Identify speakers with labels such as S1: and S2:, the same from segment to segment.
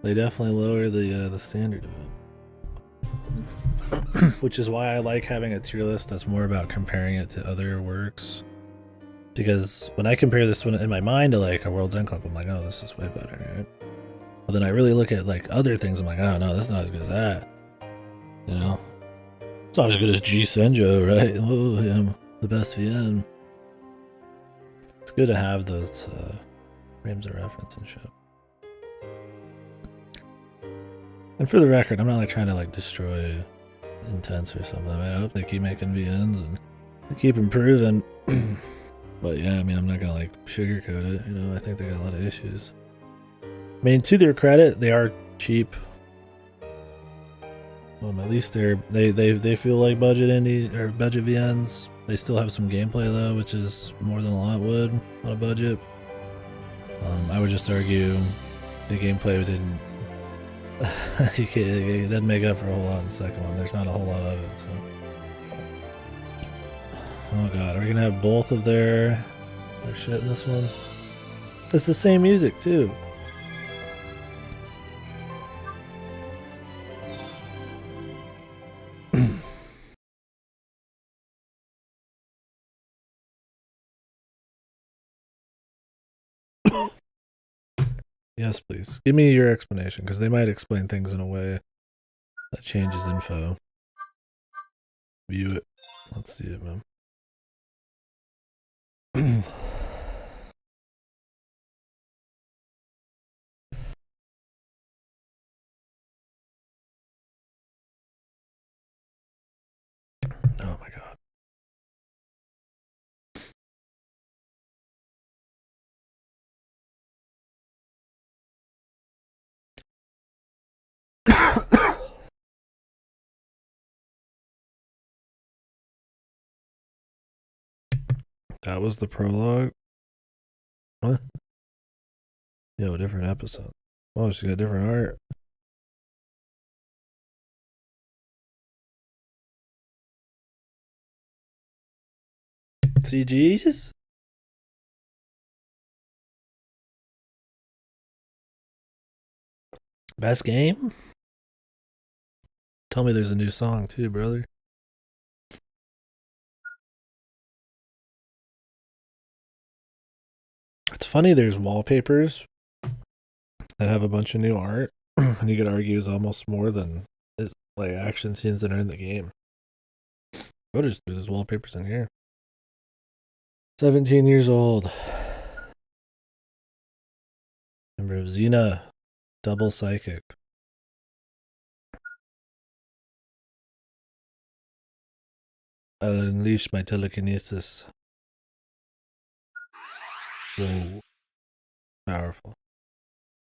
S1: They definitely lower the standard of it, which is why I like having a tier list that's more about comparing it to other works. Because when I compare this one in my mind to like a World's End Club, I'm like, oh, this is way better. Right? But then I really look at like other things. I'm like, oh no, this is not as good as that. You know, it's not as good as G Senjo, right? Oh, yeah, the best VN. It's good to have those frames of reference and shit. And for the record, I'm not like trying to like destroy Intense or something. I hope they keep making VNs and keep improving. But yeah, I mean, I'm not gonna like sugarcoat it. You know, I think they got a lot of issues. I mean, to their credit, they are cheap. At least they feel like budget indie or budget VNs. They still have some gameplay though, which is more than a lot would on a budget. I would just argue the gameplay didn't. It doesn't make up for a whole lot in the second one. There's not a whole lot of it. So. Oh god, are we gonna have both of their shit in this one? It's the same music too. Yes, please. Give me your explanation, because they might explain things in a way that changes info. View it. Let's see it, man. Oh my god. That was the prologue? What? Yo, different episode. Oh, she got different art. CGs? Best game? Tell me there's a new song too, brother. It's funny, there's wallpapers that have a bunch of new art, and you could argue is almost more than like action scenes that are in the game. I'll just do those wallpapers in here. 17 years old. Member of Xena, double psychic. I'll unleash my telekinesis. Whoa. Powerful.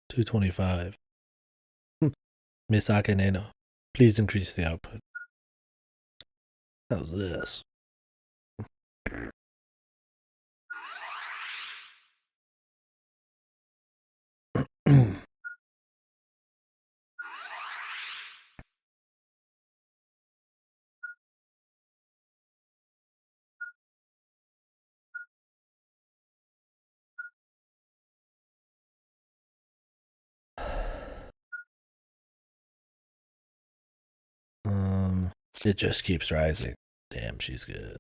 S1: 225. Misaka Neno, please increase the output. How's this? It just keeps rising. Damn, she's good.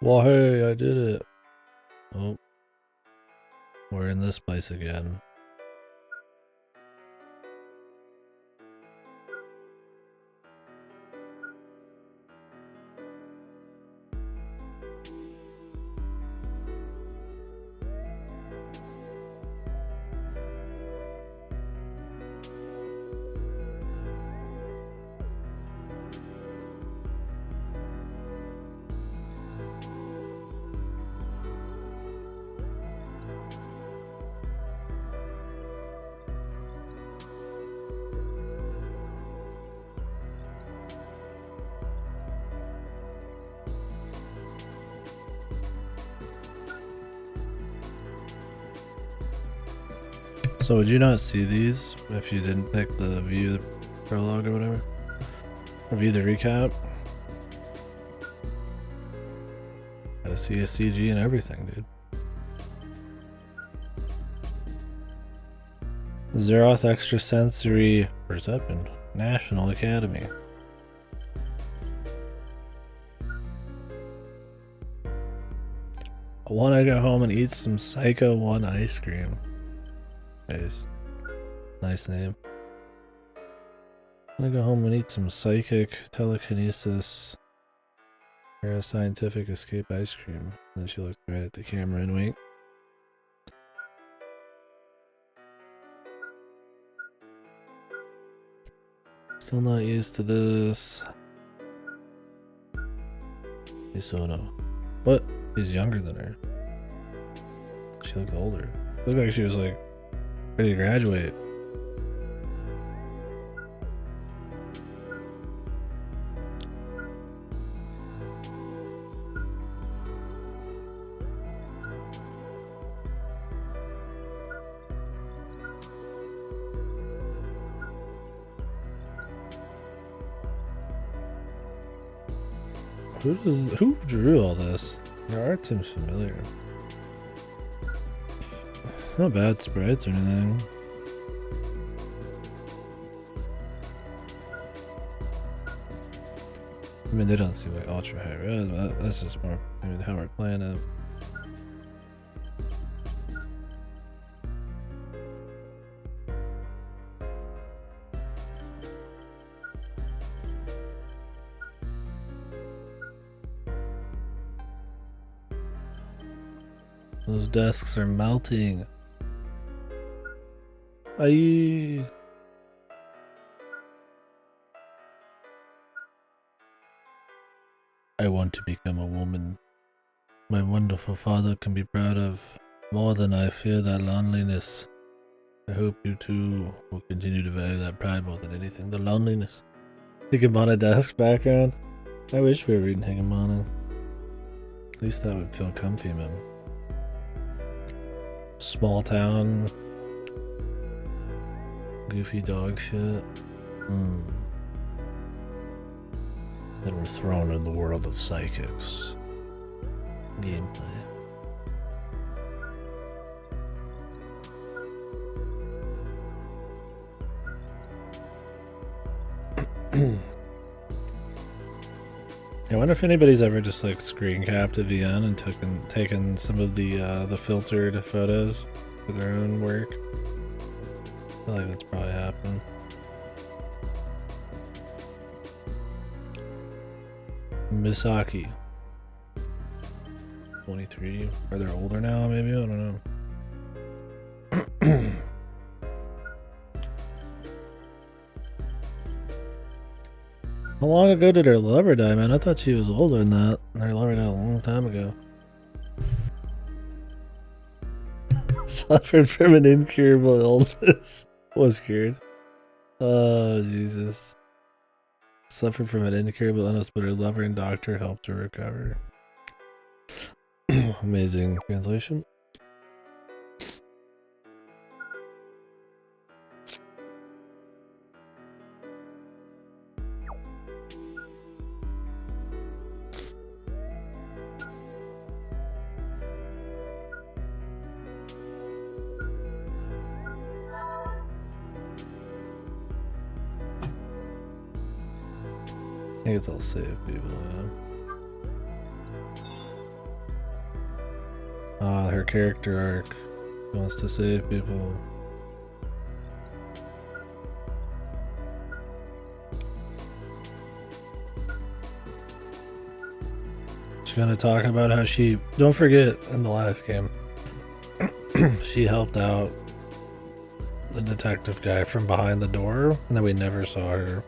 S1: Well, hey, I did it. Oh, we're in this place again. So would you not see these if you didn't pick the view prologue or whatever? Or view the recap? gotta see a CG and everything, dude. Zeroth Extrasensory Perception National Academy. I want to go home and eat some Psycho 1 ice cream. Nice name. I'm gonna go home and eat some psychic telekinesis Parascientific escape ice cream. Then she looked right at the camera and winked. Still not used to this. Isono. What? He's younger than her. She looked older. Looked like she was like ready to graduate. Who drew all this? Their art seems familiar. Not bad sprites or anything. I mean, they don't seem like ultra high res, but that's just more maybe how we're playing it. Those desks are melting. I want to become a woman. My wonderful father can be proud of. More than I fear that loneliness. I hope you too will continue to value that pride more than anything. The loneliness. Higamana desk background. I wish we were reading Higamana. At least that would feel comfy, man. Small town. Goofy dog shit. And we're thrown in the world of psychics. Gameplay. I wonder if anybody's ever just like screen capped a VN and taken some of the filtered photos for their own work. I feel like that's probably happened. Misaki. 23. Are they older now, maybe? I don't know. How long ago did her lover die, man? I thought she was older than that. Her lover died a long time ago. Suffered from an incurable illness. Was cured. Oh, Jesus. Suffered from an incurable illness, but her lover and doctor helped her recover. Amazing translation. I think it's all save people, yeah. Her character arc. She wants to save people. She's gonna talk about how she, don't forget, in the last game, she helped out the detective guy from behind the door, and then we never saw her.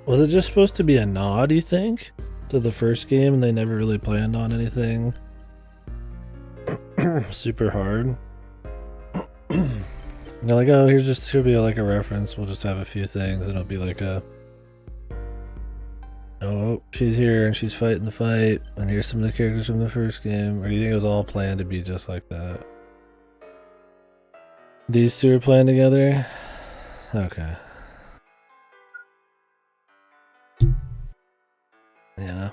S1: Was it just supposed to be a nod, you think, to the first game, and they never really planned on anything super hard? They're like, oh, here's just should be like a reference. We'll just have a few things, and it'll be like a, oh, she's here and she's fighting the fight, and here's some of the characters from the first game. Or do you think it was all planned to be just like that? These two are playing together? Okay. Yeah.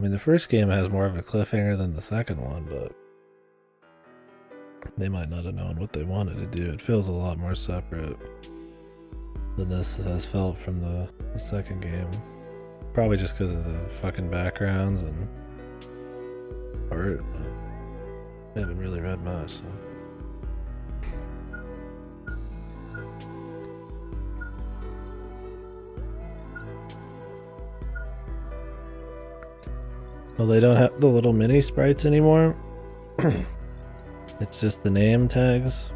S1: mean, the first game has more of a cliffhanger than the second one, but they might not have known what they wanted to do. It feels a lot more separate than this has felt from the second game. Probably just because of the fucking backgrounds and art. I haven't really read much, so. Well, they don't have the little mini sprites anymore. It's just the name tags.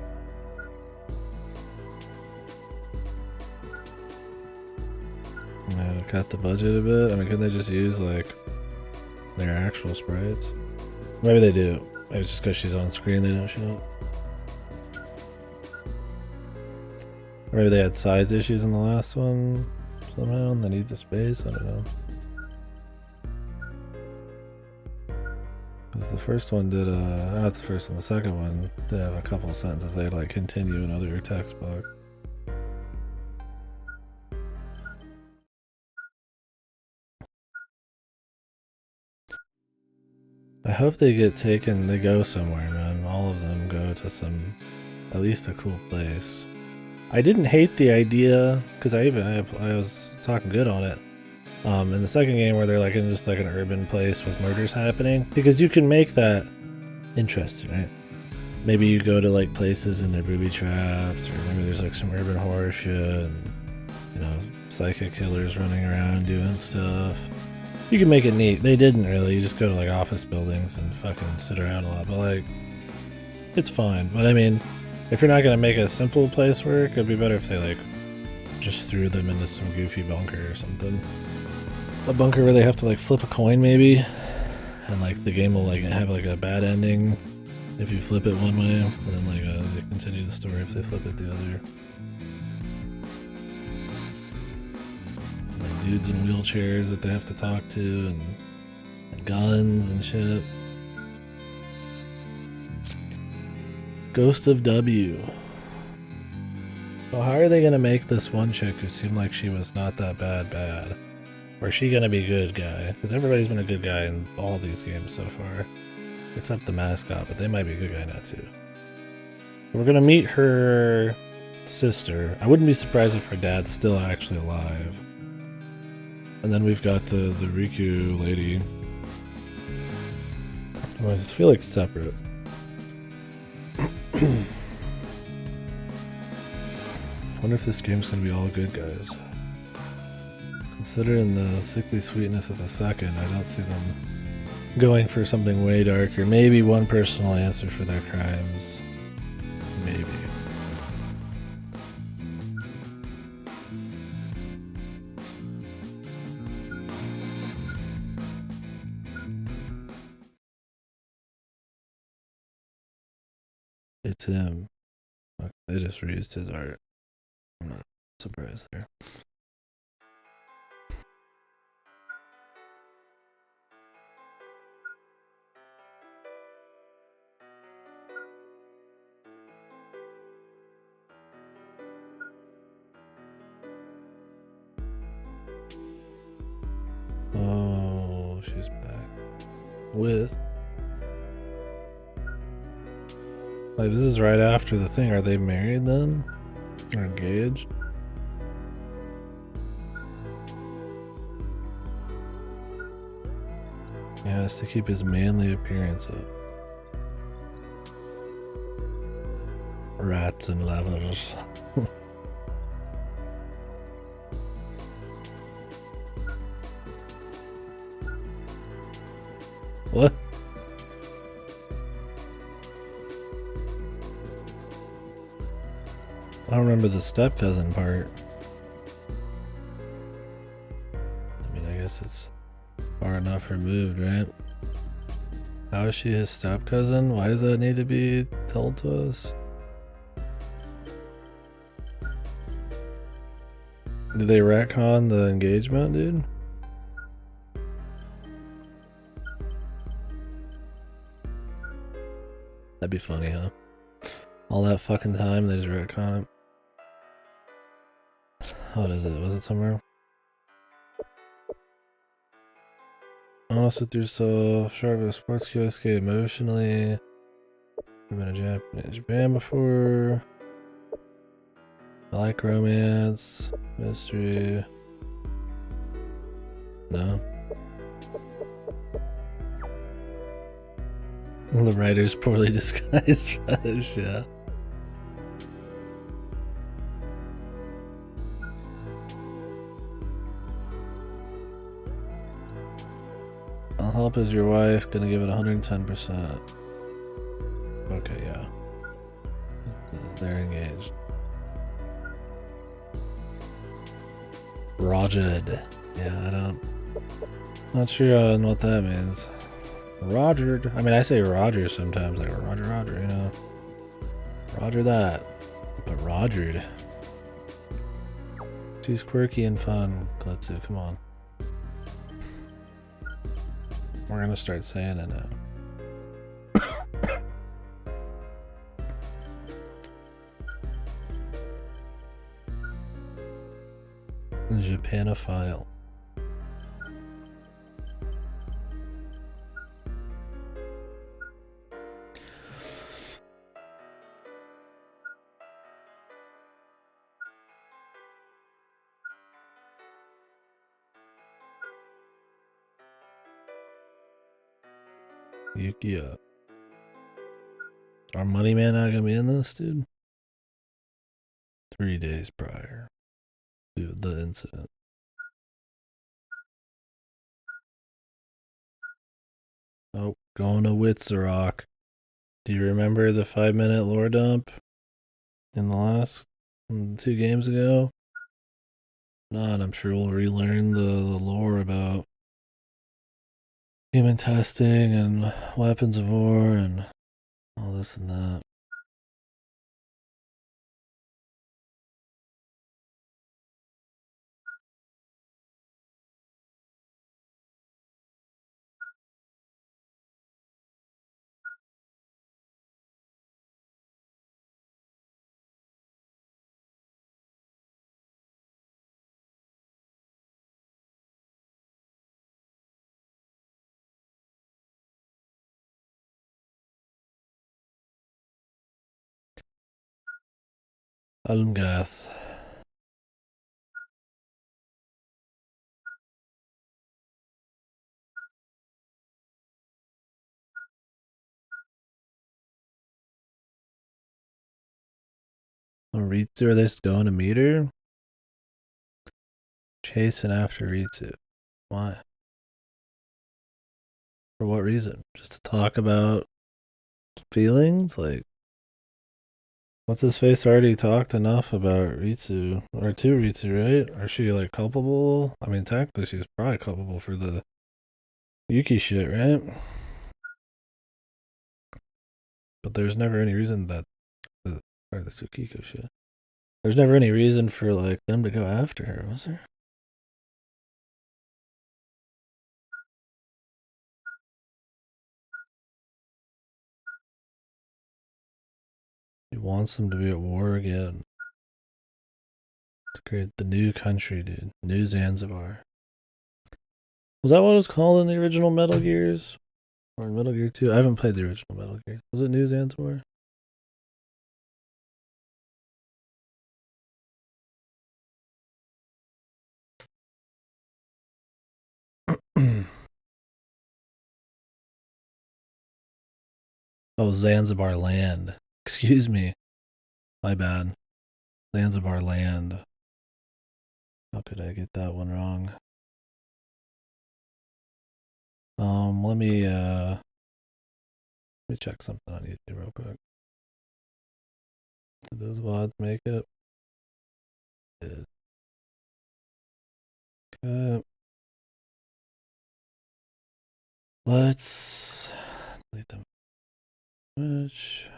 S1: Yeah, cut the budget a bit. I mean, couldn't they just use like their actual sprites? Maybe they do. Maybe it's just because she's on screen they don't show it. Or maybe they had size issues in the last one somehow and they need the space. I don't know. Because the first one did, not the first one, the second one did have a couple of sentences they'd like continue in other text box. I hope they get taken, they go somewhere, man. All of them go to some, at least a cool place. I didn't hate the idea, because I was talking good on it. In the second game where they're like in just like an urban place with murders happening, because you can make that interesting, right? Maybe you go to like places and they're booby traps, or maybe there's like some urban horror shit and, you know, psychic killers running around doing stuff. You can make it neat. They didn't really. You just go to like office buildings and fucking sit around a lot, but like, it's fine. But I mean, if you're not gonna make a simple place work, it'd be better if they like just threw them into some goofy bunker or something. A bunker where they have to like flip a coin maybe, and like the game will like have like a bad ending if you flip it one way, and then like they continue the story if they flip it the other. And dudes in wheelchairs that they have to talk to, and guns and shit. Ghost of W. Well, how are they gonna make this one chick who seemed like she was not that bad? Or is she gonna be good guy? Because everybody's been a good guy in all these games so far. Except the mascot, but they might be a good guy now too. We're gonna meet her sister. I wouldn't be surprised if her dad's still actually alive. And then we've got the Riku lady. Well, I feel like separate. I wonder if this game's gonna be all good guys. Considering the sickly sweetness of the second, I don't see them going for something way darker. Maybe one person will answer for their crimes. Maybe. It's him. Okay, they just reused his art. I'm not surprised there. Oh, she's back. With... Like, this is right after the thing. Are they married then? Or engaged? He has to keep his manly appearance up. Rats and levers. What? I don't remember the step-cousin part. I mean, I guess it's far enough removed, right? How is she his step-cousin? Why does that need to be told to us? Did they retcon the engagement, dude? That'd be funny, huh? All that fucking time, they just retcon it. What is it? Was it somewhere? I want to honest with yourself. Sharp with sports kiosk emotionally. You've been a Japanese band before. I like romance, mystery. No. The writer's poorly disguised fetish, yeah. I'll help as your wife, gonna give it 110%. Okay, yeah. They're engaged. Rogered. Yeah, I don't. Not sure on what that means. Rogered. I mean, I say Roger sometimes, like Roger, Roger, you know. Roger that. But Rogered. She's quirky and fun, Kletsu, come on. We're gonna start saying it now. Japanophile. Yukiya. Our money man not gonna be in this, dude? 3 days prior to the incident. Oh, going to Witzerock. Do you remember the 5-minute lore dump in the last 2 games ago? Not, I'm sure we'll relearn the lore about human testing and weapons of war and all this and that. Almgath. Ritsu, are they going to meet her? Chasing after Ritsu. Why? For what reason? Just to talk about feelings? Like, what's his face already talked enough about Ritsu, or to Ritsu, right? Or is she like culpable? I mean, technically, she was probably culpable for the Yuki shit, right? But there's never any reason that or the Tsukiko shit. There's never any reason for like them to go after her, was there? He wants them to be at war again. To create the new country, dude. New Zanzibar. Was that what it was called in the original Metal Gears? Or in Metal Gear 2? I haven't played the original Metal Gear. Was it New Zanzibar? Oh, Zanzibar Land. Excuse me. My bad. Zanzibar Land. How could I get that one wrong? Let me check something on YouTube real quick. Did those VODs make it? Did. Okay. Let's delete them. Which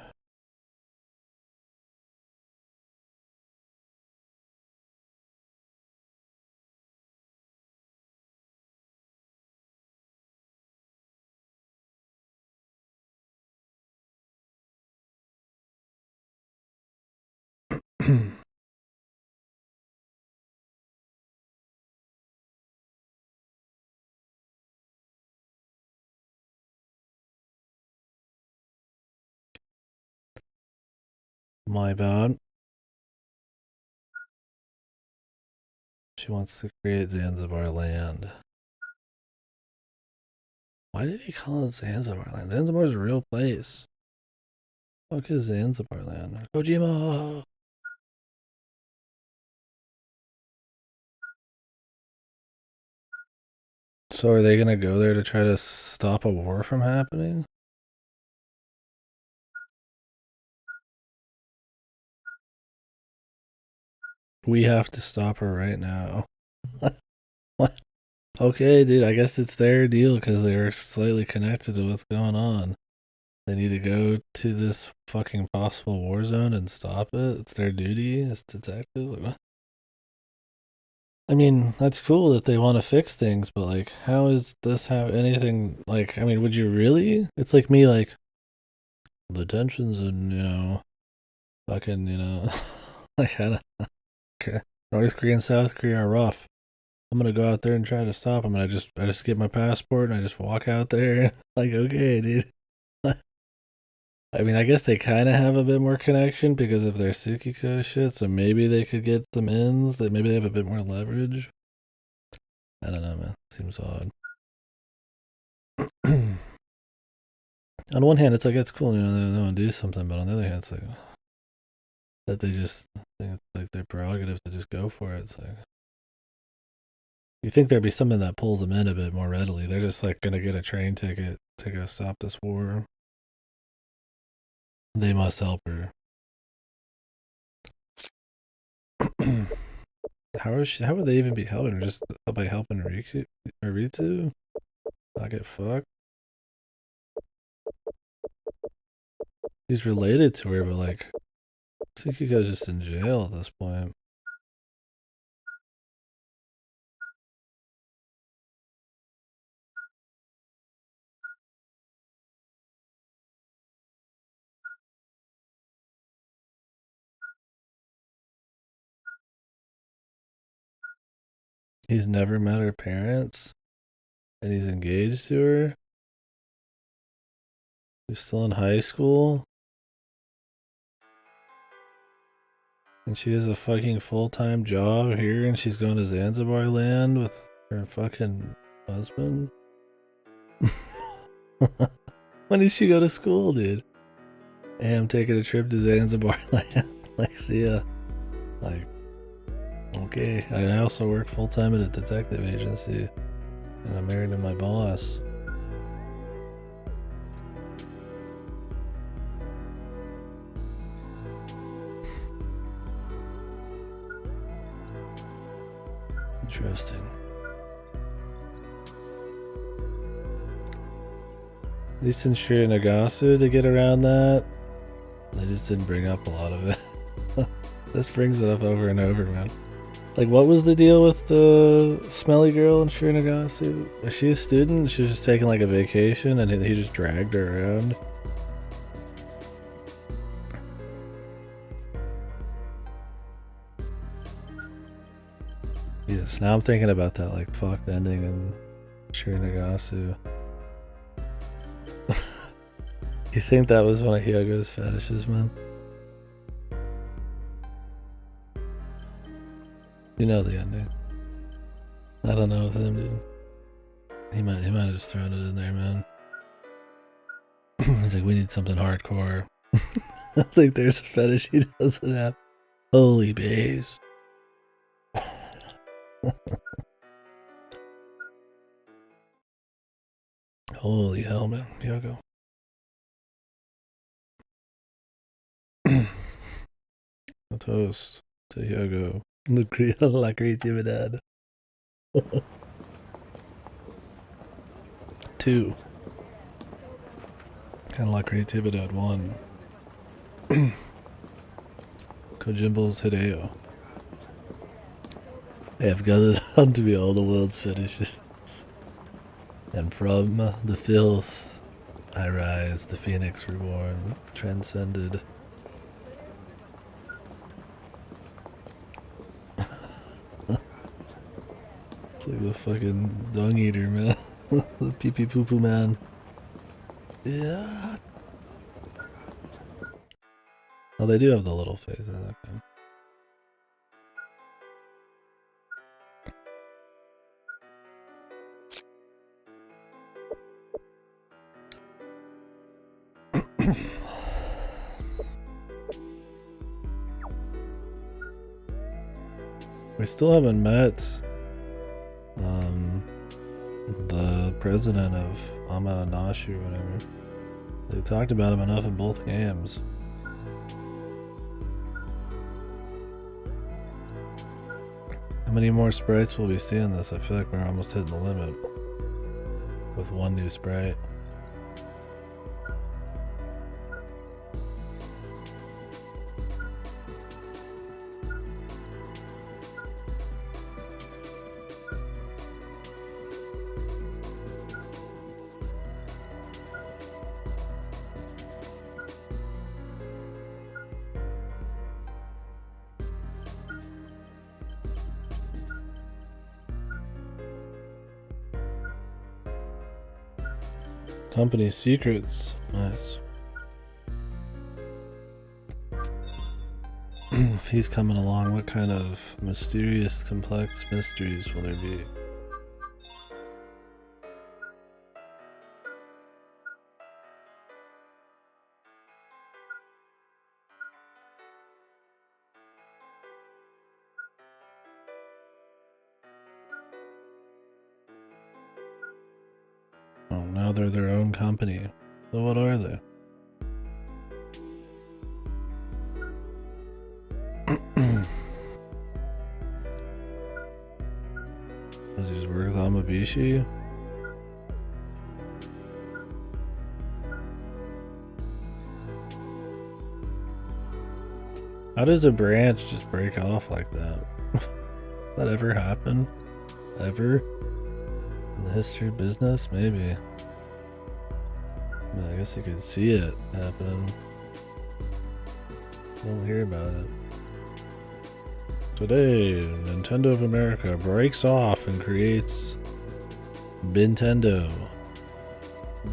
S1: My bad. She wants to create Zanzibar land. Why did he call it Zanzibar land? Zanzibar is a real place. Fuck is Zanzibar land? Kojima! So are they gonna go there to try to stop a war from happening? We have to stop her right now. What? Okay, dude, I guess it's their deal because they're slightly connected to what's going on. They need to go to this fucking possible war zone and stop it. It's their duty as detectives. I mean, that's cool that they want to fix things, but like, how is this have anything like? I mean, would you really? It's like me, like the tensions and fucking like I don't, okay. North Korea and South Korea are rough. I'm gonna go out there and try to stop them, and I just get my passport and I just walk out there. Like, okay, dude. I mean, I guess they kind of have a bit more connection because of their Tsukiko shit, so maybe they could get some ins. That maybe they have a bit more leverage. I don't know, man. Seems odd. On one hand, it's like it's cool, they want to do something, but on the other hand, it's like that they just think it's like their prerogative to just go for it. It's like you think there'd be something that pulls them in a bit more readily. They're just like gonna get a train ticket to go stop this war. They must help her. How would they even be helping her? Just by helping Ritsu? Not get fucked? He's related to her, but like Tsukiko's just in jail at this point. He's never met her parents, and he's engaged to her. He's still in high school, and she has a fucking full-time job here, and she's going to Zanzibar land with her fucking husband. When did she go to school, dude? Hey, I'm taking a trip to Zanzibar land. Like, see ya. Like, okay. I also work full-time at a detective agency, and I'm married to my boss. Interesting. At least in Nagasu to get around that, they just didn't bring up a lot of it. This brings it up over and over, man. Like, what was the deal with the smelly girl in Nagasu? Was she a student? She was just taking like a vacation and he just dragged her around. Jesus, now I'm thinking about that like fucked ending in Nagasu. You think that was one of Hyogo's fetishes, man? You know the ending. I don't know with him, dude. He might have just thrown it in there, man. He's like, we need something hardcore. I think there's a fetish he doesn't have. Holy bays. Holy hell, man. Hyogo. A toast to Hyogo. La creatividad. 2. Kind of like creatividad 1. Kojimbo's Hideo. I have gathered unto me all the world's fetishes. And from the filth I rise, the phoenix reborn, transcended. It's like the fucking dung eater, man. The pee pee poo poo man. Yeah. Oh, they do have the little faces. Okay. We still haven't met the president of Amanashi or whatever. They talked about him enough in both games. How many more sprites will we see in this? I feel like we're almost hitting the limit with one new sprite. Company secrets. Nice. If he's coming along, what kind of mysterious, complex mysteries will there be? Oh, now they're their own company. So what are they? Does he just work with Amabishi? How does a branch just break off like that? Does that ever happen? Ever? In the history of business? Maybe. I guess you could see it happening. Don't hear about it. Today, Nintendo of America breaks off and creates Nintendo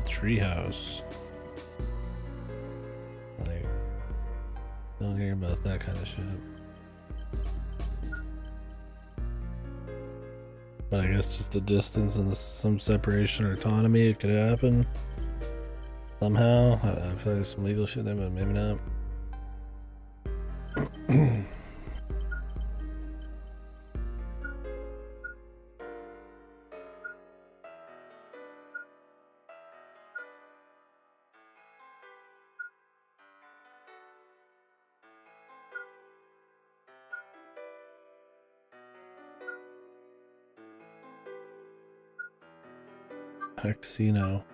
S1: Treehouse. Like, don't hear about that kind of shit. But I guess just the distance and some separation or autonomy, it could happen. Somehow. I feel like there's some legal shit there, but maybe not. Casino.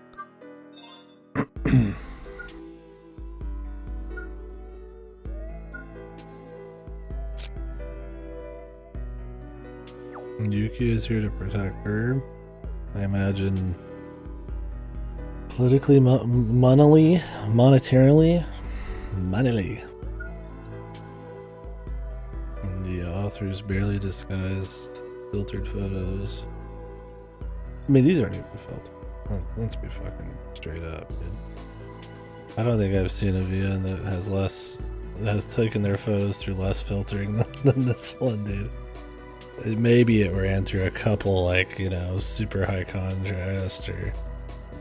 S1: Yuki is here to protect her. I imagine politically, monetarily. The author's barely disguised filtered photos. I mean, these aren't even filtered. Let's be fucking straight up, dude. I don't think I've seen a VN that has taken their photos through less filtering than this one, dude. Maybe it ran through a couple, like, you know, super high contrast, or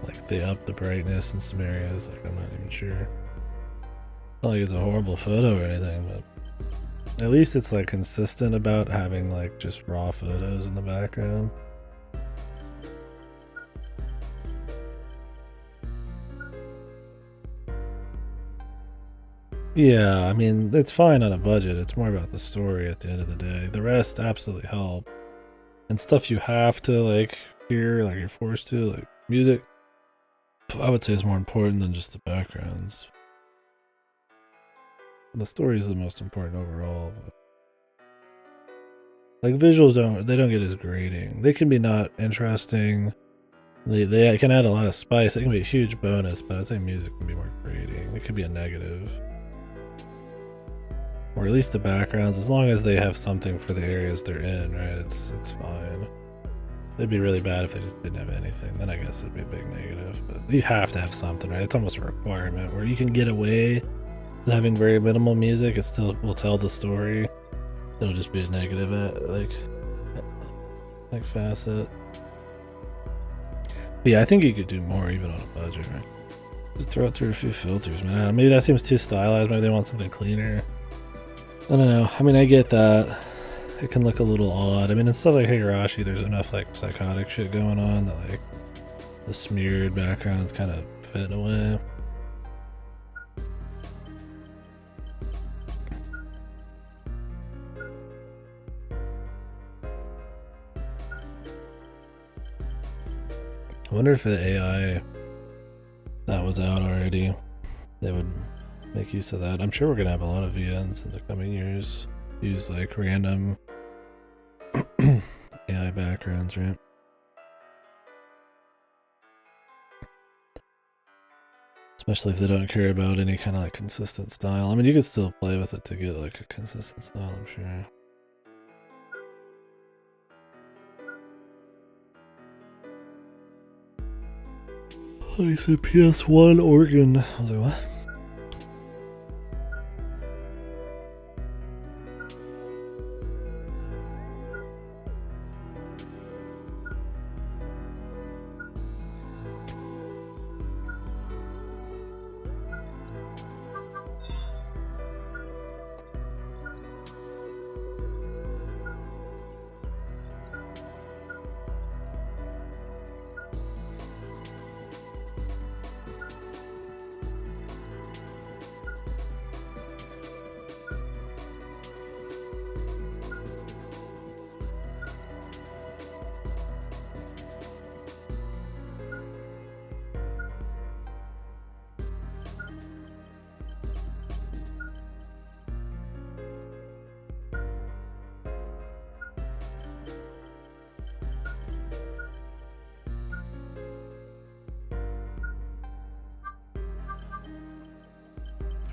S1: like they upped the brightness in some areas. Like, I'm not even sure. Not like it's a horrible photo or anything, but at least it's like consistent about having like just raw photos in the background. Yeah, I mean, it's fine on a budget. It's more about the story at the end of the day. The rest absolutely help. And stuff you have to, like, hear, like, you're forced to, like, music, I would say is more important than just the backgrounds. The story is the most important overall. But like, visuals don't get as grating. They can be not interesting. They can add a lot of spice. It can be a huge bonus, but I'd say music can be more grating. It could be a negative. Or at least the backgrounds, as long as they have something for the areas they're in, right? It's fine. It'd be really bad if they just didn't have anything. Then I guess it'd be a big negative. But you have to have something, right? It's almost a requirement where you can get away having very minimal music, it still will tell the story. It'll just be a negative like facet. But yeah, I think you could do more even on a budget, right? Just throw it through a few filters, man. I don't know, maybe that seems too stylized. Maybe they want something cleaner. I don't know. I mean, I get that. It can look a little odd. I mean, in stuff like Higurashi, there's enough like psychotic shit going on that like the smeared backgrounds kind of fit in a way. I wonder if the AI that was out already, they would make use of that. I'm sure we're gonna have a lot of VNs in the coming years use like random AI backgrounds, right? Especially if they don't care about any kind of like consistent style. I mean, you could still play with it to get like a consistent style, I'm sure. Oh, you said PS1 organ. I was like, what?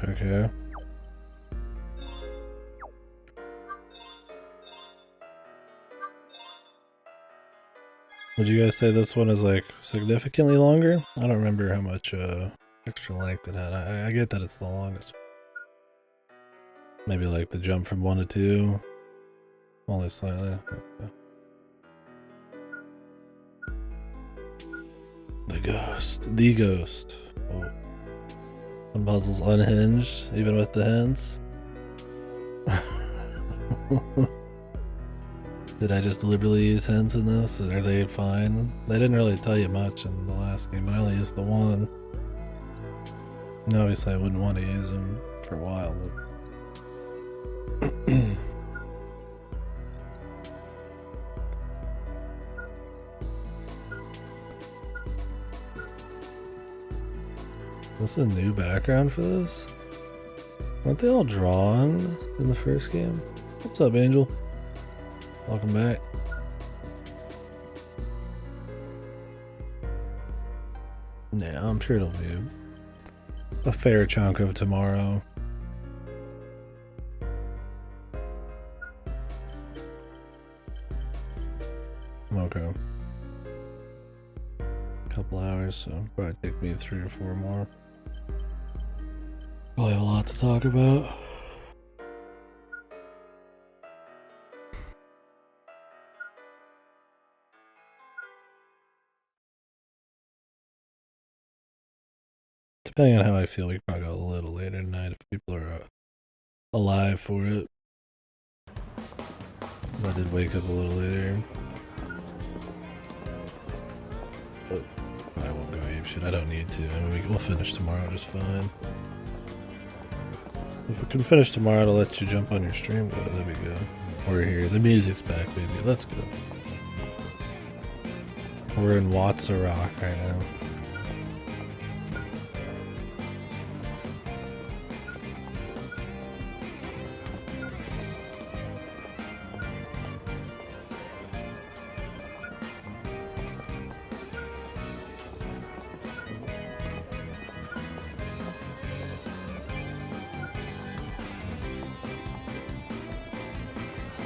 S1: Okay. Would you guys say this one is like significantly longer? I don't remember how much extra length it had. I get that it's the longest. Maybe like the jump from 1 to 2. Only slightly. Okay. The ghost. The ghost. Oh. Some puzzles unhinged, even with the hints. Did I just deliberately use hints in this? Are they fine? They didn't really tell you much in the last game, but I only used the one. And obviously I wouldn't want to use them for a while, but... Is this a new background for this? Weren't they all drawn in the first game? What's up, Angel? Welcome back. Yeah, I'm sure it'll be a fair chunk of tomorrow. Okay. Couple hours, so probably take me 3 or 4 more. Probably have a lot to talk about. Depending on how I feel, we could probably go a little later tonight if people are alive for it. Because I did wake up a little later. But I won't go ape shit. I don't need to. I mean, we'll finish tomorrow just fine. If we can finish tomorrow to let you jump on your stream, that'd be good. We're here. The music's back, baby. Let's go. We're in Watsa Rock right now.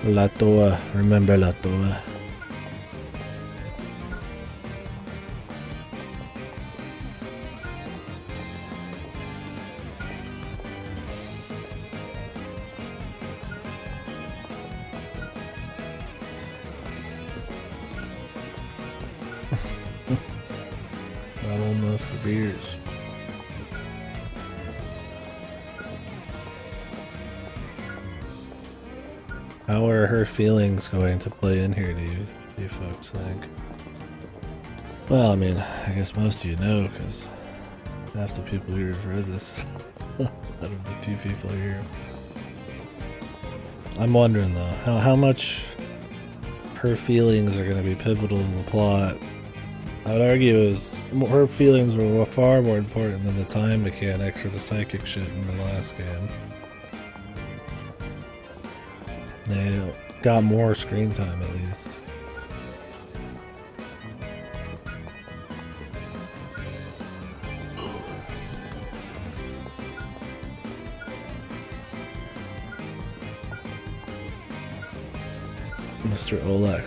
S1: La Toa, remember La Toa. Not old enough for beers. How are her feelings going to play in here, do you folks think? Well, I mean, I guess most of you know, because half the people here have read this. Out of the few people here. I'm wondering, though, how much her feelings are going to be pivotal in the plot. I would argue her feelings were far more important than the time mechanics or the psychic shit in the last game. They got more screen time, at least. Mr. Olek.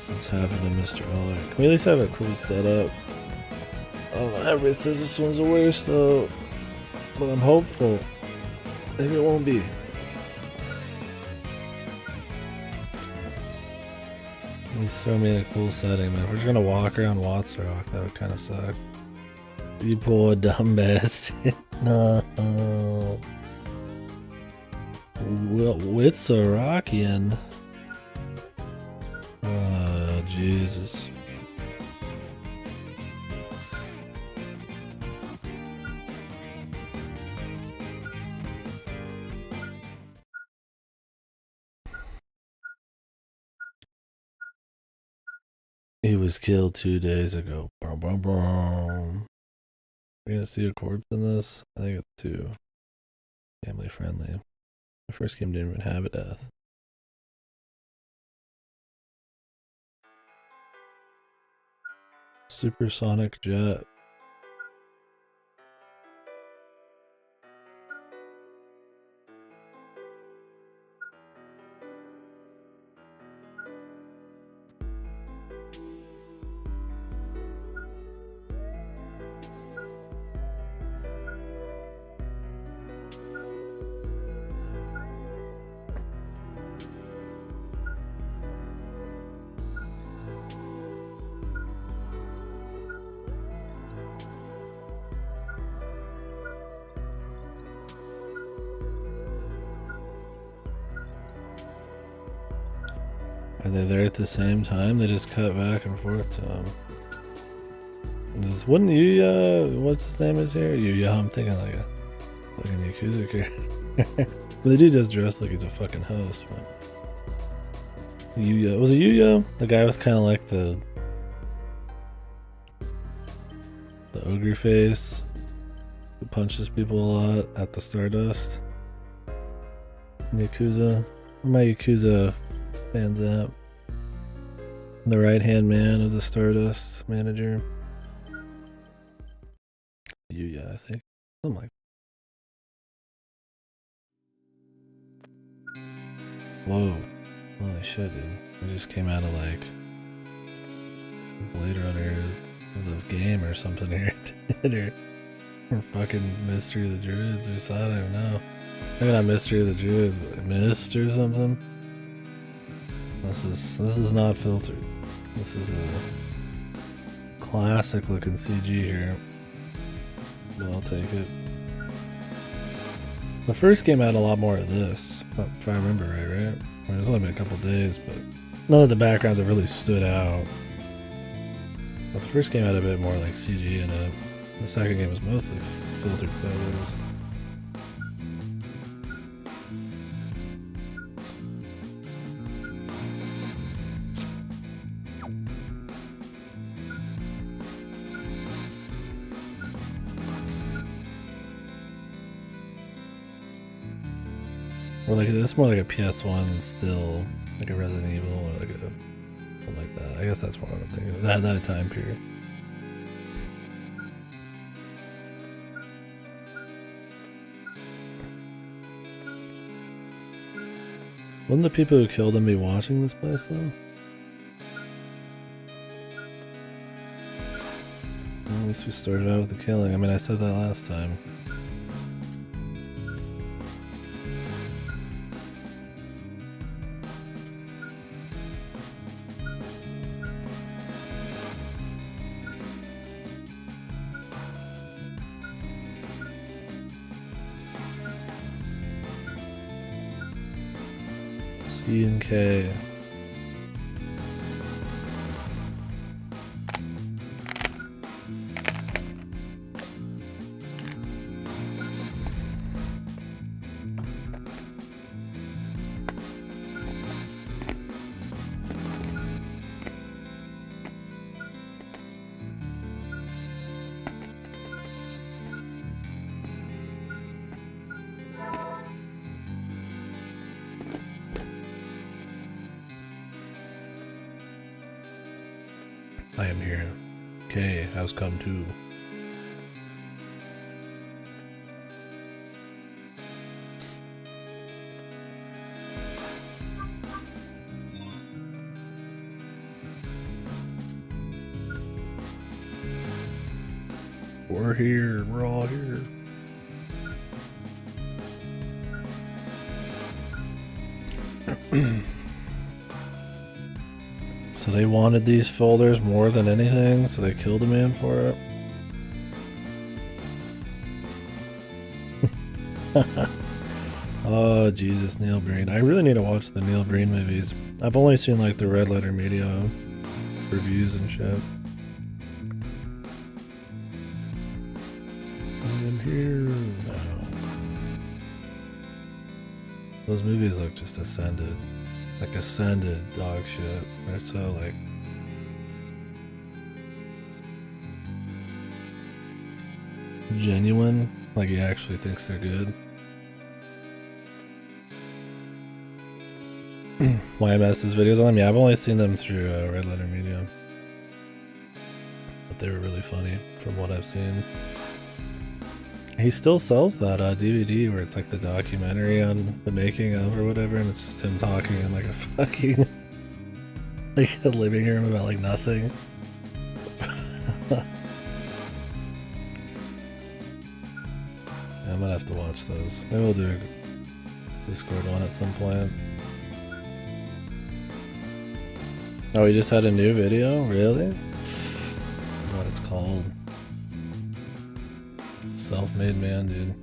S1: What's happening, Mr. Olek? Can we at least have a cool setup? I don't know, everybody says this one's the worst though, but I'm hopeful. Maybe it won't be. At least throw me in a cool setting, man. If we're just gonna walk around Watts Rock, that would kind of suck. You poor dumb bastard. No. Well, it's a Rockian. Oh, Jesus. He was killed 2 days ago. Boom, boom, boom. We're gonna see a corpse in this? I think it's too family friendly. The first game didn't even have a death. Supersonic jet. Are they there at the same time? They just cut back and forth to them. Wouldn't Yuya, what's his name is here? Yuya, I'm thinking like a Yakuza character. But they do just dress like he's a fucking host, but Yuya, was it Yuya? The guy was kind of like the ogre face who punches people a lot at the Stardust. Yakuza. Where my Yakuza fans at? The right-hand man of the Stardust manager. Yuya, I think. Something like that. Whoa. Holy shit, dude. We just came out of like Blade Runner the game or something here. or fucking Mystery of the Druids or something, I don't know. Maybe not Mystery of the Druids, but Mist or something. This is not filtered. This is a classic looking CG here. But I'll take it. The first game had a lot more of this, if I remember right? I mean, it's only been a couple days, but none of the backgrounds have really stood out. But the first game had a bit more like CG in it. The second game was mostly filtered photos. Or like it's more like a PS1 still, like a Resident Evil or like a something like that. I guess that's what I'm thinking of. That time period. Wouldn't the people who killed him be watching this place though? Well, at least we started out with the killing. I mean, I said that last time. C and K. I am here. K has come too. We're here. We're all here. So they wanted these folders more than anything, so they killed a man for it. Oh, Jesus, Neil Breen. I really need to watch the Neil Breen movies. I've only seen like the Red Letter Media reviews and shit. I am here now. Those movies look just ascended. Like ascended dog shit. They're so like genuine. Like he actually thinks they're good. YMS's videos on them? Yeah, I've only seen them through Red Letter Media. But they were really funny from what I've seen. He still sells that DVD where it's like the documentary on the making of or whatever, and it's just him talking in like a fucking like a living room about like nothing. I might have to watch those. Maybe we'll do a Discord one at some point. Oh, we just had a new video? Really? What it's called. Self-made man, dude.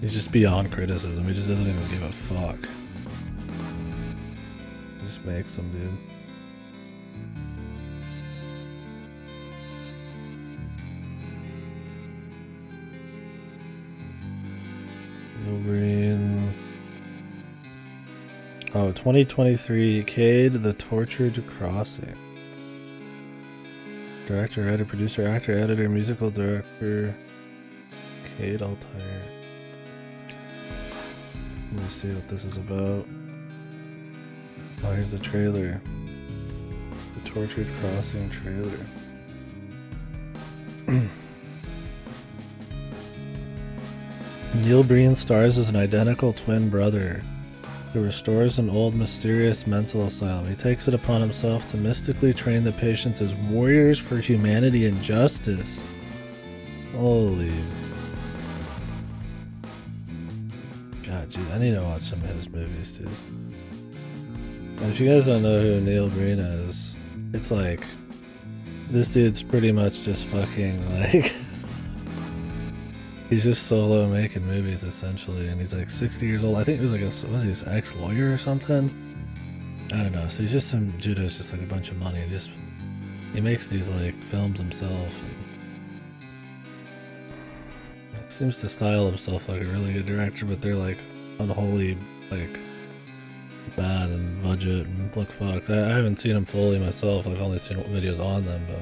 S1: He's just beyond criticism. He just doesn't even give a fuck. He just makes them, dude. Wolverine. Oh, 2023. Cade, The Tortured Crossing. Director, writer, producer, actor, editor, musical director. Cade Altair. Let me see what this is about. Oh, here's the trailer. The Tortured Crossing trailer. Neil Breen stars as an identical twin brother who restores an old mysterious mental asylum. He takes it upon himself to mystically train the patients as warriors for humanity and justice. Holy... God, dude, I need to watch some of his movies, dude. And if you guys don't know who Neil Breen is, it's like... This dude's pretty much just fucking, like... He's just solo making movies, essentially, and he's like 60 years old. I think he was like was he his ex-lawyer or something? I don't know. So he's just some dude who's just like a bunch of money. He makes these like films himself. And he seems to style himself like a really good director, but they're like unholy, like bad and budget and look fucked. I haven't seen them fully myself. I've only seen videos on them, but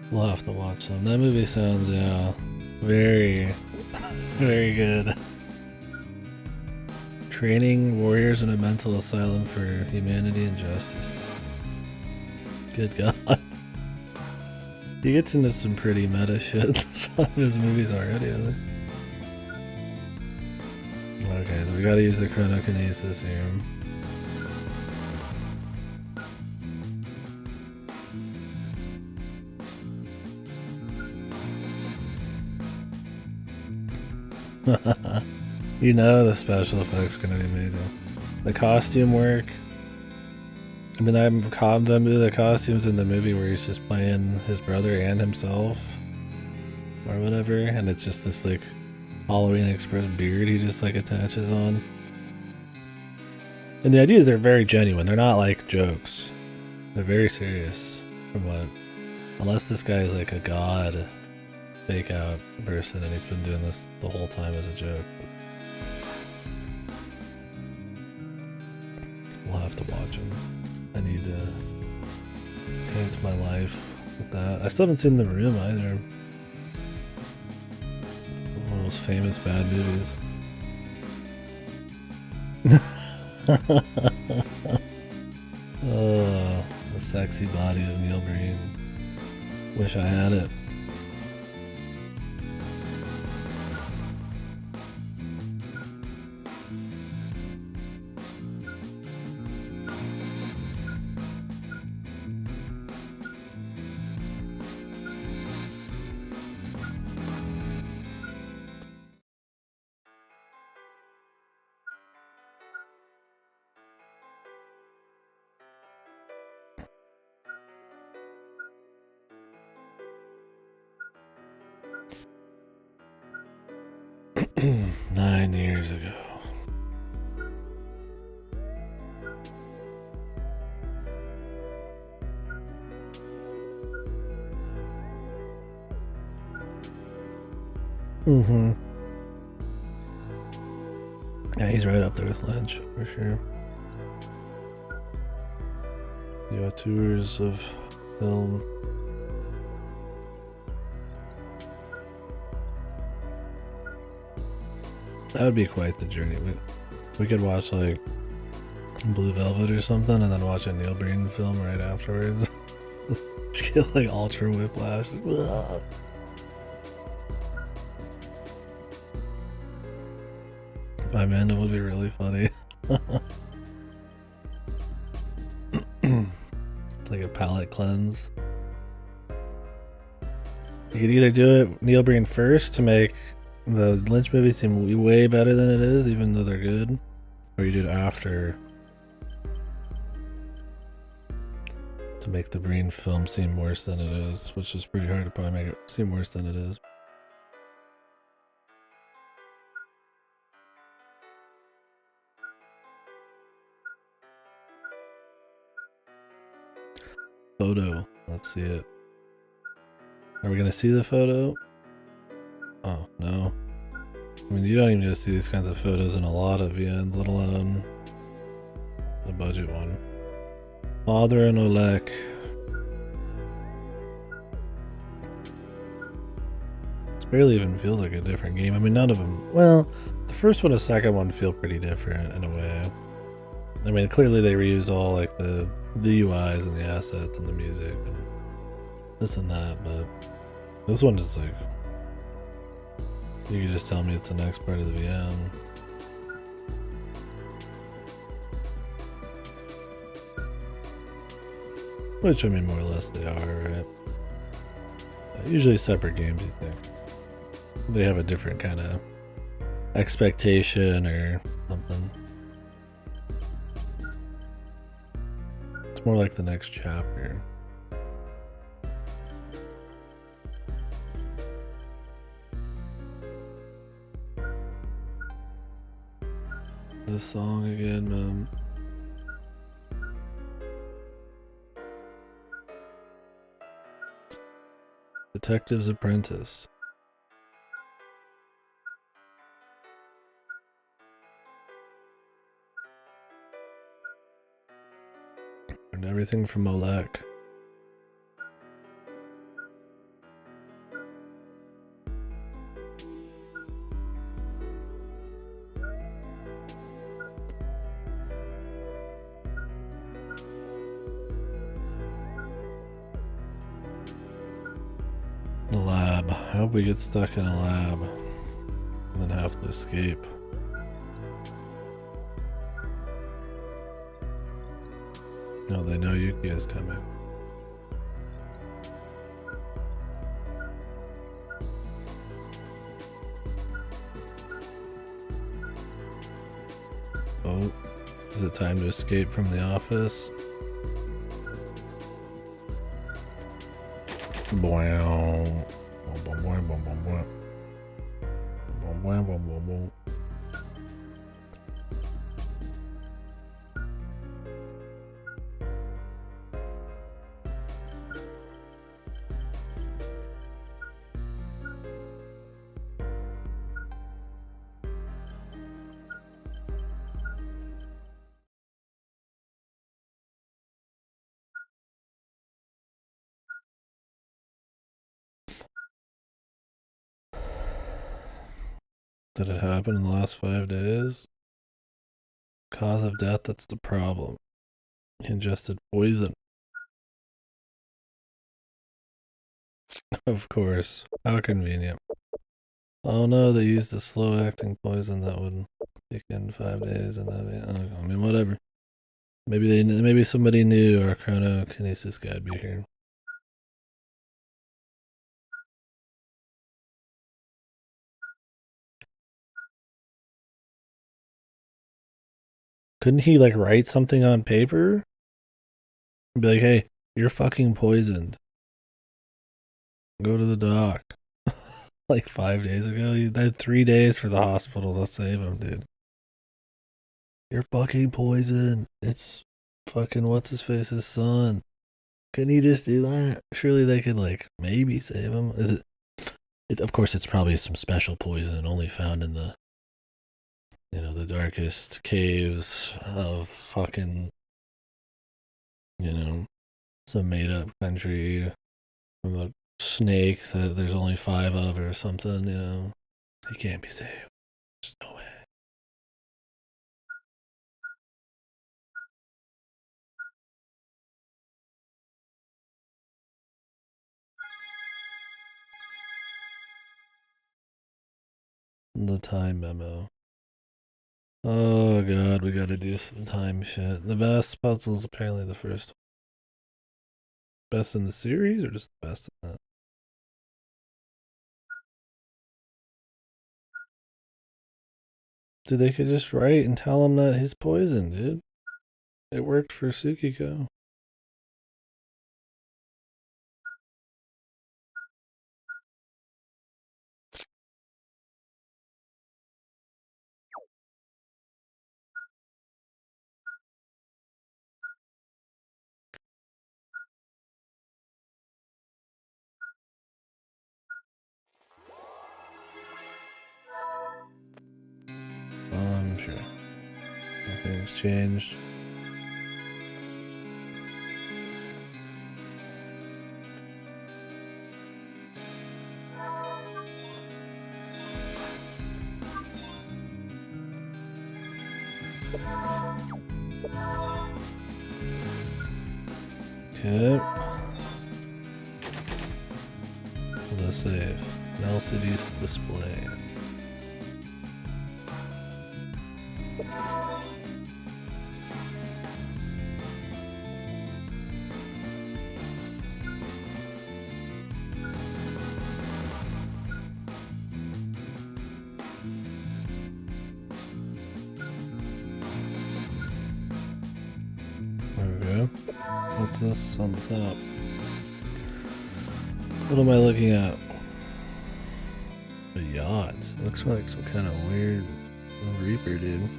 S1: we'll have to watch them. That movie sounds, yeah, very, very good. Training warriors in a mental asylum for humanity and justice. Good God. He gets into some pretty meta shit in some of his movies already, I think. Okay, so we gotta use the chronokinesis here. You know the special effects are gonna be amazing. The costume work. I mean, the costumes in the movie where he's just playing his brother and himself or whatever, and it's just this like Halloween Express beard he just like attaches on. And the idea is they're very genuine. They're not like jokes. They're very serious. From what, unless this guy is like a god fake out person and he's been doing this the whole time as a joke. We'll have to watch him. I need to taint my life with that. I still haven't seen The Room either. One of those famous bad movies. Oh, the sexy body of Neil Breen. Wish I had it. Nine years ago. Mm-hmm. Yeah, he's right up there with Lynch, for sure. The auteurs of film. That would be quite the journey. We could watch like Blue Velvet or something and then watch a Neil Breen film right afterwards. Just get like ultra whiplash. I mean, it would be really funny. It's like a palate cleanse. You could either do it Neil Breen first to make the Lynch movies seem way better than it is, even though they're good, or you do it after to make the Breen film seem worse than it is, which is pretty hard to probably make it seem worse than it is. Photo. Let's see it. Are we gonna see the photo? Oh, no. I mean, you don't even get to see these kinds of photos in a lot of VNs, let alone the budget one. Father and Olek. This barely even feels like a different game. I mean, none of them. Well, the first one and second one feel pretty different in a way. I mean, clearly they reuse all like the UIs and the assets and the music and this and that, but this one is like, you can just tell me it's the next part of the VM. Which, I mean, more or less they are, right? Usually separate games, you think. They have a different kind of expectation or something. It's more like the next chapter. This song again, Detective's Apprentice. And everything from Olek. The lab. I hope we get stuck in a lab and then have to escape. No, they know Yuki is coming. Oh, is it time to escape from the office? Wow. Did it happen in the last 5 days? Cause of death, that's the problem. He ingested poison. Of course. How convenient. Oh no, they used a slow-acting poison that would kick in 5 days, and I mean, whatever. Maybe somebody knew our chronokinesis guy'd be here. Couldn't he like write something on paper? And be like, hey, you're fucking poisoned. Go to the doc. Like 5 days ago, you had 3 days for the hospital to save him, dude. You're fucking poisoned. It's fucking what's his face's son. Couldn't he just do that? Surely they could like maybe save him. Is it? Of course, it's probably some special poison only found in the, the darkest caves of fucking, some made up country from a snake that there's only 5 of or something. He can't be saved. There's no way. The time memo. Oh god, we gotta do some time shit. The best puzzle's apparently the first one. Best in the series or just the best in that? Dude, they could just write and tell him that he's poisoned, dude. It worked for Tsukiko. Sure. Nothing's changed. Okay. The save. An LCD display. There we go. What's this on the top? What am I looking at? A yacht. It looks like some kind of weird Reaper, dude.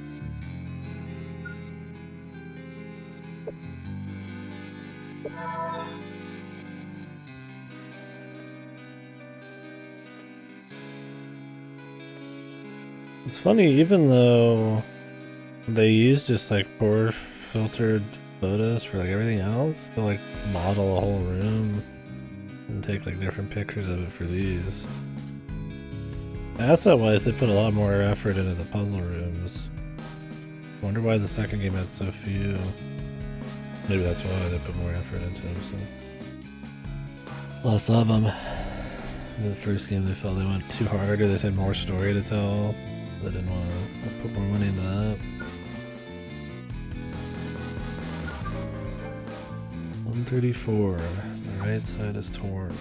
S1: It's funny, even though they use just like poor filtered photos for like everything else, they'll like model a whole room and take like different pictures of it for these. Asset wise, they put a lot more effort into the puzzle rooms. Wonder why the second game had so few. Maybe that's why they put more effort into them, so. Less of them. In the first game they felt they went too hard, or they had more story to tell. They didn't want to put more money into that. 134. The right side is torn.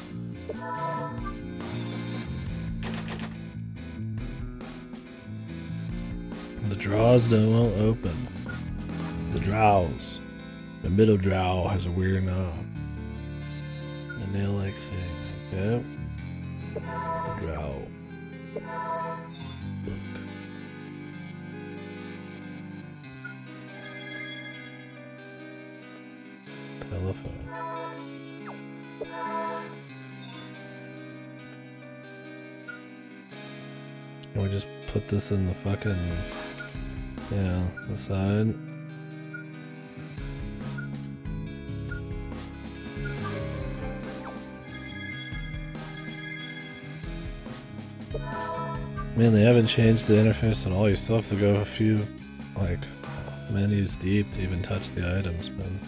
S1: The draws don't open. The draws. The middle draw has a weird knob. A nail-like thing. Okay. The drow. Look. Telephone. Can we just put this in the fucking... Yeah, the side? Man, they haven't changed the interface at all. You still have to go a few, like, menus deep to even touch the items, man.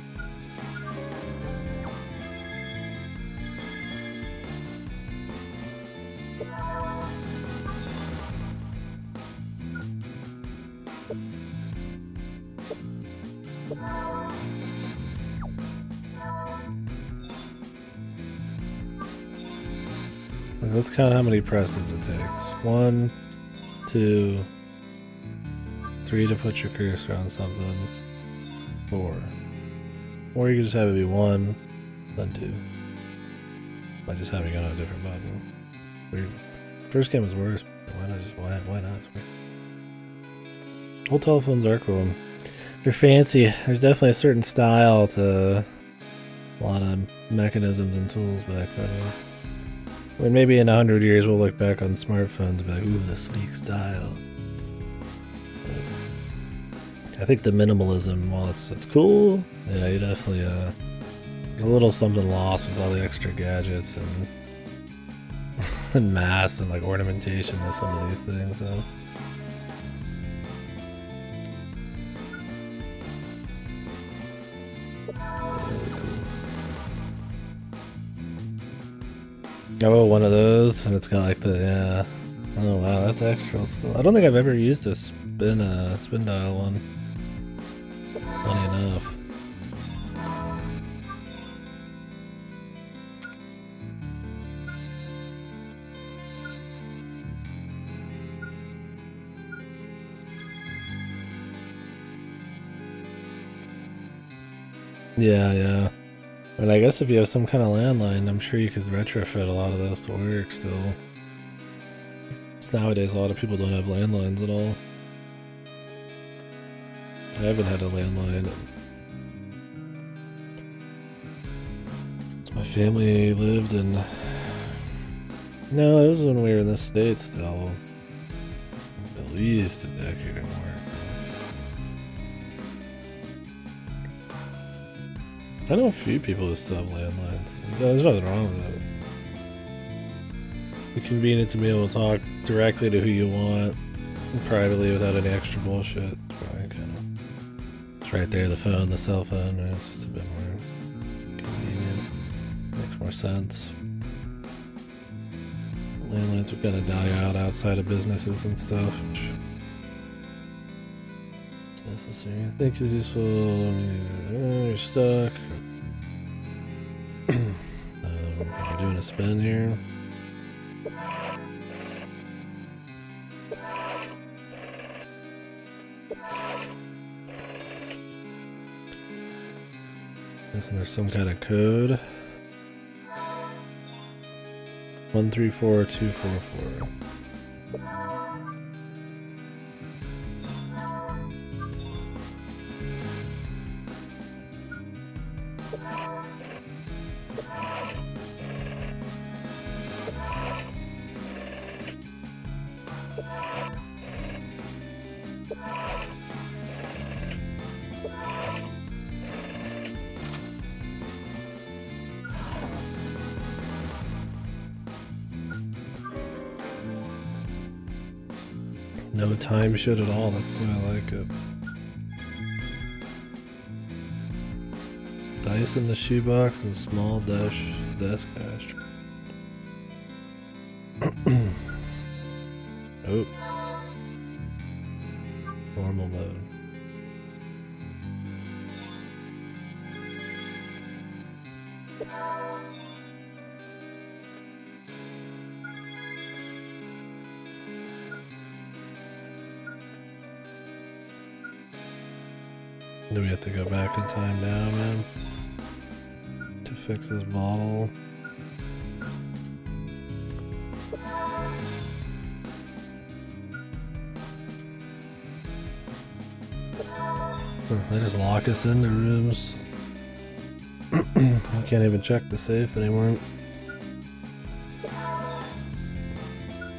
S1: Let's count how many presses it takes. 1, 2, 3 to put your cursor on something. 4. Or you can just have it be 1, then 2. By just having it on a different button. Weird. First game was worse. Why not just why not? Old telephones are cool. They're fancy. There's definitely a certain style to a lot of mechanisms and tools back then. I mean, maybe in 100 years we'll look back on smartphones and be like, ooh, the sleek style. But I think the minimalism, while it's cool, yeah, you definitely, there's a little something lost with all the extra gadgets and mass and like ornamentation with some of these things. So. Oh, one of those, and it's got like the, yeah. Oh wow, that's extra old school. I don't think I've ever used a spin dial one. Funny enough. Yeah. And I guess if you have some kind of landline, I'm sure you could retrofit a lot of those to work still. Nowadays, a lot of people don't have landlines at all. I haven't had a landline. My family lived in... No, it was when we were in the States still. At least a decade or more. I know a few people who still have landlines. There's nothing wrong with it. The convenience to be able to talk directly to who you want privately without any extra bullshit. It's probably kind of... It's right there, the phone, the cell phone, right? It's just a bit more convenient. Makes more sense. Landlines are gonna die out outside of businesses and stuff. Which is necessary. I think is useful. You're stuck. We're doing a spin here. Listen, there's some kind of code. 134244. No time shit at all, that's the way I like it. Dice in the shoebox and small desk ash. Oh. Normal mode. Do we have to go back in time now, man? To fix this bottle? They just lock us into rooms. I can't even check the safe anymore.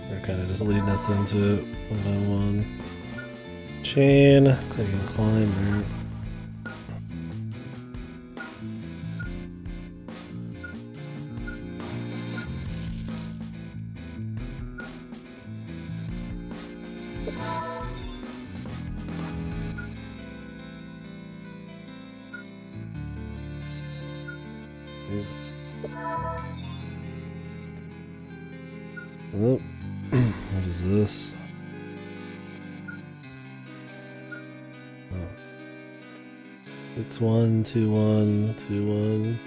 S1: They're kind of just leading us into it one by one. Chain. Looks like you can climb there. Oh, what is this? Oh. 612121.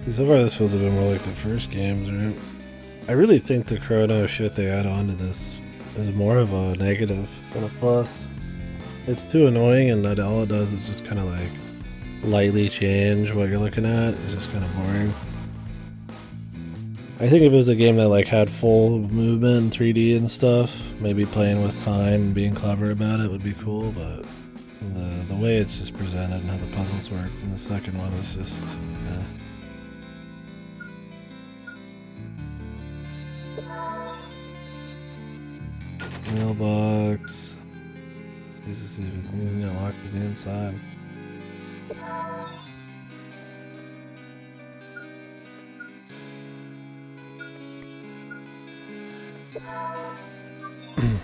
S1: So far this feels a bit more like the first games, right? I really think the chrono shit they add on to this is more of a negative than a plus. It's too annoying, and that all it does is just kind of like lightly change what you're looking at. It's just kind of boring. I think if it was a game that like had full movement and 3D and stuff, maybe playing with time and being clever about it would be cool, but the way it's just presented and how the puzzles work in the second one is just Mailbox. Jesus, even get locked to the inside.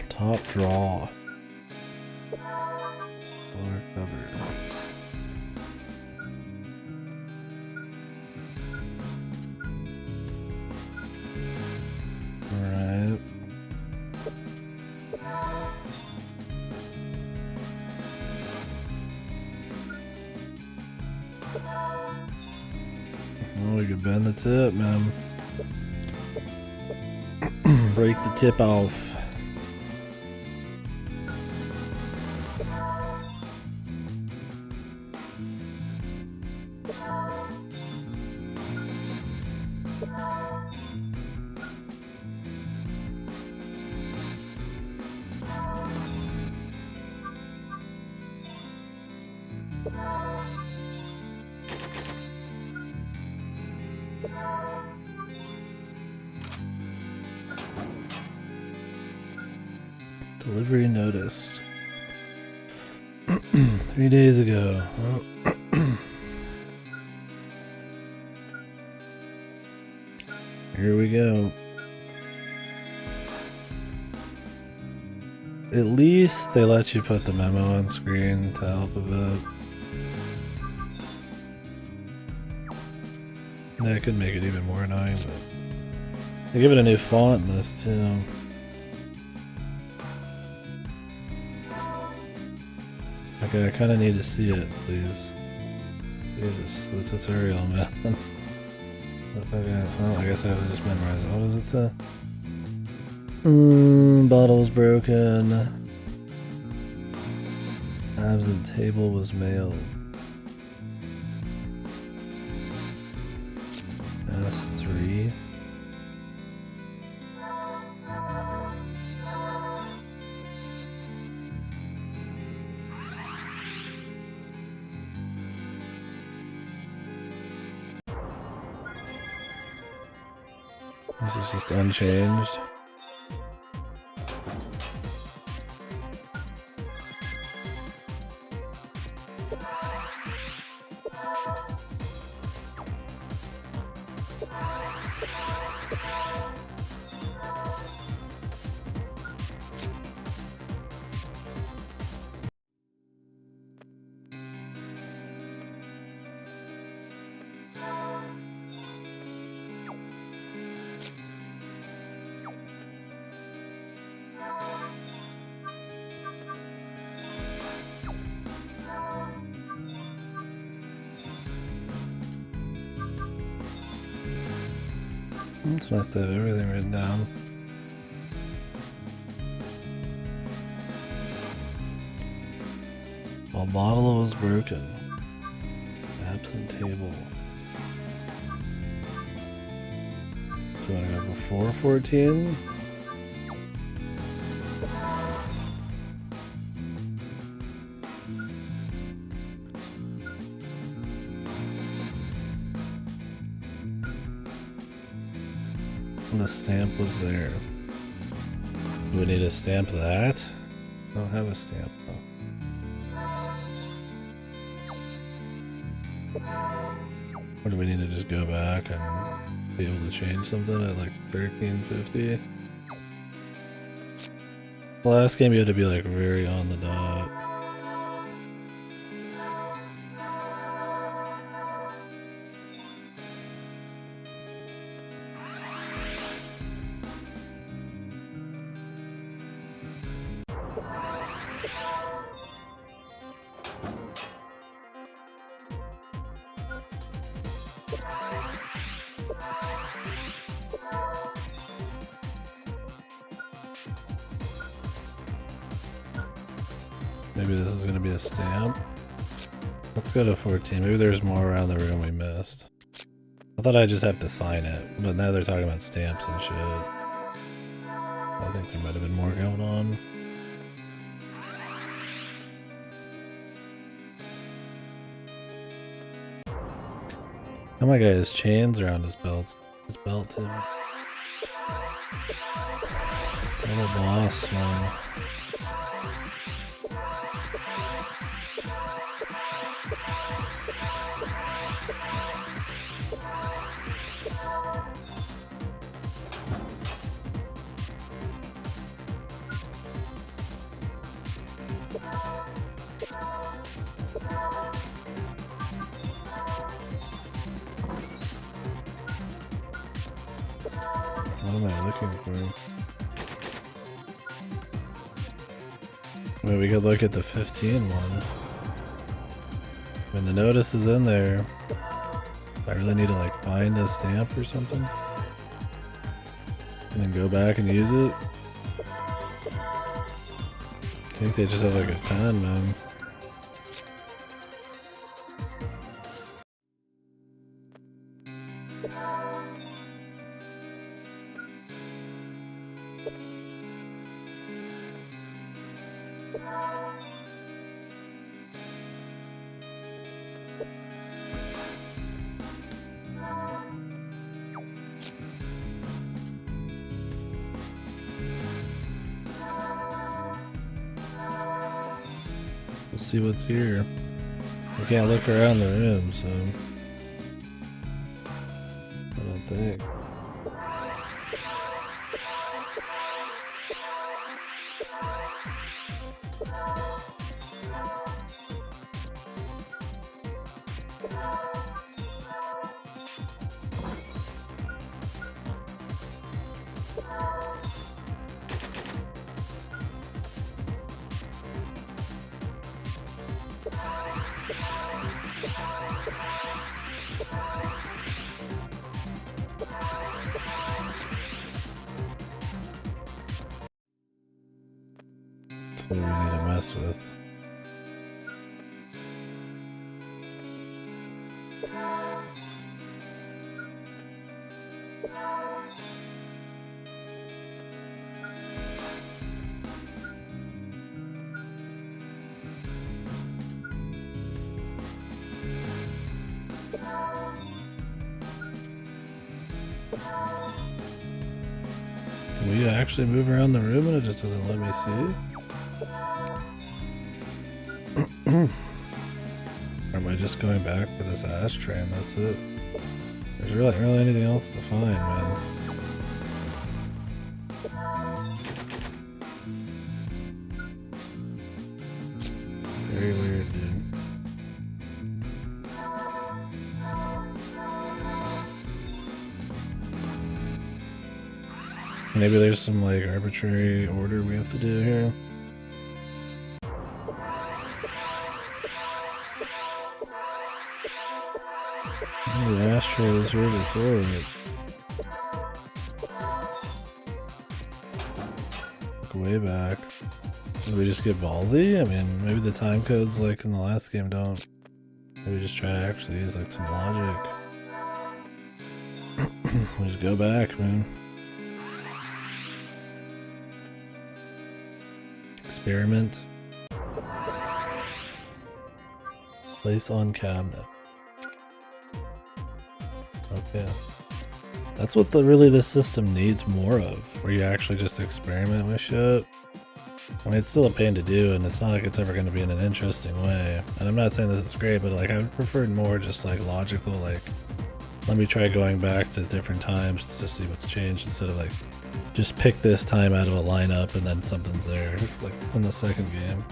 S1: Top draw. Color covered. Alright. Oh, we could bend the tip, man. Break the tip off. Delivery notice. 3 days ago. Oh. Here we go. At least they let you put the memo on screen to help a bit. That could make it even more annoying, but they give it a new font in this too. Okay, I kind of need to see it, please. Jesus, this tutorial, man. Okay, well, I guess I have to just memorize it. What does it say? Bottle's broken. Absent table was mailed. S3. This is just unchanged. It's nice to have everything written down. While bottle was broken. Absent table. Do you want to go before 14? The stamp was there. Do we need to stamp that? I don't have a stamp though. Or do we need to just go back and be able to change something at like 1350? The last game you had to be like very on the dot. Maybe this is going to be a stamp. Let's go to 14. Maybe there's more around the room we missed. I thought I'd just have to sign it, but now they're talking about stamps and shit. I think there might have been more going on. Oh my god, his chains around his belt. His belt too. Total boss, man. What am I looking for? I mean, we could look at the 15 one. When the notice is in there, I really need to like find a stamp or something. And then go back and use it. I think they just have like a pen, man. We'll see what's here. We can't look around the room, so I don't think. That's what we need to mess with. Can we actually move around the room and it just doesn't let me see? Or am I just going back for this ashtray and that's it? There's really anything else to find, man. Very weird, dude. Maybe there's some like arbitrary order we have to do here. The ashtray was here before. way back. Did we just get ballsy? I mean, maybe the time codes like in the last game don't. Maybe just try to actually use like some logic. We just go back, man. Experiment. Place on cabinet. Okay. That's what really this system needs more of, where you actually just experiment with shit. I mean, it's still a pain to do, and it's not like it's ever going to be in an interesting way. And I'm not saying this is great, but like I would prefer more just like logical, like let me try going back to different times to see what's changed instead of like just pick this time out of a lineup and then something's there, like in the second game.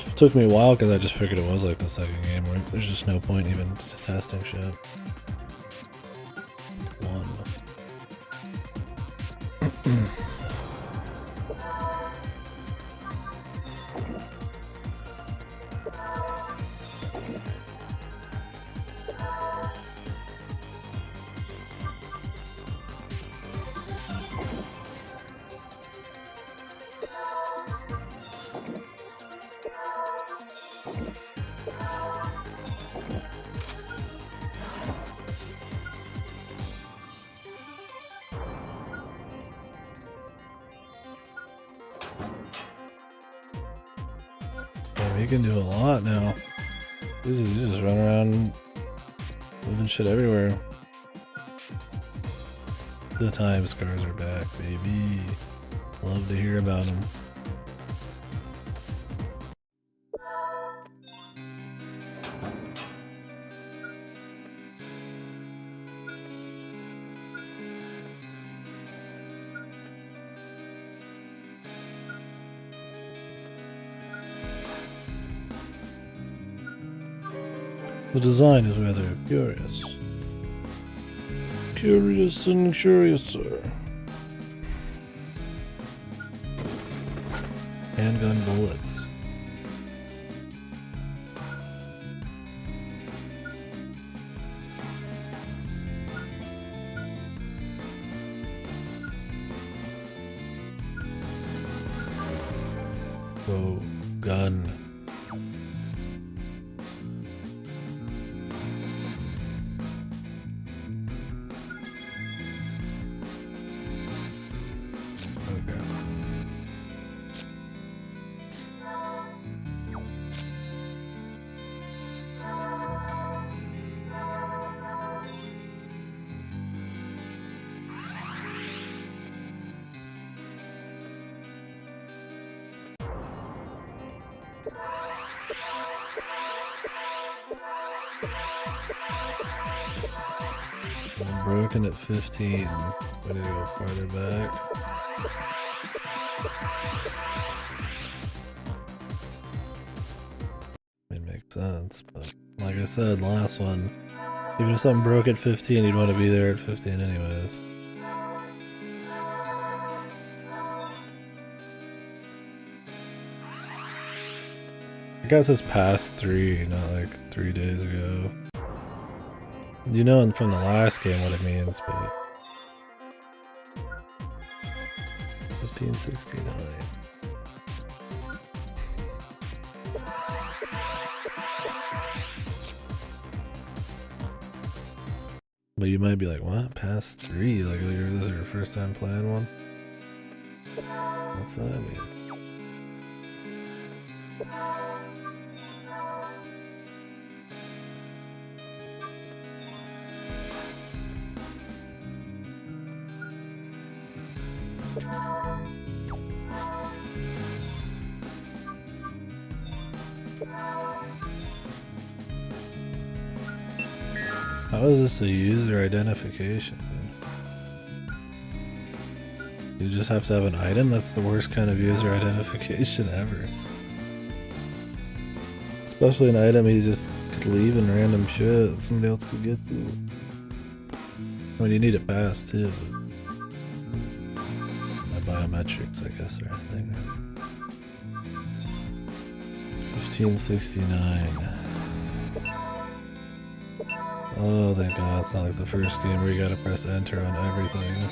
S1: It took me a while because I just figured it was like the second game where there's just no point even testing shit. One. You can do a lot now. You just run around moving shit everywhere. The time scars are back, baby. Love to hear about them. The design is rather curious. Curious and curiouser. Handgun bullets. Oh, gun. I'm broken at 15. Way to go farther back. It makes sense, but like I said, last one, even if something broke at 15, you'd want to be there at 15 anyways. I guess it's past 3, not like 3 days ago. You know from the last game what it means, but 1569. But you might be like, what? Past 3? Like this is your first time playing one? What's that mean? How is this a user identification? You just have to have an item? That's the worst kind of user identification ever. Especially an item you just could leave in random shit that somebody else could get to. I mean, you need it fast too. My biometrics, I guess, are a thing. 1569. Oh, thank God, it's not like the first game where you gotta press enter on everything.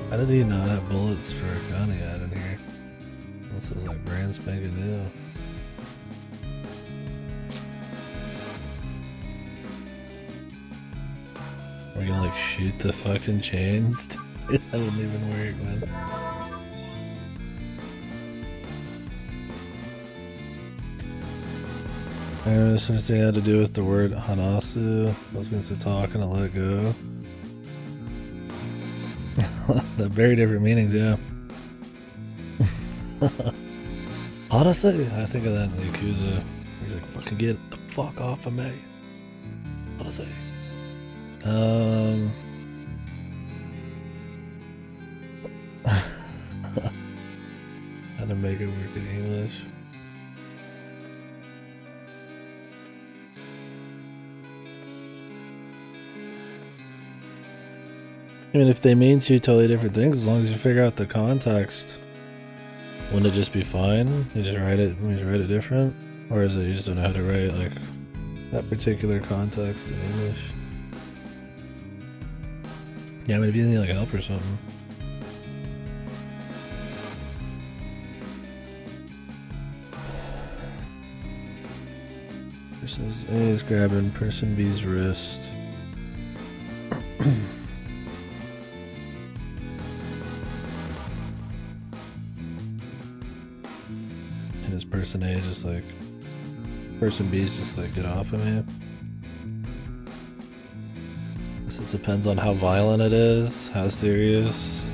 S1: How did he not have bullets for a gun he had in here? This is like brand spanking new. Are we gonna like shoot the fucking chains? That wouldn't even work, man. I don't understand how to do with the word hanasu. Those means to talk and to let go. The very different meanings, yeah. Honestly, I think of that in the Yakuza. He's like, fucking get the fuck off of me. Honestly. How to make it work in English. I mean, if they mean two totally different things, as long as you figure out the context, wouldn't it just be fine? You just write it different? Or is it you just don't know how to write, like, that particular context in English? Yeah, I mean, if you need, like, help or something. Person A is grabbing person B's wrist. And is person A just like, person B is just like, get off of me? So it depends on how violent it is, how serious,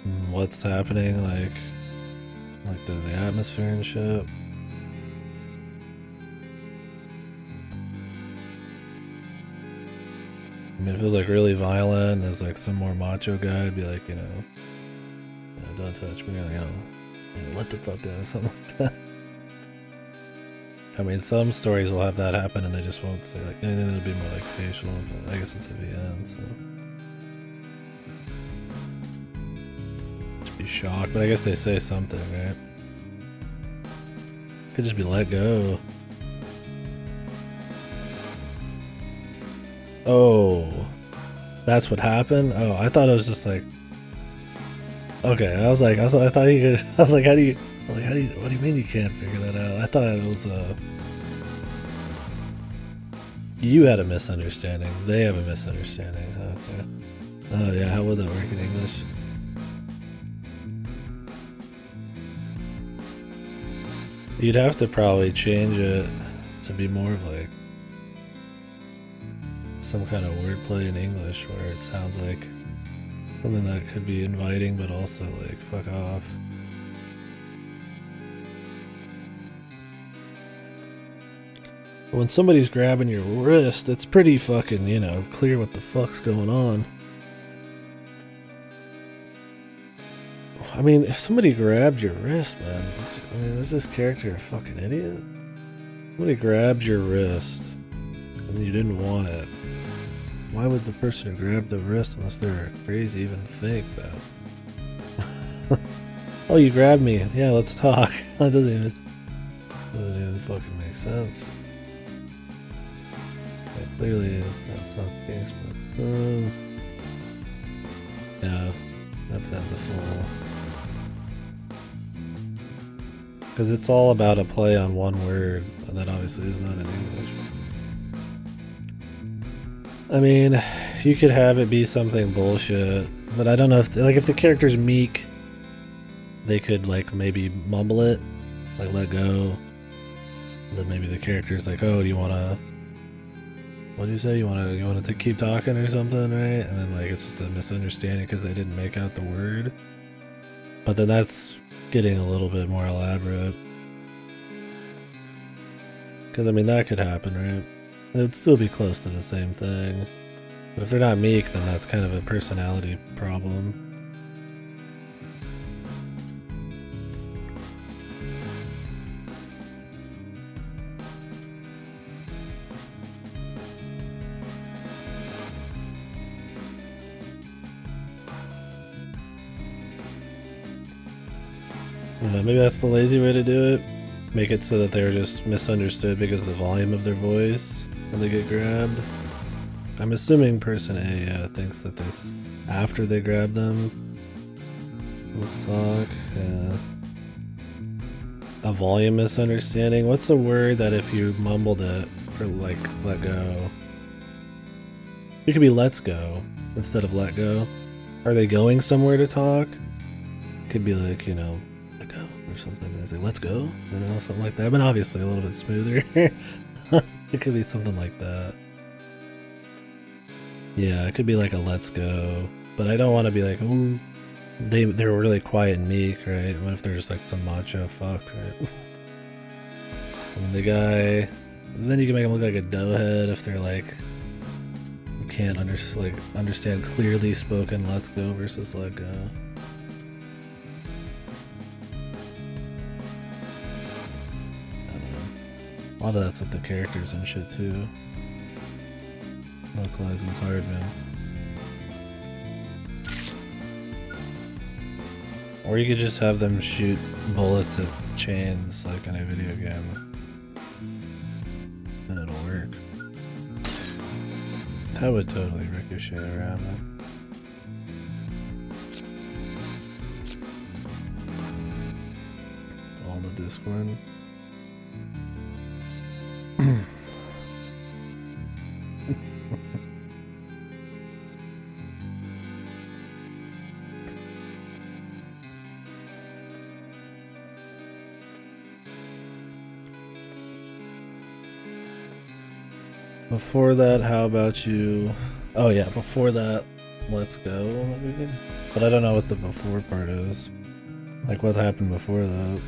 S1: and what's happening, like the atmosphere and shit. I mean, if it was like really violent, there's like some more macho guy, I'd be like, you know, don't touch me, you know, let the fuck go, something like that. I mean, some stories will have that happen and they just won't say like anything. It'll be more like facial, but I guess it's at the end, so. Just be shocked, but I guess they say something, right? Could just be let go. Oh, that's what happened? Oh, I thought it was just like, okay, I thought you could, I was like, what do you mean you can't figure that out? I thought it was, you had a misunderstanding. They have a misunderstanding. Okay. Oh yeah, how would that work in English? You'd have to probably change it to be more of like some kind of wordplay in English where it sounds like something that could be inviting but also like fuck off. When somebody's grabbing your wrist, it's pretty fucking, you know, clear what the fuck's going on. I mean, if somebody grabbed your wrist, man, I mean, is this character a fucking idiot? Somebody grabbed your wrist and you didn't want it. Why would the person who grabbed the wrist, unless they're crazy, even think that? Oh, you grabbed me. Yeah, let's talk. That doesn't even fucking make sense. Like, clearly, that's not the case, but yeah, that's at the full. Because it's all about a play on one word, and that obviously is not in English. I mean, you could have it be something bullshit, but I don't know if the character's meek, they could like maybe mumble it, like let go. Then maybe the character's like, "Oh, do you wanna? What do you say? You wanna to keep talking or something, right?" And then like it's just a misunderstanding because they didn't make out the word. But then that's getting a little bit more elaborate. Because I mean that could happen, right? It would still be close to the same thing. But if they're not meek, then that's kind of a personality problem. Maybe that's the lazy way to do it. Make it so that they're just misunderstood because of the volume of their voice when they get grabbed. I'm assuming person A thinks that this after they grab them. Let's talk. A volume misunderstanding. What's the word that if you mumbled it for like let go? It could be let's go instead of let go. Are they going somewhere to talk? Could be like, let go or something. They say, let's go, something like that. But obviously a little bit smoother. It could be something like that. Yeah, it could be like a let's go. But I don't want to be like, ooh, they're really quiet and meek, right? What if they're just like some macho fuck, right? And the guy, then you can make them look like a doughhead if they're like, can't understand clearly spoken let's go versus let go. I don't know. A lot of that's with the characters and shit too. Localizing's hard, man. Or you could just have them shoot bullets at chains like in a video game. And it'll work. That would totally ricochet around them. It's all in the Discord. Before that, how about you? Oh yeah, before that, let's go. But I don't know what the before part is. Like what happened before that.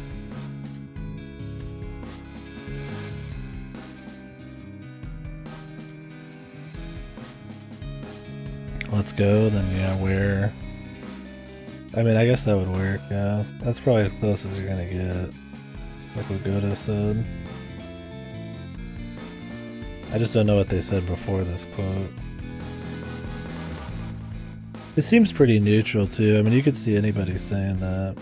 S1: Let's go, then yeah, where? I mean, I guess that would work, yeah. That's probably as close as you're gonna get. Like what Godo said. I just don't know what they said before this quote. It seems pretty neutral too. I mean, you could see anybody saying that.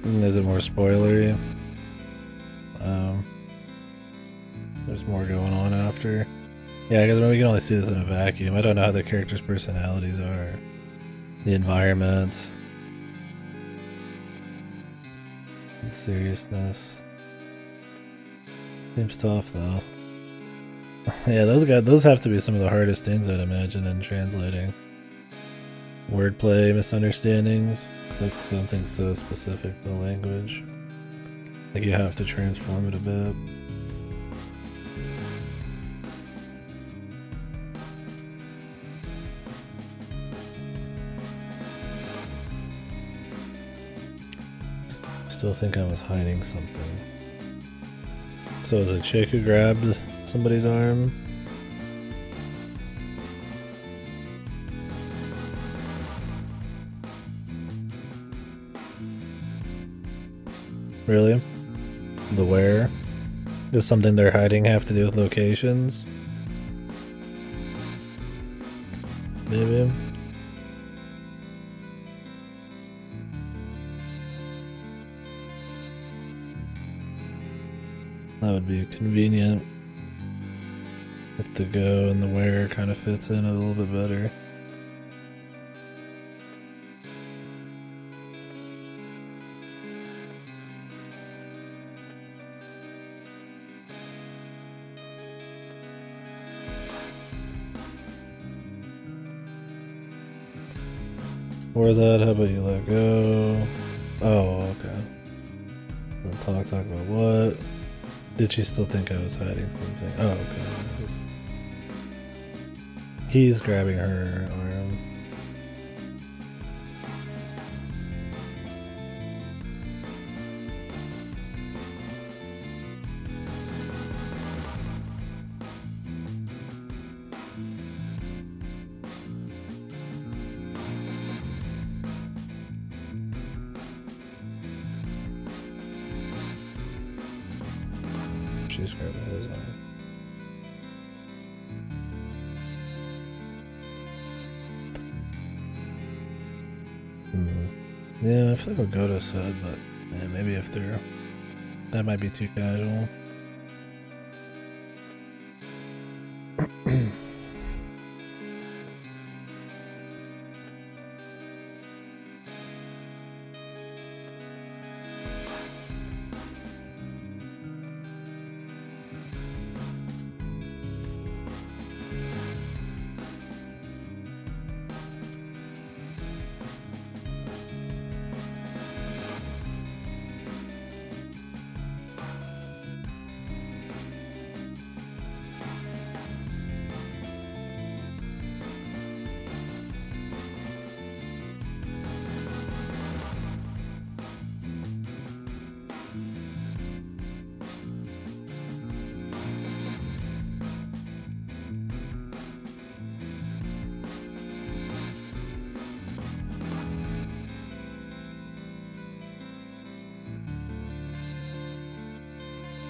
S1: Is it more spoilery? There's more going on after. Yeah, because we can only see this in a vacuum. I don't know how the characters' personalities are. The environment. The seriousness. Seems tough though. Yeah, those have to be some of the hardest things I'd imagine in translating. Wordplay, misunderstandings, because that's something so specific to the language. Like you have to transform it a bit. Still think I was hiding something. So is it a chick who grabbed somebody's arm? Really? The where? Does something they're hiding have to do with locations? Maybe. That would be convenient if the go and the where kind of fits in a little bit better. Or that, how about you let go? Oh, okay. Then talk about what? Did she still think I was hiding something? Oh, okay. He's grabbing her arm. She's grabbing his arm. Yeah, I feel like Goto said, but yeah, maybe if they're that might be too casual.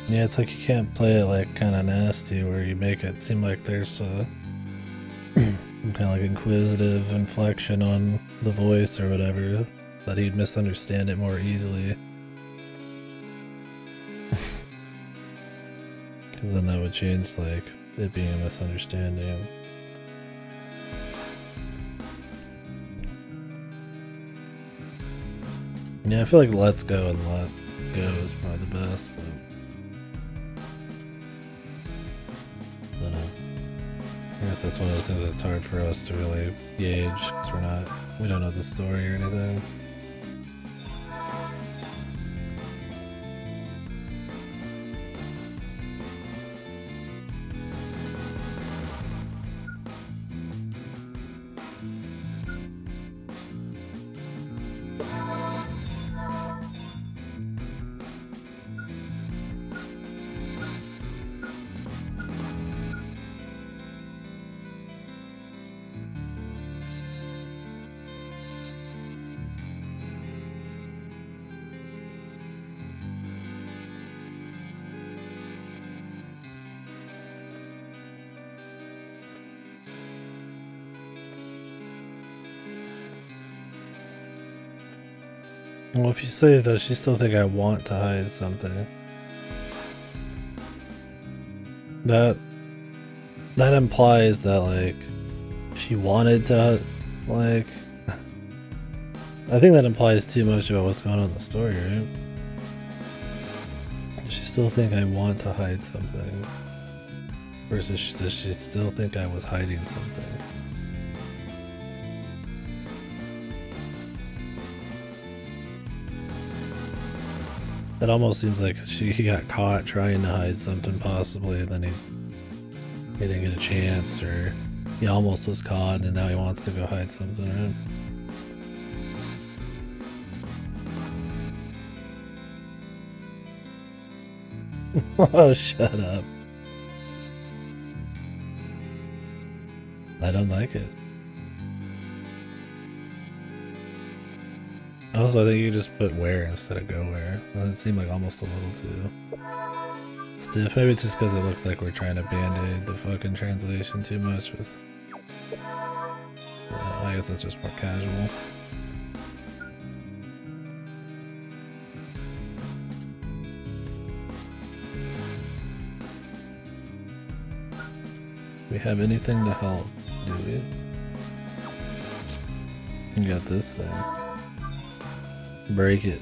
S1: Yeah, it's like you can't play it like kind of nasty where you make it seem like there's some kind of like inquisitive inflection on the voice or whatever, that he'd misunderstand it more easily. Because then that would change like it being a misunderstanding. Yeah, I feel like let's go and let go is probably the best, but I don't know. I guess that's one of those things that's hard for us to really gauge because we don't know the story or anything. Well, if you say that you still think I want to hide something, that implies that like she wanted to like I think that implies too much about what's going on in the story, right? Does she still think I want to hide something? Versus does she still think I was hiding something? It almost seems like he got caught trying to hide something possibly, and then he didn't get a chance, or he almost was caught and now he wants to go hide something, right? Oh, shut up. I don't like it. Also, I think you just put where instead of go where. Doesn't it seem like almost a little too stiff? Maybe it's just because it looks like we're trying to band-aid the fucking translation too much with... I guess that's just more casual. Do we have anything to help, do we? You got this thing. Break it.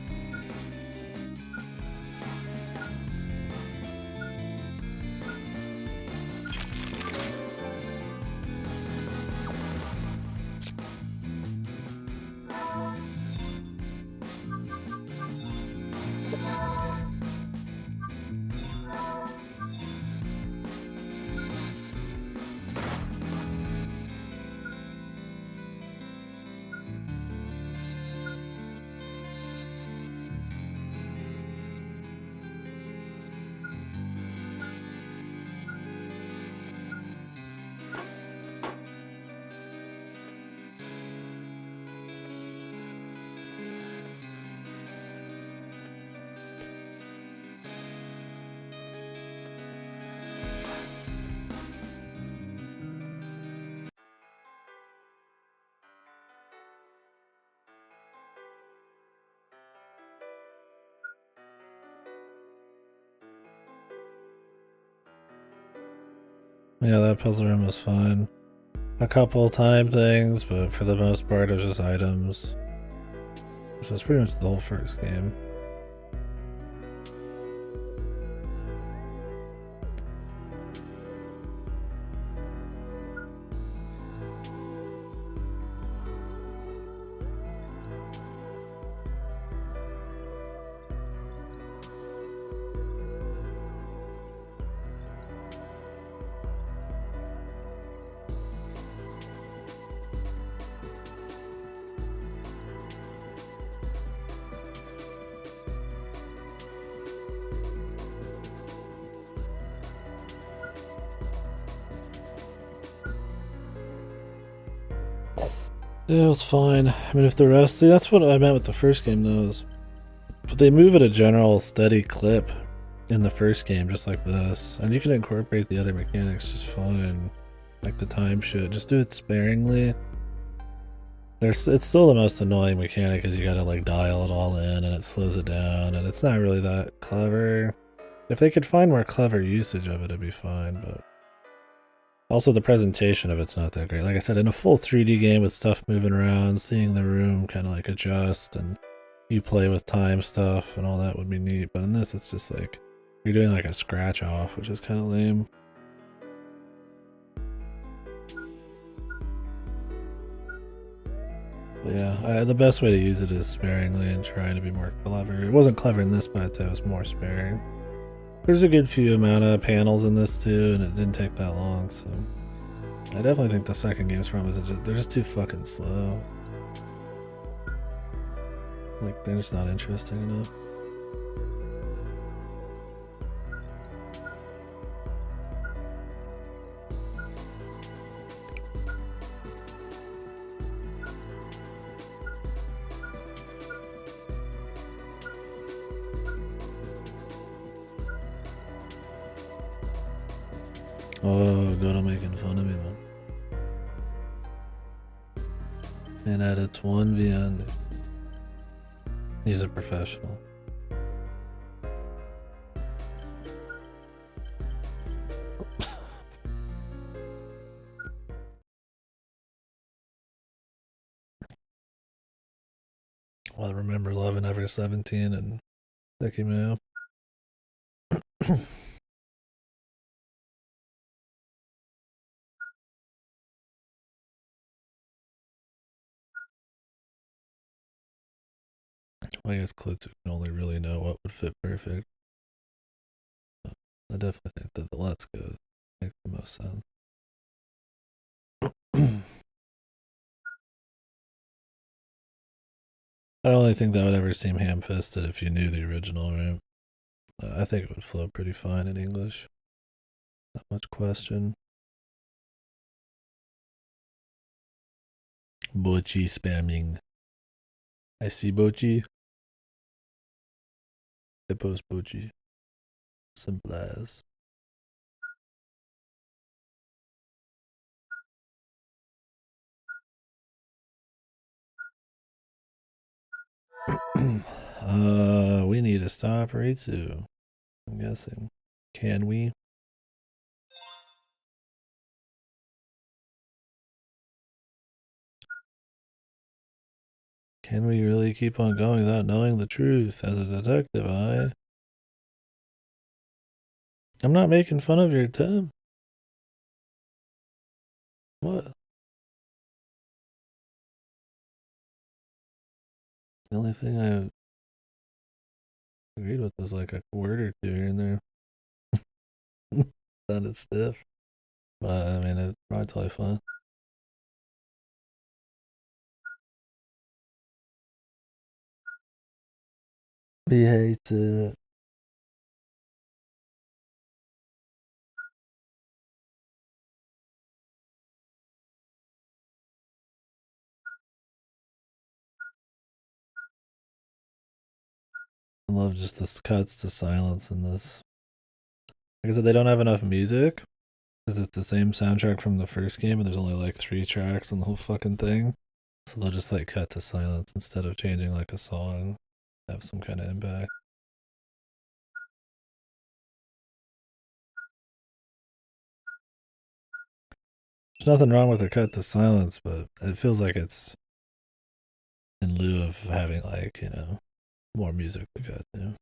S1: Yeah, that puzzle room was fine. A couple time things, but for the most part, it was just items. So it's pretty much the whole first game. Yeah, it was fine. I mean, if the rest... See, that's what I meant with the first game, though. But they move at a general steady clip in the first game, just like this. And you can incorporate the other mechanics just fine. Like the time shit. Just do it sparingly. It's still the most annoying mechanic because you gotta like dial it all in and it slows it down. And it's not really that clever. If they could find more clever usage of it, it'd be fine, but... Also, the presentation of it's not that great. Like I said, in a full 3D game with stuff moving around, seeing the room kind of like adjust and you play with time stuff and all that would be neat. But in this, it's just like you're doing like a scratch off, which is kind of lame. But yeah, the best way to use it is sparingly and trying to be more clever. It wasn't clever in this, but I'd say it was more sparing. There's a good few amount of panels in this too, and it didn't take that long, so... I definitely think the second game's problem is they're just too fucking slow. Like, they're just not interesting enough. Oh, God, I'm making fun of me, man. And at its 1v he's a professional. Well, I remember loving Ever 17 and Sticky Mayo. I guess Klitsu can only really know what would fit perfect. I definitely think that the Let's Go makes the most sense. I don't really think that would ever seem ham-fisted if you knew the original, right? I think it would flow pretty fine in English. Not much question. Bochi spamming. I see Bochi. I post Bochi. Simple as. We need to stop Ritsu. I'm guessing. Can we? Can we really keep on going without knowing the truth? As a detective, I'm not making fun of your Tim. What? The only thing I agreed with was like a word or two here and there. Sounded stiff. But I mean, it's probably totally fine. We hate it. I love just the cuts to silence in this. Like I said, they don't have enough music because it's the same soundtrack from the first game, and there's only like 3 tracks on the whole fucking thing. So they'll just like cut to silence instead of changing like a song, have some kind of impact. There's nothing wrong with a cut to silence, but it feels like it's in lieu of having, like, you know, more music to cut to.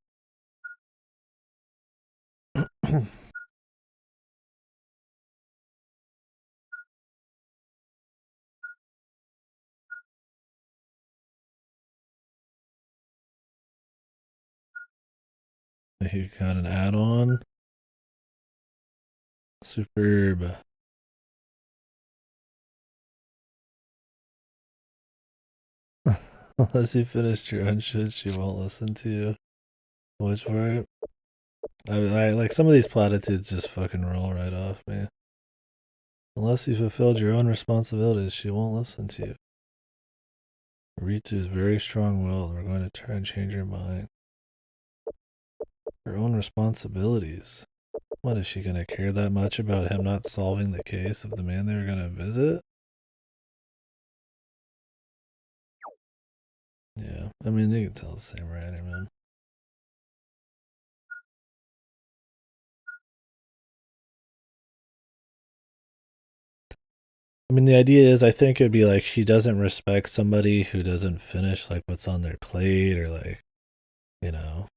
S1: You got an add-on. Superb. Unless you finished your own shit, she won't listen to you. Wait for it. I like some of these platitudes just fucking roll right off, man. Unless you fulfilled your own responsibilities, she won't listen to you. Ritu is very strong-willed. We're going to try and change her mind. Her own responsibilities. What, is she going to care that much about him not solving the case of the man they were going to visit? Yeah, I mean, you can tell the same writer, man. I mean, the idea is, I think it'd be like she doesn't respect somebody who doesn't finish like what's on their plate, or like, you know,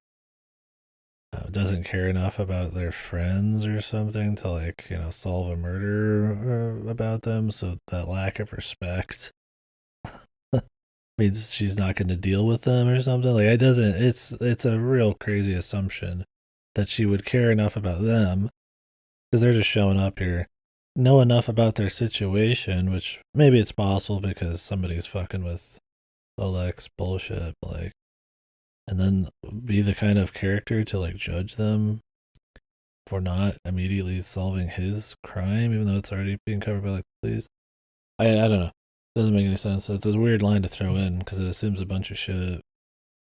S1: doesn't care enough about their friends or something to, like, you know, solve a murder about them. So that lack of respect means she's not going to deal with them or something. Like, it doesn't. It's a real crazy assumption that she would care enough about them, because they're just showing up here, know enough about their situation, which maybe it's possible because somebody's fucking with Oleg's bullshit, but like, and then be the kind of character to like judge them for not immediately solving his crime, even though it's already being covered by like the police. I don't know. Doesn't make any sense. It's a weird line to throw in because it assumes a bunch of shit.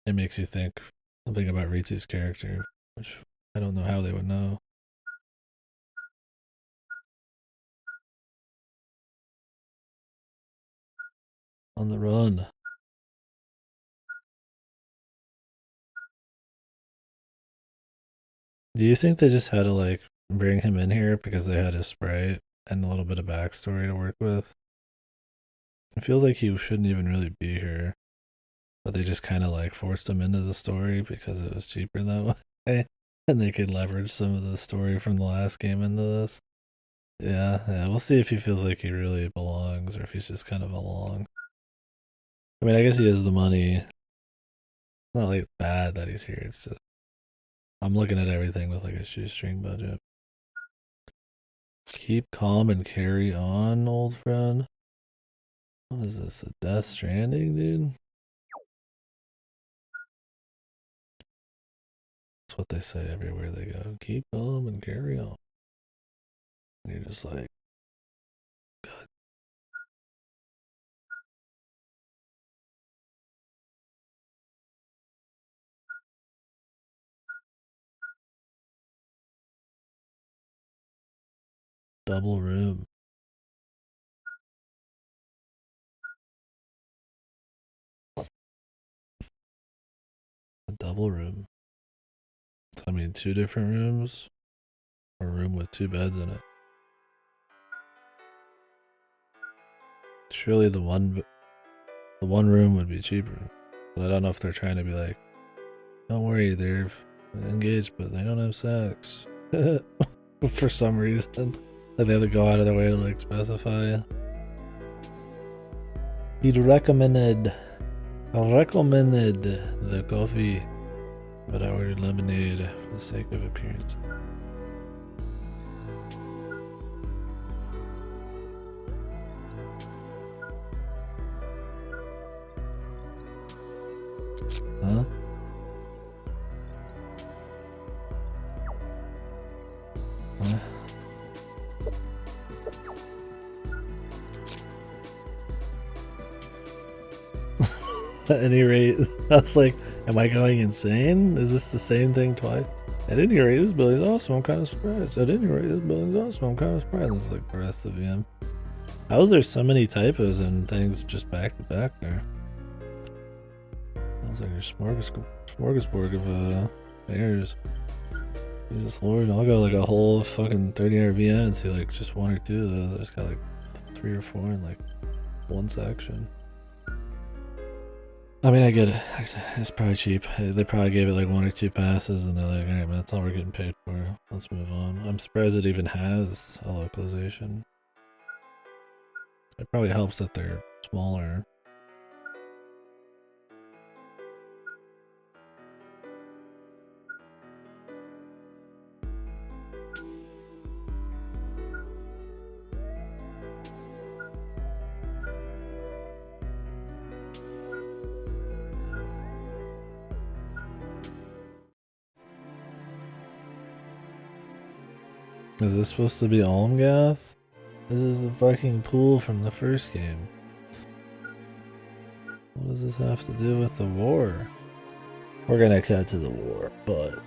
S1: It makes you think something about Ritsu's character, which I don't know how they would know. On the run. Do you think they just had to like bring him in here because they had his sprite and a little bit of backstory to work with? It feels like he shouldn't even really be here, but they just kind of like forced him into the story because it was cheaper that way, and they could leverage some of the story from the last game into this. Yeah, we'll see if he feels like he really belongs or if he's just kind of along. I mean, I guess he has the money. It's not like it's bad that he's here. It's just I'm looking at everything with like a shoestring budget. Keep calm and carry on, old friend. What is this? A Death Stranding, dude? That's what they say everywhere they go. Keep calm and carry on. And you're just like, God. Double room. A double room. I mean, 2 different rooms? Or a room with 2 beds in it? Surely the one room would be cheaper. But I don't know if they're trying to be like, don't worry, they're engaged, but they don't have sex. For some reason. Like they have to go out of their way to like specify. He'd recommended the coffee, but I ordered lemonade for the sake of appearance. Huh? Huh? At any rate, I was like, am I going insane? Is this the same thing twice? At any rate, this building's awesome. I'm kind of surprised. At any rate, this building's awesome. I'm kind of surprised. This is like the rest of VM. How is there so many typos and things just back to back there? Sounds like your smorgasbord of errors. Jesus Lord, I'll go like a whole fucking 30-hour VN and see like just 1 or 2 of those. I just got like 3 or 4 in like one section. I mean, I get it. It's probably cheap. They probably gave it like 1 or 2 passes and they're like, alright, man, that's all we're getting paid for. Let's move on. I'm surprised it even has a localization. It probably helps that they're smaller. Is this supposed to be Almgath? This is the fucking pool from the first game. What does this have to do with the war? We're gonna cut to the war, but...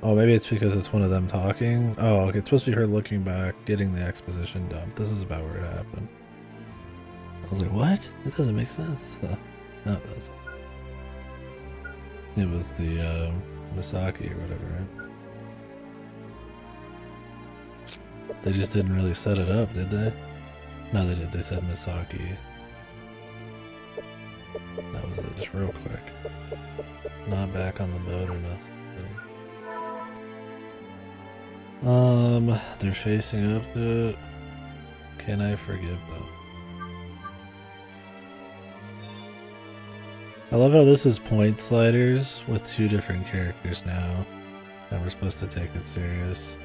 S1: Oh, maybe it's because it's one of them talking? Oh, okay, it's supposed to be her looking back, getting the exposition dumped. This is about where it happened. I was like, what? That doesn't make sense. No, it does. It was the, Misaki or whatever, right? They just didn't really set it up, did they? No, they did. They said Misaki. That was it, just real quick. Not back on the boat or nothing. They're facing up to it. Can I forgive them? I love how this is point sliders with 2 different characters now. And we're supposed to take it serious.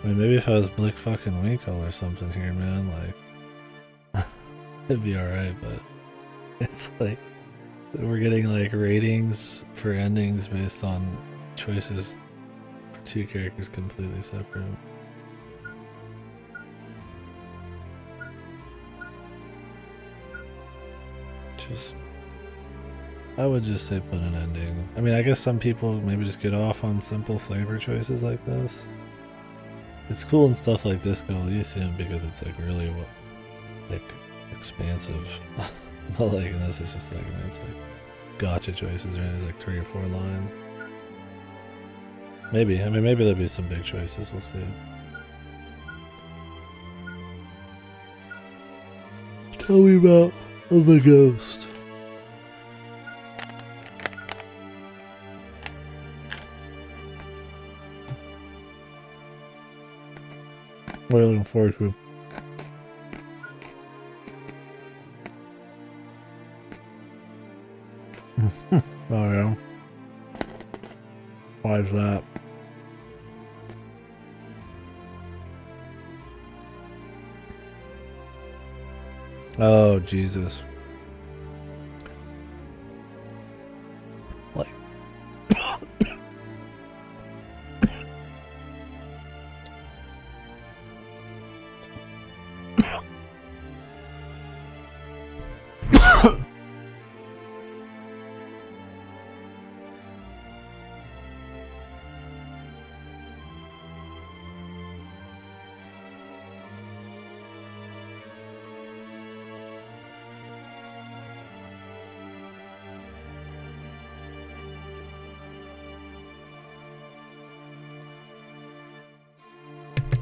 S1: I mean, maybe if I was Blick fucking Winkle or something here, man, like... it'd be alright, but... It's like... We're getting, like, ratings for endings based on choices for 2 characters completely separate. Just... I would just say put an ending. I mean, I guess some people maybe just get off on simple flavor choices like this. It's cool and stuff like Disco Elysium because it's like really like expansive. But like in this, it's just like, it's like gotcha choices, right? There's like 3 or 4 lines. Maybe. I mean, maybe there'll be some big choices. We'll see. Tell me about the ghost. What are you looking forward to? Oh yeah. Why is that? Oh Jesus. Like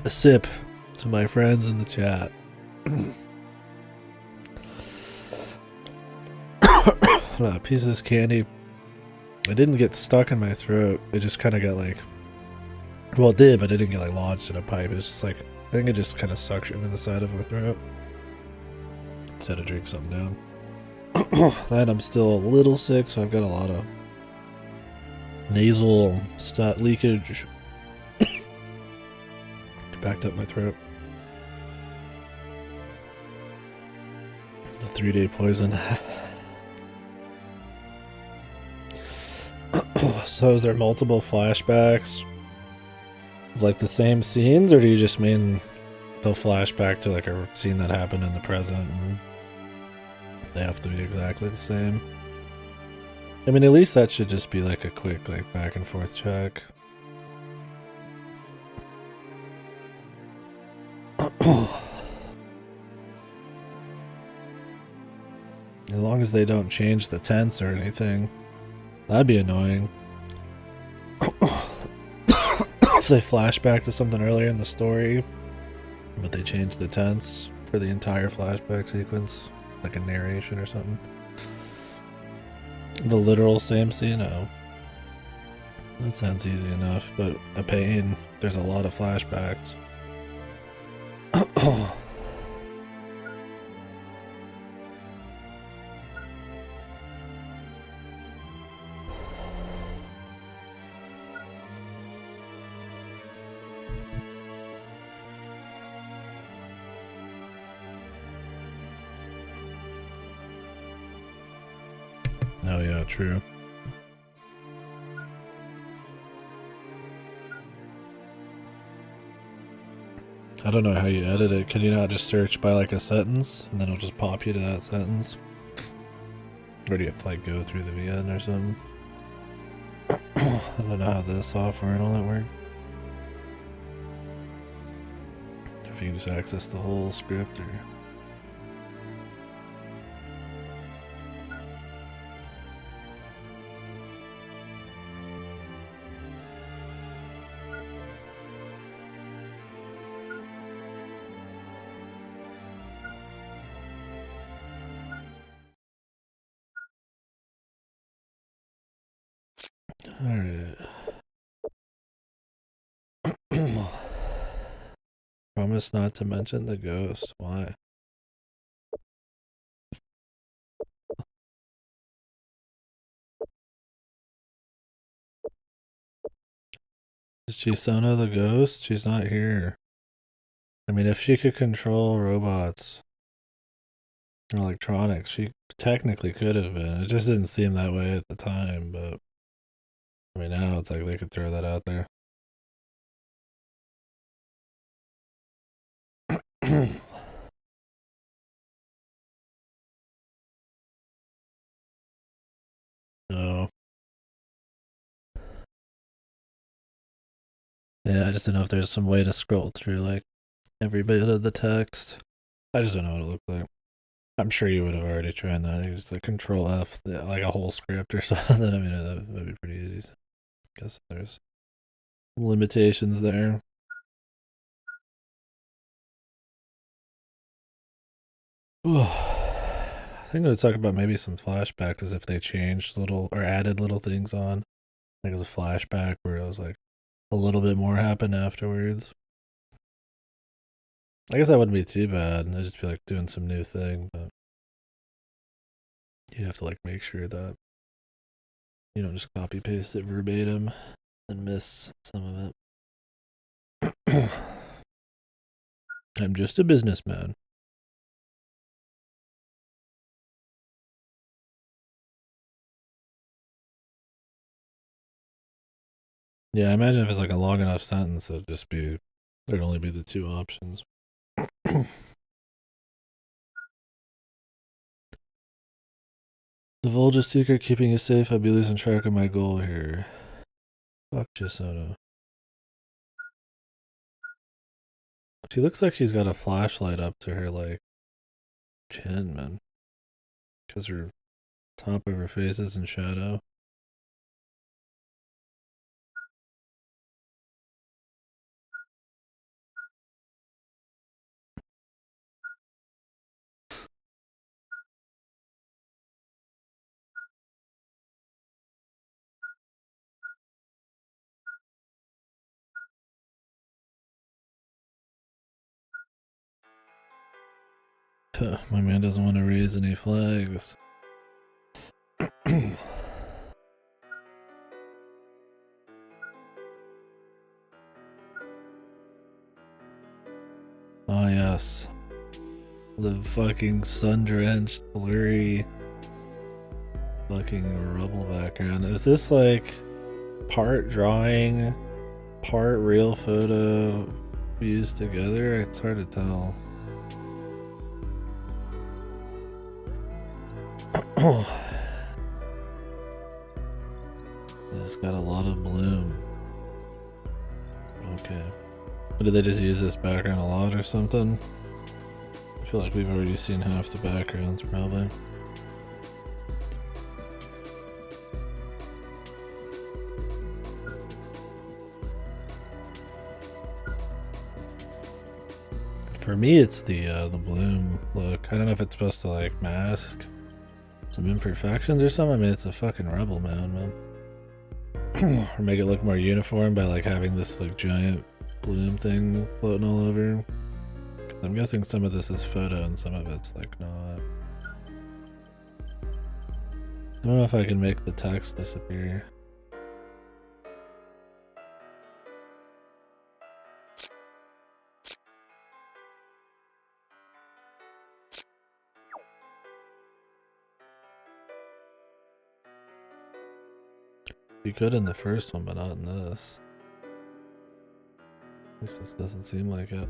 S1: a sip to my friends in the chat. A piece of this candy, it didn't get stuck in my throat. It just kind of got like, well, it did, but it didn't get like lodged in a pipe. It's just like, I think it just kind of suctioned in the side of my throat. Just had to drink something down. And I'm still a little sick, so I've got a lot of nasal leakage backed up my throat. The 3-day poison. So is there multiple flashbacks of like the same scenes, or do you just mean they'll flash back to like a scene that happened in the present and they have to be exactly the same? I mean, at least that should just be like a quick like back and forth check. As long as they don't change the tense or anything, that'd be annoying. If they flash back to something earlier in the story but they changed the tense for the entire flashback sequence, like a narration or something. The literal same scene, no. That sounds easy enough, but a pain, there's a lot of flashbacks. Oh yeah, true. I don't know how you edit it. Can you not just search by like a sentence and then it'll just pop you to that sentence? Or do you have to like go through the VN or something? I don't know how this software and all that work. If you can just access the whole script or... Alright. Promise not to mention the ghost. Why? Is Chisona the ghost? She's not here. I mean, if she could control robots or electronics, she technically could have been. It just didn't seem that way at the time, but I mean, now it's like they could throw that out there. No. Yeah, I just don't know if there's some way to scroll through like every bit of the text. I just don't know what it looked like. I'm sure you would have already tried that. Use like Control F, like a whole script or something. I mean, that would be pretty easy. I guess there's limitations there. I think I would talk about maybe some flashbacks as if they changed little or added little things on. Like as a flashback where it was like a little bit more happened afterwards. I guess that wouldn't be too bad. It'd just be like doing some new thing, but you'd have to like make sure that you don't just copy paste it verbatim and miss some of it. I'm just a businessman. Yeah, I imagine if it's like a long enough sentence, it'd just be there'd only be the two options. Divulge a secret, keeping you safe. I'd be losing track of my goal here. Fuck Chisono. She looks like she's got a flashlight up to her like chin, man. Because her top of her face is in shadow. My man doesn't want to raise any flags. Oh yes. The fucking sun-drenched, blurry fucking rubble background. Is this like part drawing, part real photo fused together? It's hard to tell. It's got a lot of bloom. Okay. Did they just use this background a lot or something? I feel like we've already seen half the backgrounds, probably. For me, it's the bloom look. I don't know if it's supposed to like mask some imperfections or something. I mean, it's a fucking rebel man. Or make it look more uniform by like having this like giant bloom thing floating all over. I'm guessing some of this is photo and some of it's like not. I don't know if I can make the text disappear. You could in the first one, but not in this. At least this doesn't seem like it.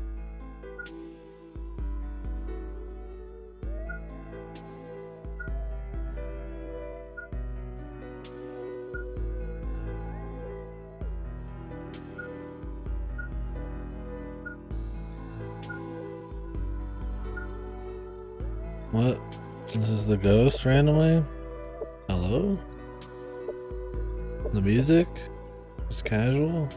S1: What? This is the ghost randomly? Hello? The music? Just casual?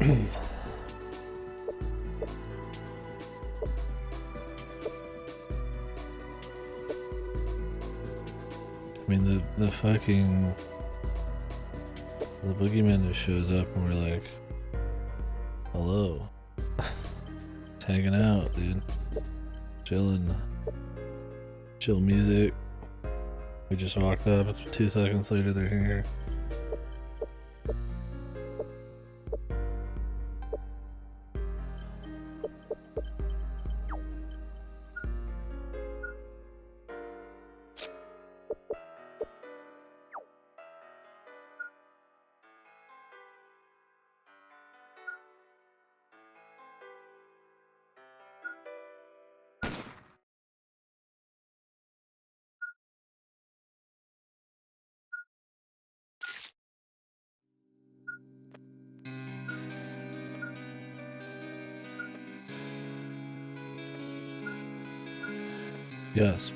S1: I mean, the fucking... The boogeyman just shows up and we're like... Hello. Just hanging out, dude. Chilling. Chill music. We just walked up, it's 2 seconds later they're here. Yes.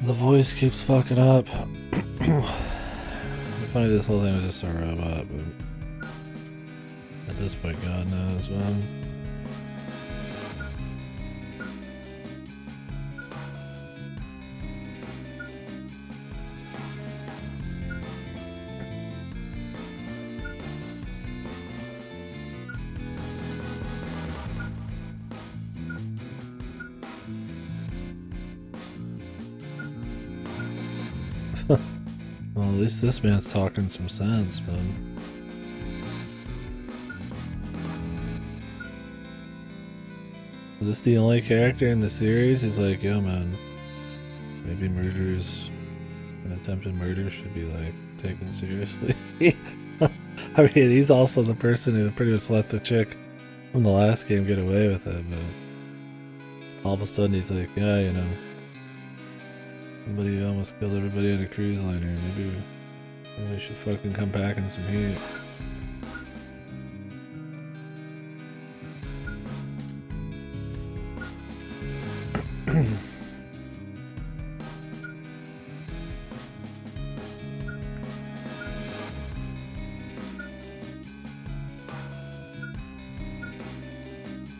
S1: The voice keeps fucking up. It's funny this whole thing was just a robot, but at this point, God knows, man. Well, at least this man's talking some sense, man. Is this the only character in the series who's like, yo man, maybe murders, an attempted murder should be like taken seriously? I mean, he's also the person who pretty much let the chick from the last game get away with it, but all of a sudden he's like, yeah, you know, somebody almost killed everybody on a cruise liner. Maybe we should fucking come back in some heat.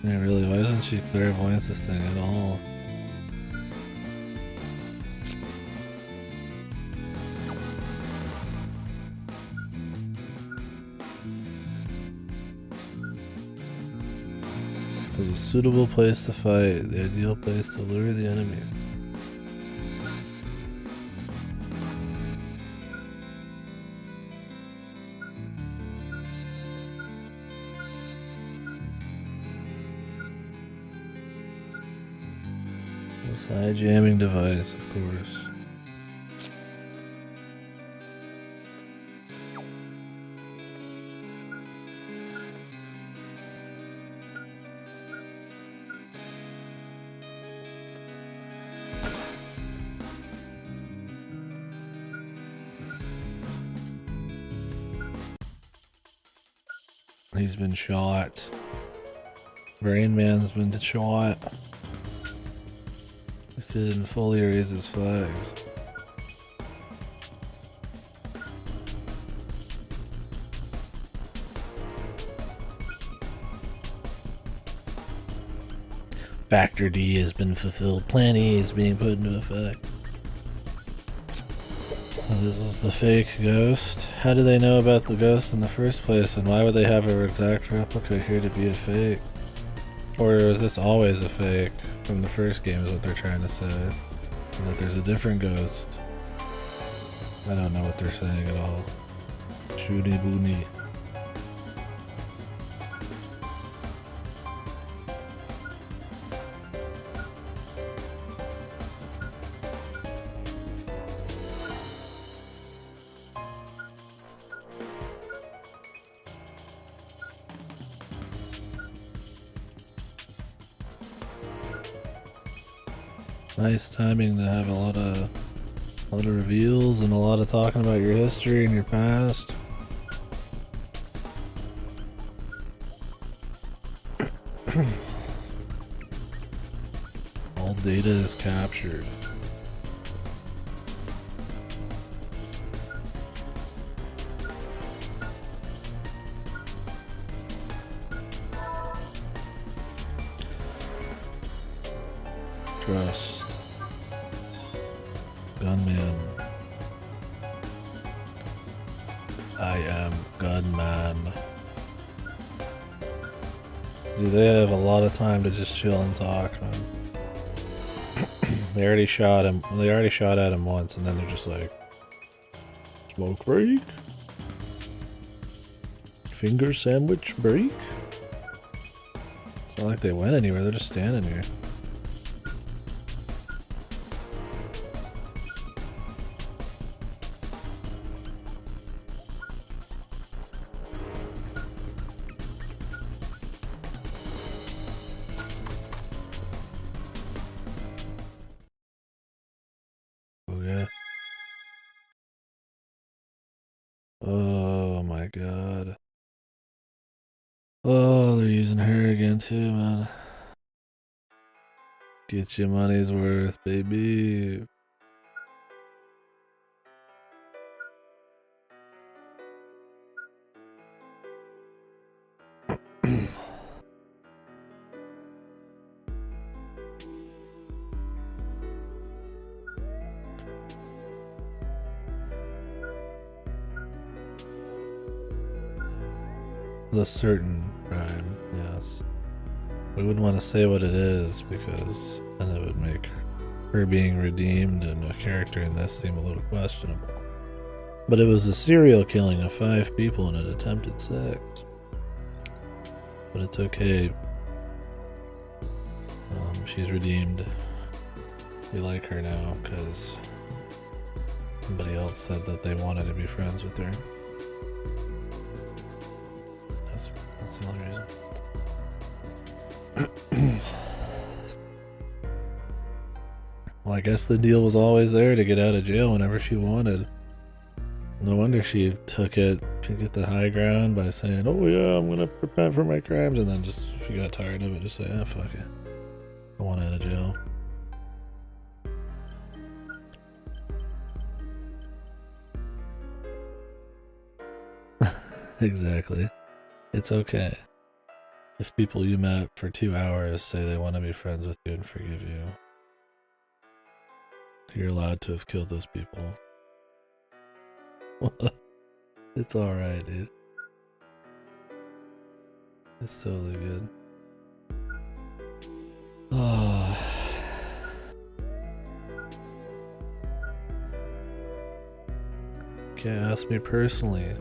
S1: Yeah, really, why isn't she clairvoyance this thing at all? It was a suitable place to fight, the ideal place to lure the enemy. The side jamming device, of course. He's been shot. Brain Man's been shot. He didn't fully erase his flags. Factor D has been fulfilled. Plan E is being put into effect. So this is the fake ghost. How do they know about the ghost in the first place, and why would they have an exact replica here to be a fake? Or is this always a fake from the first game is what they're trying to say? And that there's a different ghost. I don't know what they're saying at all. Shooty boony. Nice timing to have a lot of reveals and a lot of talking about your history and your past. All data is captured. Trust. Gunman. I am Gunman. Dude, they have a lot of time to just chill and talk, man. They already shot him. They already shot at him once, and then they're just like, smoke break? Finger sandwich break? It's not like they went anywhere, they're just standing here. Oh my god. Oh, they're using her again too, man. Get your money's worth, baby. The certain crime, yes. We wouldn't want to say what it is because then it would make her being redeemed and a character in this seem a little questionable. But it was a serial killing of 5 people and an attempted 6. But it's okay. She's redeemed. We like her now because somebody else said that they wanted to be friends with her. That's the only reason. Well, I guess the deal was always there to get out of jail whenever she wanted. No wonder she took it to get the high ground by saying, oh yeah, I'm gonna repent for my crimes, and then just, if you got tired of it, just say, ah, fuck it. I want out of jail. Exactly. It's okay. If people you met for 2 hours say they want to be friends with you and forgive you, you're allowed to have killed those people. It's alright, dude. It's totally good. Oh. Okay, ask me personally.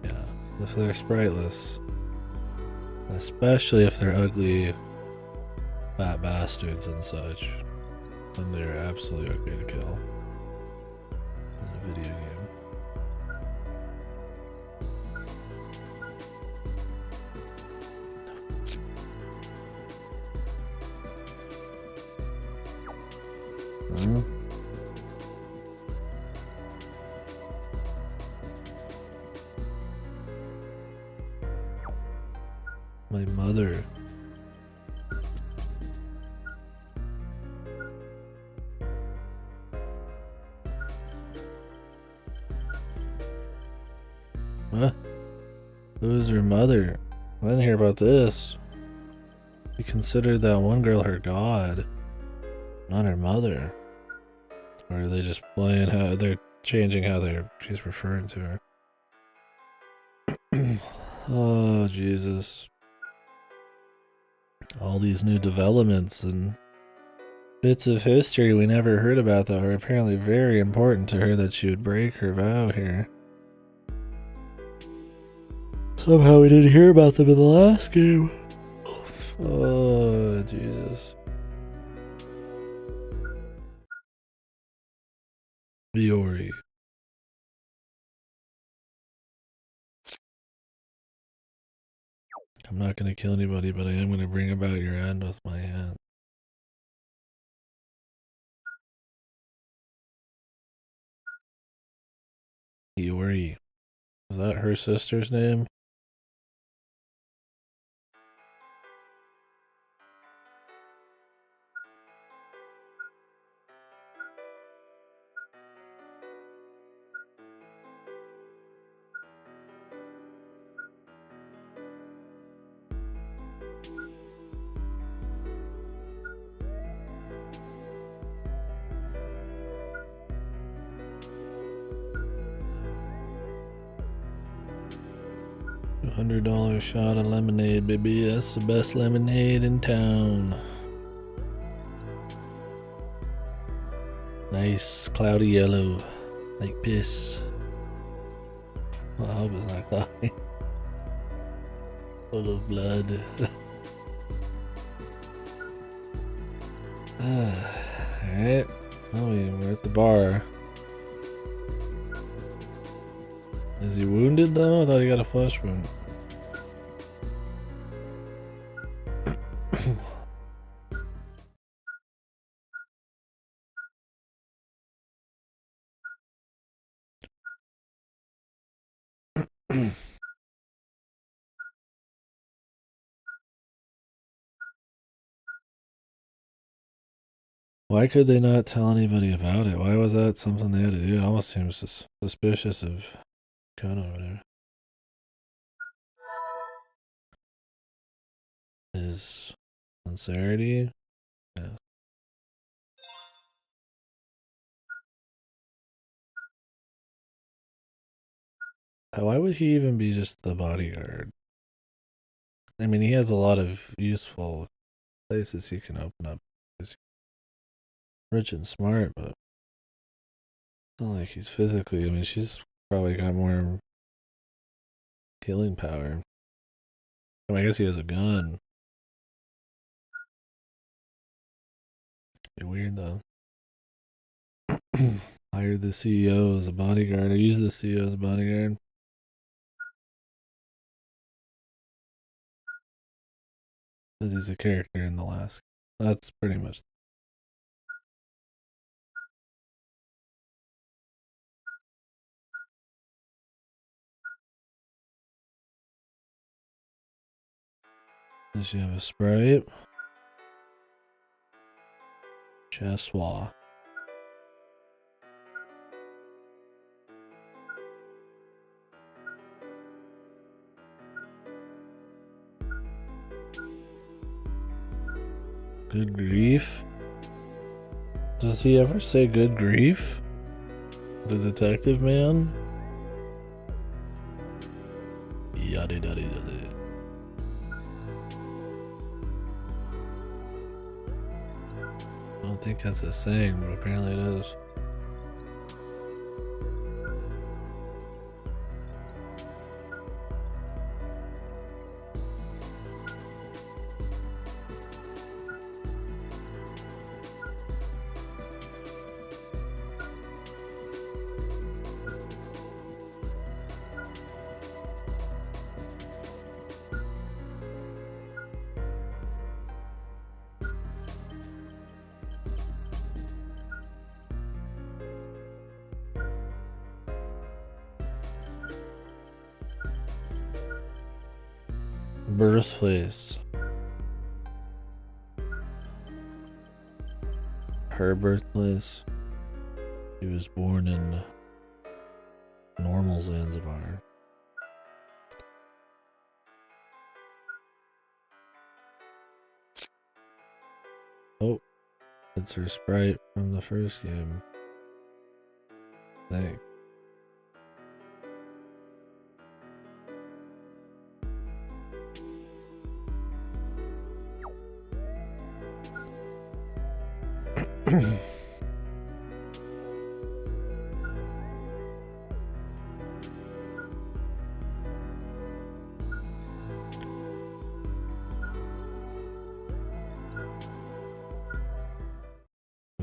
S1: Yeah, if they're spriteless. Especially if they're ugly, fat bastards and such, then they're absolutely okay to kill in a video game. Huh? My mother. her mother. I didn't hear about this. He considered that one girl her god, not her mother. Or are they just playing how they're changing how she's referring to her? Oh, Jesus. All these new developments and bits of history we never heard about that are apparently very important to her that she would break her vow here. Somehow we didn't hear about them in the last game. Oh, Jesus. Viore. I'm not going to kill anybody, but I am going to bring about your end with my hand. Viore. Is that her sister's name? $100 shot of lemonade, baby. That's the best lemonade in town. Nice cloudy yellow, like piss. Well, I hope it's not cloudy. Full of blood. Alright. Oh, we're at the bar. Is he wounded though? I thought he got a flesh wound. Why could they not tell anybody about it? Why was that something they had to do? It almost seems suspicious of Kono over there. His sincerity? Yeah. Why would he even be just the bodyguard? I mean, he has a lot of useful places he can open up. He's rich and smart, but it's not like he's physically. I mean, she's probably got more healing power. I mean, I guess he has a gun. Be weird though. Hired the CEO as a bodyguard. I use the CEO as a bodyguard. Because he's a character in the last. That's pretty much. Does she have a Sprite? Cheswa. Good grief. Does he ever say good grief? The detective man? Yada yada yada. I don't think that's a saying, but apparently it is. Birthplace. Her birthplace. She was born in normal Zanzibar. It's her sprite from the first game. I think.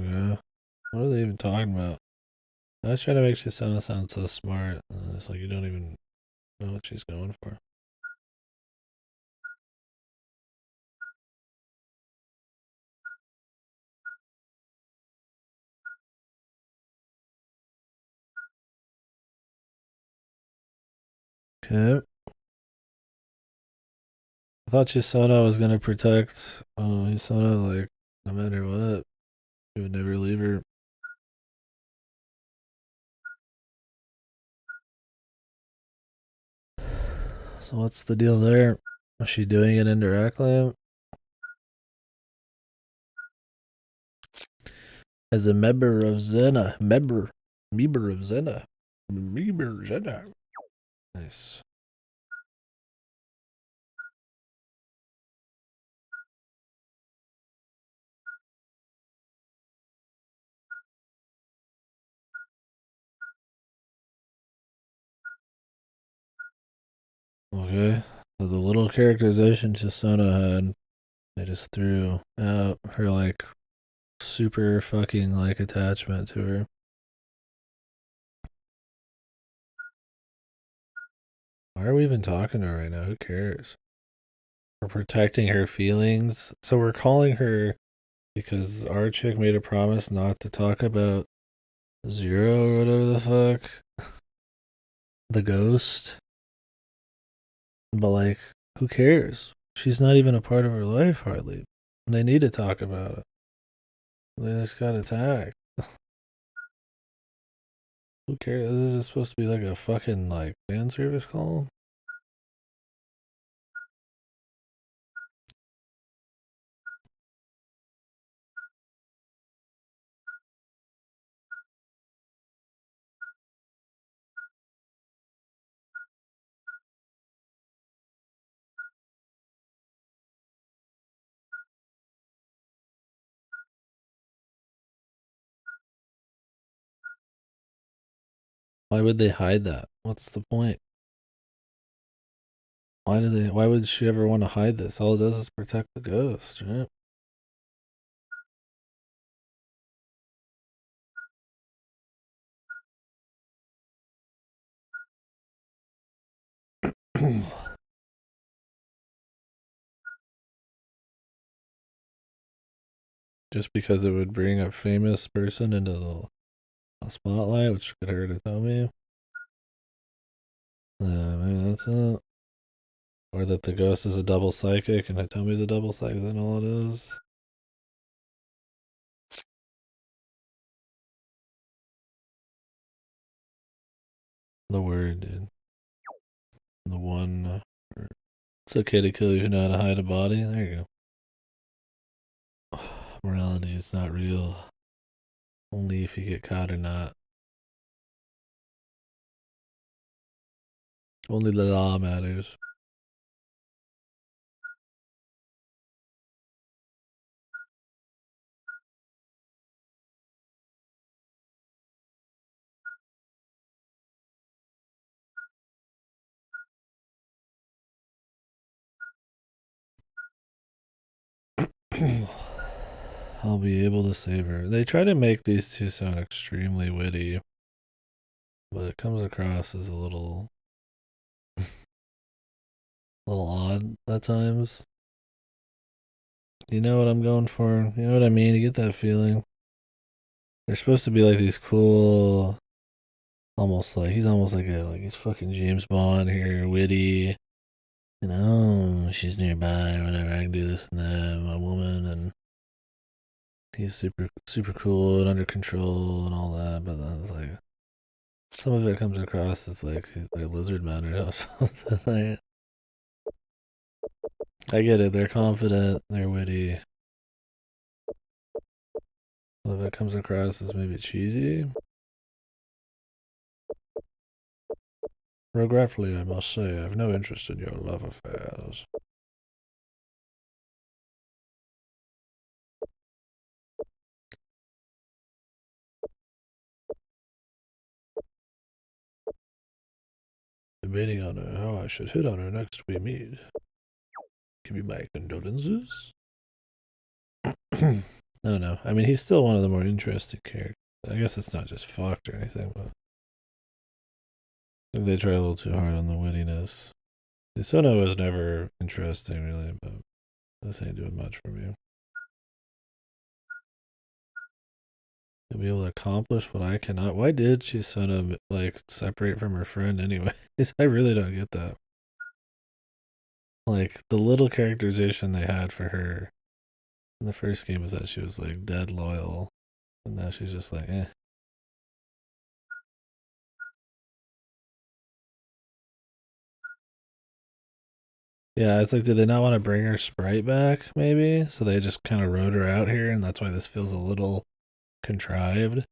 S1: Yeah. What are they even talking about? I was trying to make Shisona sound so smart. And it's like you don't even know what she's going for. Okay. I thought Chisona was gonna protect Hisona, like, no matter what. He would never leave her. So what's the deal there? Was she doing it indirectly? As a member of Zena. Member of Zena. Member Zena. Nice. Okay. So the little characterization Chisona had, they just threw out her, like, super fucking, like, attachment to her. Why are we even talking to her right now? Who cares? We're protecting her feelings. So we're calling her because our chick made a promise not to talk about Zero or whatever the fuck. The ghost. But, like, who cares? She's not even a part of her life hardly. They need to talk about it. They just got attacked. Who cares? This is supposed to be like a fucking, like, fan service call? Why would they hide that? What's the point? Why would she ever want to hide this? All it does is protect the ghost, right? Just because it would bring a famous person into the spotlight, which could hurt Atomi. Maybe that's it. Or that the ghost is a double psychic and Hitomi's a double psychic. Is that all it is? The word, dude. The one. It's okay to kill if you know how to hide a body. There you go. Morality is not real. Only if you get caught or not. Only the law matters. I'll be able to save her. They try to make these two sound extremely witty, but it comes across as a little odd at times. You know what I'm going for? You know what I mean? You get that feeling. They're supposed to be like these cool, almost like he's almost like he's fucking James Bond here, witty. You know, she's nearby or whatever. I can do this and that. I'm a woman, and he's super cool and under control and all that. But then it's like some of it comes across as like they're lizard men or something. I get it. They're confident. They're witty. Well, if it comes across as maybe cheesy. Regretfully, I must say, I have no interest in your love affairs. Debating on how I should hit on her next we meet. Give you my condolences. I don't know. I mean, he's still one of the more interesting characters. I guess it's not just fucked or anything, but I think they try a little too hard on the wittiness. Sono was never interesting, really, but this ain't doing much for me. You'll be able to accomplish what I cannot. Why did Chisono like separate from her friend anyways? I really don't get that. Like the little characterization they had for her in the first game was that she was like dead loyal, and now she's just like, eh. Yeah, it's like, did they not want to bring her sprite back, maybe? So they just kind of wrote her out here, and that's why this feels a little contrived.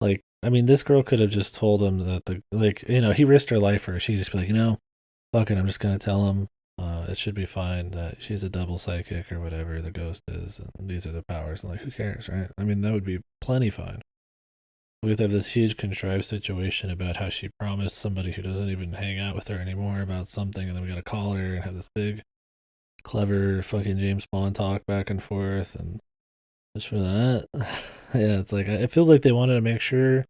S1: Like, I mean, this girl could have just told him that he risked her life for her. She'd just be like, fuck it, I'm just gonna tell him it should be fine that she's a double psychic or whatever the ghost is, and these are the powers. And like, who cares, right? I mean, that would be plenty fine. We have to have this huge contrived situation about how she promised somebody who doesn't even hang out with her anymore about something, and then we gotta call her and have this big, clever fucking James Bond talk back and forth, and just for that, yeah, it's like it feels like they wanted to make sure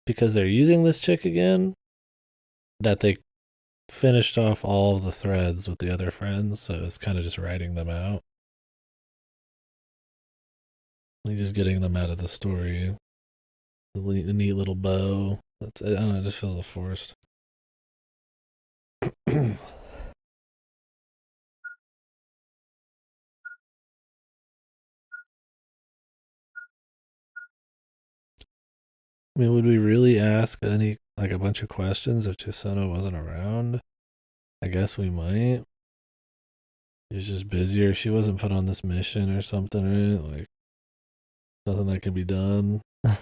S1: because they're using this chick again that they finished off all of the threads with the other friends, so it's kind of just writing them out. Like just getting them out of the story. The neat little bow. I don't know, it just feels a little forced. I mean, would we really ask a bunch of questions if Chisono wasn't around? I guess we might. He was just busier. She wasn't put on this mission or something, right? Like, nothing that can be done. So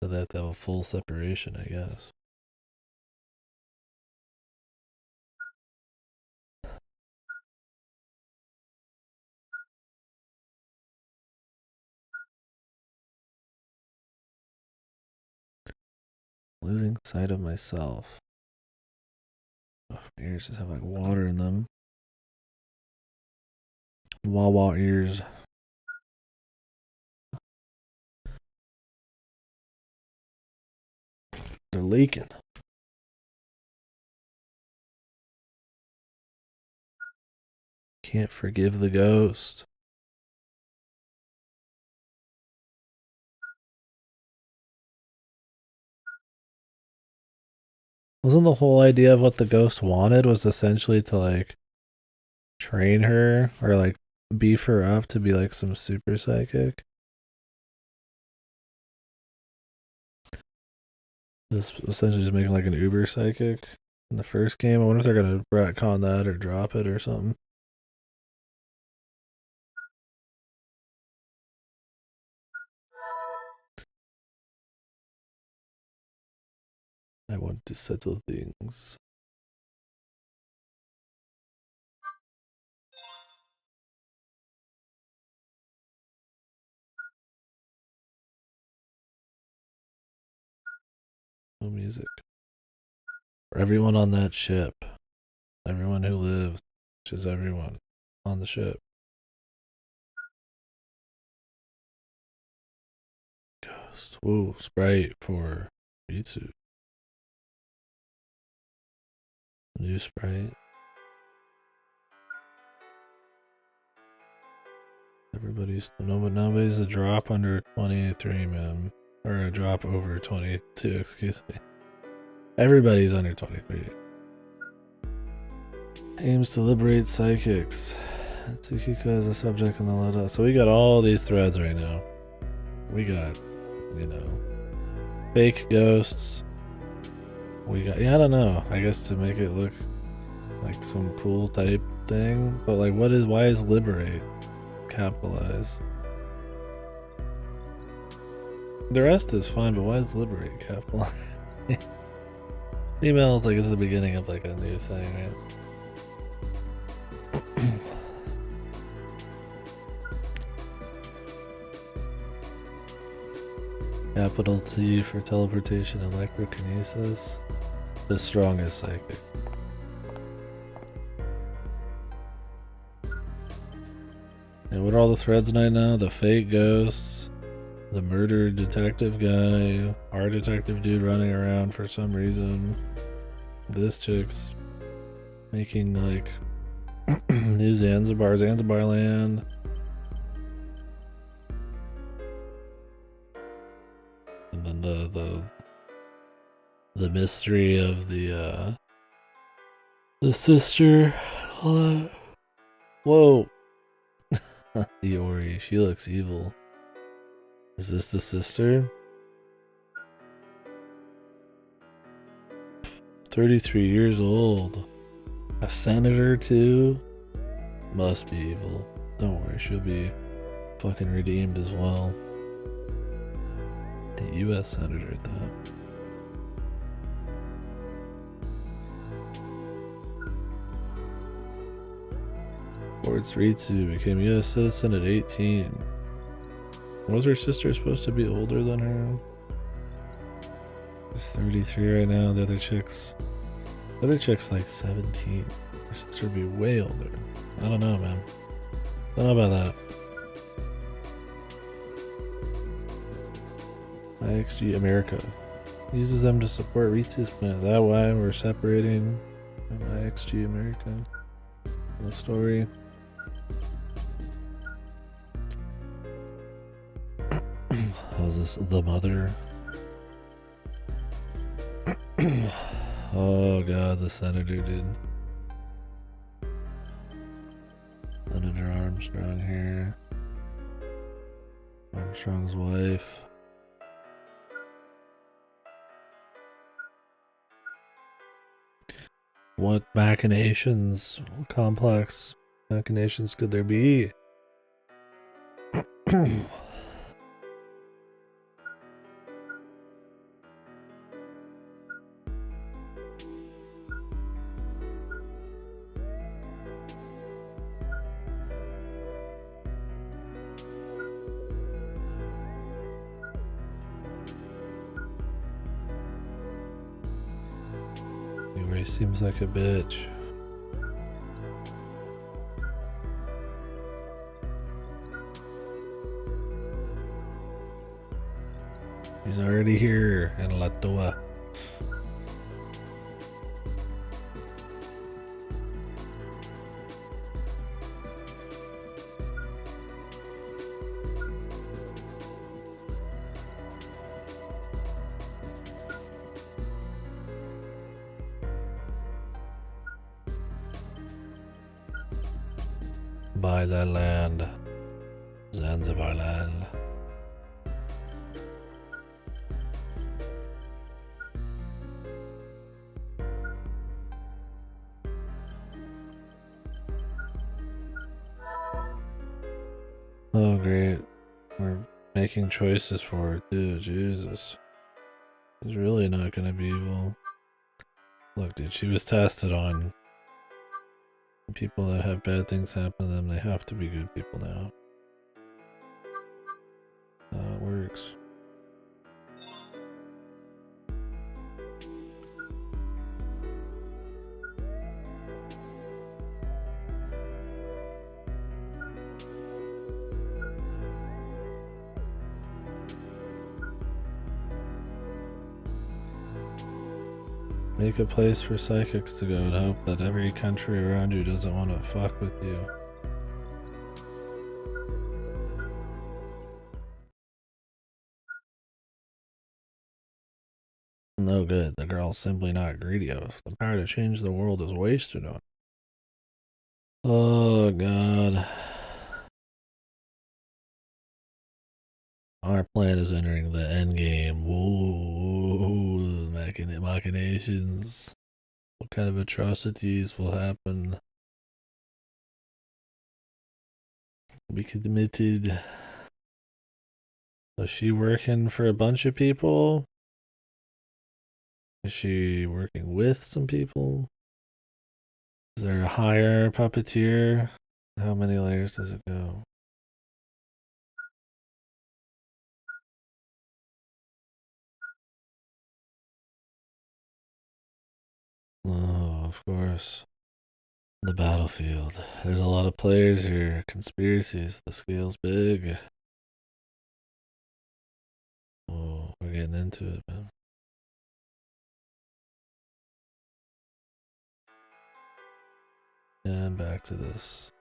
S1: they have to have a full separation, I guess. Losing sight of myself. Oh, my ears just have like water in them. Wah ears. They're leaking. Can't forgive the ghost. Wasn't the whole idea of what the ghost wanted was essentially to like train her or like beef her up to be like some super psychic? Just essentially just making like an uber psychic in the first game. I wonder if they're gonna retcon that or drop it or something. I want to settle things. No music. For everyone on that ship. Everyone who lived, which is everyone on the ship. Ghost. Whoa, Sprite for Ritsu. New Sprite. Nobody's a drop under 23, man. Or a drop over 22, excuse me. Everybody's under 23. Aims to liberate psychics. Tsukiko is a subject in the letter. So we got all these threads right now. We got, fake ghosts. We got, I don't know. I guess to make it look like some cool type thing. But like, why is liberate? capitalized. The rest is fine, but why is liberate capitalized? Email is like at the beginning of like a new thing, right? Capital T for teleportation, electrokinesis. The strongest psychic. And what are all the threads right now? The fake ghosts, the murdered detective guy, our detective dude running around for some reason. This chick's making like new Zanzibar land. And then the mystery of the sister. Whoa. Iori, she looks evil. Is this the sister? 33 years old. A senator too? Must be evil. Don't worry, she'll be fucking redeemed as well. The US senator at that. Quartz Ritsu became US citizen at 18. Was her sister supposed to be older than her? She's 33 right now. The other chick's like 17. Her sister would be way older. I don't know, man. Don't know about that. IXG America uses them to support Ritsu's plan. Is that why we're separating from IXG America in the story? How's this? The mother? Oh god, the senator did. Senator Armstrong here. Armstrong's wife. What machinations, complex machinations could there be? Anyway, seems like a bitch. He's already here in La Toa. Buy that land. Zanzibar land. Oh great. We're making choices for her too. Jesus. She's really not gonna be evil. Look dude, she was tested on people that have bad things happen to them. They have to be good people now. It works. Make a place for psychics to go and hope that every country around you doesn't want to fuck with you. No good. The girl's simply not greedy enough. The power to change the world is wasted on. Oh god. Our plan is entering the end game. Whoa, machinations. What kind of atrocities will happen? Be committed. Is she working for a bunch of people? Is she working with some people? Is there a higher puppeteer? How many layers does it go? Oh, of course. The battlefield. There's a lot of players here. Conspiracies. The scale's big. Oh, we're getting into it, man. And back to this.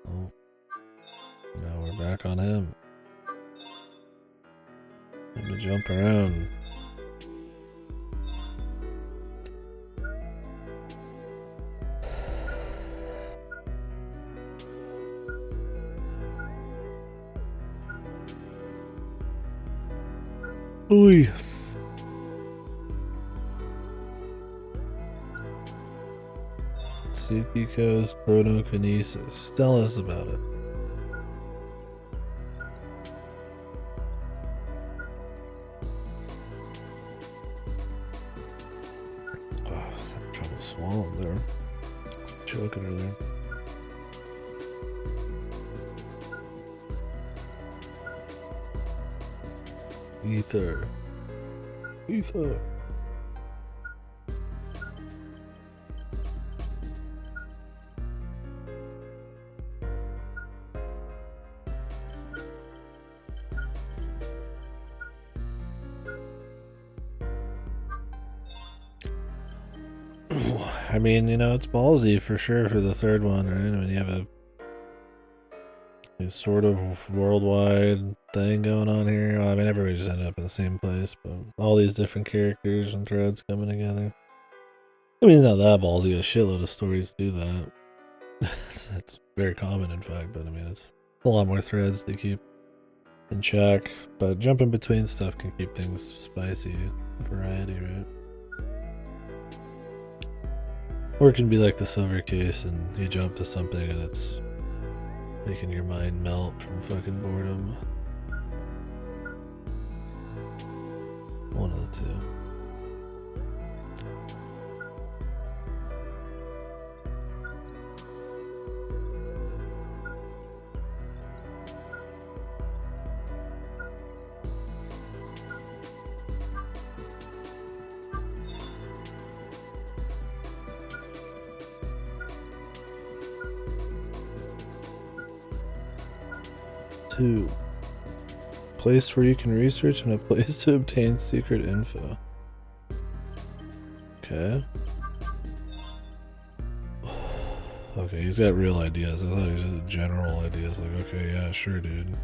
S1: Oh, now we're back on him. Let me jump around. Oi. Tsukiko's chronokinesis. Tell us about it. Oh, having trouble swallowing there. Choking her there. Ether. Ether. I mean, you know, it's ballsy for sure for the third one, right? I mean, you have a sort of worldwide thing going on here. Well, I mean, everybody just ended up in the same place, but all these different characters and threads coming together. I mean, not that ballsy. A shitload of stories do that. It's very common, in fact, but I mean, it's a lot more threads to keep in check. But jumping between stuff can keep things spicy, variety, right? Or it can be like the silver case and you jump to something and it's making your mind melt from fucking boredom. One of the two. Two. Place where you can research and a place to obtain secret info. Okay. Okay, he's got real ideas. I thought he was just general ideas. Like, okay, yeah, sure, dude.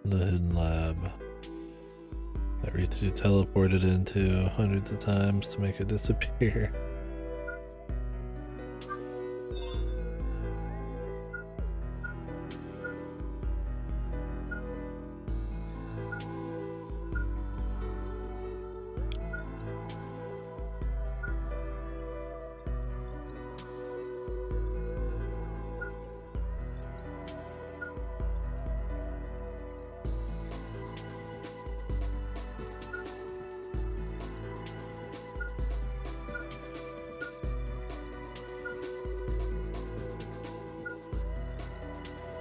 S1: The hidden lab that Ritsu teleported into hundreds of times to make it disappear.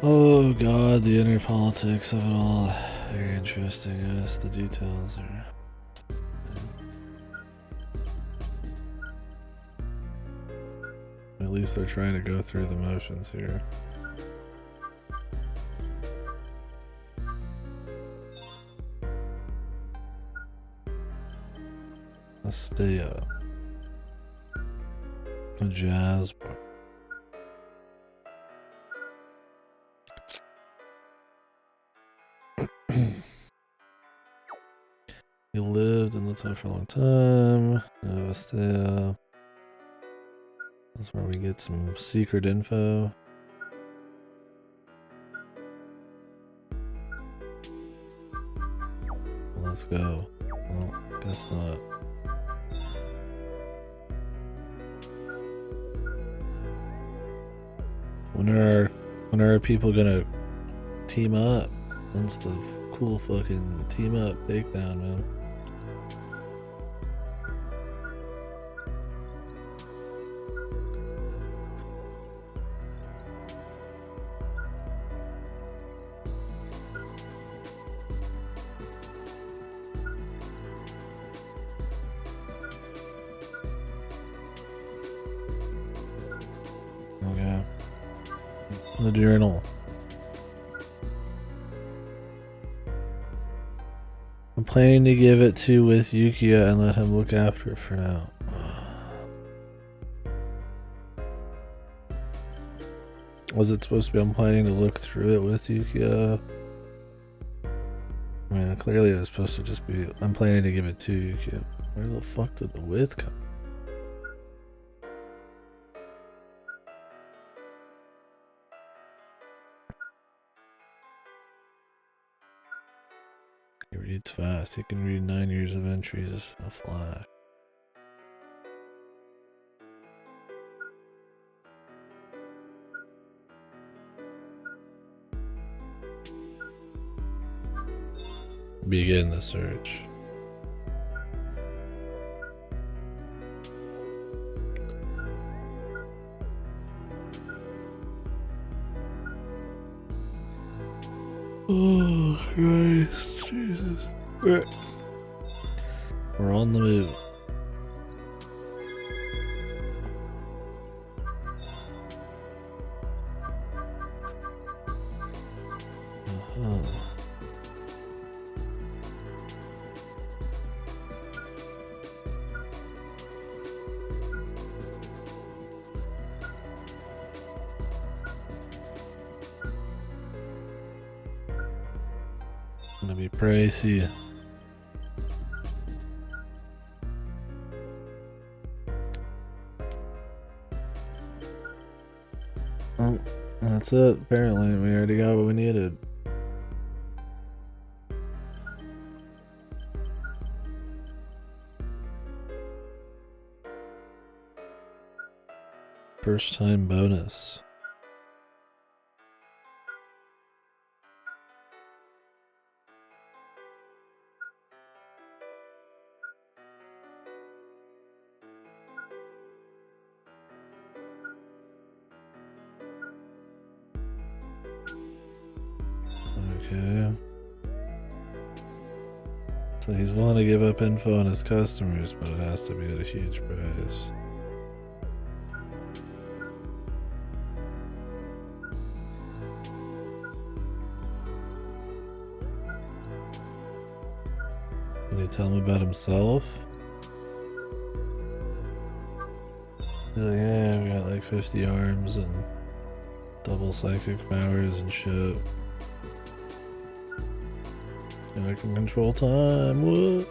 S1: Oh god, the inner politics of it all. Very interesting, yes, the details are... At least they're trying to go through the motions here. Astea. A jazz bar. He lived in the town for a long time. Nevastea. That's where we get some secret info. Let's go. Well, guess not. When are our people gonna team up? When's the cool fucking team up takedown, man? Okay. The journal. I'm planning to give it to with Yukiya and let him look after it for now. Was it supposed to be I'm planning to look through it with Yukiya? I mean, clearly it was supposed to just be I'm planning to give it to Yukiya. Where the fuck did the with come? He reads fast. He can read 9 years of entries in a flash. Begin the search. Oh, Christ, Jesus. We're on the move. Gonna be pricey. Oh, that's it. Apparently, we already got what we needed. First time bonus. Okay. So he's willing to give up info on his customers, but it has to be at a huge price. Can you tell him about himself? He's like, yeah, we got like 50 arms and double psychic powers and shit. And I can control time, what?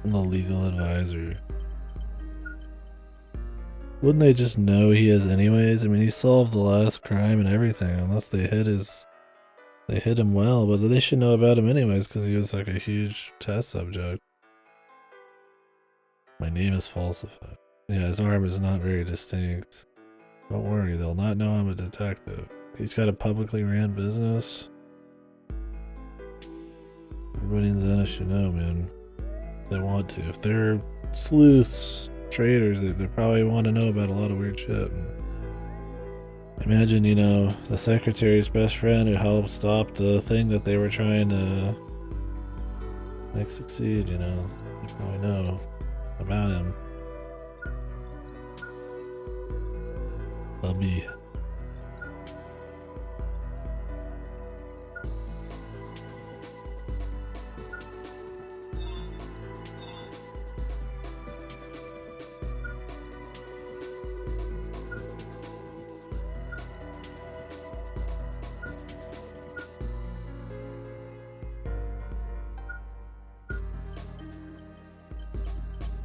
S1: I'm a legal advisor. Wouldn't they just know he is anyways? I mean, he solved the last crime and everything, unless they hit him well, but they should know about him anyways, because he was like a huge test subject. My name is falsified. Yeah, his arm is not very distinct. Don't worry, they'll not know I'm a detective. He's got a publicly ran business. Everybody in Zena should know, man. They want to. If they're sleuths, traders, they probably want to know about a lot of weird shit. Imagine, you know, the secretary's best friend who helped stop the thing that they were trying to make succeed, you know. You probably know about him. Bubby.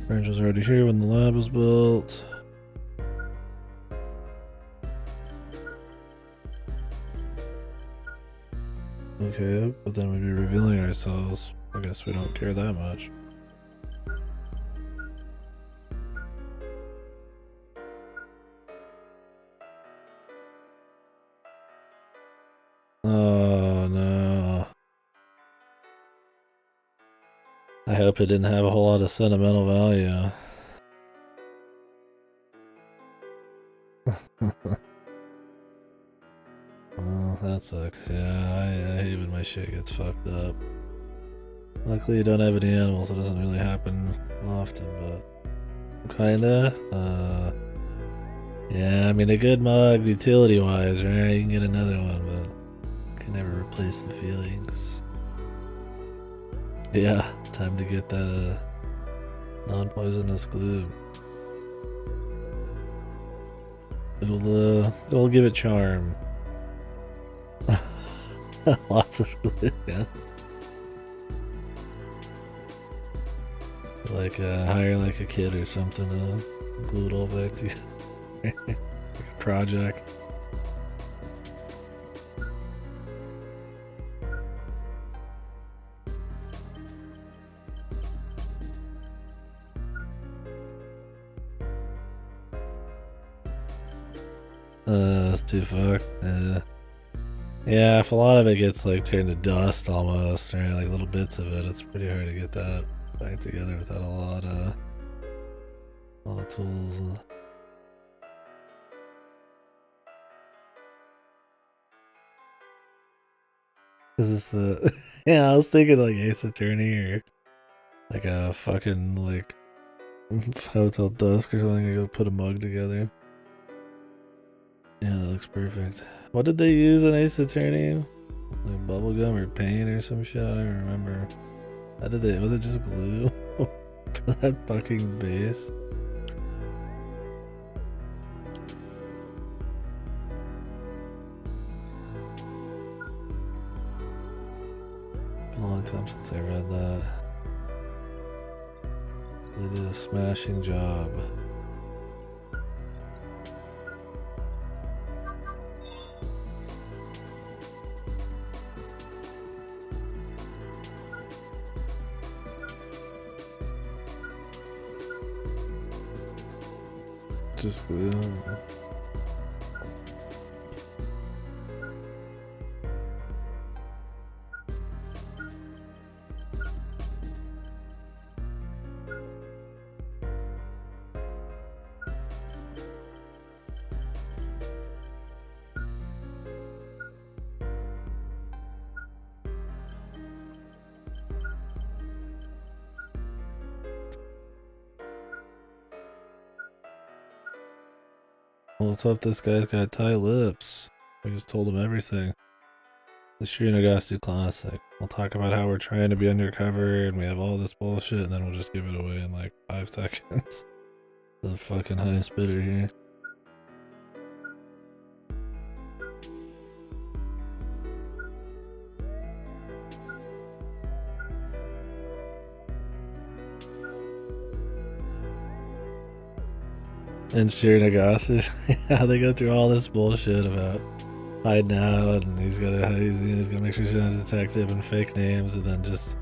S1: Branch was already here when the lab was built. Okay, but then we'd be revealing ourselves. I guess we don't care that much. Oh no. I hope it didn't have a whole lot of sentimental value. Oh, that sucks. Yeah, I hate when my shit gets fucked up. Luckily, you don't have any animals, so it doesn't really happen often, but kinda. Yeah, I mean, a good mug, utility-wise, right? You can get another one, but can never replace the feelings. Yeah, time to get that non-poisonous glue. It'll give it charm. Lots of glue, yeah. Like hire like a kid or something to glue it all back together. Like a project. That's too fucked. Yeah, if a lot of it gets like turned to dust almost, right? Like little bits of it, it's pretty hard to get that back together without a lot of tools. Is this the? Yeah, I was thinking like Ace Attorney or like a fucking like Hotel Dusk or something. You go put a mug together. Yeah, that looks perfect. What did they use in Ace Attorney? Like bubblegum or paint or some shit? I don't even remember. How did they? Was it just glue? For that fucking base? Been a long time since I read that. They did a smashing job. Just glue. Well, what's up? This guy's got tight lips. I just told him everything. The Srinagasu Classic. We'll talk about how we're trying to be undercover and we have all this bullshit, and then we'll just give it away in like 5 seconds. The fucking highest bidder here. And Srinagasu. Yeah, they go through all this bullshit about hiding out, and he's gonna make sure he's not a detective and fake names, and then just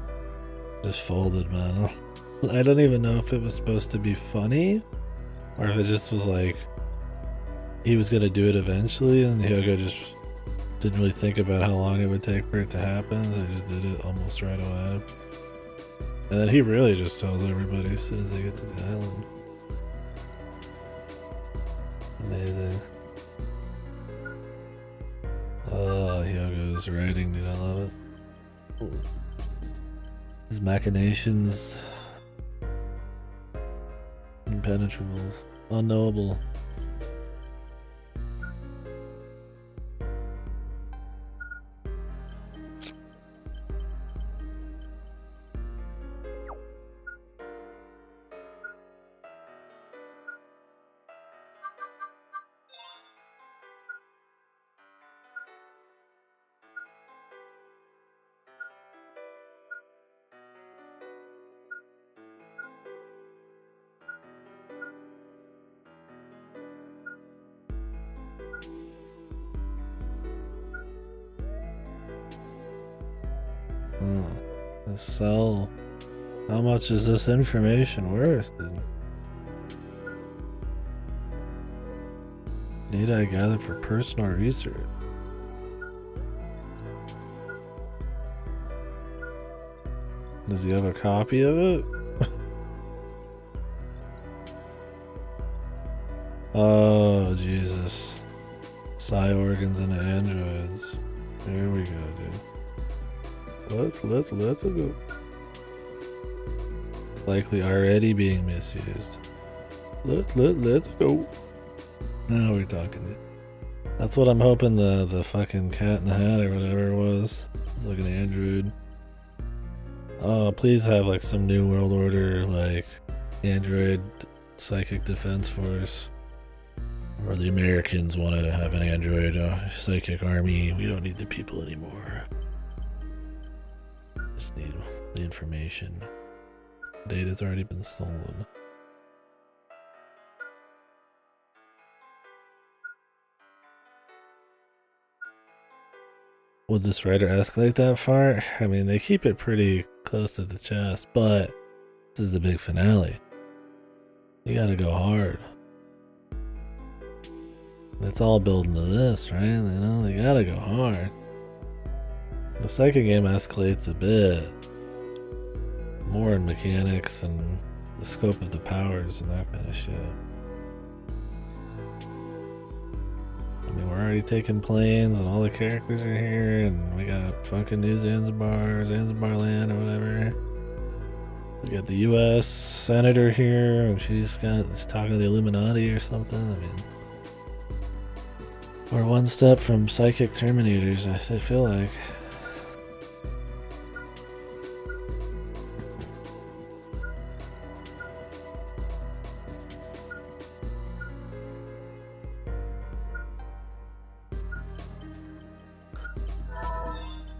S1: folded, man. I don't even know if it was supposed to be funny, or if it just was like he was gonna do it eventually, and Hyogo just didn't really think about how long it would take for it to happen, so he just did it almost right away. And then he really just tells everybody as soon as they get to the island. Amazing. his writing, dude. I love it. His machinations, impenetrable, unknowable. Sell. How much is this information worth? Data I gathered for personal research. Does he have a copy of it? Oh, Jesus. Psi organs and androids. Here we go, dude. Let's go. It's likely already being misused. Let's go. Now we're talking. That's what I'm hoping the fucking Cat in the Hat or whatever it was. It's like an android. Oh, please have like some new world order, like android psychic defense force. Or the Americans want to have an android psychic army. We don't need the people anymore. Just need the information. Data's already been stolen. Would this writer escalate that far? I mean, they keep it pretty close to the chest, but this is the big finale. You gotta go hard. It's all building to this, right? You know, they gotta go hard. The second game escalates a bit. More in mechanics and the scope of the powers and that kind of shit. I mean, we're already taking planes and all the characters are here and we got fucking New Zanzibar land or whatever. We got the US senator here and she's talking to the Illuminati or something. I mean, we're one step from psychic terminators, I feel like.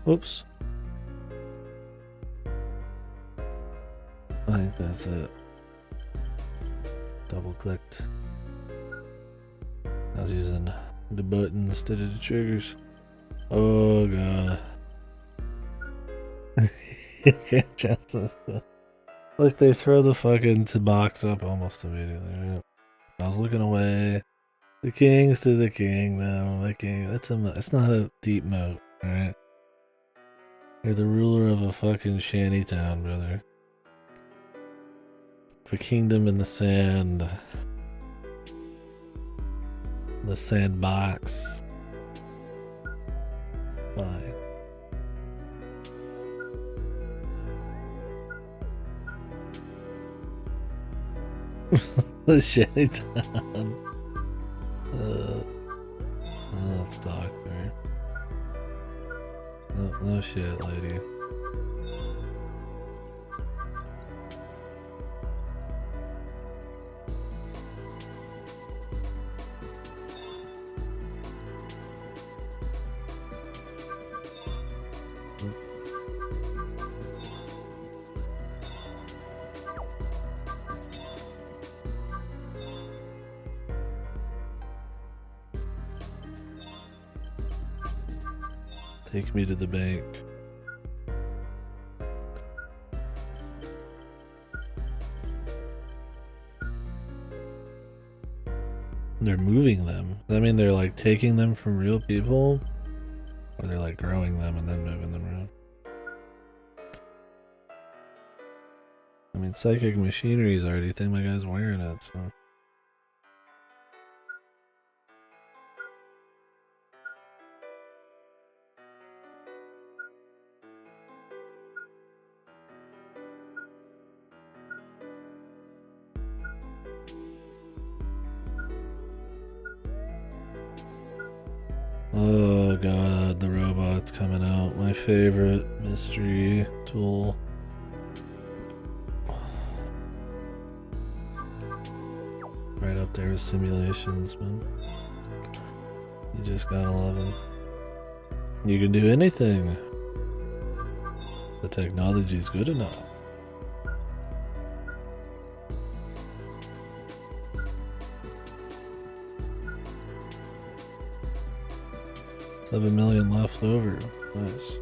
S1: Whoops. I think that's it. Double clicked. I was using the button instead of the triggers. Oh god. You can't trust this stuff. Look, they throw the fucking box up almost immediately. Right? I was looking away. The king's to the kingdom. The king. It's not a deep moat, alright? You're the ruler of a fucking shanty town, brother. A kingdom in the sand. The sandbox. Fine. The shanty town. Let's talk there. No shit, lady. Take me to the bank. They're moving them. Does that mean they're like taking them from real people? Or they're like growing them and then moving them around? I mean, psychic machinery is already a thing. My guy's wearing it, so. Oh god, the robot's coming out. My favorite mystery tool. Right up there with simulations, man. You just gotta love them. You can do anything. The technology's good enough. $7 million left over. Nice.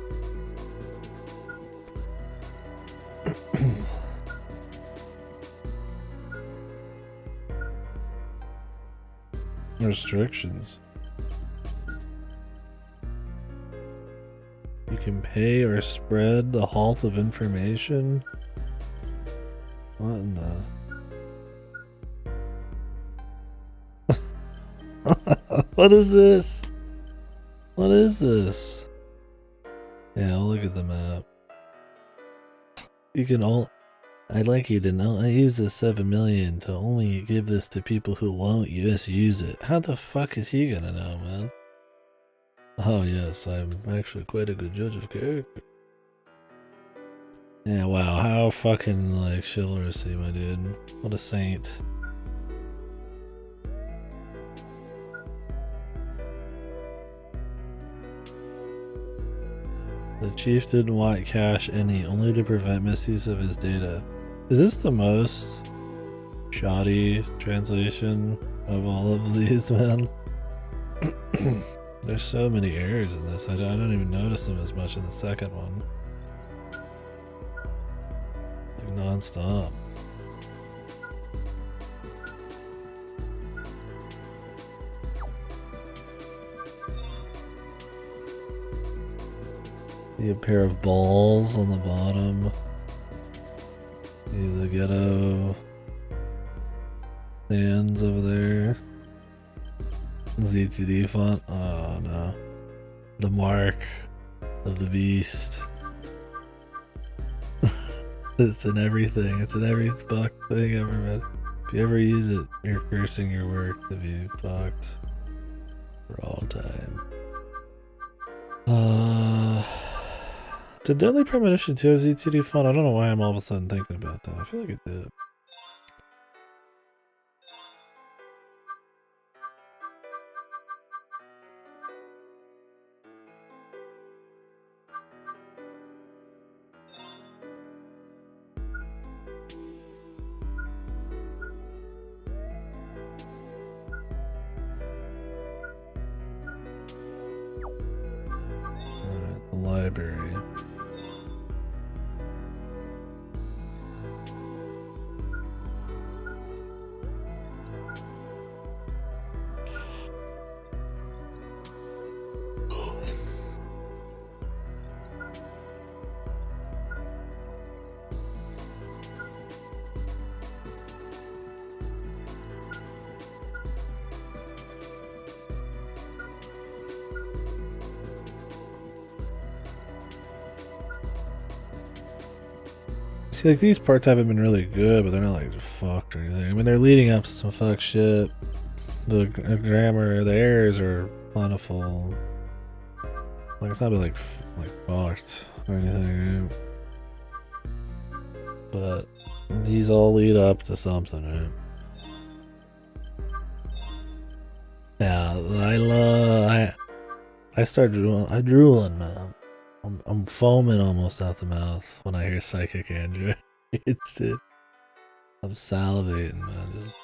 S1: Restrictions. You can pay or spread the halt of information. What in the... What is this? What is this? Yeah, I'll look at the map. You can all... I'd like you to know I use the 7 million to only give this to people who won't misuse it. How the fuck is he gonna know, man? Oh yes, I'm actually quite a good judge of character. Yeah, wow, how fucking like chivalrous, my dude. What a saint. The chief didn't want cash any, only to prevent misuse of his data. Is this the most shoddy translation of all of these, man? There's so many errors in this, I don't even notice them as much in the second one. Like non-stop. See a pair of balls on the bottom. See the ghetto stands over there. ZTD font. Oh no. The mark of the beast. It's in everything. It's in every fuck thing ever read. If you ever use it, you're cursing your work to be fucked for all time. Did Deadly Premonition 2 have ZTD font? I don't know why I'm all of a sudden thinking about that. I feel like it did. Alright, the library. See, like, these parts haven't been really good, but they're not, like, fucked or anything. I mean, they're leading up to some fuck shit. The grammar, the errors are plentiful. Like, it's not been, like fucked or anything, right? But these all lead up to something, right? Yeah, I started drooling, man. I'm foaming almost out the mouth when I hear Psychic Android. It's it. I'm salivating, man. Just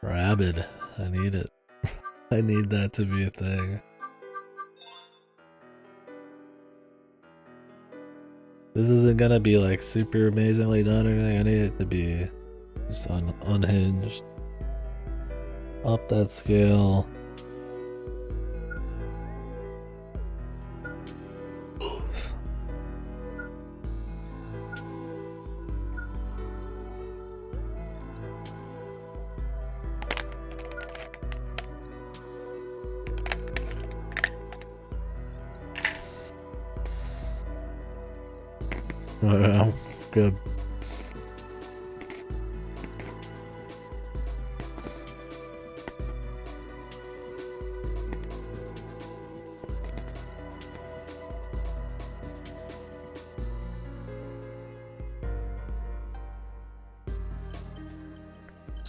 S1: rabid. I need it. I need that to be a thing. This isn't gonna be like super amazingly done or anything. I need it to be just unhinged. Up that scale. Good.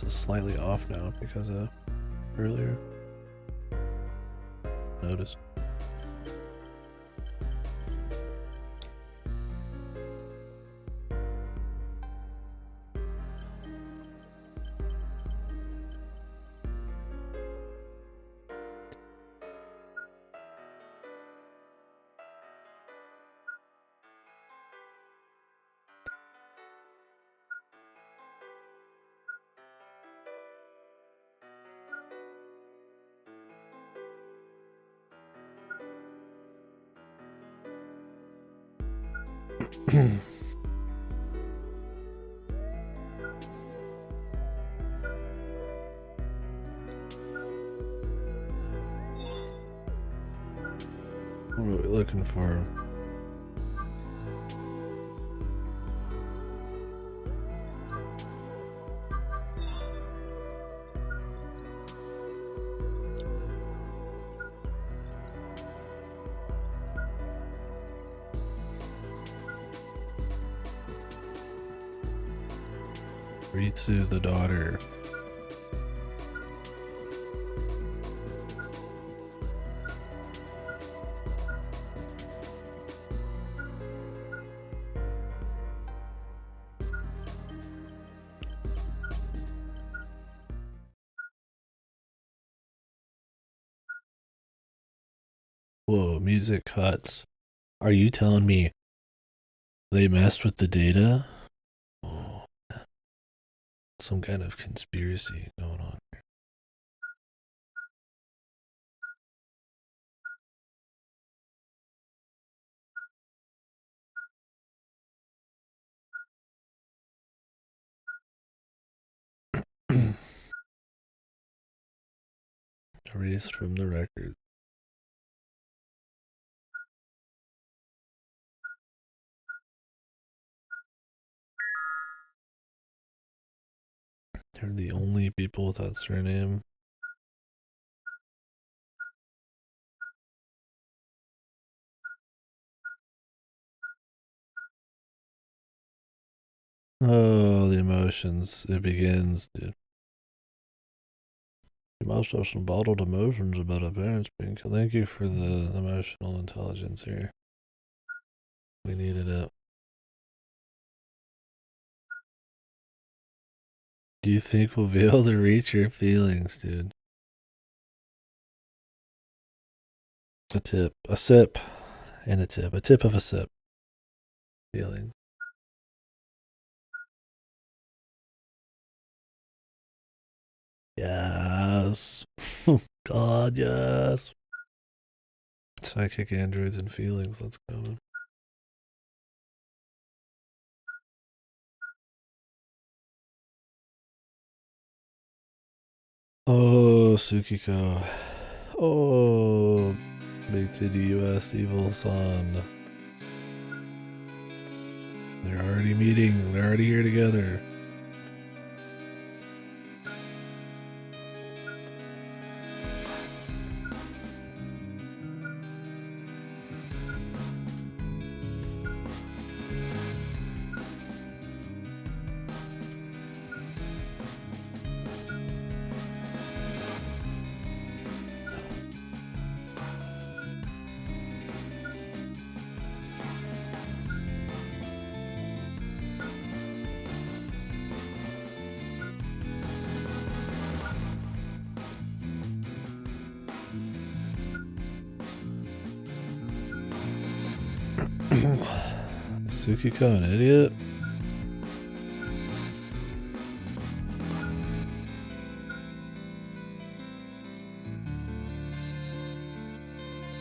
S1: This is slightly off now because of earlier. Noticed. What are we looking for? Ritsu the daughter. Whoa, music cuts. Are you telling me they messed with the data? Oh, some kind of conspiracy going on here. Erased from the record. They're the only people with that surname. Oh, the emotions. It begins, dude. You must have some bottled emotions about a parents being killed. Thank you for the emotional intelligence here. We needed it. Do you think we'll be able to reach your feelings, dude? A tip. A sip. And a tip. A tip of a sip. Feeling. Yes. God, yes. Psychic androids and feelings. Let's go. Oh, Sukiko. Oh, big titty US evil son. They're already meeting. They're already here together. Sukiko an idiot?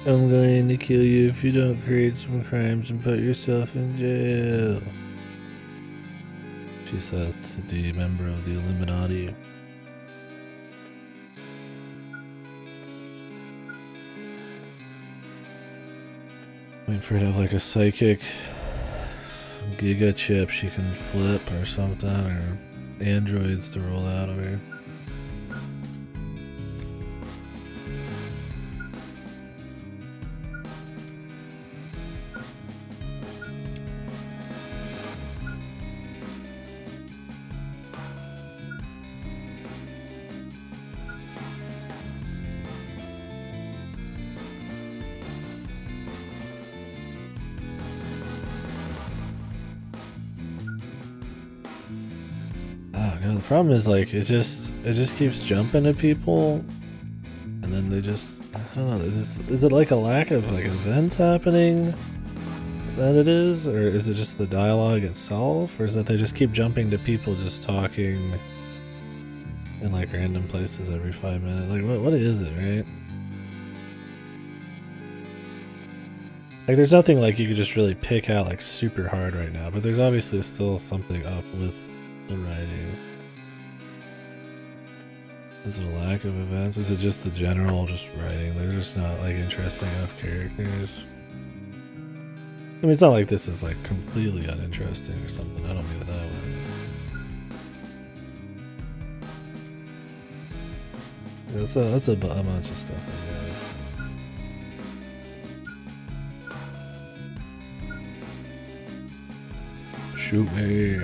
S1: I'm going to kill you if you don't create some crimes and put yourself in jail. She says to the member of the Illuminati. Waiting for her to have like a psychic giga chip she can flip or something, or androids to roll out of her. the problem is like it just keeps jumping at people, and then they just I don't know. Is it like a lack of like events happening that it is, or is it just the dialogue itself, or is it they just keep jumping to people just talking in like random places every 5 minutes? Like what is it, right? Like there's nothing like you could just really pick out like super hard right now, but there's obviously still something up with the writing. Is it a lack of events? Is it just the general just writing? They're just not like interesting enough characters. I mean, it's not like this is like completely uninteresting or something. I don't mean it that way. That's a bunch of stuff, I guess. Shoot me.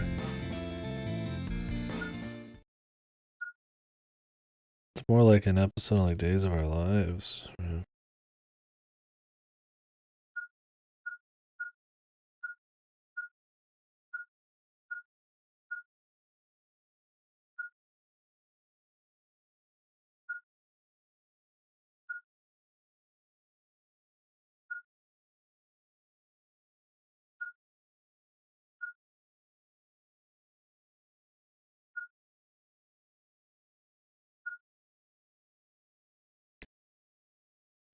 S1: It's more like an episode of like Days of Our Lives. Yeah.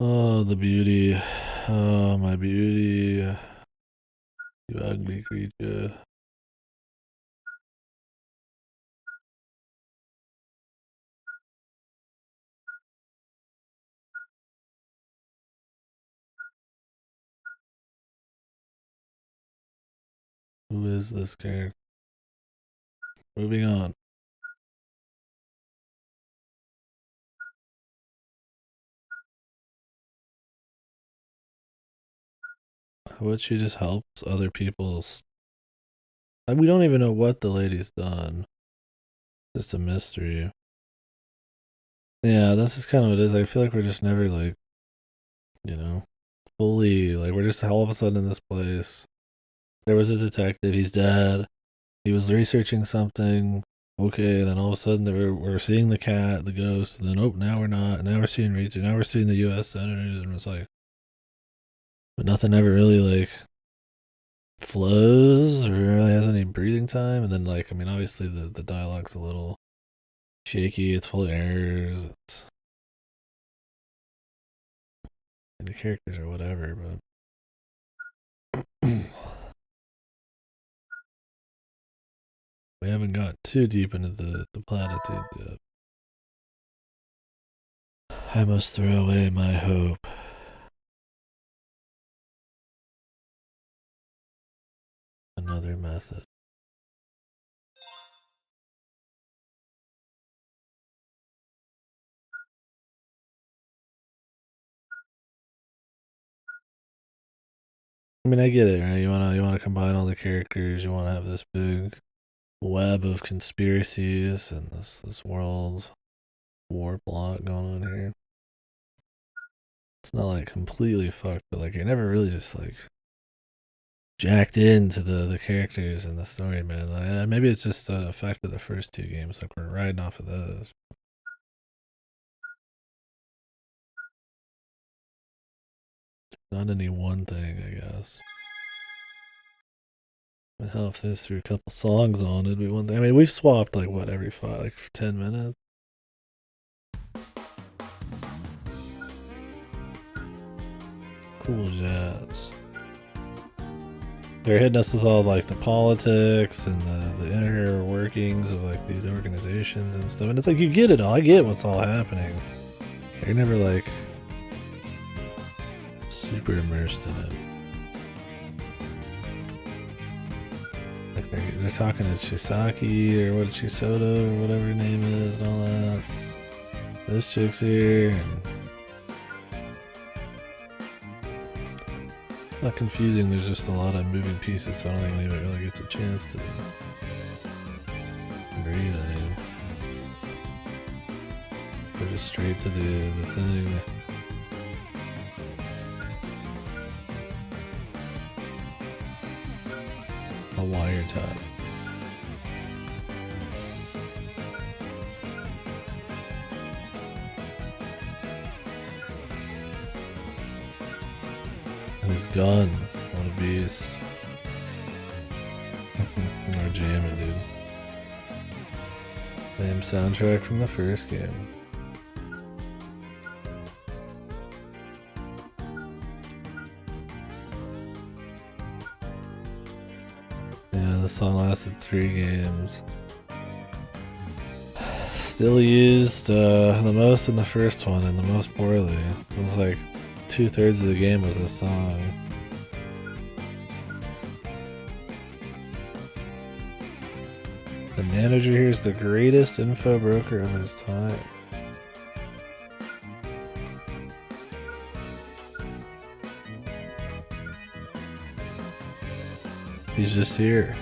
S1: Oh, the beauty. Oh, my beauty. You ugly creature. Who is this character? Moving on. What she just helps other people's. We don't even know what the lady's done. It's a mystery. Yeah, this is kind of what it is. I feel like we're just never like, fully like we're just all of a sudden in this place. There was a detective. He's dead. He was researching something. Okay, then all of a sudden we're seeing the cat, the ghost, and then now we're not. Now we're seeing Rita. Now we're seeing the U.S. senators, and it's like, but nothing ever really like flows or really has any breathing time. And then like, I mean, obviously the dialogue's a little shaky. It's full of errors. The characters or whatever, but we haven't got too deep into the platitude yet. I must throw away my hope. Another method. I mean, I get it, right? You wanna combine all the characters. You wanna have this big web of conspiracies and this world war plot going on here. It's not like completely fucked, but like you're never really just like jacked into the characters and the story, man. Maybe it's just the effect of the first two games. Like we're riding off of those. Not any one thing, I guess. But hell, if there's threw a couple songs on, it'd be one thing. I mean, we've swapped like what every 10 minutes. Cool jazz. They're hitting us with all like the politics and the inner workings of like these organizations and stuff. And it's like you get it all. I get what's all happening. You're never like super immersed in it. Like they're talking to Chisaki or Chisoda or whatever her name is and all that. This chick's here and not confusing, there's just a lot of moving pieces, so I don't think anyone really gets a chance to breathe it in. Go just straight to the thing. A wiretap. And his gun. What a beast. We're jamming, dude. Same soundtrack from the first game. Yeah, the song lasted 3 games. Still used the most in the first one and the most poorly. It was like 2/3 of the game was this song. The manager here is the greatest info broker of his time. He's just here.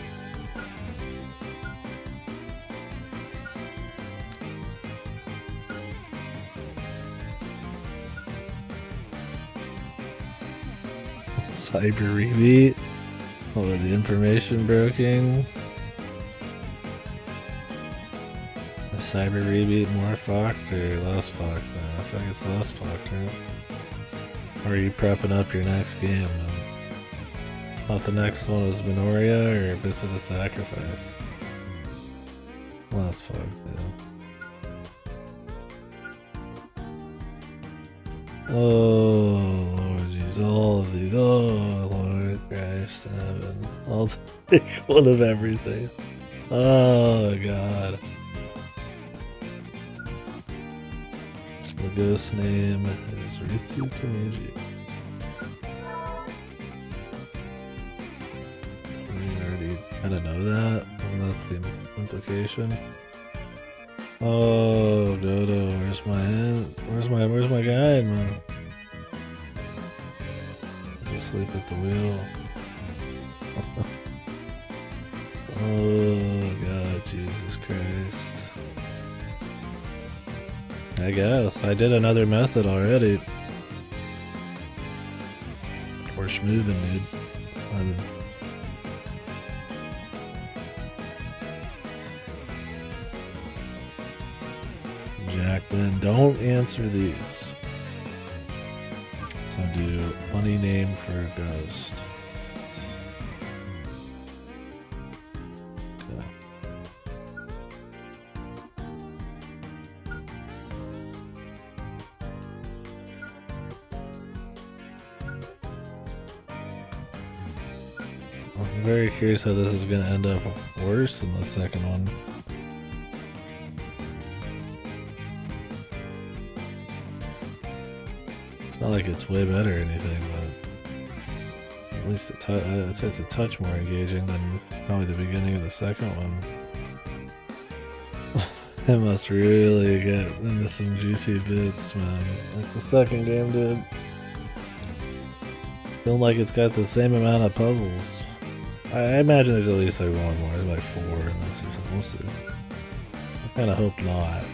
S1: Cyber rebeat. Oh, the information broking. The cyber rebeat more fucked or less fucked? I feel like it's less fucked, right? Or are you prepping up your next game? Thought the next one was Minoria or Abyss of the Sacrifice. Less fucked, yeah. Oh, Lord jeez, all of these. Oh, Lord Christ in heaven. I'll take one of everything. Oh, God. The ghost name is Ritsu Kamiji. We already kind of know that. Wasn't that the implication? Oh, Dodo, where's my hand? Where's my guide, man? He's asleep at the wheel. Oh, God, Jesus Christ. I guess. I did another method already. We're schmoovin', dude. Jacqueline, don't answer these. So do funny name for a ghost. Okay. I'm very curious how this is going to end up worse than the second one. It's not like it's way better or anything, but at least I'd say it's a touch more engaging than probably the beginning of the second one. It must really get into some juicy bits, man. Like the second game did. Feeling like it's got the same amount of puzzles. I imagine there's at least like one more. There's like 4 in this or something. We'll see. I kind of hope not.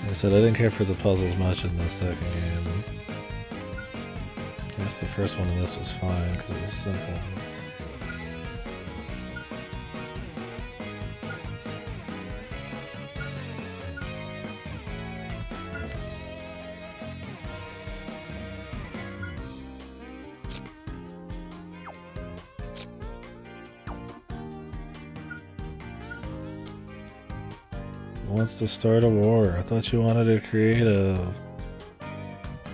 S1: Like I said, I didn't care for the puzzles much in the second game. I guess the first one in this was fine because it was simple. Wants to start a war. I thought you wanted to create a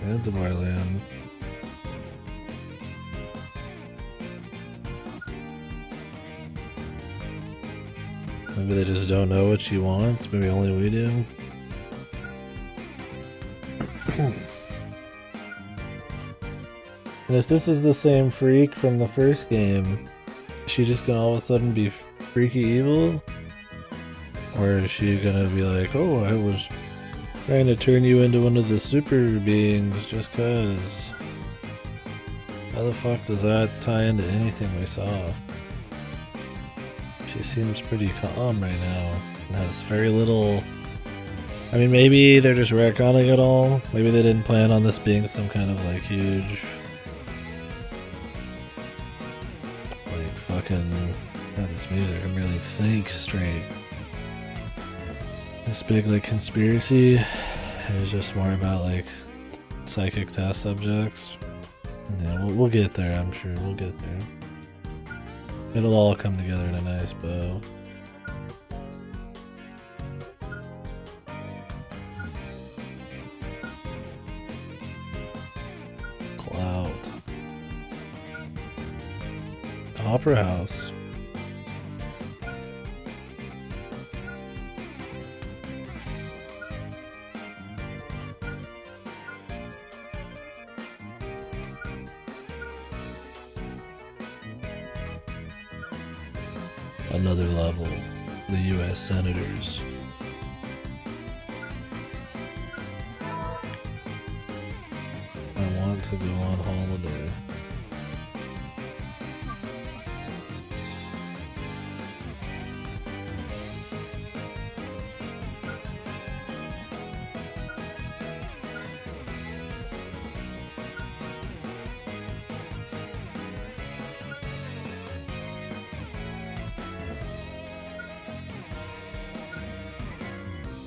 S1: Zanzibar land. Maybe they just don't know what she wants. Maybe only we do. And if this is the same freak from the first game, is she just gonna all of a sudden be freaky evil? Or is she gonna be like, oh, I was trying to turn you into one of the super beings just cause? How the fuck does that tie into anything we saw? She seems pretty calm right now and has very little. I mean, maybe they're just retconning it all. Maybe they didn't plan on this being some kind of like huge, like fucking. God, this music. I'm really think straight. This big like conspiracy is just more about like psychic test subjects. Yeah, we'll get there, I'm sure. We'll get there. It'll all come together in a nice bow. Cloud. Opera House. Another level. The U.S. Senators. I want to go on holiday.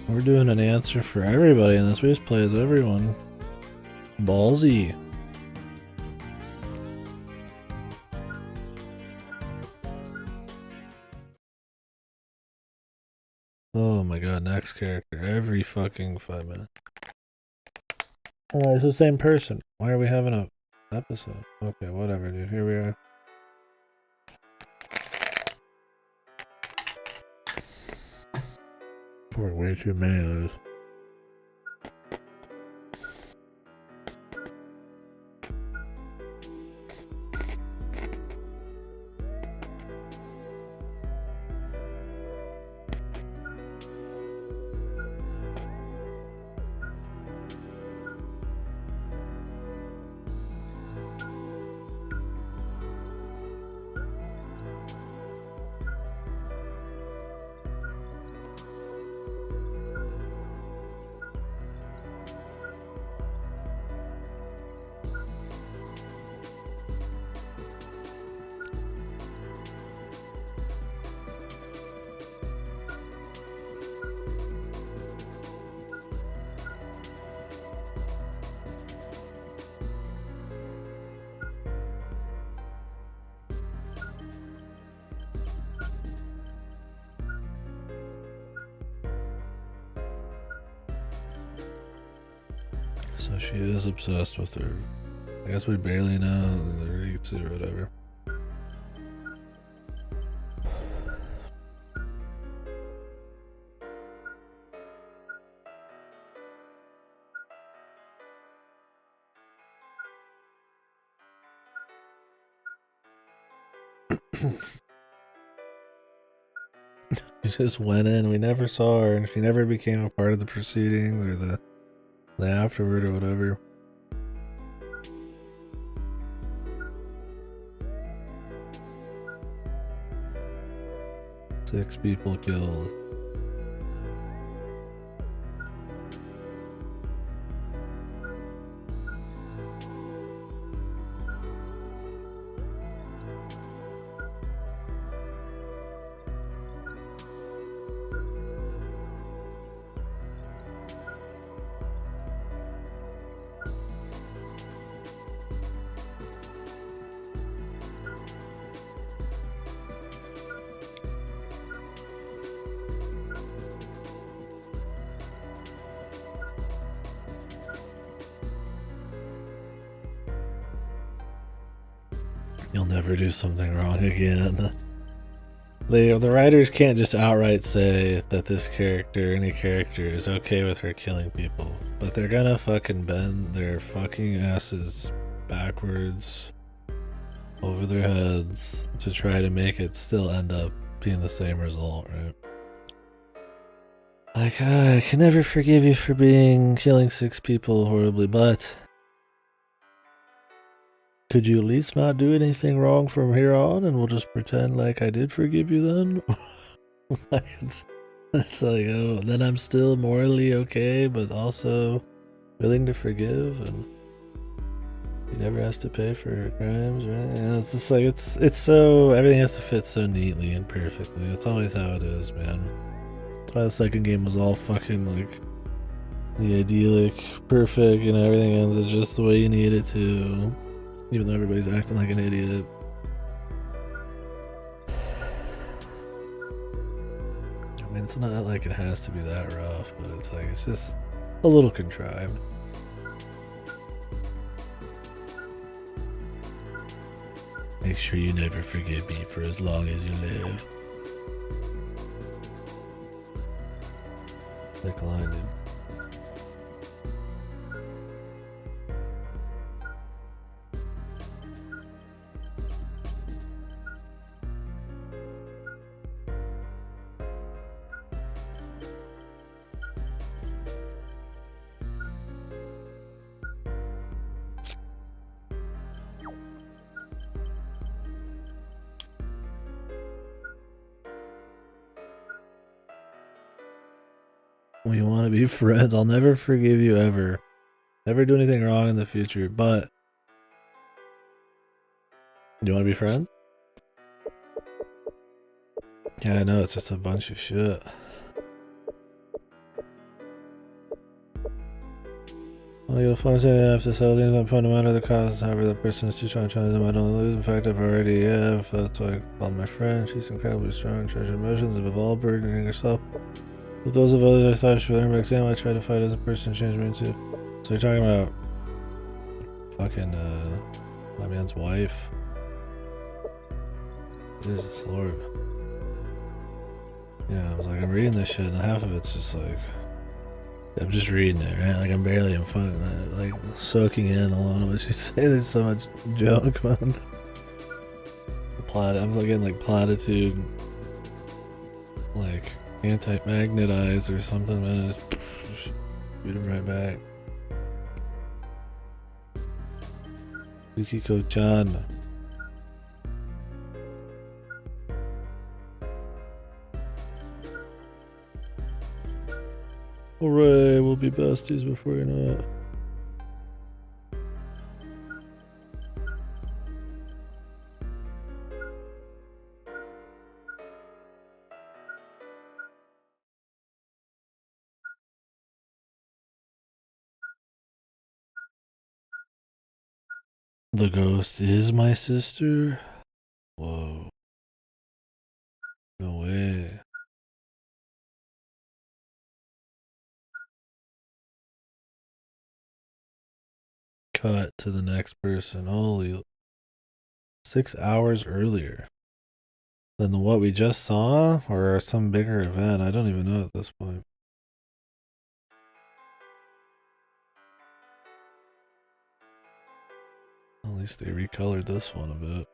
S1: We're doing an answer for everybody in this. We just play as everyone. Ballsy. Oh my god, next character. Every fucking 5 minutes. Oh, it's the same person. Why are we having a episode? Okay, whatever, dude. Here we are. Poured way too many of those. So she is obsessed with her. I guess we barely know the roots or whatever. She just went in. We never saw her, and she never became a part of the proceedings or the afterward or whatever. Six people killed. You'll never do something wrong again. The writers can't just outright say that this character, any character, is okay with her killing people. But they're gonna fucking bend their fucking asses backwards over their heads to try to make it still end up being the same result, right? Like, I can never forgive you for killing 6 people horribly, but could you at least not do anything wrong from here on, and we'll just pretend like I did forgive you then? Like it's like, oh, then I'm still morally okay, but also willing to forgive, and he never has to pay for her crimes, right? Yeah, it's just like, it's so, everything has to fit so neatly and perfectly. That's always how it is, man. That's why the second game was all fucking like the idyllic, perfect, and everything ends just the way you need it to. Even though everybody's acting like an idiot. I mean, it's not like it has to be that rough, but it's like, it's just a little contrived. Make sure you never forgive me for as long as you live. Like line, dude. We want to be friends. I'll never forgive you ever. Never do anything wrong in the future, but you want to be friends? Yeah, I know, it's just a bunch of shit. When I get a phone saying I have to sell things, I'm putting them under the cost. However, the person is too trying to challenge them. I don't lose. In fact, I've already have. That's why I called my friend. She's incredibly strong, treasure emotions, above all, burdening herself. With those of others, I thought she would learn by example. I tried to fight as a person, change me into. So you're talking about fucking my man's wife. Jesus Lord. Yeah, I was like, I'm reading this shit, and half of it's just like, I'm just reading it, right? Like, I'm barely in fucking, like, soaking in a lot of what she's saying. There's so much junk, man. I'm getting, like, platitude, like, anti-magnetize or something, man. Just shoot him right back. Yukiko-chan. Hooray, we'll be besties before you know it. The ghost is my sister? Whoa. No way. Cut to the next person. Holy. 6 hours earlier than what we just saw, or some bigger event. I don't even know at this point. At least they recolored this one a bit.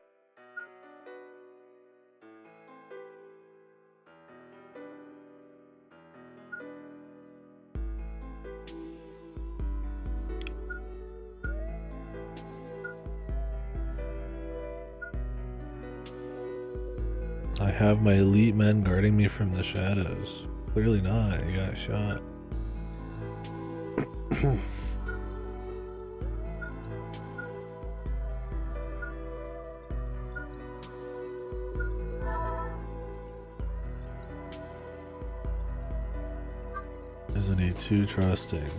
S1: I have my elite men guarding me from the shadows. Clearly not. You got shot. Isn't he too trusting?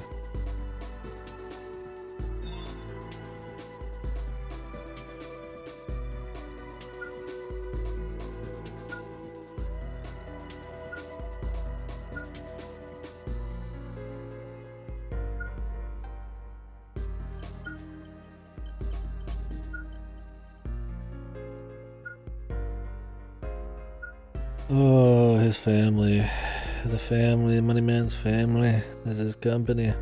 S1: Oh, his family. The family, Money Man's family is his company.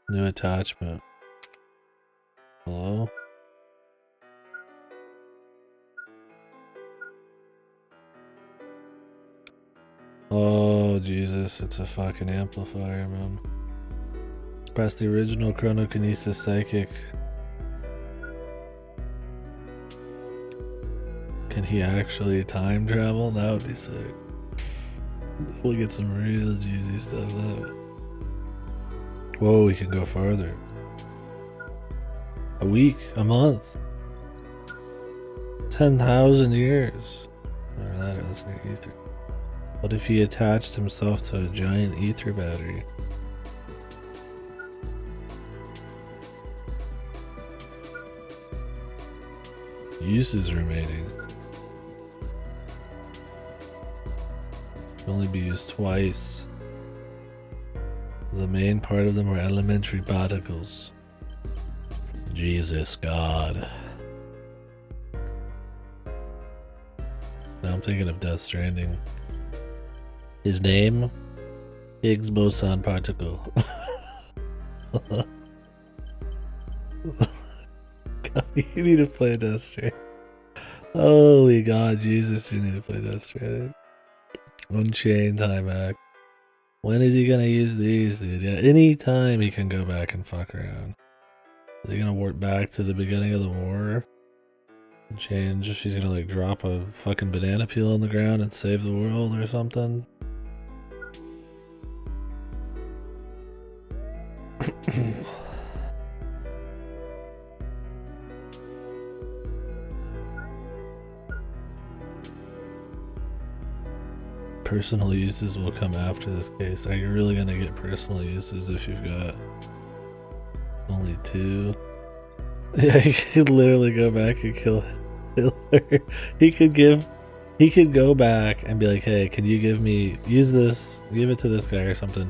S1: New attachment. Hello? Oh, Jesus, it's a fucking amplifier, man. Press the original chronokinesis psychic. Can he actually time travel? That would be sick. We'll get some real juicy stuff that. Whoa, we can go farther. A week, a month, 10,000 years. Or that is an ether. What if he attached himself to a giant ether battery? Uses remaining. Can only be used twice. The main part of them are elementary particles. Jesus God. Now I'm thinking of Death Stranding. His name? Higgs boson particle. God, you need to play Death Stranding. Holy God, Jesus, you need to play Death Stranding. Unchained time hack. When is he gonna use these, dude? Yeah, anytime he can go back and fuck around. Is he gonna warp back to the beginning of the war? And change? She's gonna like drop a fucking banana peel on the ground and save the world or something? Personal uses will come after this case. Are you really gonna get personal uses if you've got only 2? Yeah, he could literally go back and kill Hitler. He could go back and be like, hey, can you use this, give it to this guy or something.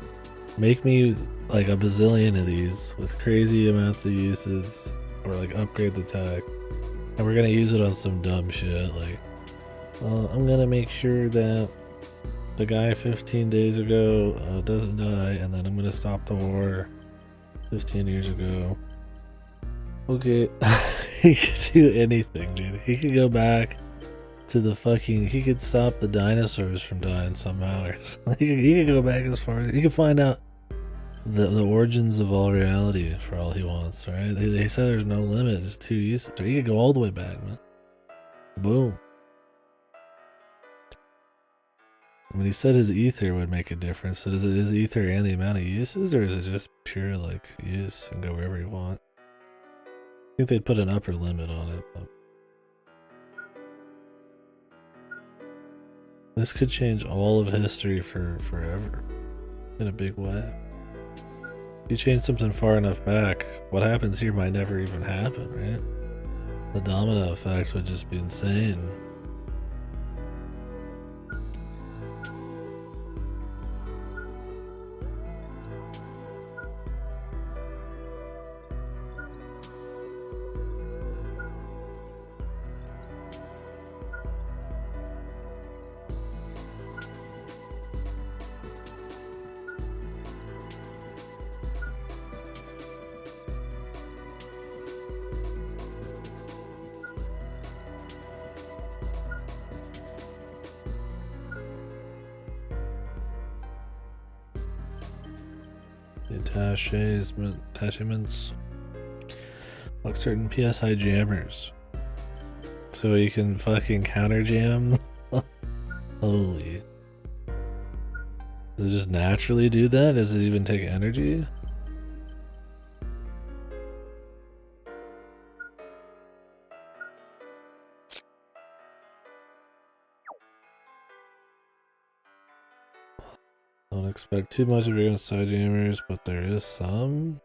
S1: Make me like a bazillion of these with crazy amounts of uses, or like upgrade the tech. And we're gonna use it on some dumb shit like, I'm gonna make sure that the guy 15 days ago doesn't die, and then I'm gonna stop the war 15 years ago. Okay. He could do anything, dude. He could go back to the fucking... He could stop the dinosaurs from dying somehow. Or something. He could go back as far as... He could find out the origins of all reality for all he wants, right? They said there's no limit, just 2 uses. He could go all the way back, man. Boom. I mean, he said his ether would make a difference. So is it his ether and the amount of uses, or is it just pure, like, use and go wherever you want? I think they'd put an upper limit on it, but... This could change all of history for forever. In a big way. If you change something far enough back, what happens here might never even happen, right? The domino effect would just be insane. Attachments like certain PSI jammers, so you can fucking counter jam. Holy, does it just naturally do that? Does it even take energy? Don't expect too much of your own side jammers, but there is some.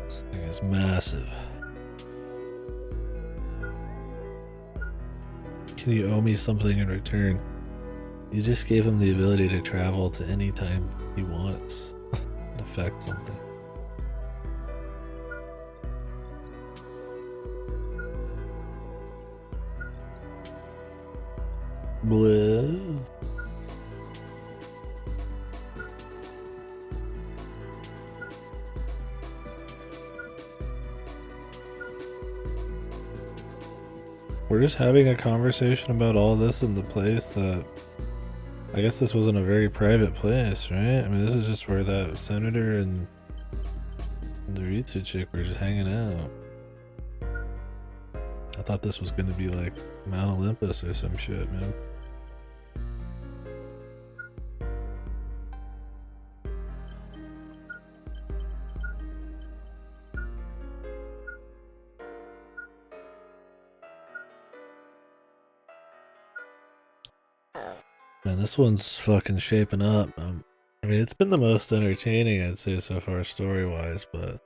S1: This thing is massive. Can you owe me something in return? You just gave him the ability to travel to any time he wants. Affect something. Bleh. We're just having a conversation about all this in the place that... I guess this wasn't a very private place, right? I mean, this is just where that senator and the Ritsu chick were just hanging out. I thought this was gonna be like Mount Olympus or some shit, man. Man, this one's fucking shaping up. I mean, it's been the most entertaining, I'd say, so far, story-wise, but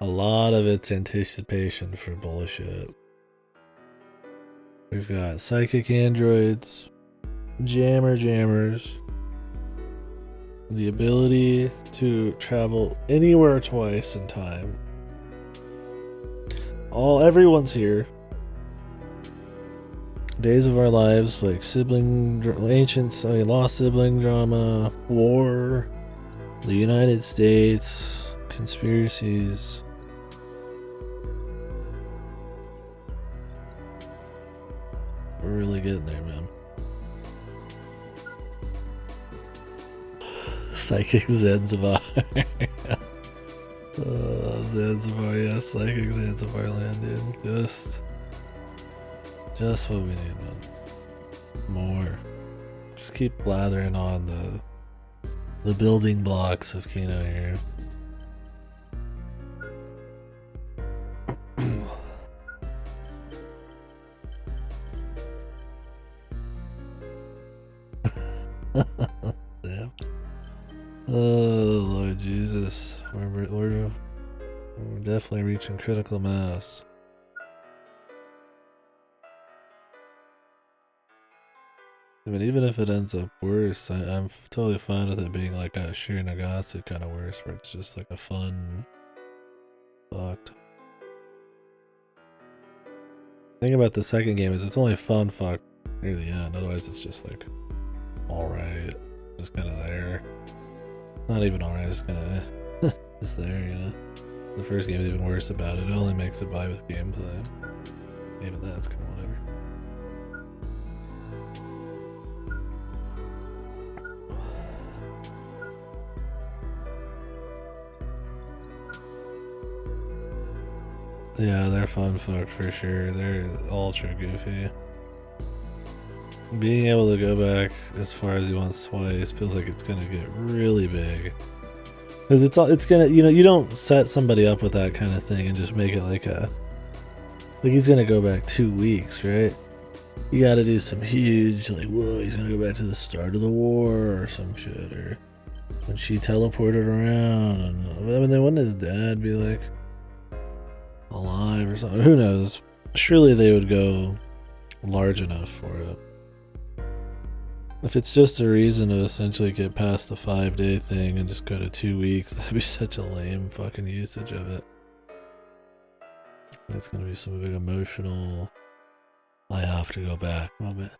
S1: a lot of it's anticipation for bullshit. We've got psychic androids, jammers, the ability to travel anywhere twice in time. Everyone's here. Days of our lives, like lost sibling drama, war, the United States, conspiracies. We're really getting there, man. Psychic Zanzibar. Zanzibar, yes, Psychic Zanzibar land, dude. Just what we need, man. More. Just keep blathering on the building blocks of Kino here. Damn. Oh, Lord Jesus. We're definitely reaching critical mass. I mean, even if it ends up worse, I'm totally fine with it being like a Shir Nagatsu kind of worse, where it's just like a fun fucked. The thing about the second game is it's only fun fucked near the end, otherwise it's just like alright, just kind of there. Not even alright, just kind of just there, you know. The first game is even worse about it. It only makes it by with gameplay. Even that's kind of whatever. Yeah, they're fun fucked for sure. They're ultra goofy. Being able to go back as far as you want twice feels like it's gonna get really big. Because it's gonna, you know, you don't set somebody up with that kind of thing and just make it like he's gonna go back 2 weeks, right? You gotta do some huge, like, whoa, he's gonna go back to the start of the war or some shit, or when she teleported around, and I mean, then wouldn't his dad be like alive or something? Who knows? Surely they would go large enough for it. If it's just a reason to essentially get past the 5-day thing and just go to 2 weeks, that'd be such a lame fucking usage of it. That's gonna be some big emotional, I have to go back moment.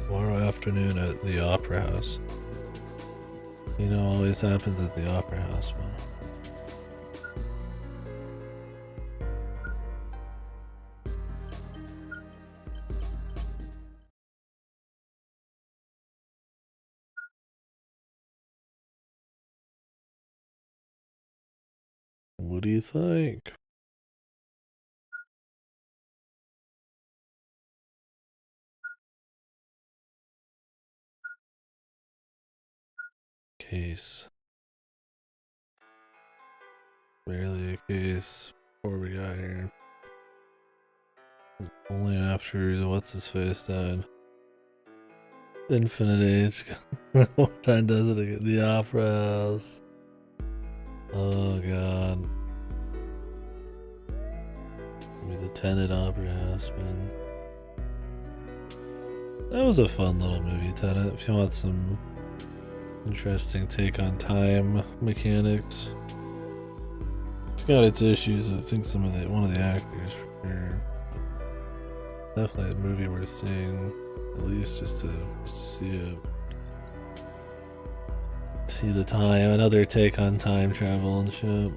S1: Tomorrow afternoon at the Opera House. You know, always happens at the Opera House, man. What do you think? Case. Barely a case before we got here. Only after what's his face died. Infinite Age. What time does it again? The Opera House. Oh god. Tenet Opera House, man. That was a fun little movie, Tenet. If you want some interesting take on time mechanics. It's got its issues. I think one of the actors for sure. Definitely a movie worth seeing, at least just to see it. See the time, another take on time travel and shit.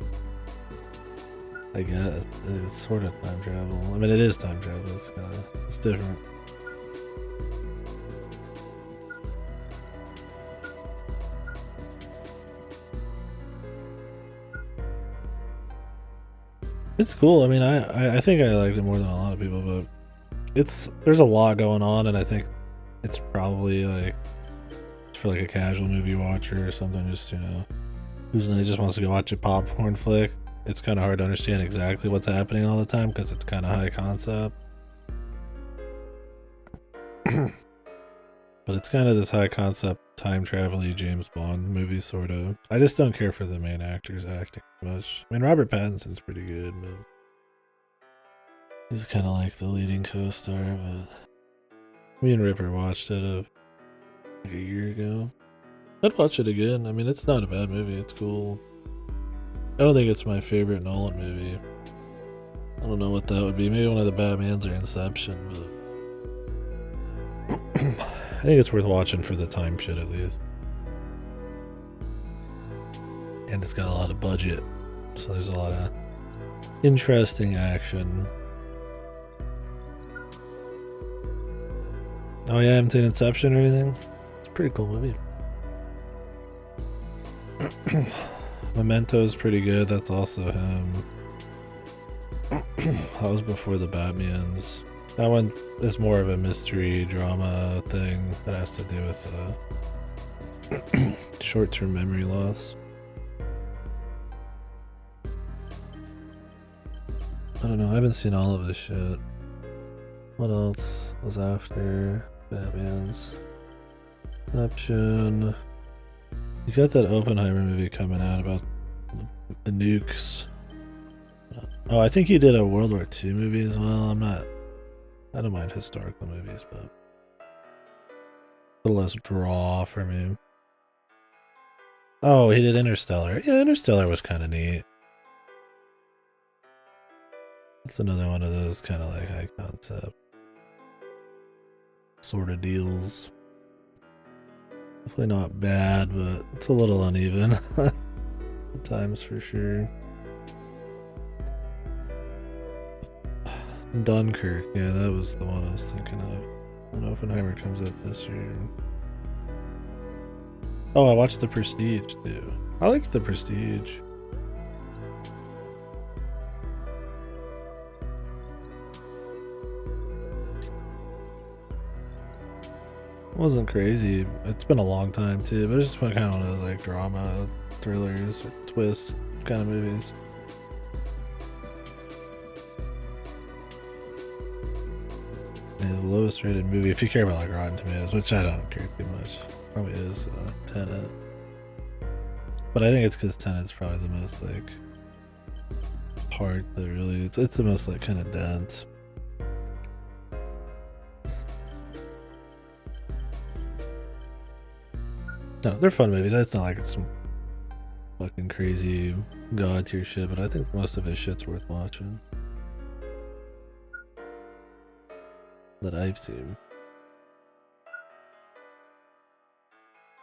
S1: I guess it's sort of time travel. I mean, it is time travel. It's different. It's cool. I mean, I think I liked it more than a lot of people, but there's a lot going on, and I think it's probably like for like a casual movie watcher or something, just who's just wants to go watch a popcorn flick. It's kind of hard to understand exactly what's happening all the time because it's kind of high concept. But it's kind of this high concept time travel-y James Bond movie, sort of. I just don't care for the main actors acting much. I mean, Robert Pattinson's pretty good, but he's kind of like the leading co-star. But me and Ripper watched it like a year ago. I'd watch it again. I mean, it's not a bad movie. It's cool. I don't think it's my favorite Nolan movie. I don't know what that would be. Maybe one of the Batmans or Inception, but I think it's worth watching for the time shit at least. And it's got a lot of budget, so there's a lot of interesting action. Oh yeah, I haven't seen Inception or anything? It's a pretty cool movie. Memento's pretty good, that's also him. That was before the Batmans. That one is more of a mystery drama thing that has to do with short-term memory loss. I don't know, I haven't seen all of this shit. What else was after Batman's? Inception. He's got that Oppenheimer movie coming out about the nukes. Oh, I think he did a World War II movie as well. I don't mind historical movies, but a little less draw for me. Oh, he did Interstellar. Yeah, Interstellar was kind of neat. That's another one of those kind of like high concept sort of deals. Definitely not bad, but it's a little uneven at times for sure. Dunkirk, yeah, that was the one I was thinking of. When Oppenheimer comes out this year. Oh, I watched The Prestige too. I liked The Prestige. It wasn't crazy. It's been a long time too, but it's just been kind of one of those like drama, thrillers, or twist kind of movies. His lowest rated movie, if you care about like Rotten Tomatoes, which I don't care too much, probably is Tenet. But I think it's because Tenet's probably the most like hard to really. It's the most like kind of dense. No, they're fun movies. It's not like it's some fucking crazy god tier shit, but I think most of his shit's worth watching. That I've seen.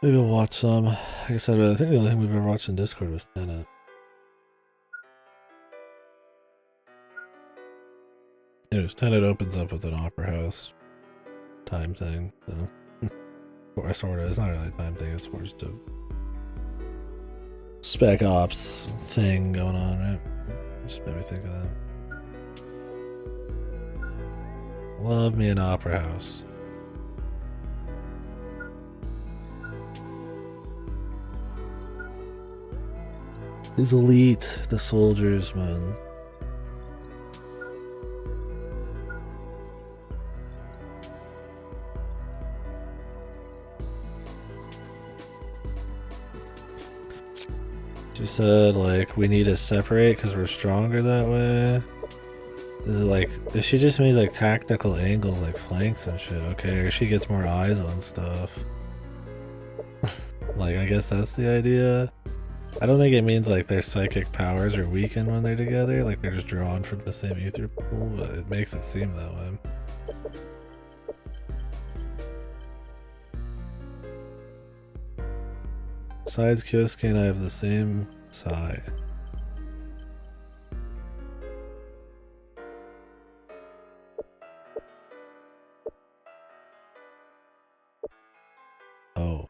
S1: Maybe we'll watch some. Like I said, I think the only thing we've ever watched in Discord was Tenet. Anyways, Tenet opens up with an opera house time thing, so. Or sort of, it's not really a time thing, it's more just a spec ops thing going on, right? Just made me think of that. Love me an opera house. These elite, the soldiers, man. She said, like, we need to separate because we're stronger that way. Is it like, if she just means like tactical angles, like flanks and shit, okay, or she gets more eyes on stuff. Like, I guess that's the idea. I don't think it means like their psychic powers are weakened when they're together, like they're just drawn from the same ether pool, but it makes it seem that way. Besides Kyosuke and I have the same Sai. Oh.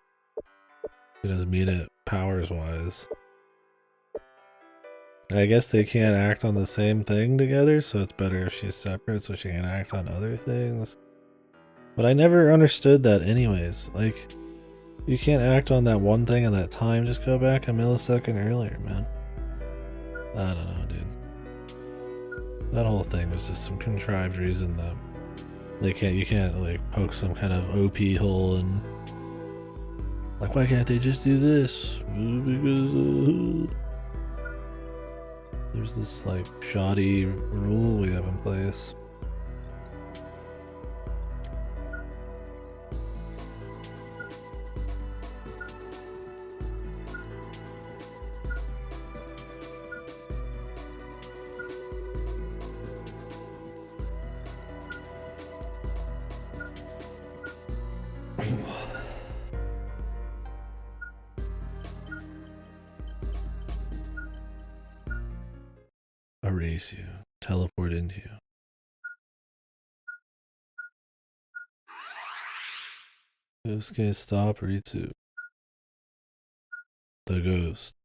S1: It doesn't mean it powers wise. I guess they can't act on the same thing together, so it's better if she's separate so she can act on other things. But I never understood that anyways. Like, you can't act on that one thing at that time, just go back a millisecond earlier, man. I don't know, dude. That whole thing was just some contrived reason that you can't like poke some kind of OP hole and like, why can't they just do this? Because there's this like shoddy rule we have in place. Erase you, teleport into you. Yosuke, stop, Ritsu. The ghost.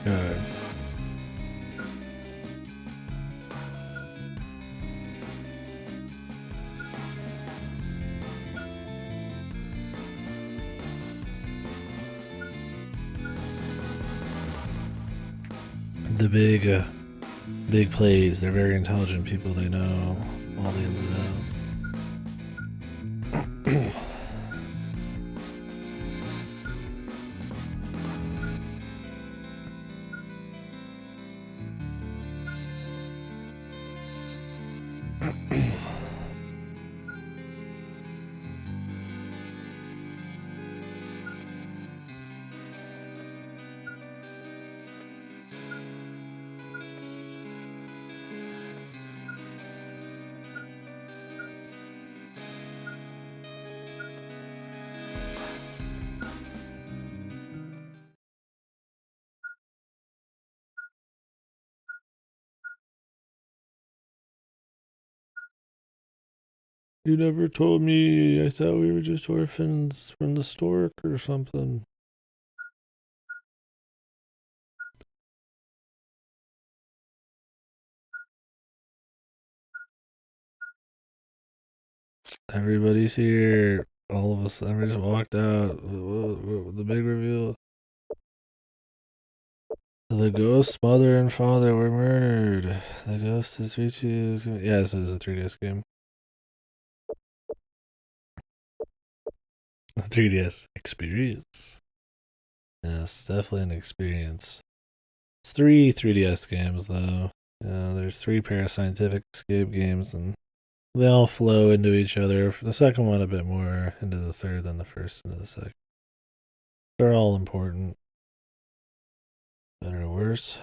S1: Okay. The big plays. They're very intelligent people. They know all the ins and outs. You never told me. I thought we were just orphans from the stork or something. Everybody's here. All of us. I just walked out. The big reveal. The ghost's mother and father were murdered. The ghost is Ritu. Yeah, this is a 3DS game. 3DS experience. Yes, definitely an experience. It's 3DS games though. There's 3 Parascientific escape games, and they all flow into each other. The second one a bit more into the third than the first into the second. They're all important. Better or worse.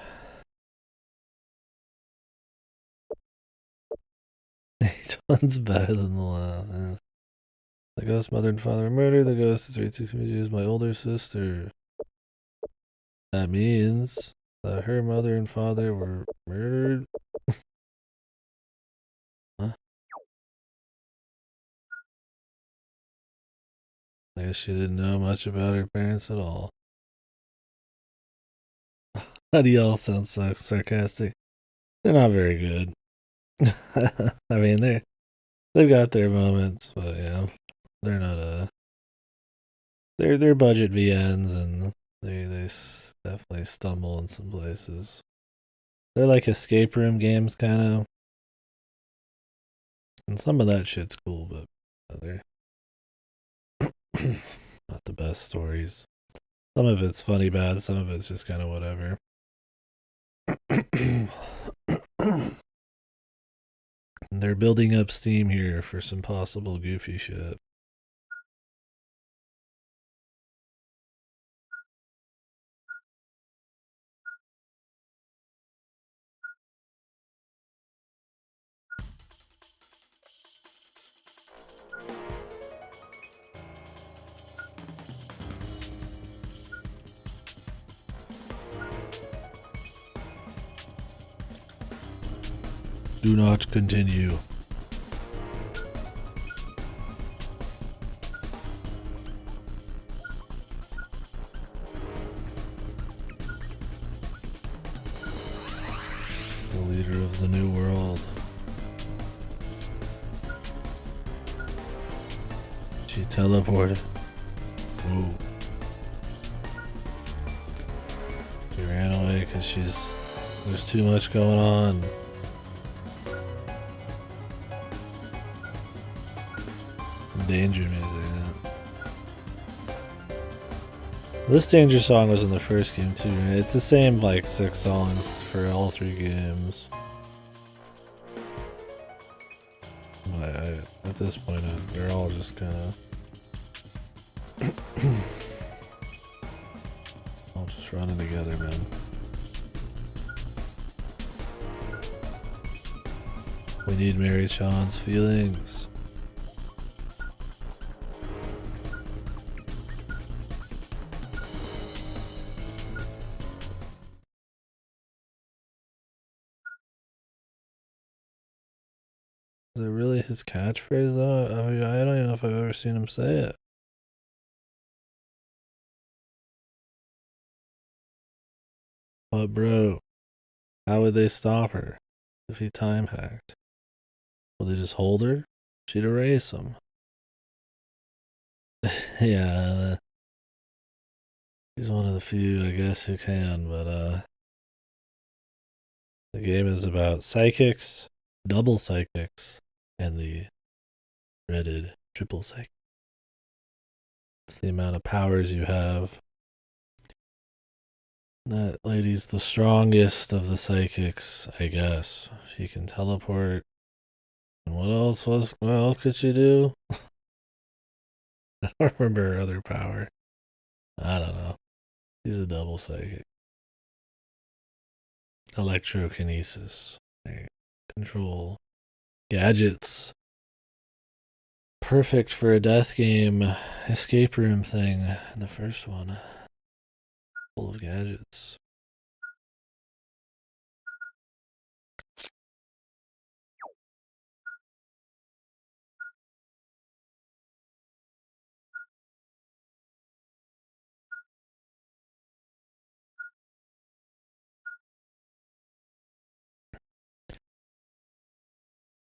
S1: Each one's better than the last. Yeah. The ghost mother and father were murdered. The ghost is Ritsu Kimiji's my older sister. That means that her mother and father were murdered. Huh? I guess she didn't know much about her parents at all. How do y'all sound so sarcastic? They're not very good. I mean, they've got their moments, but yeah, they're not they're budget VNs, and they definitely stumble in some places. They're like escape room games, kind of, and some of that shit's cool, but they're not the best stories. Some of it's funny bad, some of it's just kind of whatever. They're building up steam here for some possible goofy shit. Do not continue. The leader of the new world. She teleported. Whoa. She ran away because there's too much going on. Danger music, yeah. This danger song was in the first game too, right? It's the same like 6 songs for all 3 games. At this point, they're all just kind of all just running together, man. We need Mary Sean's feelings. Is it really his catchphrase though? I mean, I don't even know if I've ever seen him say it. But bro, how would they stop her if he time hacked? Will they just hold her? She'd erase him. Yeah, he's one of the few, I guess, who can, but the game is about psychics, double psychics, and the dreaded triple psychic. It's the amount of powers you have. That lady's the strongest of the psychics, I guess. She can teleport. And what else could she do? I don't remember her other power. I don't know. She's a double psychic. Electrokinesis. Control gadgets. Perfect for a death game escape room thing in the first one. Full of gadgets.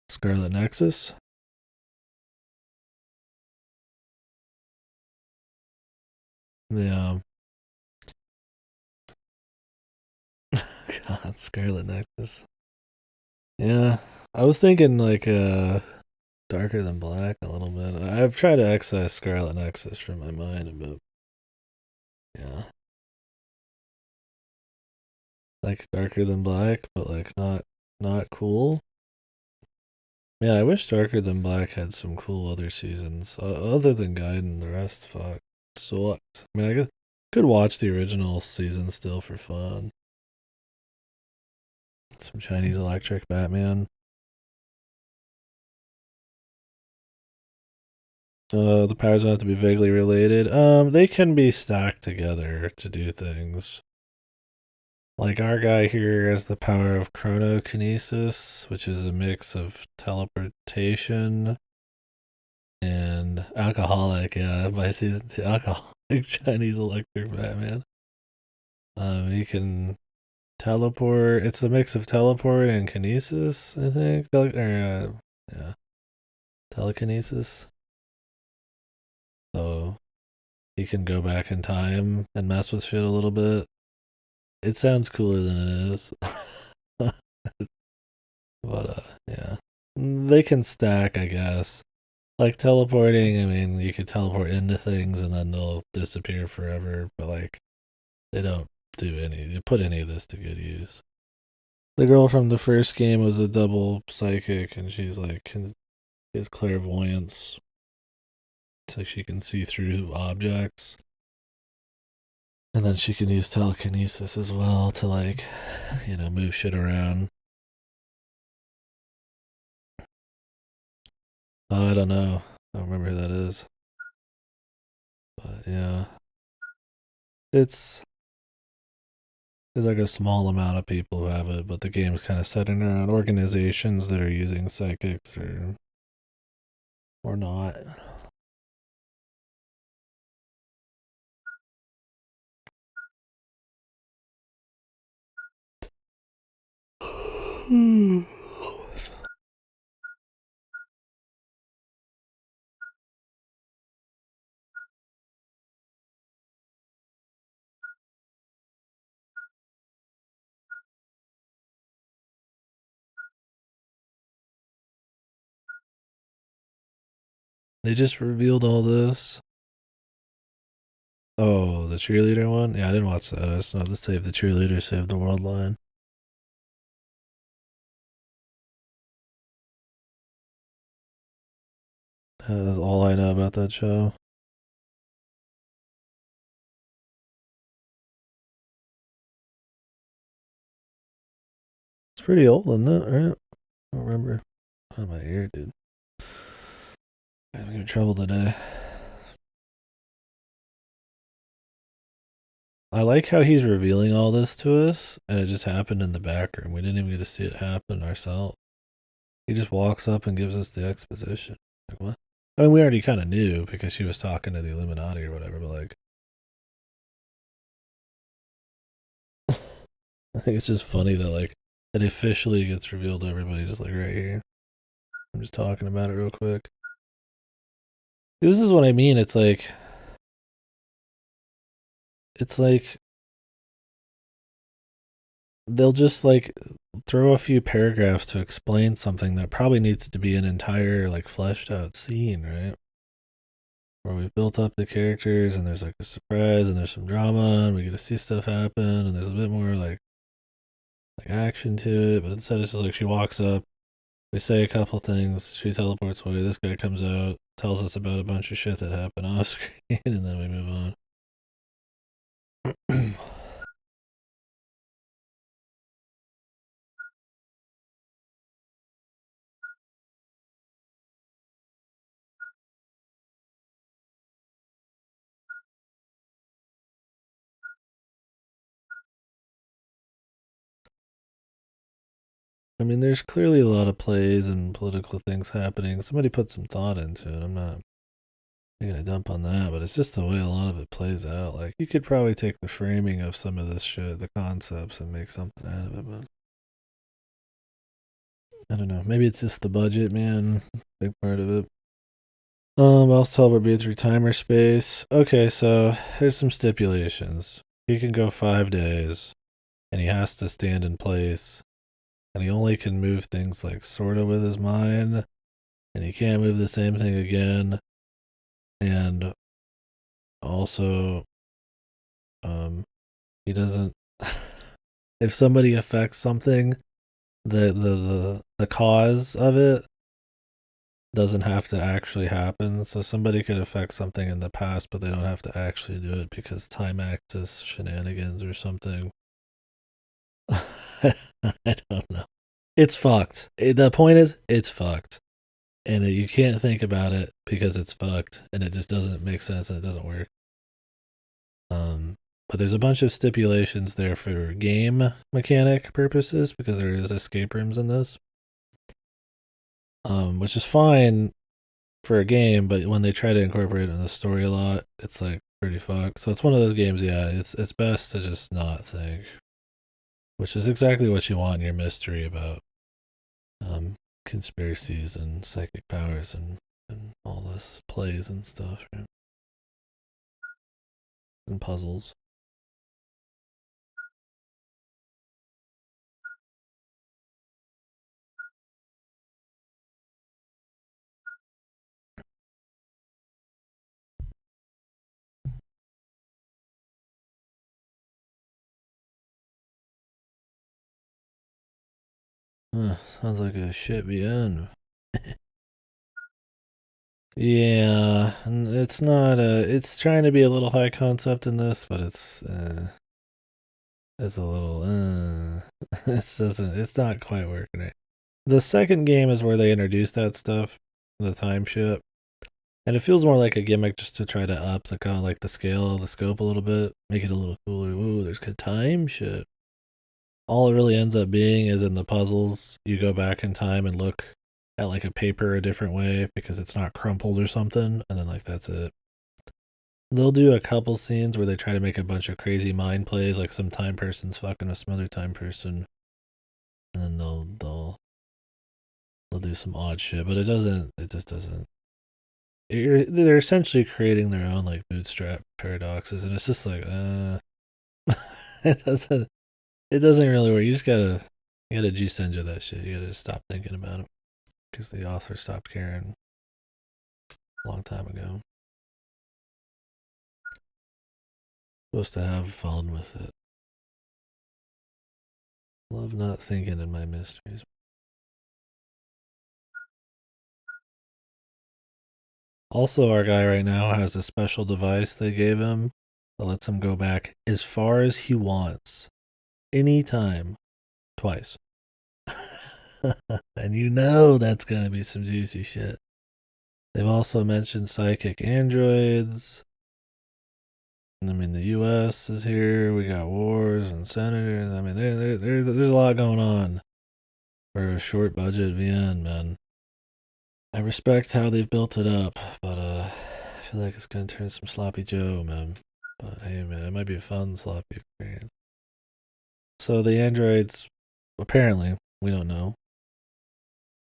S1: Scarlet Nexus. Yeah. God, Scarlet Nexus. Yeah. I was thinking like Darker Than Black a little bit. I've tried to excise Scarlet Nexus from my mind, but yeah. Like Darker Than Black, but like not cool. Man, I wish Darker Than Black had some cool other seasons. Other than Gaiden, the rest fuck sucked. I mean, I could watch the original season still for fun. Some Chinese Electric Batman. The powers don't have to be vaguely related. They can be stacked together to do things. Like our guy here has the power of chronokinesis, which is a mix of teleportation and alcoholic. Yeah, by season 2, alcoholic Chinese electric Batman. He can teleport. It's a mix of teleport and kinesis, I think. Yeah, telekinesis. So he can go back in time and mess with shit a little bit. It sounds cooler than it is. But yeah, they can stack, I guess. Like teleporting, I mean, you could teleport into things and then they'll disappear forever. But like, they don't they put any of this to good use. The girl from the first game was a double psychic, and she's like, she has clairvoyance. It's like she can see through objects. And then she can use telekinesis as well to, like, move shit around. Oh, I don't know. I don't remember who that is. But yeah. There's like a small amount of people who have it, but the game's kind of centered around organizations that are using psychics or not. They just revealed all this. Oh, the cheerleader one? Yeah, I didn't watch that. I just know the Save the Cheerleader, Save the World line. That's all I know about that show. It's pretty old, isn't it? Right? I don't remember. Oh, my ear, dude. I'm having trouble today. I like how he's revealing all this to us, and it just happened in the background. We didn't even get to see it happen ourselves. He just walks up and gives us the exposition. Like, what? I mean, we already kind of knew because she was talking to the Illuminati or whatever, but like, I think it's just funny that like it officially gets revealed to everybody just like right here. I'm just talking about it real quick. This is what I mean. It's like they'll just like throw a few paragraphs to explain something that probably needs to be an entire like fleshed out scene, right? Where we've built up the characters and there's like a surprise and there's some drama and we get to see stuff happen and there's a bit more like action to it, but instead it's just like she walks up, we say a couple things, she teleports away, this guy comes out, tells us about a bunch of shit that happened off screen, and then we move on. I mean, there's clearly a lot of plays and political things happening. Somebody put some thought into it. I'm not gonna dump on that, but it's just the way a lot of it plays out. Like, you could probably take the framing of some of this shit, the concepts, and make something out of it, but I don't know. Maybe it's just the budget, man. Big part of it. I'll teleport through time or space. Okay, so there's some stipulations. He can go 5 days, and he has to stand in place, and he only can move things like sorta with his mind, and he can't move the same thing again. And also, um, he doesn't. If somebody affects something, the cause of it doesn't have to actually happen. So somebody could affect something in the past, but they don't have to actually do it because time axis shenanigans or something. I don't know. It's fucked. The point is, it's fucked. And you can't think about it because it's fucked and it just doesn't make sense and it doesn't work. But there's a bunch of stipulations there for game mechanic purposes because there is escape rooms in this. Which is fine for a game, but when they try to incorporate it in the story a lot, it's like pretty fucked. So it's one of those games, yeah, it's best to just not think. Which is exactly what you want in your mystery about um conspiracies and psychic powers and all this plays and stuff, right? And puzzles. Sounds like a shit VN. Yeah, it's not it's trying to be a little high concept in this, but it's a little it's not quite working right. The second game is where they introduce that stuff, the time ship. And it feels more like a gimmick just to try to up the kind of like the scale, the scope a little bit, make it a little cooler. Ooh, there's good time shit. All it really ends up being is in the puzzles, you go back in time and look at like a paper a different way because it's not crumpled or something, and then like that's it. They'll do a couple scenes where they try to make a bunch of crazy mind plays, like some time person's fucking with some other time person, and then they'll do some odd shit, but it just doesn't. They're essentially creating their own like bootstrap paradoxes, and it's just like, it doesn't it doesn't really work. You gotta G-Senja that shit. You gotta stop thinking about it because the author stopped caring a long time ago. Supposed to have fun with it. Love not thinking in my mysteries. Also, our guy right now has a special device they gave him that lets him go back as far as he wants, anytime, twice. And you know that's gonna be some juicy shit. They've also mentioned psychic androids. I mean, the U.S. is here. We got wars and senators. I mean, there's a lot going on for a short budget VN, man. I respect how they've built it up, but I feel like it's gonna turn some sloppy Joe, man. But hey, man, it might be a fun sloppy experience. So the androids, apparently, we don't know.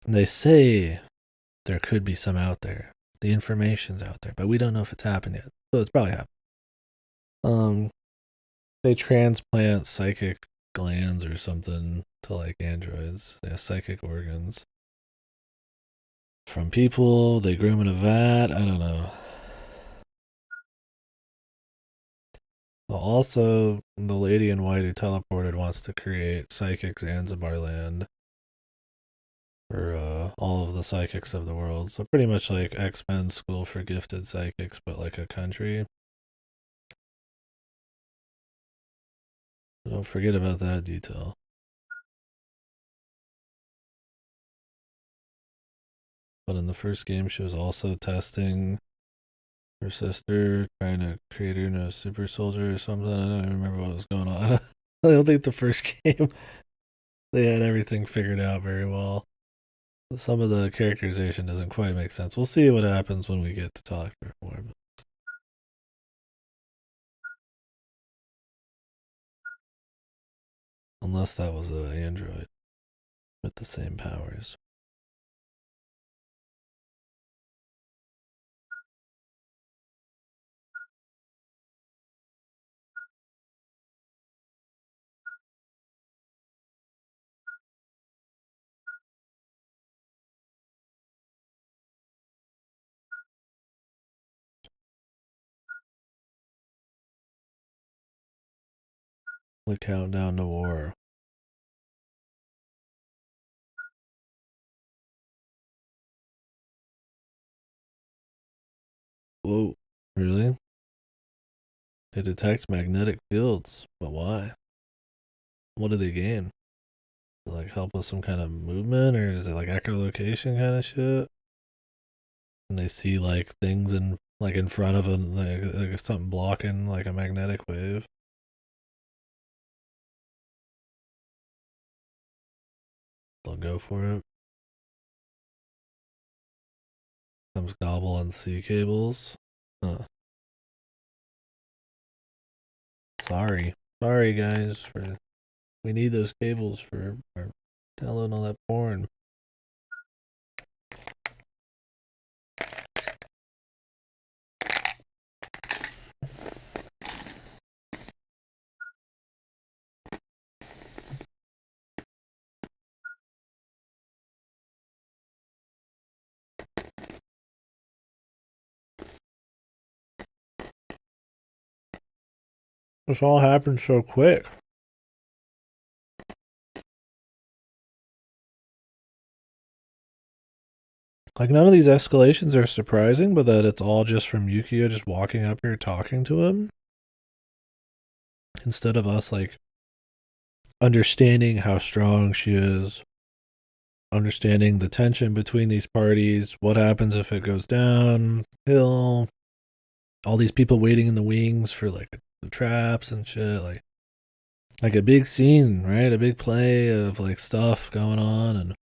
S1: They say there could be some out there. The information's out there, but we don't know if it's happened yet. So it's probably happened. Um, they transplant psychic glands or something to like androids. Yeah, psychic organs from people. They groom in a vat. I don't know. Well, also, the lady in white who teleported wants to create psychic Zanzibar land for all of the psychics of the world. So pretty much like X-Men School for Gifted Psychics, but like a country. So don't forget about that detail. But in the first game, she was also testing her sister, trying to create her into a super soldier or something. I don't even remember what was going on. I don't think the first game they had everything figured out very well. Some of the characterization doesn't quite make sense. We'll see what happens when we get to talk to her more. But unless that was an android with the same powers. The countdown to war. Whoa, really? They detect magnetic fields, but why? What do they gain? To like help with some kind of movement, or is it like echolocation kind of shit? And they see like things in front of them, like something blocking like a magnetic wave. They'll go for it. sometimes gobble on C cables. Huh. Sorry. Sorry, guys. We need those cables for downloading all that porn. This all happened so quick. Like, none of these escalations are surprising, but that it's all just from Yukio just walking up here talking to him. Instead of us, like, understanding how strong she is, understanding the tension between these parties, what happens if it goes downhill, all these people waiting in the wings for, like, the traps and shit. Like a big scene, right? A big play of, like, stuff going on, and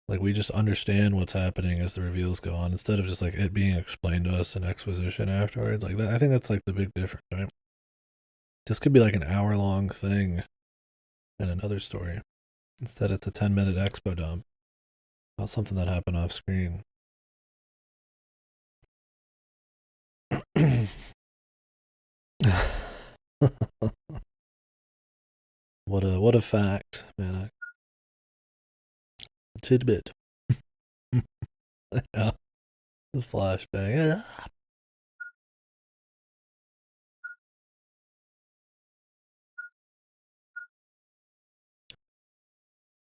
S1: like we just understand what's happening as the reveals go on instead of just like it being explained to us in exposition afterwards. Like that, I think that's like the big difference, right? This could be like an hour-long thing in another story. Instead, it's a 10-minute expo dump about something that happened off screen. What a fact, man. A tidbit. Yeah, the flashbang.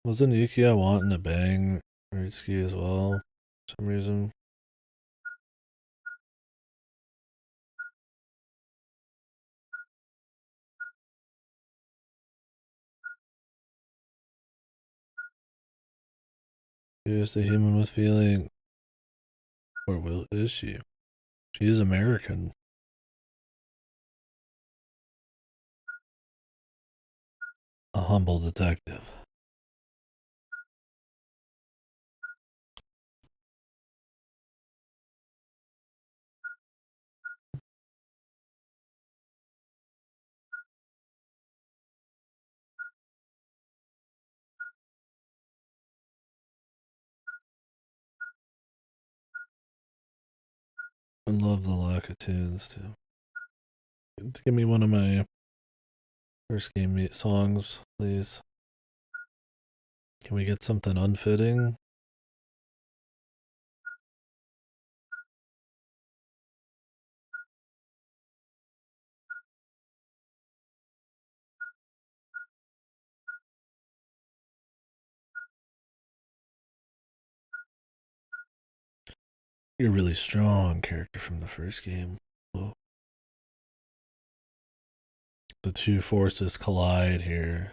S1: Wasn't Yukiya wanting to bang Ritsuki as well for some reason? She is a human with feeling. Or is she? She is American. A humble detective. I love the lack of tunes too. Give me one of my first game songs, please. Can we get something unfitting? You're a really strong character from the first game. Whoa. The two forces collide here.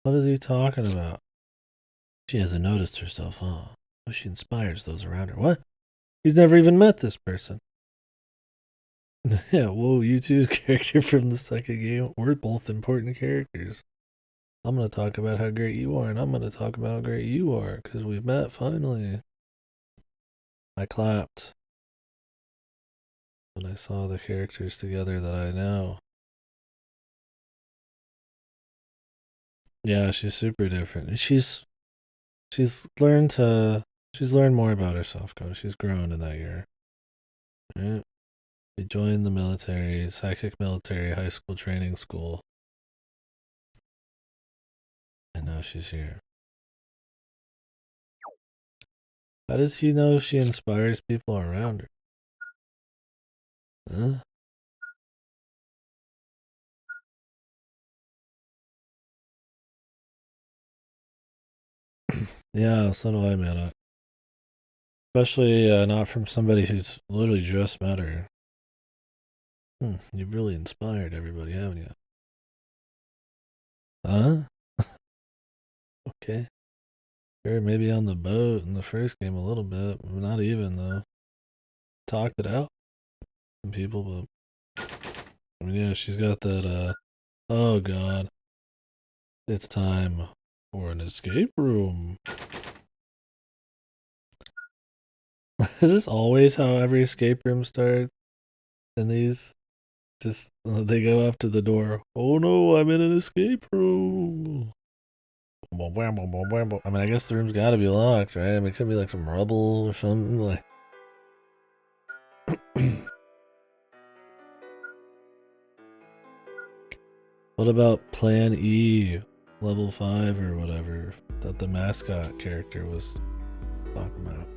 S1: What is he talking about? She hasn't noticed herself, huh? Oh, she inspires those around her. What? He's never even met this person. Yeah, whoa, you two character from the second game. We're both important characters. I'm going to talk about how great you are, and I'm going to talk about how great you are, because we've met finally. I clapped when I saw the characters together that I know. Yeah, she's super different. She's learned more about herself, Cody. She's grown in that year. Right? She joined the military, psychic military high school training school. And now she's here. How does he know she inspires people around her? Huh? Yeah, so do I, man. Especially not from somebody who's literally just met her. You've really inspired everybody, haven't you? Huh? Okay. Sure, maybe on the boat in the first game a little bit. Not even, though. Talked it out. Some people, but I mean, yeah, she's got that, oh god. It's time for an escape room. Is this always how every escape room starts? In these? Just they go up to the door. Oh no, I'm in an escape room. I mean, I guess the room's got to be locked, right? I mean, it could be like some rubble or something. Like, what about Plan E, level 5 or whatever that the mascot character was talking about?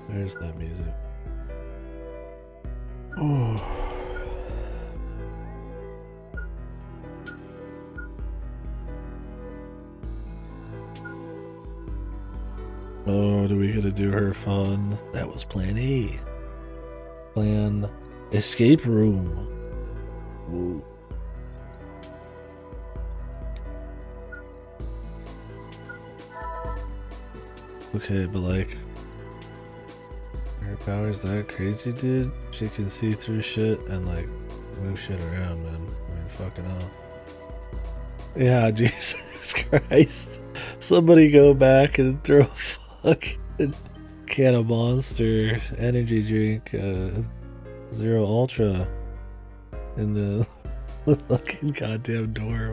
S1: There's that music. Oh. Oh, do we get to do her fun? That was Plan E. Plan escape room. Ooh. Okay, but like, her power's that crazy, dude? She can see through shit and like move shit around, man. I mean, fucking hell. Yeah, Jesus Christ. Somebody go back and throw a fucking can of Monster energy drink, Zero Ultra in the fucking goddamn door.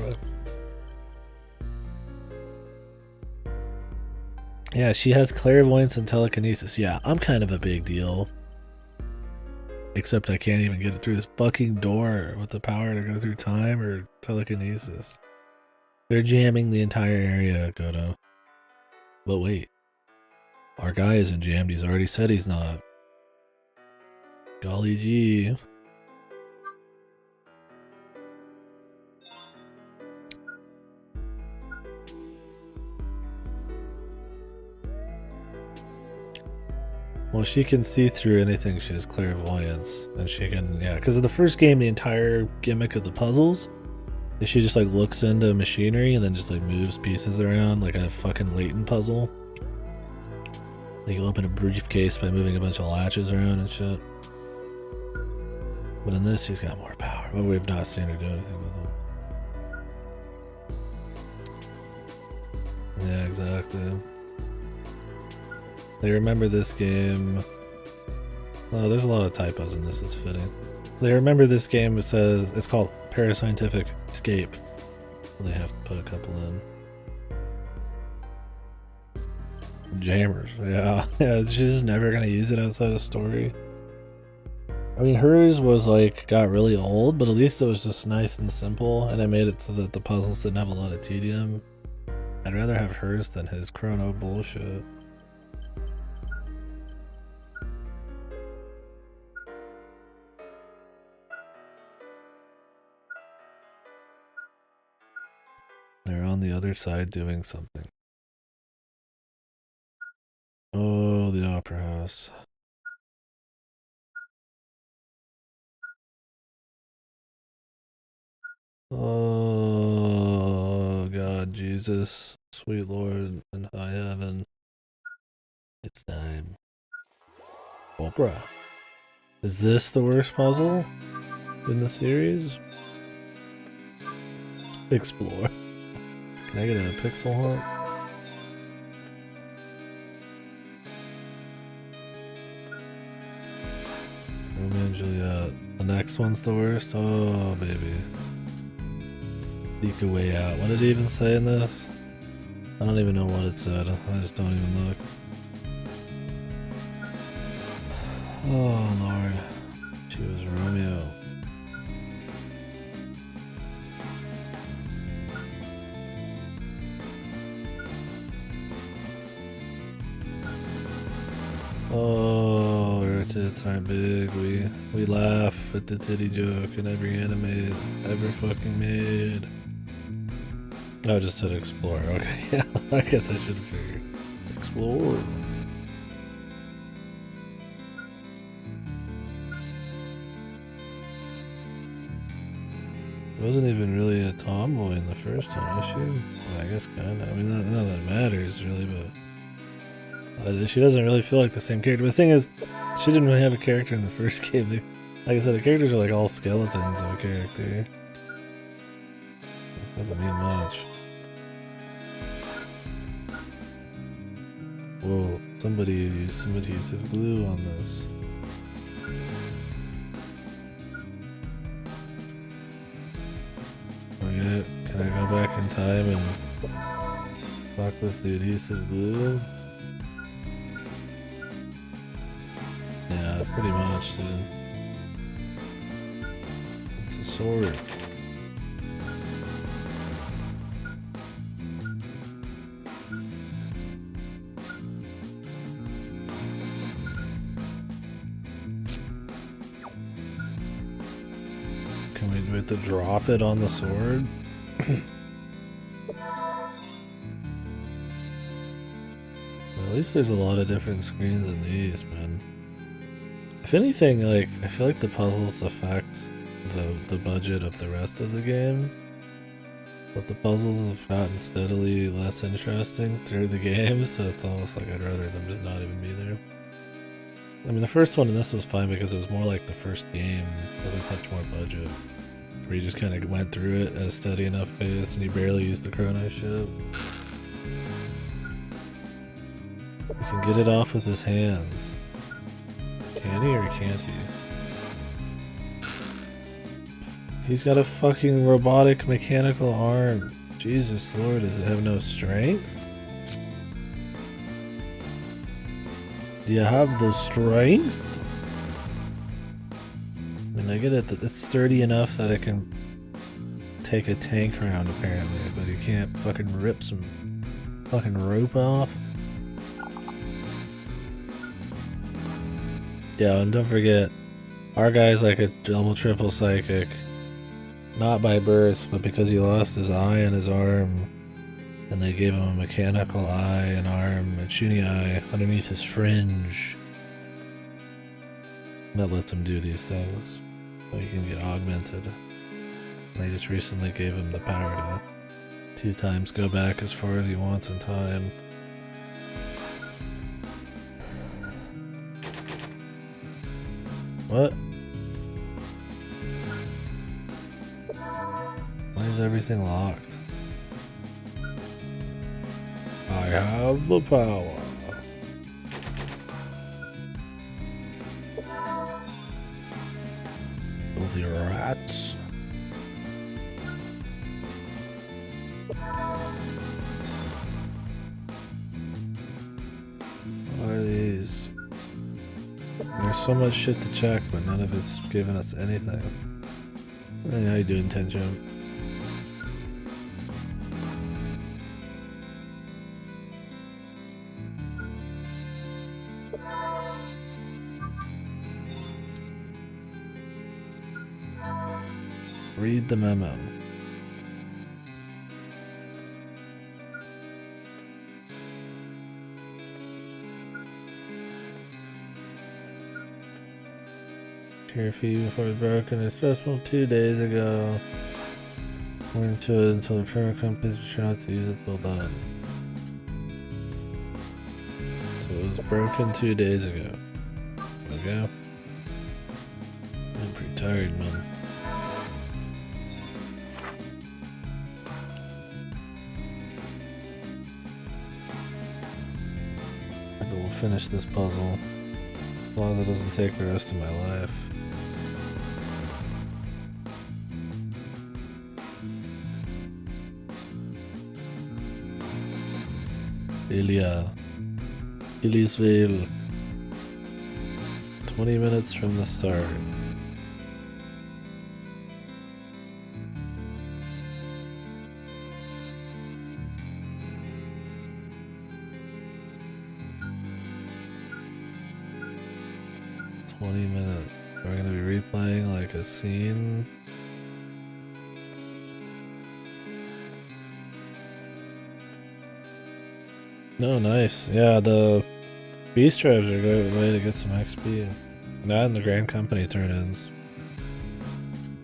S1: Yeah, she has clairvoyance and telekinesis. Yeah, I'm kind of a big deal. Except I can't even get it through this fucking door with the power to go through time or telekinesis. They're jamming the entire area, Goto. But wait. Our guy isn't jammed. He's already said he's not. Golly gee. Well, she can see through anything. She has clairvoyance. And she can, yeah, because in the first game, the entire gimmick of the puzzles is she just like looks into machinery and then just like moves pieces around like a fucking latent puzzle. Like you open a briefcase by moving a bunch of latches around and shit. But in this, she's got more power. But we've not seen her do anything with it. Yeah, exactly. They remember this game. Oh, there's a lot of typos in this. It's fitting. They remember this game. It says it's called Parascientific Escape. They have to put a couple in. Jammers. Yeah. Yeah. She's just never gonna use it outside of story. I mean, hers was like got really old, but at least it was just nice and simple, and I made it so that the puzzles didn't have a lot of tedium. I'd rather have hers than his chrono bullshit. They're on the other side doing something. Oh, the opera house. Oh, God, Jesus, sweet Lord in high heaven. It's time. Opera. Is this the worst puzzle in the series? Explore. Can I get a pixel hunt? Romeo and Juliet. The next one's the worst? Oh, baby. Seek a way out. What did it even say in this? I don't even know what it said. I just don't even look. Oh, Lord. She was Romeo. Oh, her tits aren't big. We laugh at the titty joke in every anime ever fucking made. I just said explore. Okay, yeah. I guess I should have figured. Explore. Wasn't even really a tomboy in the first one, was she? Well, I guess kind of. I mean, not that it matters really, but she doesn't really feel like the same character. But the thing is, she didn't really have a character in the first game. Like I said, the characters are like all skeletons of a character. Doesn't mean much. Whoa, somebody used some adhesive glue on this. Okay, can I go back in time and fuck with the adhesive glue? Yeah, pretty much, dude. It's a sword. Can we do it to drop it on the sword? Well, at least there's a lot of different screens in these, man. If anything, like, I feel like the puzzles affect the budget of the rest of the game. But the puzzles have gotten steadily less interesting through the game, so it's almost like I'd rather them just not even be there. I mean, the first one in this was fine because it was more like the first game with a much more budget. Where you just kind of went through it at a steady enough pace and you barely used the chrono ship. He can get it off with his hands. Can he or can't he? He's got a fucking robotic mechanical arm. Jesus Lord, does it have no strength? Do you have the strength? I mean, I get it that it's sturdy enough that it can take a tank around apparently, but you can't fucking rip some fucking rope off. Yeah, and don't forget, our guy's like a double triple psychic. Not by birth, but because he lost his eye and his arm. And they gave him a mechanical eye, an arm, a chuny eye underneath his fringe. And that lets him do these things. So he can get augmented. And they just recently gave him the power to 2 times go back as far as he wants in time. What? Why is everything locked? I have the power. Filthy rats. What are these? There's so much shit to check, but none of it's giving us anything. Hey, how you doing, Tenjum? Read the memo. Care fee before it broke in its festival 2 days ago. Went into it until the parent companies try not to use it till done. So it was broken 2 days ago. Okay. I'm pretty tired, man. We'll finish this puzzle as long as it doesn't take the rest of my life. Ellisville. 20 minutes from the start. We're gonna be replaying like a scene. Oh, nice. Yeah, the beast tribes are a great way to get some XP. That and the Grand Company turn-ins.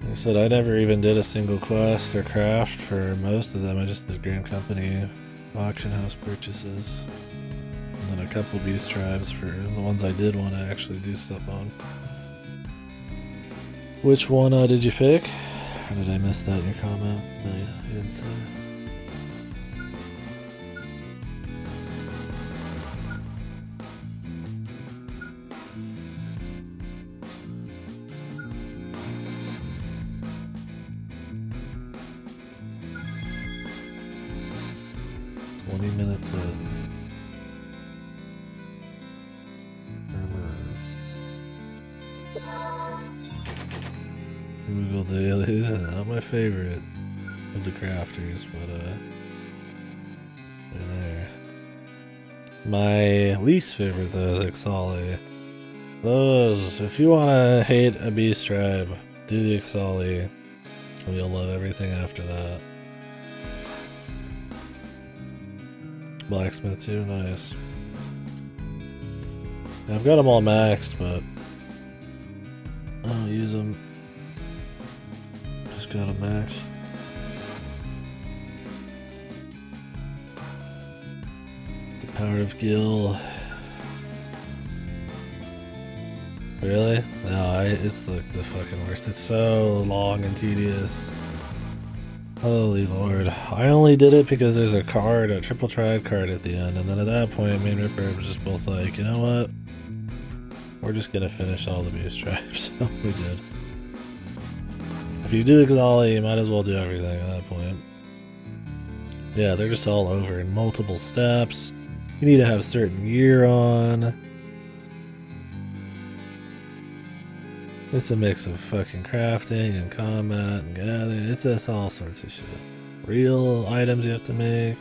S1: Like I said, I never even did a single quest or craft for most of them. I just did Grand Company auction house purchases. And then a couple beast tribes for the ones I did want to actually do stuff on. Which one did you pick? Or did I miss that in your comment? No, you didn't say. Minutes in. Google Daily, not my favorite of the crafters, but they're there. My least favorite though is Ixali. Those, if you want to hate a beast tribe, do the Ixali, and you'll love everything after that. Blacksmith too, nice. I've got them all maxed, but I don't use them. Just got them maxed. The power of Gil. Really? No, it's like the fucking worst. It's so long and tedious. Holy lord. I only did it because there's a card, a triple triad card at the end, and then at that point me and Ripper was just both like, you know what? We're just gonna finish all the beast tribes. So we did. If you do Ixali, you might as well do everything at that point. Yeah, they're just all over in multiple steps. You need to have certain gear on. It's a mix of fucking crafting and combat and gathering. It's just all sorts of shit. Real items you have to make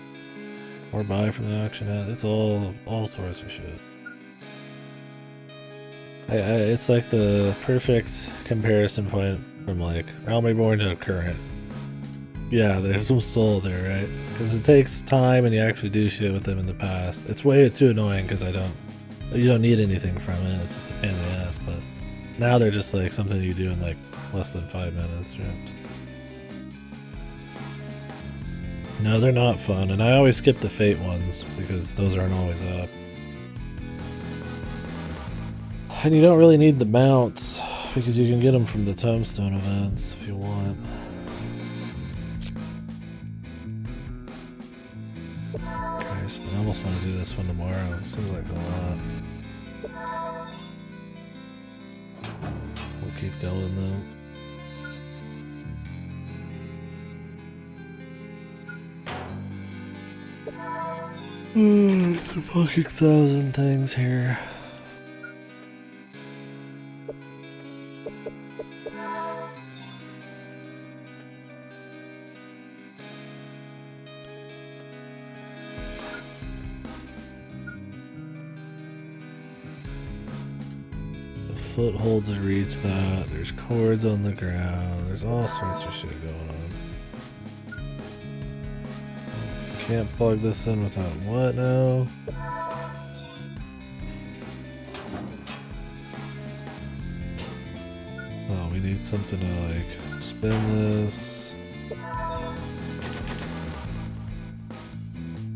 S1: or buy from the auction house. It's all sorts of shit. It's like the perfect comparison point from like Realm Reborn to current. Yeah, there's some soul there, right? Because it takes time and you actually do shit with them in the past. It's way too annoying because you don't need anything from it. It's just a pain in the ass, but now they're just like something you do in like less than 5 minutes. Right? No, they're not fun, and I always skip the fate ones because those aren't always up. And you don't really need the mounts because you can get them from the tombstone events if you want. Christ, but I almost want to do this one tomorrow. Seems like a lot. We'll keep going though. Fucking 1,000 things here. The footholds to reach that. There's cords on the ground. There's all sorts of shit going on. Can't plug this in without what now? Oh, we need something to like spin this.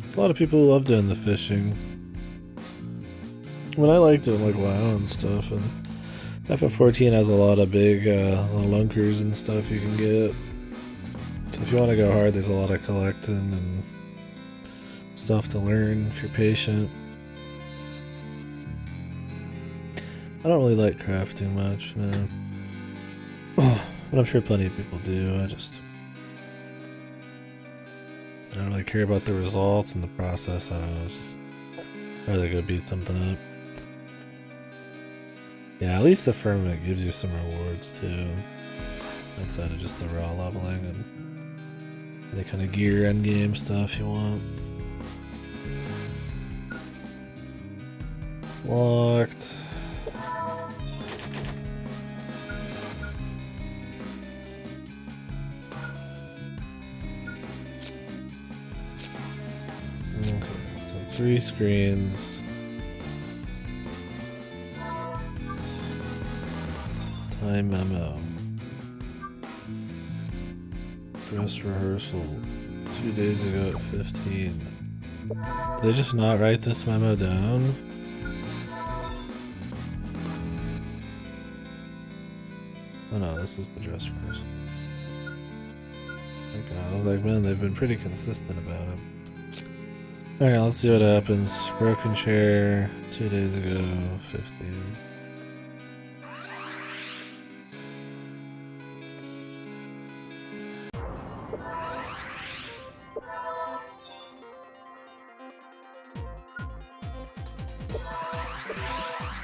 S1: There's a lot of people who love doing the fishing. I mean, I like doing like WoW and stuff, and FF14 has a lot of big lunkers and stuff you can get. So if you want to go hard, there's a lot of collecting and stuff to learn if you're patient. I don't really like crafting much, no. But I'm sure plenty of people do. I don't really care about the results and the process. I don't know, it's just I'd rather go beat something up. Yeah, at least the firmament gives you some rewards too. Outside of just the raw leveling and any kind of gear and game stuff you want. It's locked. Okay, so 3 screens. Time memo. Dress rehearsal 2 days ago at 15. Did they just not write this memo down? Oh no, this is the dress rehearsal. God, I was like, man, they've been pretty consistent about him. Alright, let's see what happens. Broken chair, 2 days ago, 15.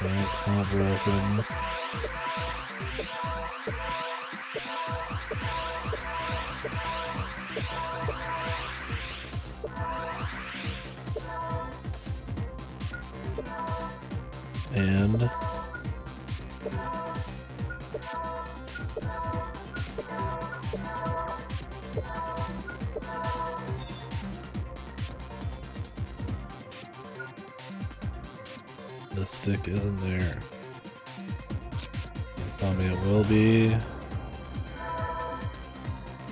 S1: That's not broken. And the stick isn't there. Tell me it will be.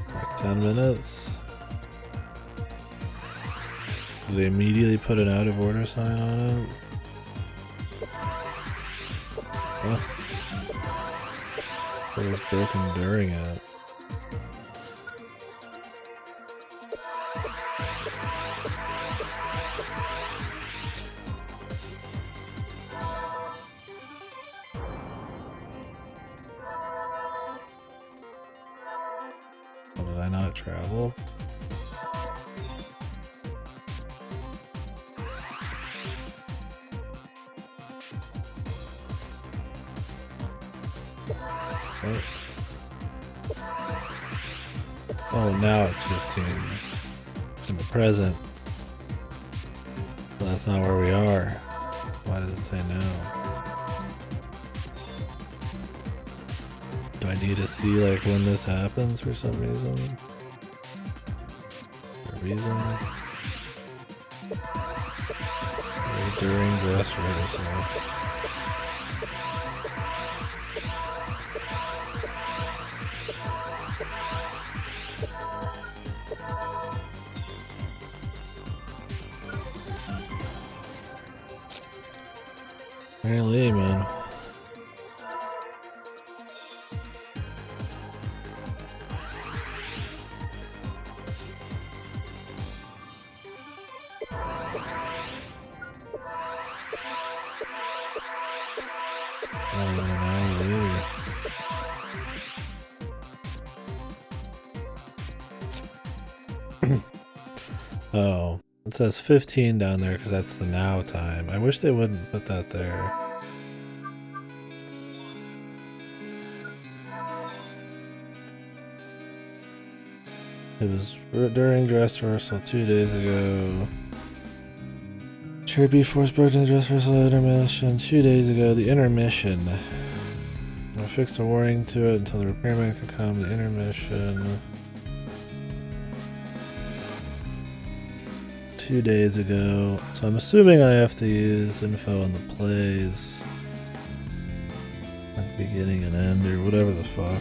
S1: Like 10 minutes. Do they immediately put an out of order sign on it? Huh? It was broken during it. Oh, did I not travel? Oh, now it's 15. In the present. Well, that's not where we are. Why does it say now? Do I need to see like when this happens for some reason? During dress rehearsal. Apparently, man. Oh, it says 15 down there because that's the now time. I wish they wouldn't put that there. It was during dress rehearsal 2 days ago. Chair B4 is broken in dress rehearsal intermission 2 days ago. The intermission. I fixed a warning to it until the repairman could come. The intermission. 2 days ago. So I'm assuming I have to use info on the plays. Like beginning and end or whatever the fuck.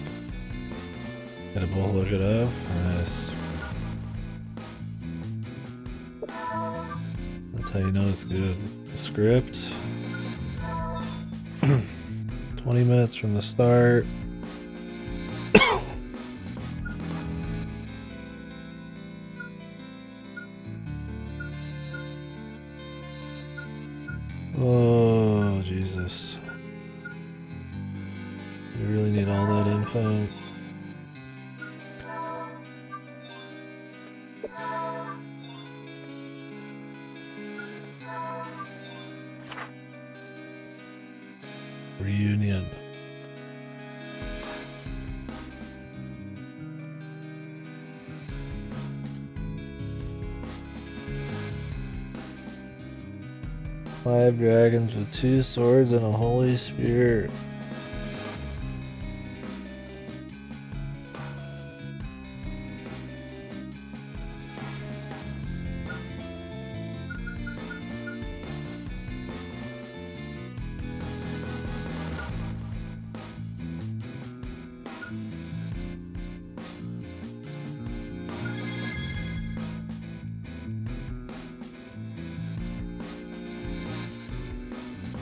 S1: Gotta both look it up. Nice. That's how you know it's good. The script. 20 minutes from the start. Oh, Jesus. We really need all that info. Reunion. Five dragons with 2 swords and a holy spear.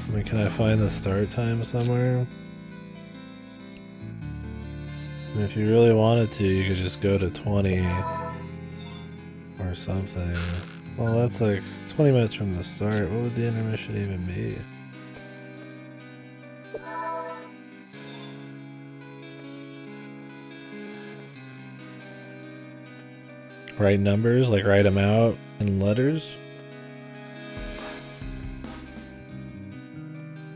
S1: I mean, can I find the start time somewhere? I mean, if you really wanted to, you could just go to 20. Or something. Well, that's like 20 minutes from the start. What would the intermission even be? Write numbers, like write them out in letters?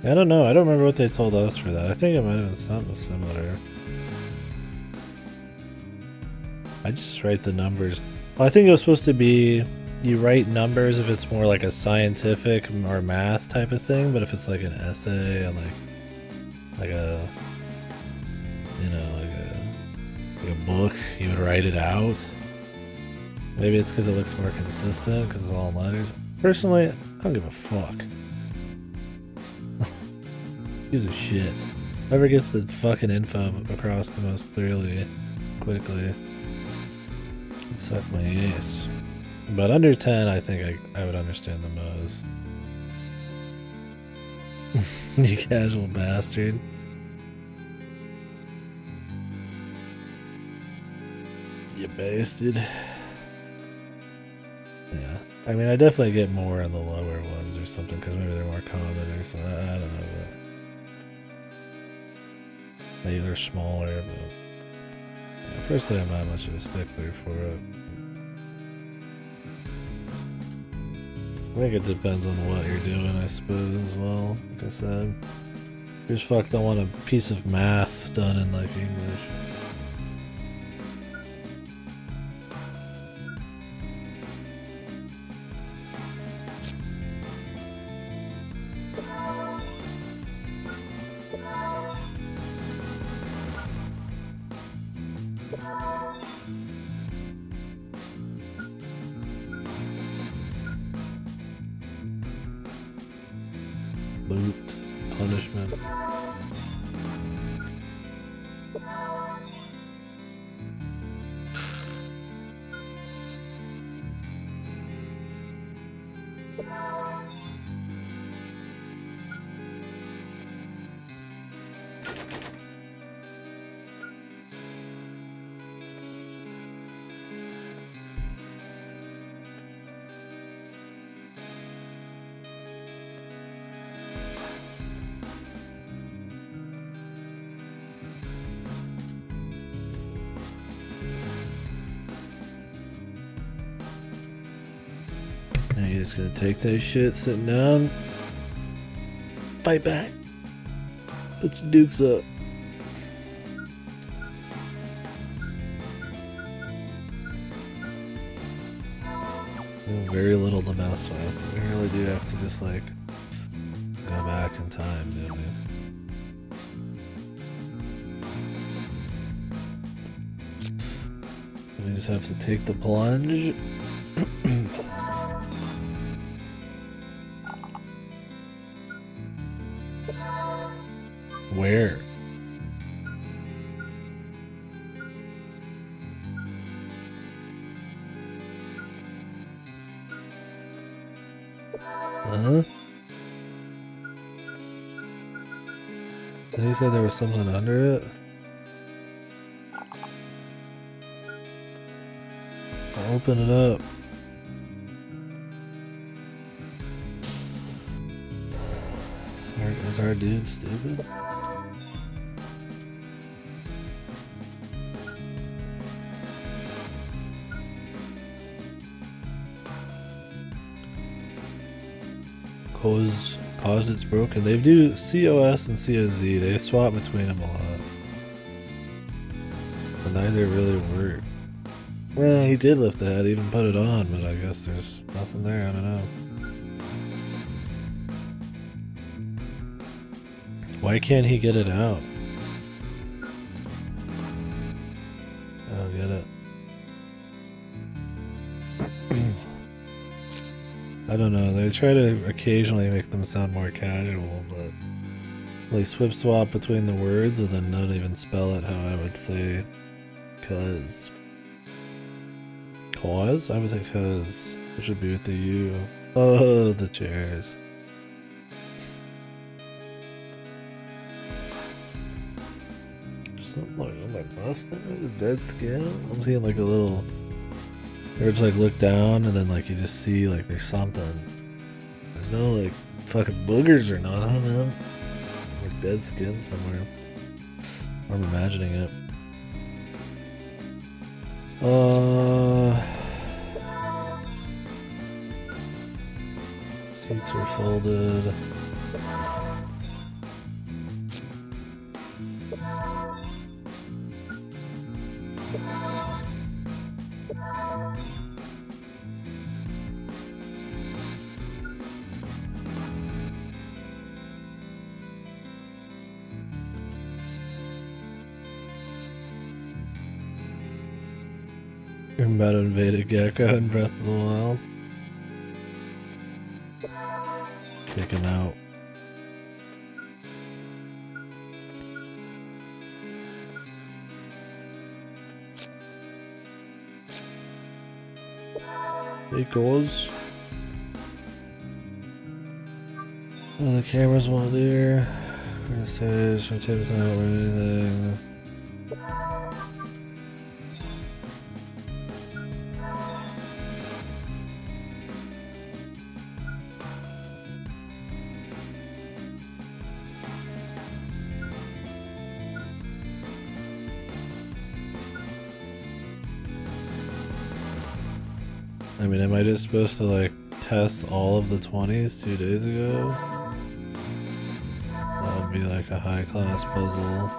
S1: I don't know. I don't remember what they told us for that. I think it might have been something similar. I just write the numbers. Well, I think it was supposed to be you write numbers if it's more like a scientific or math type of thing, but if it's like an essay and like a like a book, you would write it out. Maybe it's because it looks more consistent because it's all in letters. Personally, I don't give a fuck. Gives a shit. Whoever gets the fucking info across the most clearly, quickly, can suck my ass. But under 10, I think I would understand the most. You casual bastard. You bastard. Yeah. I mean, I definitely get more in the lower ones or something, because maybe they're more common or something. I don't know. But maybe they're smaller, but yeah, personally, I'm not much of a stickler for it. I think it depends on what you're doing, I suppose, as well. Like I said, who's fuck don't want a piece of math done in like English? Boot, punishment. Now you're just gonna take that shit sitting down. Fight back. Put your dukes up. There's very little to mess with. We really do have to just like go back in time, don't we? We just have to take the plunge. Where? Huh? Did he say there was something under it? I'll open it up. Is our dude stupid? Cause it's broken. They do COS and COZ. They swap between them a lot. But neither really work. Well, he did lift the head, even put it on, but I guess there's nothing there. I don't know. Why can't he get it out? I don't get it. I don't know. They try to occasionally make them sound more casual, but they swap between the words and then not even spell it how I would say cause. Cause? I would say cause. Which would be with the U. Oh, the chairs. Something like on my mustache, dead skin. I'm seeing like a little Or just like look down and then like you just see like there's something. There's no like fucking boogers or nothing, man. Like dead skin somewhere. Or I'm imagining it. Seats are folded. You're about to invade a gecko in Breath of the Wild. Take him out. Hey, goes. What do the cameras want to do here? We're gonna say this for tips on anything. I mean, am I just supposed to like test all of the 20s 2 days ago? That would be like a high class puzzle.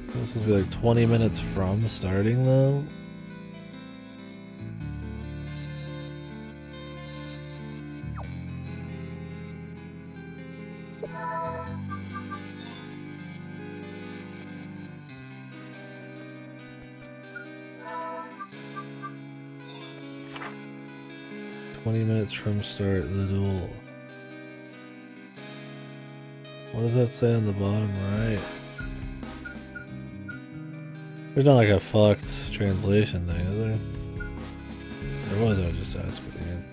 S1: This would be like 20 minutes from starting though. From start the duel. What does that say on the bottom right? There's not like a fucked translation thing, is there? If there was, I would just ask it again.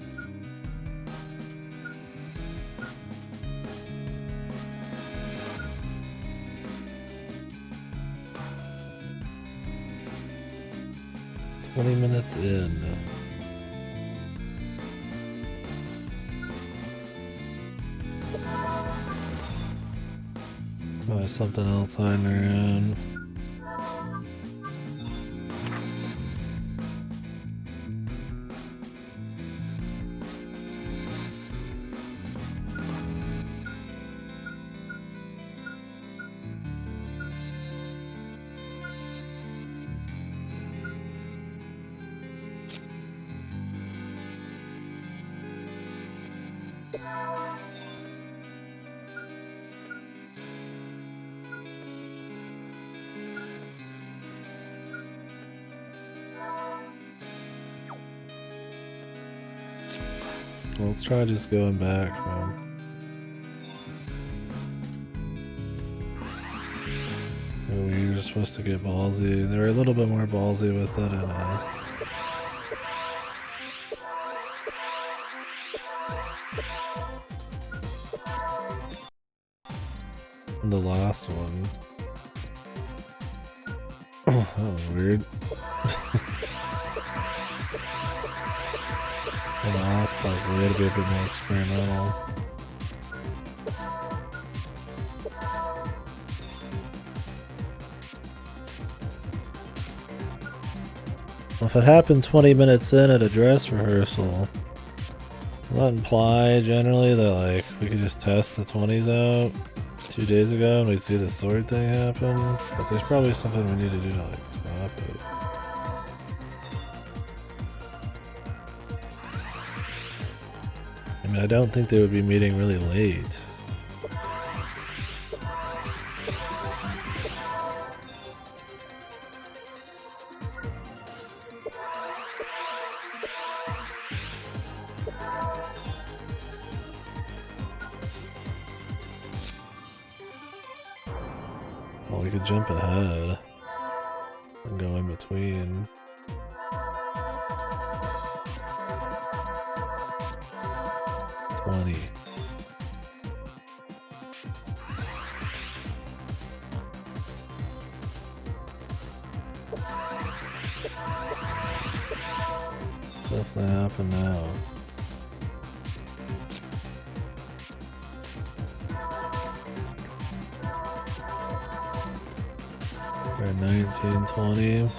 S1: Minutes in. Oh, there's something else hiding around. Well, let's try just going back, man. We were supposed to get ballsy. They were a little bit more ballsy with it in the last one. Oh, that was weird. In the last puzzle, it had to be a bit more experimental. Well, if it happened 20 minutes in at a dress rehearsal, does that imply generally that like we could just test the 20s out 2 days ago and we'd see the sword thing happen? But there's probably something we need to do to like stop it. I mean, I don't think they would be meeting really late. Well, we could jump ahead and go in between. definitely happen now. For 1920.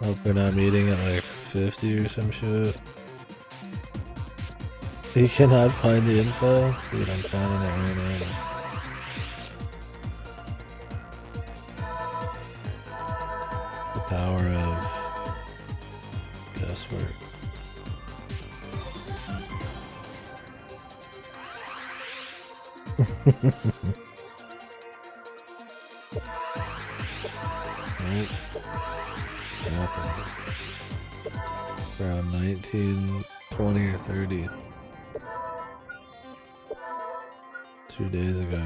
S1: Hope they're not meeting at like 50 or some shit. You cannot find the info? Dude, I'm finding it right now. The power of guesswork. Nope. It's happened. Around 1920 or 30. 2 days ago.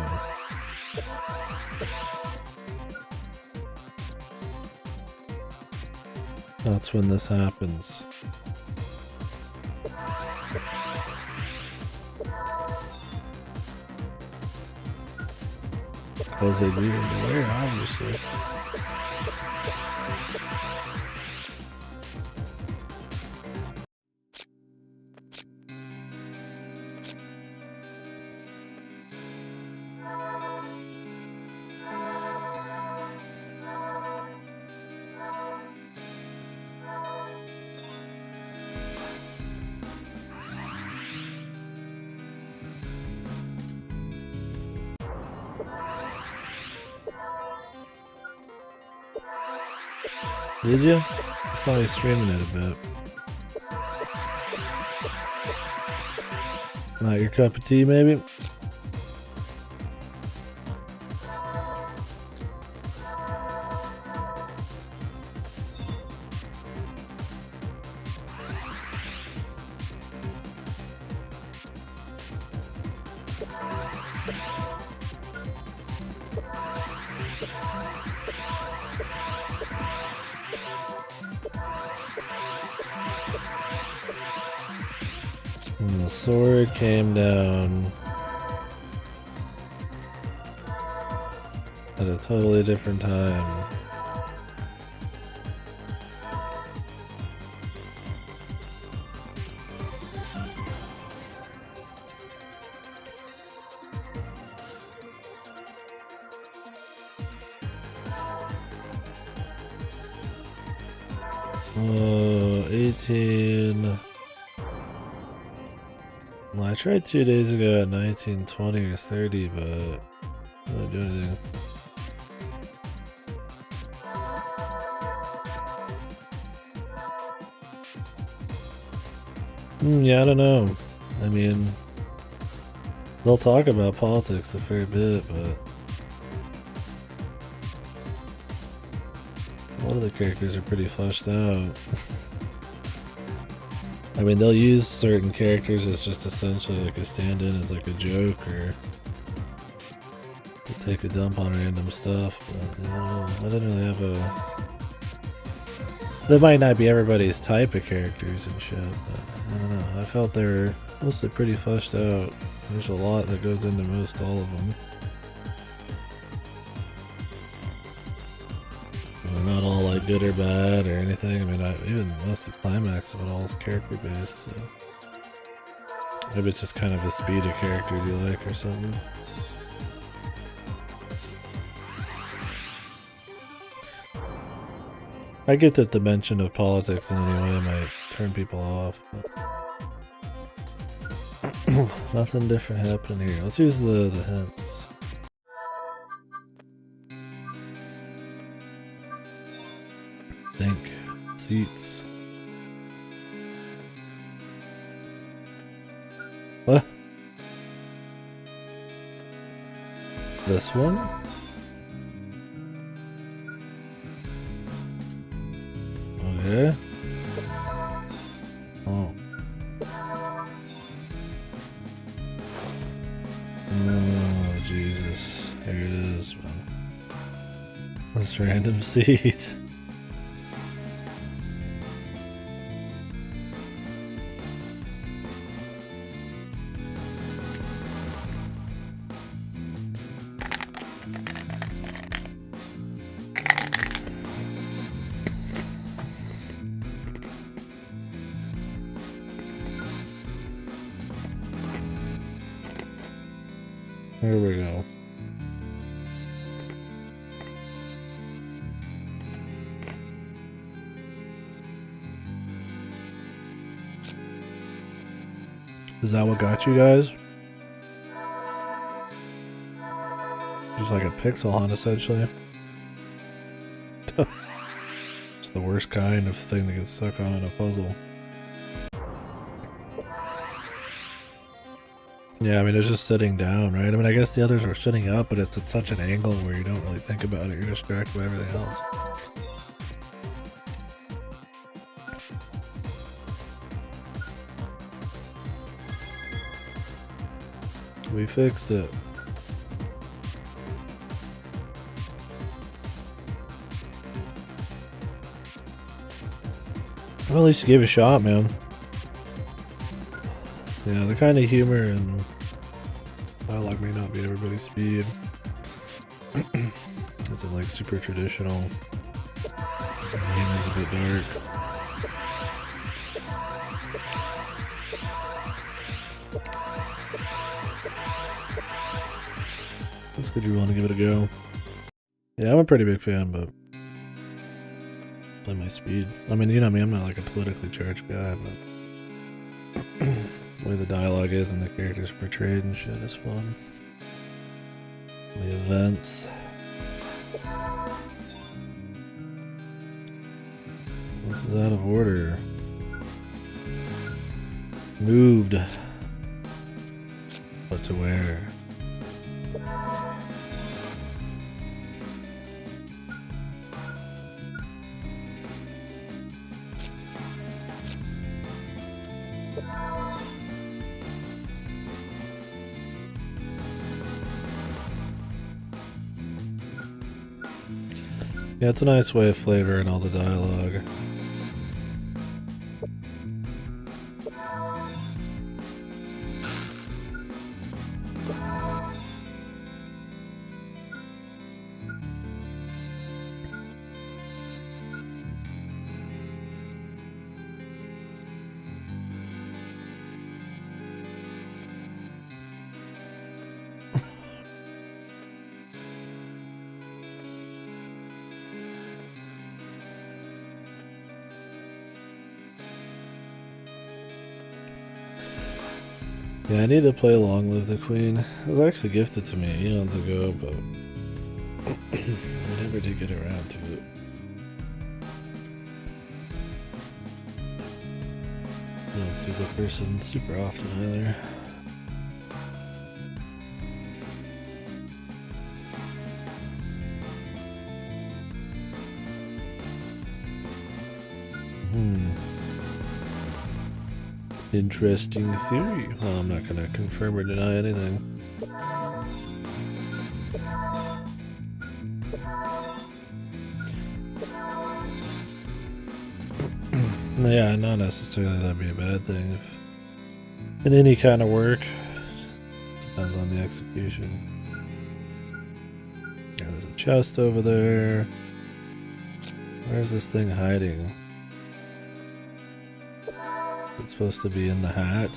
S1: That's when this happens. Because they need him to wear, obviously. Did you? I saw you streaming it a bit. Not your cup of tea, maybe? And the sword came down at a totally different time. Oh, 18... Well, I tried 2 days ago at 1920 or 30, but I didn't do anything. Yeah, I don't know. I mean, they'll talk about politics a fair bit, but a lot of the characters are pretty fleshed out. I mean, they'll use certain characters as just essentially like a stand-in, as like a joke, or to take a dump on random stuff, but I don't know. I didn't really have a... That might not be everybody's type of characters and shit, but I don't know. I felt they were mostly pretty fleshed out. There's a lot that goes into most all of them. They're not all like good or bad or anything. I mean, even most of the climax of it all is character based, so maybe it's just kind of a speed of character you like or something. I get that the mention of politics in any way might turn people off, but nothing different happening here. Let's use the hints. Think. Seats. What? This one? Okay. Oh. Oh, Jesus. Here it is, man. This random seat. Here we go. Is that what got you guys? Just like a pixel hunt, essentially. It's the worst kind of thing to get stuck on in a puzzle. Yeah, I mean, it's just sitting down, right? I mean, I guess the others are sitting up, but it's at such an angle where you don't really think about it. You're distracted by everything else. We fixed it. Well, at least you gave it a shot, man. Yeah, the kind of humor and dialogue may not be everybody's speed. It's like super traditional. The humor's a bit dark. That's good you're willing to give it a go. Yeah, I'm a pretty big fan, but play my speed. I mean, you know me, I'm not like a politically charged guy, but the way the dialogue is and the characters portrayed and shit is fun. The events. This is out of order. Moved. What to wear? Yeah, it's a nice way of flavoring all the dialogue. Yeah, I need to play Long Live the Queen. It was actually gifted to me eons ago, but I never did get around to it. I don't see the person super often either. Interesting theory. Well, I'm not gonna confirm or deny anything. Yeah, not necessarily that'd be a bad thing if in any kind of work. Depends on the execution. Yeah, there's a chest over there. Where's this thing hiding? It's supposed to be in the hat.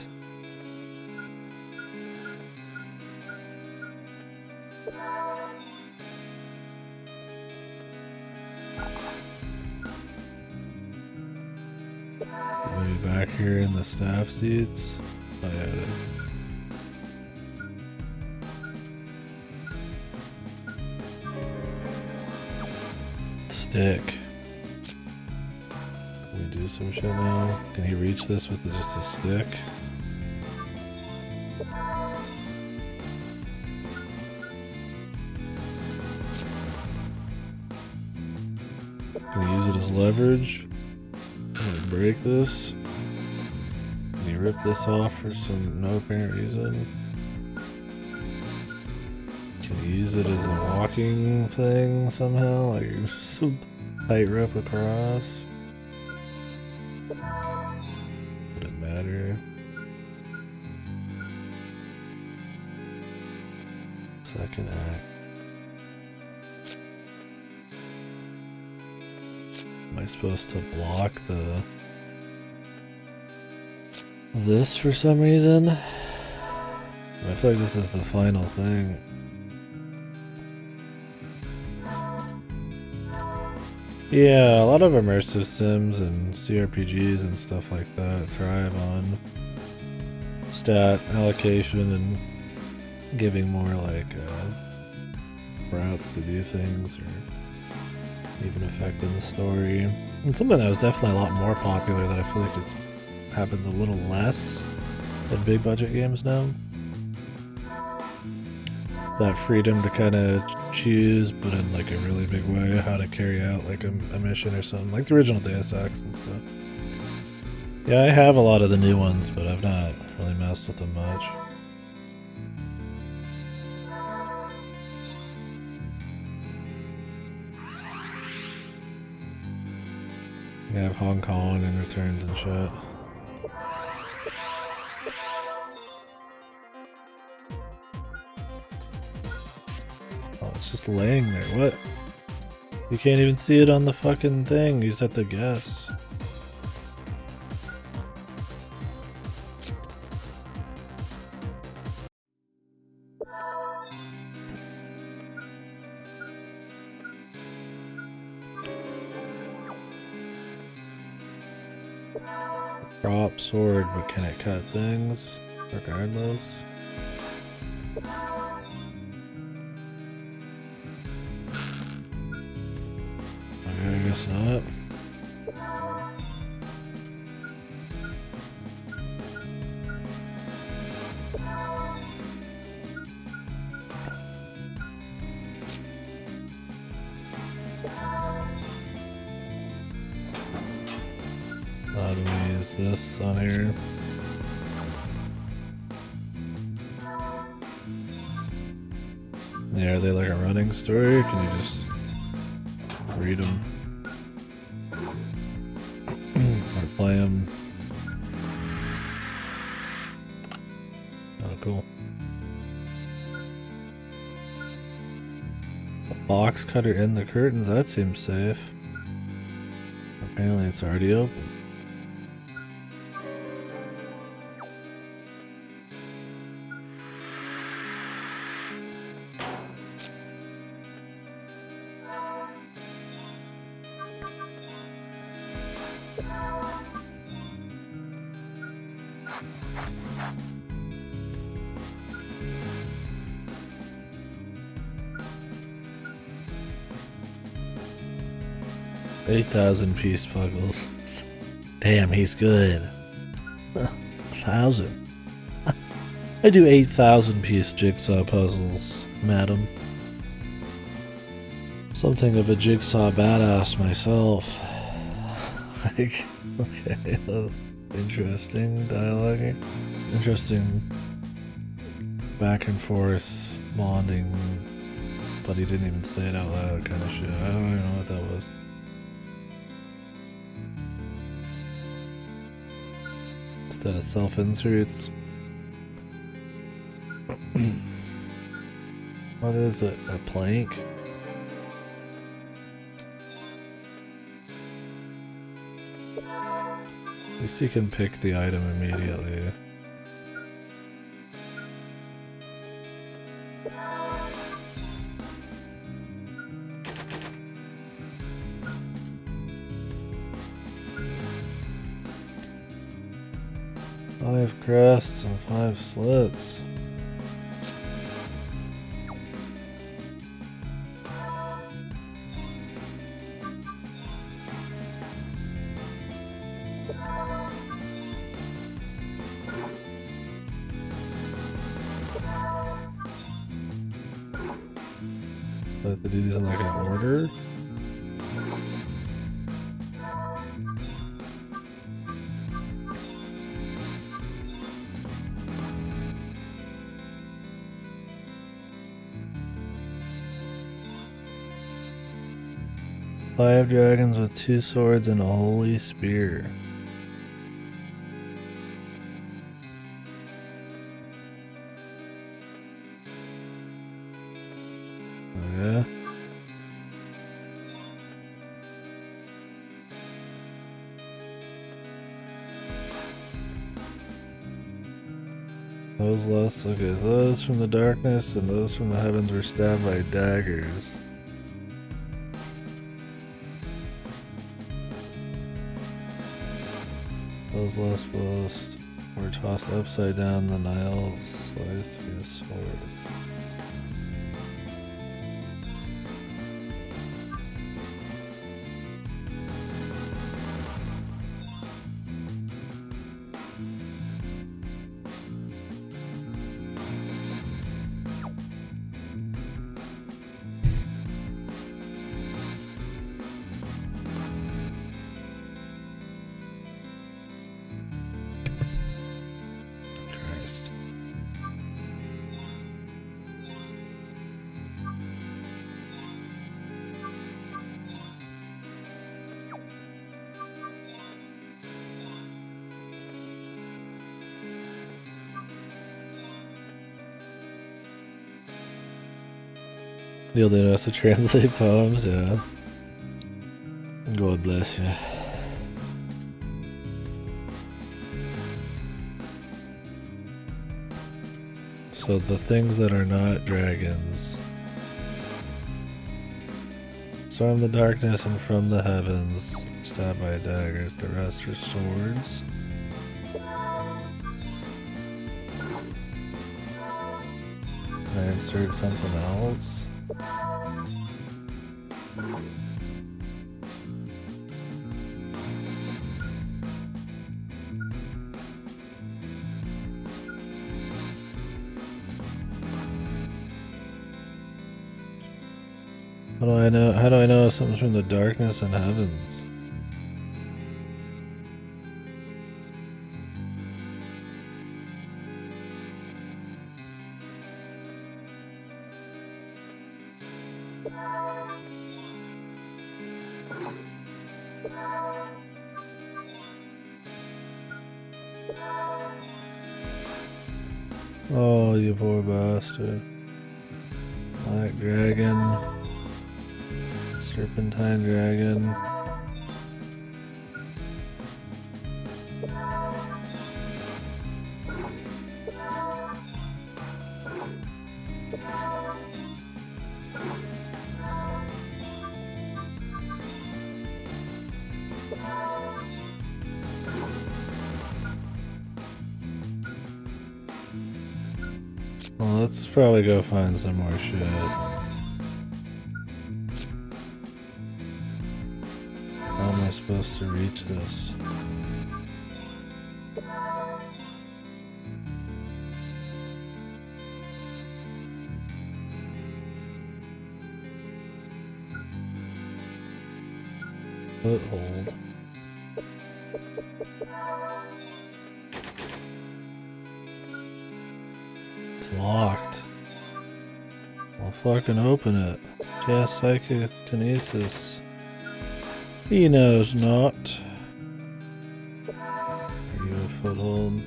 S1: Maybe back here in the staff seats. Oh yeah, it is. Stick. Can we do some shit now? Can he reach this with just a stick? Can he use it as leverage? Can we break this? Can you rip this off for some no apparent reason? Can you use it as a walking thing somehow? Like some tightrope across? Wouldn't matter. Second act. Am I supposed to block this for some reason? I feel like this is the final thing. Yeah, a lot of immersive sims and CRPGs and stuff like that thrive on stat allocation and giving more like routes to do things, or even affecting the story. And something that was definitely a lot more popular that I feel like happens a little less in big budget games now. That freedom to kind of choose, but in like a really big way, how to carry out like a mission or something, like the original Deus Ex and stuff. Yeah, I have a lot of the new ones, but I've not really messed with them much. I have Hong Kong and Returns and shit. Oh, it's just laying there. What? You can't even see it on the fucking thing. You just have to guess. Drop sword, but can it cut things? Regardless. Okay, I guess not. How do we use this on here? Yeah, are they like a running story? Or can you just read them? Or play them? Oh, cool. A box cutter in the curtains? That seems safe. Apparently it's already open. $8,000-piece puzzles. Damn, he's good. 1,000. I do 8,000-piece jigsaw puzzles, madam. Something of a jigsaw badass myself. Like, okay, interesting dialogue. Interesting back and forth bonding, but he didn't even say it out loud kind of shit. I don't even know what that was. Instead of self-inserts. What is it? A plank? At least you can pick the item immediately. Five crests and 5 slits. Do I have to do these in like an order? Five dragons with 2 swords and a holy spear. Yeah. Those lost. Okay, so those from the darkness and those from the heavens were stabbed by daggers. Those lost boast were tossed upside down. The Nile sliced to be a sword. Christ. You'll do us to translate poems, yeah. God bless you. So the things that are not dragons. Storm the darkness and from the heavens, stabbed by daggers, the rest are swords. Can I insert something else? How do I know if something's from the darkness and heavens? Oh, you poor bastard. Black dragon. Serpentine dragon. Well, let's probably go find some more shit. How am I supposed to reach this? Foothold. It's locked. I'll fucking open it. Cast psychokinesis. He knows not. Are you a foothold?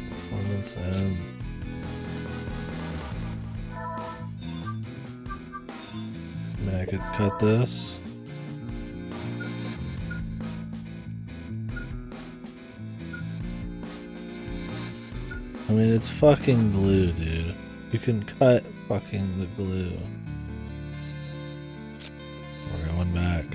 S1: Performance end. I mean, I could cut this. I mean, it's fucking glue, dude. You can cut fucking the glue. We're going back.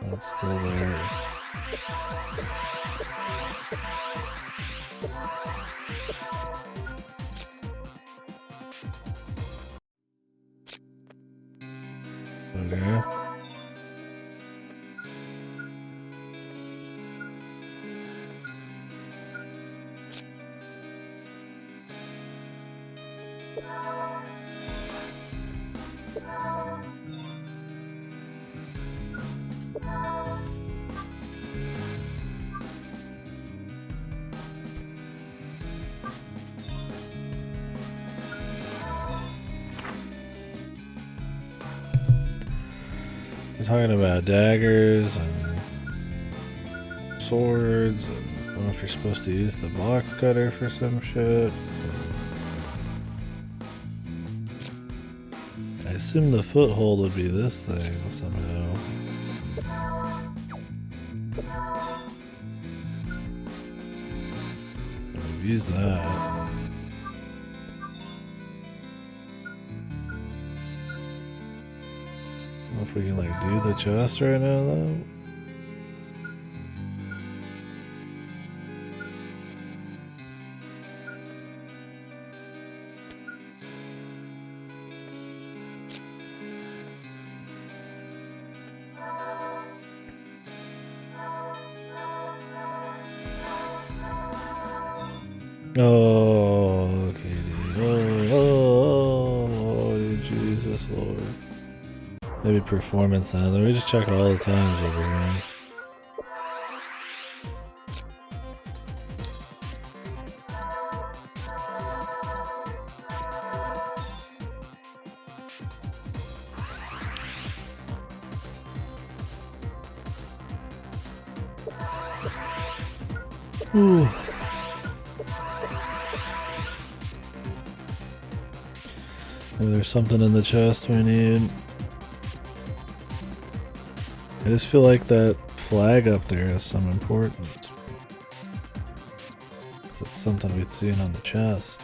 S1: That's still there. Okay. We're talking about daggers and swords, and I don't know if you're supposed to use the box cutter for some shit. I assume the foothold would be this thing somehow. We've used that. I don't know if we can like do the chest right now though. Oh, Katie. Oh, Jesus Lord. Maybe performance now. Let me just check all the times over here. Ooh. Maybe there's something in the chest we need. I just feel like that flag up there has some importance. 'Cause it's something we'd seen on the chest.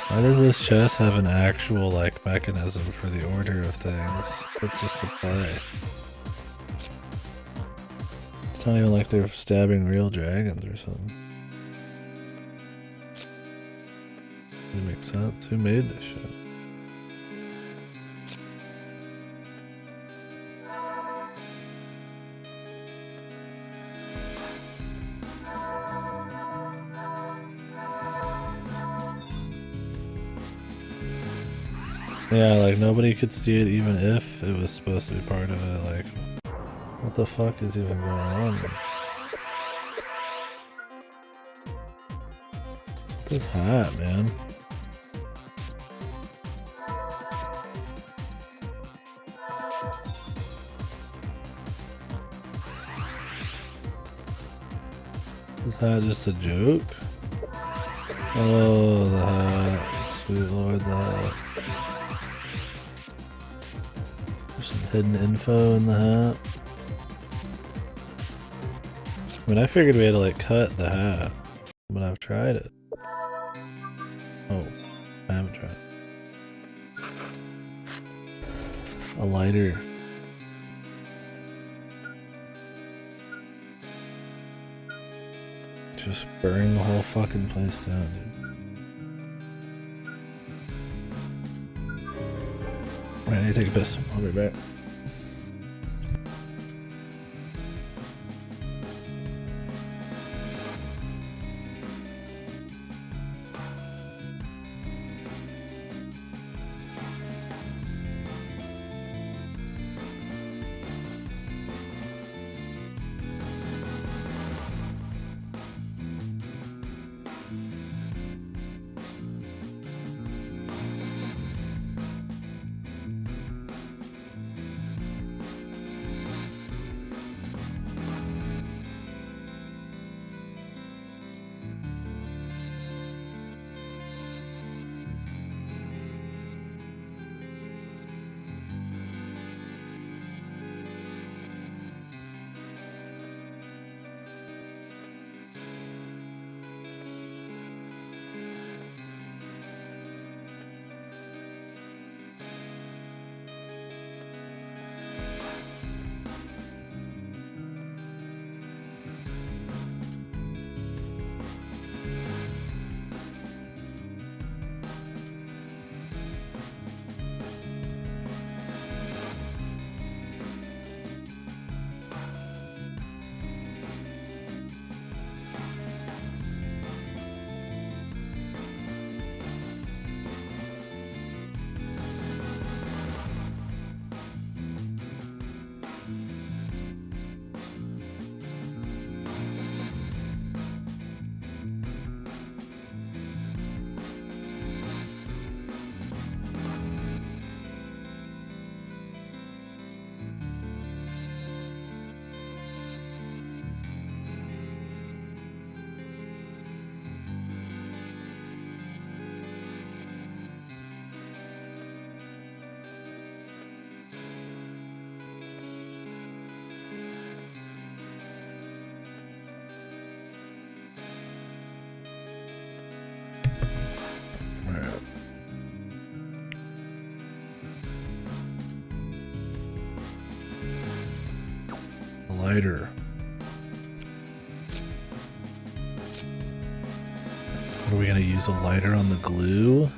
S1: Why does this chest have an actual like mechanism for the order of things? It's just a play. It's not even like they're stabbing real dragons or something. Does it make sense? Who made this shit? Yeah, like nobody could see it even if it was supposed to be part of it. Like, what the fuck is even going on? What's with this hat, man? Is this hat just a joke? Oh, the hat. Sweet Lord, the hat. There's some hidden info in the hat. I mean, I figured we had to like cut the hat, but I've tried it. Oh, I haven't tried. A lighter. Just burn the whole fucking place down, dude. Right, I need to take a piss. I'll be back. lighter. Are we gonna use a lighter on the glue?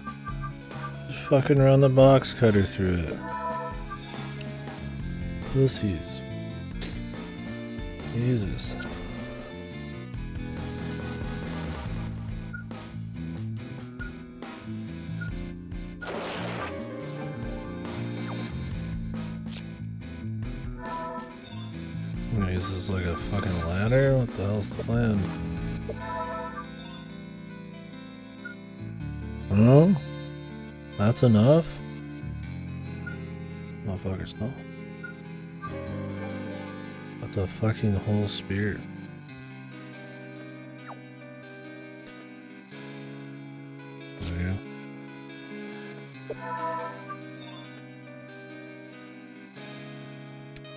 S1: Just fucking run the box cutter through it. Pussies. Jesus. I'm gonna use this like a fucking ladder? What the hell's the plan? Oh? That's enough? Motherfuckers, no. That's a fucking whole spear. There you go.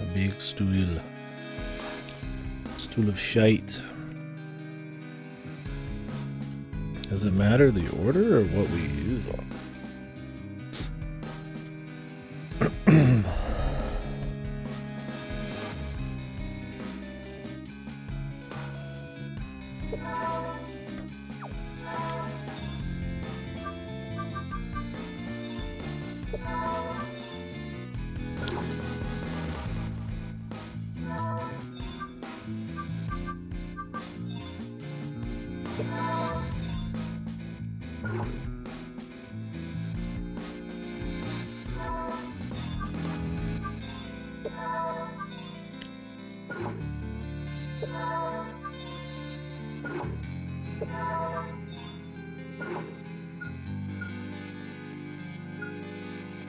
S1: A big stool. Stool of shite. Does it matter the order or what we use on?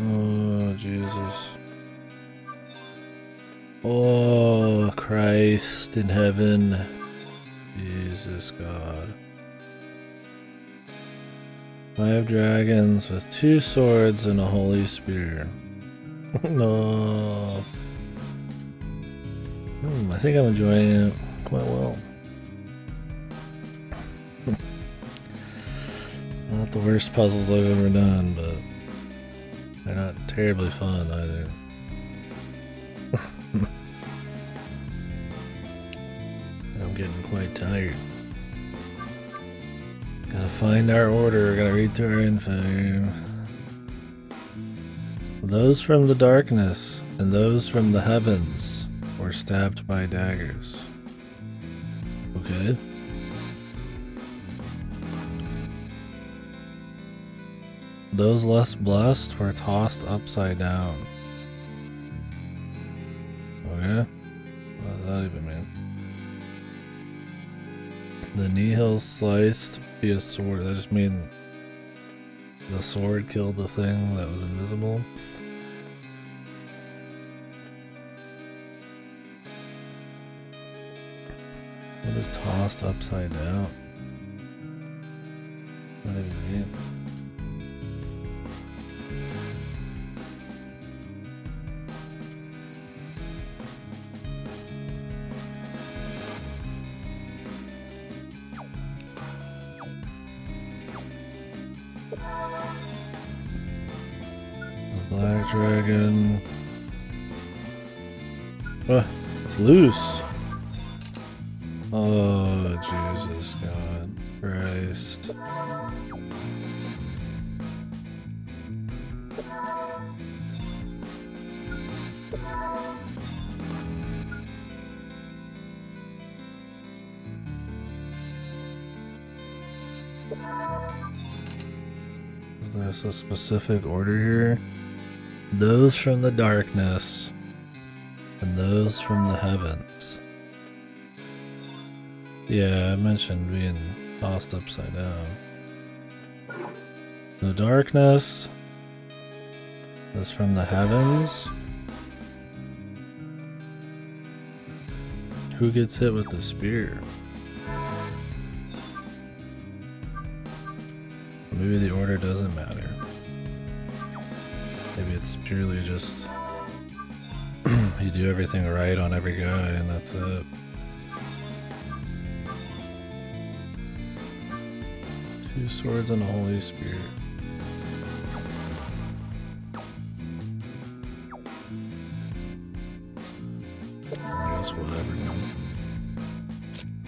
S1: Oh, Jesus. Oh, Christ in heaven. Jesus God. 5 dragons with 2 swords and a holy spear. No. I think I'm enjoying it quite well. Not the worst puzzles I've ever done, but they're not terribly fun either. I'm getting quite tired. Gotta find our order, gotta read through our info. Those from the darkness and those from the heavens were stabbed by daggers. Okay. Those less blessed were tossed upside down. Okay. What does that even mean? The knee heel sliced via sword. That just mean the sword killed the thing that was invisible. What is tossed upside down? What do you mean? The black dragon. Oh, it's loose. Oh, Jesus God Christ. Is there a specific order here? Those from the darkness and those from the heavens. Yeah, I mentioned being tossed upside down. The darkness is from the heavens. Who gets hit with the spear? Maybe the order doesn't matter. Maybe it's purely just you do everything right on every guy and that's it. Two swords and a holy spear. I guess whatever, man.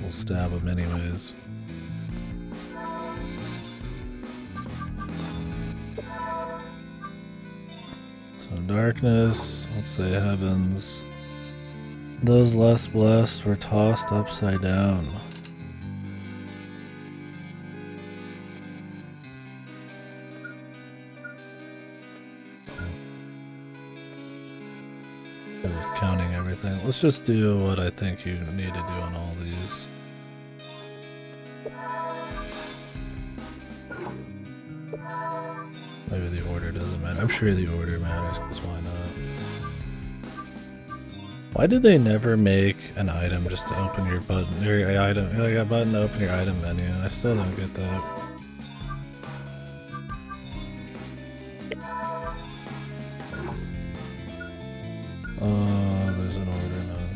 S1: We'll stab him anyways. So darkness, let's say heavens. Those less blessed were tossed upside down. I was counting everything. Let's just do what I think you need to do on all these. Maybe the order doesn't matter. I'm sure the order matters, because why not? Why did they never make an item just to open your button, your item, like a button to open your item menu? I still don't get that. Oh, there's an order now.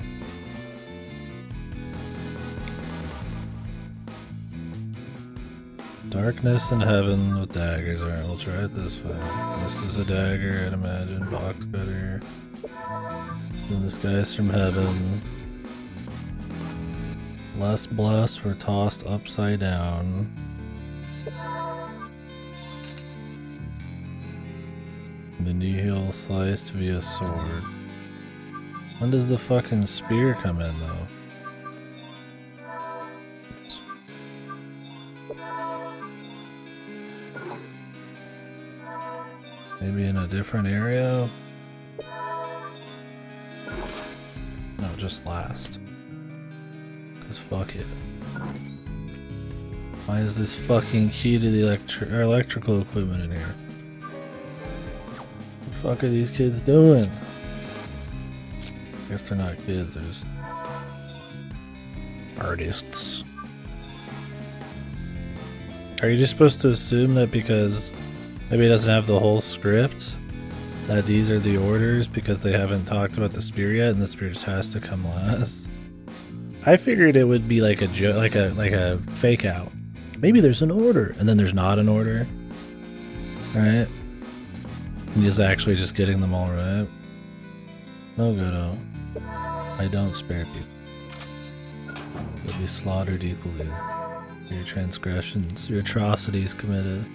S1: Darkness and heaven with daggers. Alright, we'll try it this way. This is a dagger, I'd imagine. Box cutter. Then this guy's from heaven. Less blessed were tossed upside down. The nihil sliced via sword. When does the fucking spear come in, though? Maybe in a different area? No, just last. Cause fuck it. Why is this fucking key to the electrical equipment in here? What the fuck are these kids doing? I guess they're not kids, they're just artists. Are you just supposed to assume that because maybe it doesn't have the whole script, that these are the orders because they haven't talked about the spear yet and the spear just has to come last? I figured it would be like a joke, like a fake out. Maybe there's an order and then there's not an order. Right? And he's actually just getting them all right. No good-o. I don't spare people. You'll be slaughtered equally. Your transgressions, your atrocities committed.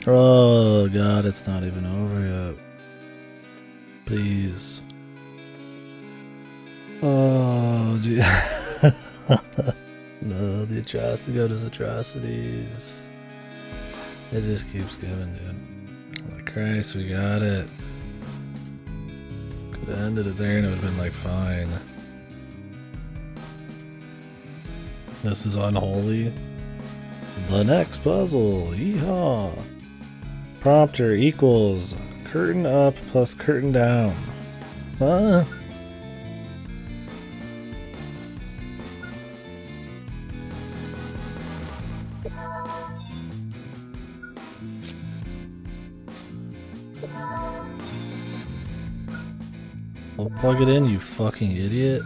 S1: Oh god, it's not even over yet. Please. Oh gee. No, the atrocity go to atrocities. It just keeps giving, dude. Oh Christ, we got it. Could have ended it there and it would have been like fine. This is unholy. The next puzzle, yeehaw. Prompter equals curtain up plus curtain down. Huh? Well, plug it in, you fucking idiot.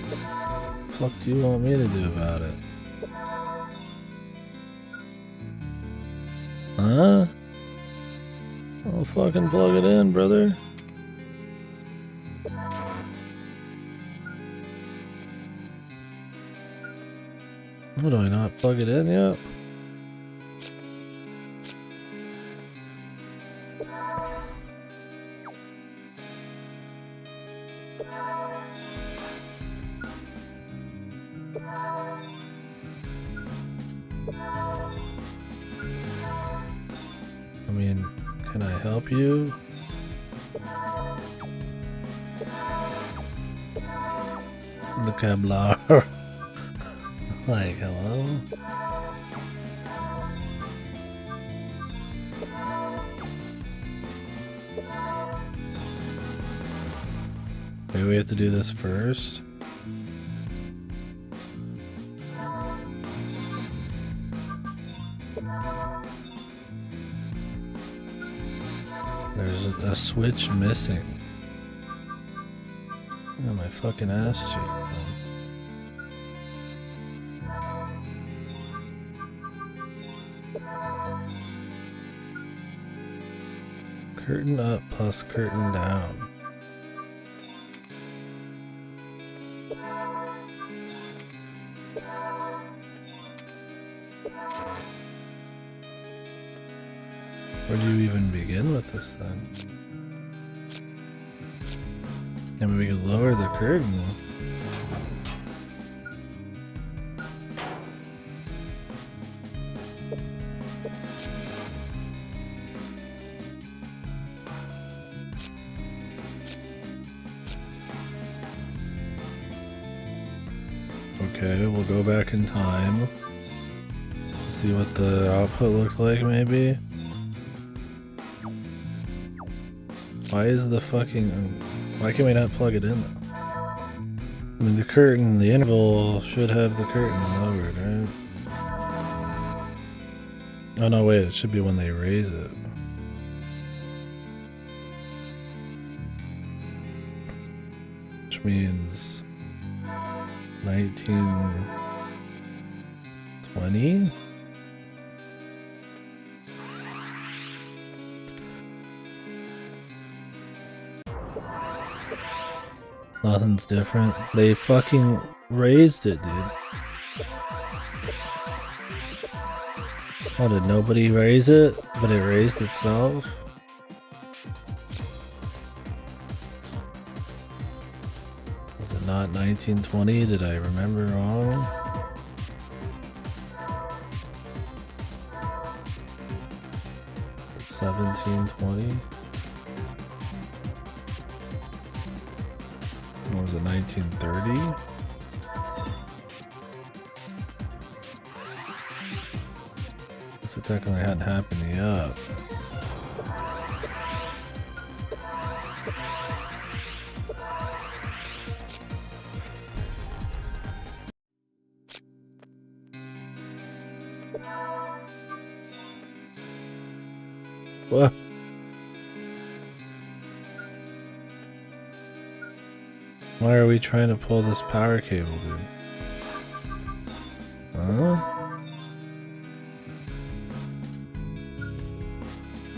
S1: What the fuck do you want me to do about it? Huh? I'll fucking plug it in, brother. What, do I not plug it in yet? I mean, can I help you? The Kevlar. Like, hello? Maybe we have to do this first? There's a switch missing. Oh, my fucking ass cheek, man. Curtain up plus curtain down. Where do you even begin with this then? I mean, we could lower the curtain. Okay, we'll go back in time to see what the output looks like, maybe. Why is the fucking... Why can we not plug it in though? I mean, the curtain, the interval should have the curtain lowered, right? Oh no, wait, it should be when they raise it. Which means 1920? Nothing's different. They fucking raised it, dude. Oh, did nobody raise it? But it raised itself? Was it not 1920? Did I remember wrong? It's 1720? Or was it 1930? Guess it technically hadn't happened yet. What? Why are we trying to pull this power cable, dude? Huh?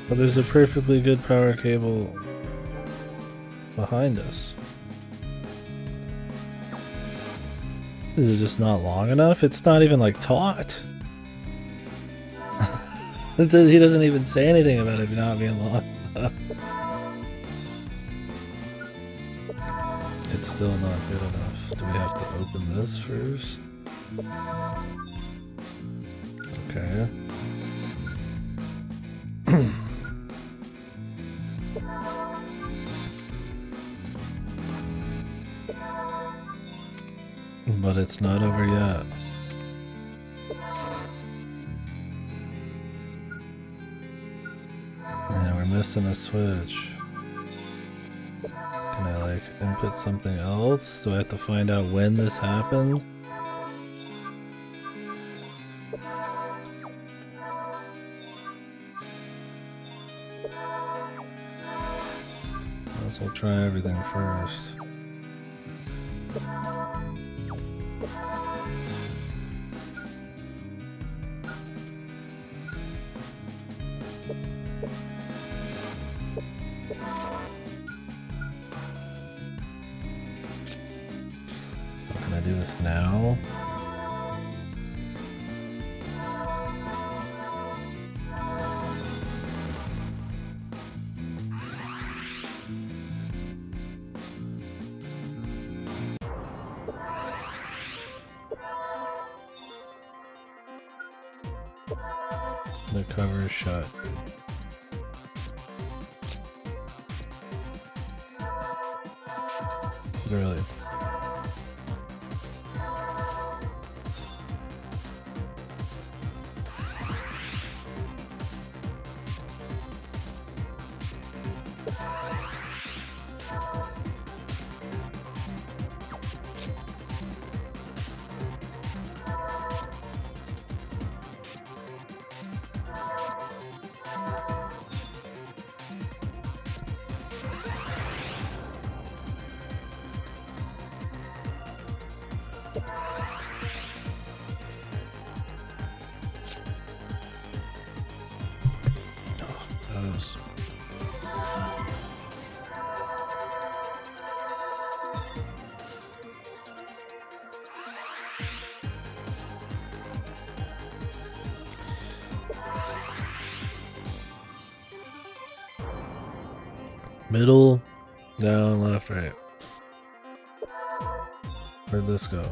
S1: But there's a perfectly good power cable behind us. Is it just not long enough? It's not even like taut. He doesn't even say anything about it not being long enough. It's still not good enough. Do we have to open this first? Okay. But it's not over yet. Yeah, we're missing a switch. Can I like input something else? Do I have to find out when this happened? Let's we'll try everything first. Can I do this now? The cover is shut. Really? Middle, down, left, right. Where'd this go?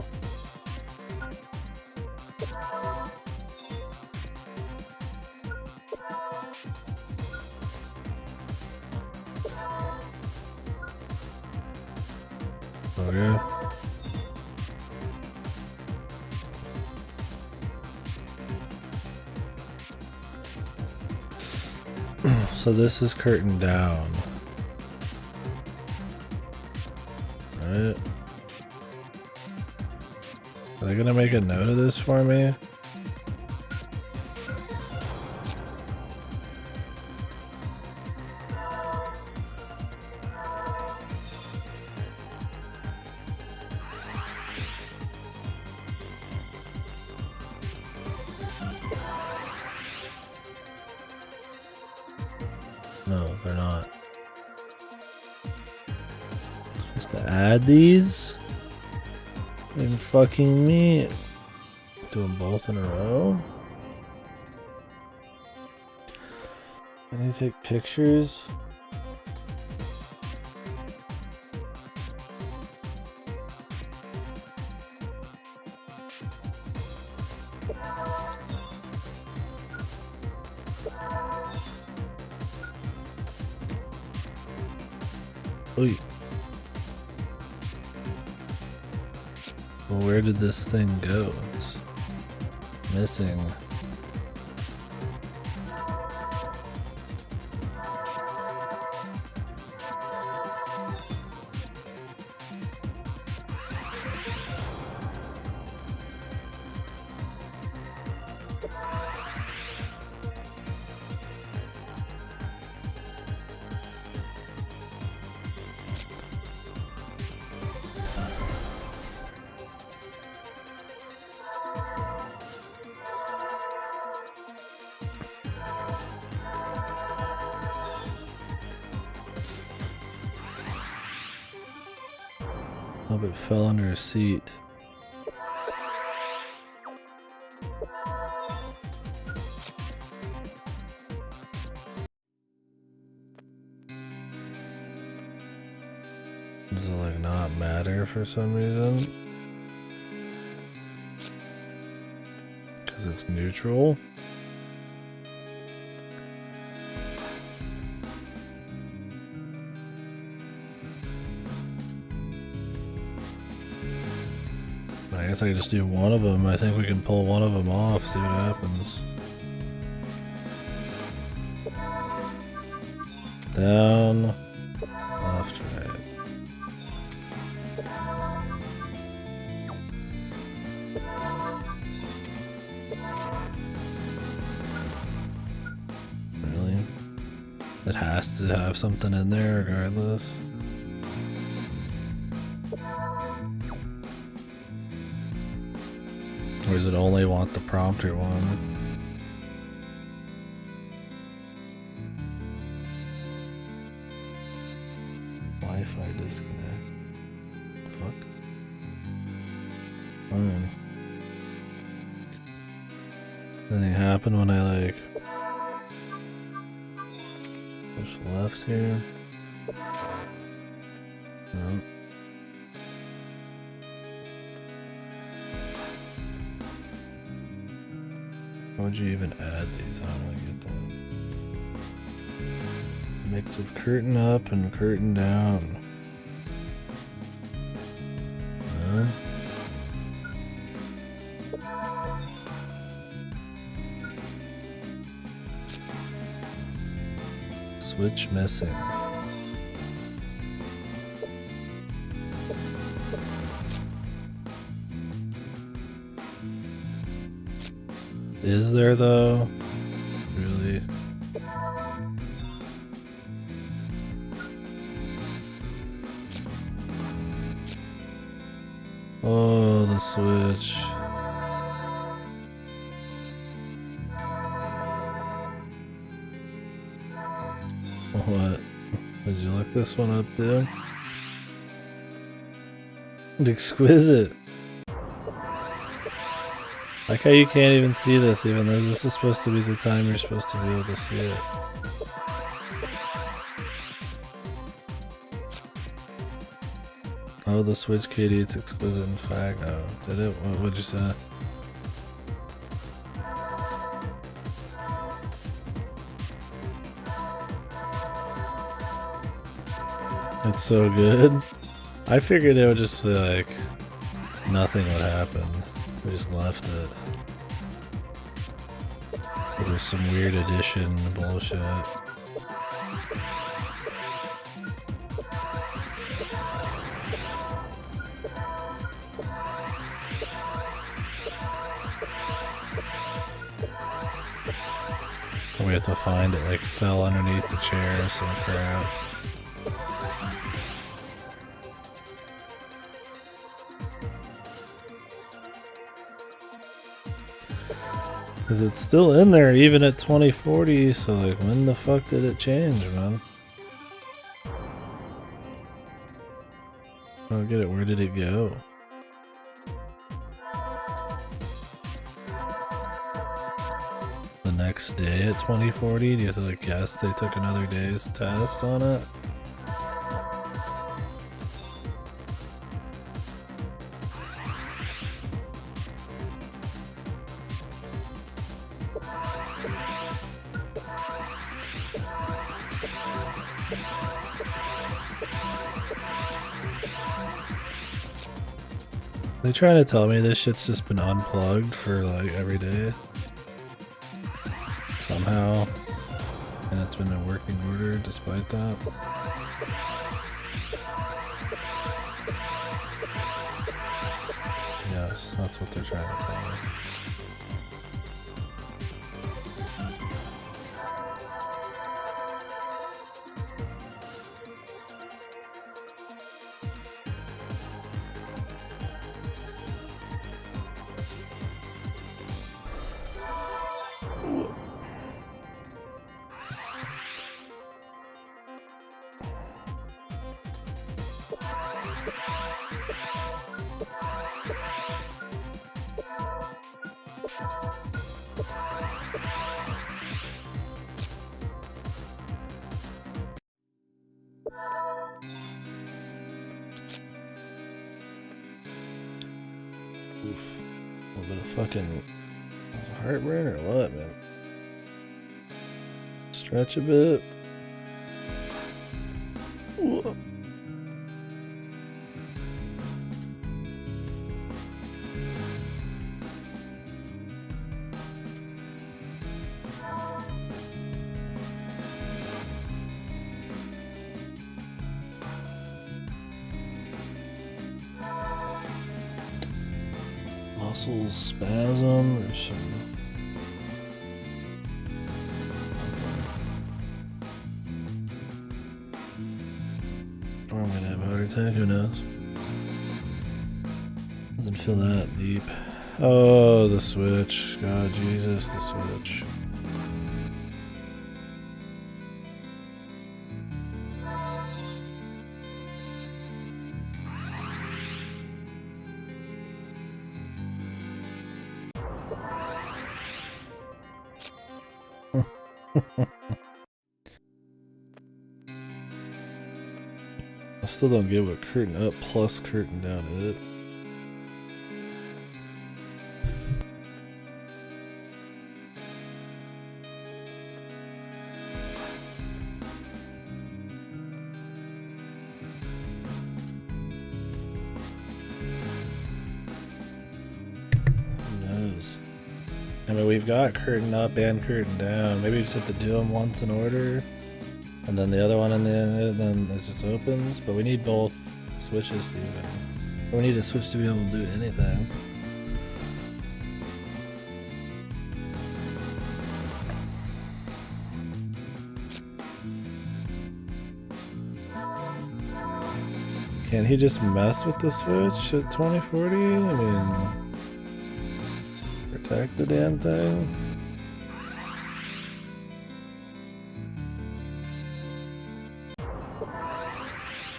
S1: Okay. So this is curtain down. Alright. Are they gonna make a note of this for me? No, they're not. Just to add these and fucking me. Do them both in a row. I need to take pictures. Oy. Well, where did this thing go? It's missing. Oh, but it fell under a seat. Does it like not matter for some reason? Because it's neutral? I guess I could just do one of them. I think we can pull one of them off, see what happens. Down, left, right. Really? It has to have something in there regardless. Or does it only want the prompter one? Wi-Fi disconnect. Fuck. Fine. Anything happen when I like push left here? No. How would you even add these? I don't want to get them. Mix of curtain up and curtain down. Huh? Switch missing. Is there though? Really? Oh, the switch. What? Did you look this one up there? Exquisite. Like how you can't even see this, even though this is supposed to be the time you're supposed to be able to see it. Oh, the Switch Katie, it's exquisite in fact. Oh, did it? What would you say? It's so good. I figured it would just be like nothing would happen. We just left it. But there's some weird addition bullshit. We have to find it, like fell underneath the chair or some crap. Cause it's still in there even at 2040, so like when the fuck did it change, man? I don't get it, where did it go? The next day at 2040? Do you have to like guess they took another day's test on it? They trying to tell me this shit's just been unplugged for like every day? Somehow. And it's been in working order despite that. Yes, that's what they're trying to tell me. Oof. A little bit of fucking heartburn or what, man? Stretch a bit. Ooh. Muscle spasm or some. Or I'm gonna have a heart attack, who knows? Doesn't feel that deep. Oh, the Switch. God, Jesus, the Switch. I still don't get what curtain up plus curtain down is. Who knows? I mean, we've got curtain up and curtain down. Maybe we just have to do them once in order. And then the other one in the then it just opens, but we need both switches to even. We need a switch to be able to do anything. Can he just mess with the switch at 2040? I mean, protect the damn thing.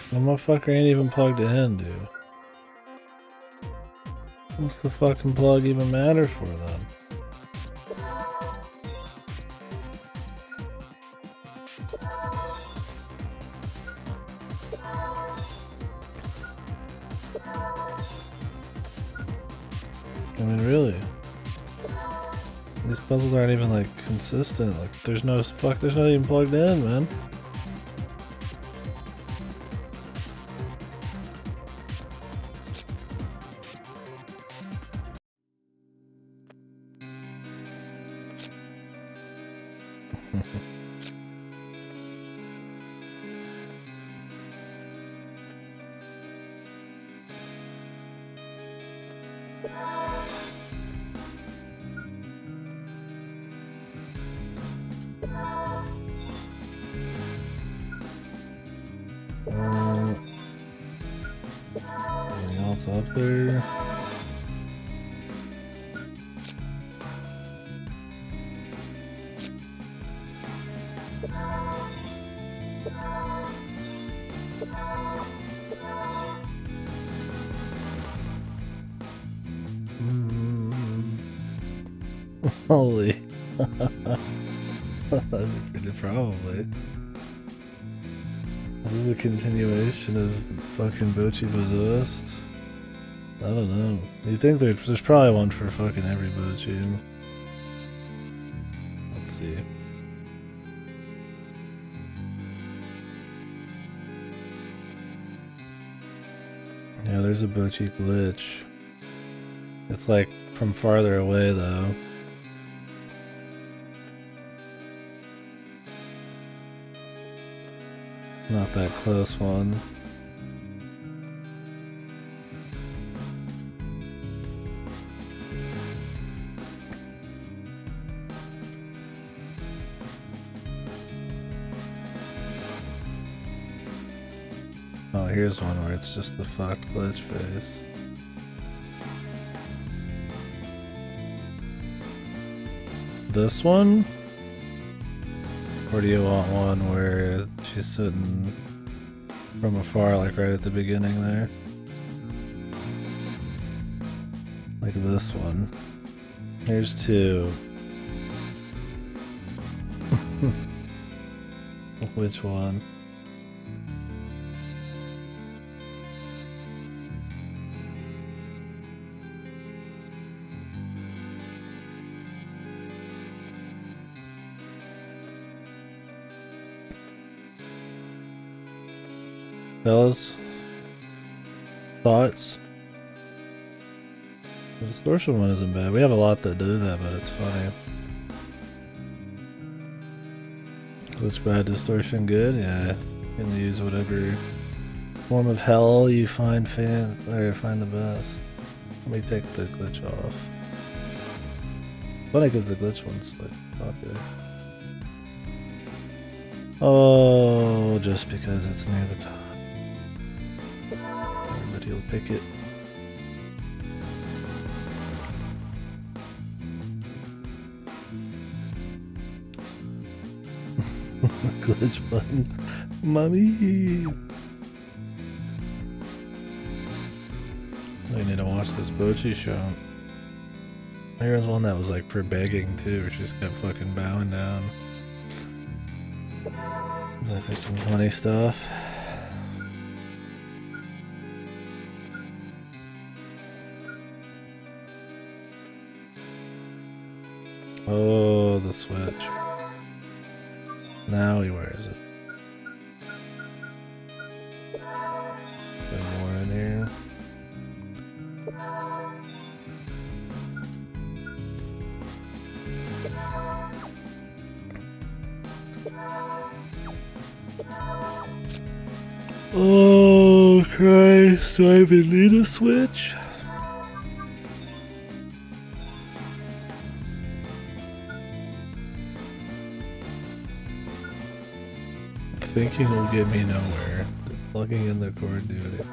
S1: The motherfucker ain't even plugged it in, dude. What's the fucking plug even matter for then? I mean, really. These puzzles aren't even like consistent. Like, there's no there's not even plugged in, man. Anything else up there? Holy. Probably. This is a continuation of fucking Bochi Possessed. I don't know. You think there's probably one for fucking every Bochi. Let's see. Yeah, there's a Bochi glitch. It's like from farther away though. Not that close one. Oh, here's one where it's just the fucked glitch face. This one? Or do you want one where she's sitting from afar, like right at the beginning there? Like this one. Here's two. Which one? Fellas? Thoughts? The distortion one isn't bad. We have a lot that do that, but it's funny. Glitch bad, distortion good? Yeah. You can use whatever form of hell you find the best. Let me take the glitch off. Funny because the glitch one's like popular. Oh, just because it's near the top. Everybody will pick it. Glitch button. Mommy! I need to watch this Bochi show. There was one that was like for begging too, where she just kept fucking bowing down. Like there's some funny stuff. Oh, the switch. Now he wears it. Bit more in here. Oh Christ, do I even need a switch? Thinking will get me nowhere. Plugging in the cord doing it.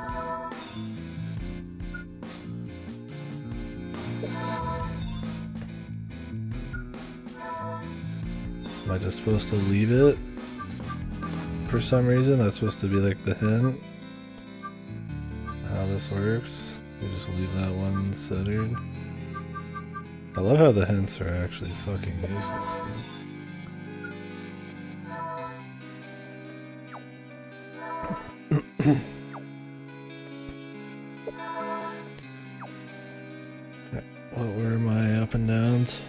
S1: Am I just supposed to leave it? For some reason, that's supposed to be like the hint. How this works. You just leave that one centered. I love how the hints are actually fucking useless, dude. around.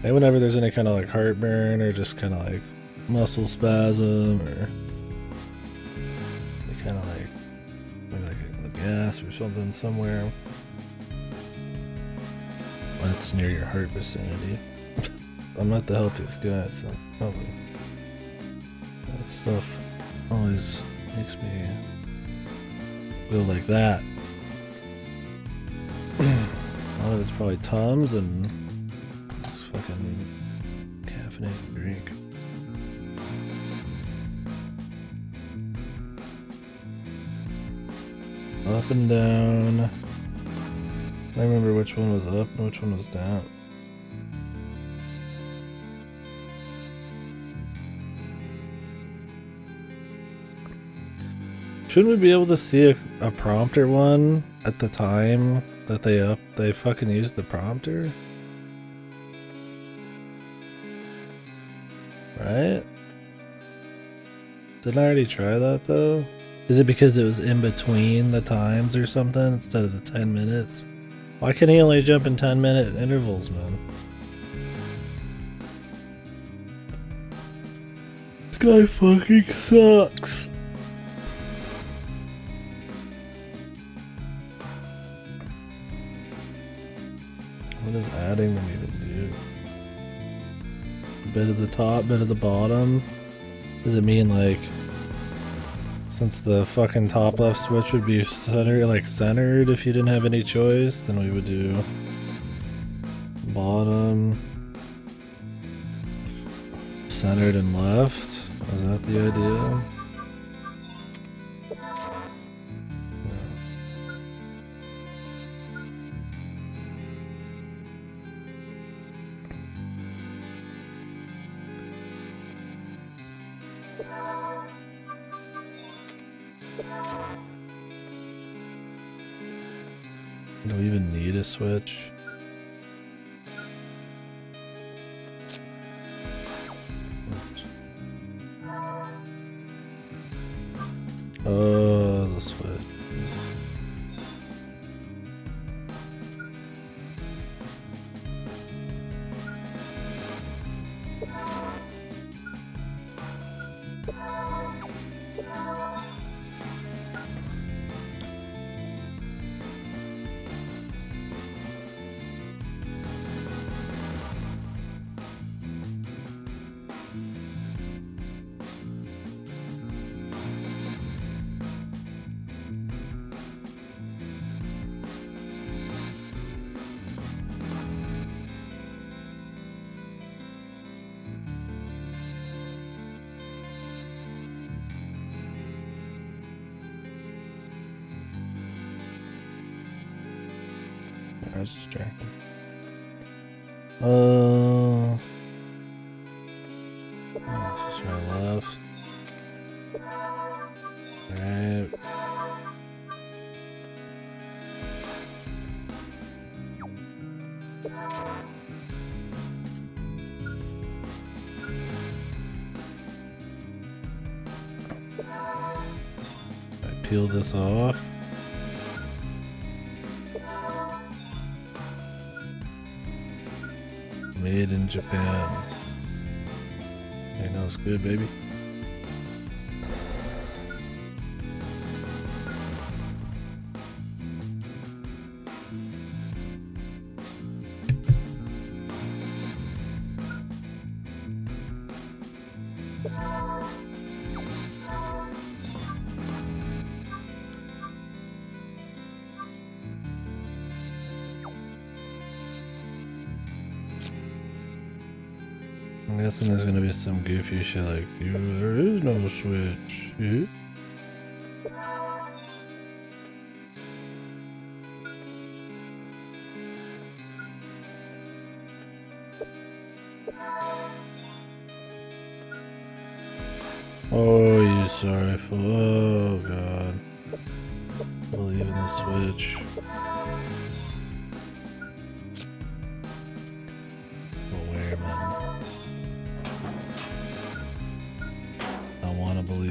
S1: And whenever there's any kind of like heartburn or just kind of like muscle spasm or kind of like maybe like the gas or something somewhere when it's near your heart vicinity. I'm not the healthiest guy, so probably that stuff always makes me feel like that. A lot of it's probably Tums and this fucking caffeinated drink. Up and down. I remember which one was up and which one was down. Shouldn't we be able to see a prompter one at the time that they fucking used the prompter? Right? Didn't I already try that though? Is it because it was in between the times or something instead of the 10 minutes? Why can he only jump in 10-minute intervals, man? This guy fucking sucks. What does adding them even do? Bit of the top, bit of the bottom? Does it mean like since the fucking top left switch would be centered if you didn't have any choice, then we would do bottom, centered and left? Is that the idea? Do we even need a switch? Oh, the switch. I was distracted. Let's just try left. Alright. I peel this off. Made in Japan. I know it's good, baby. I'm guessing there's gonna be some goofy shit like, there is no switch. Oh, you sorry for. Oh, God. Believe in the switch. Where, man? I want to believe.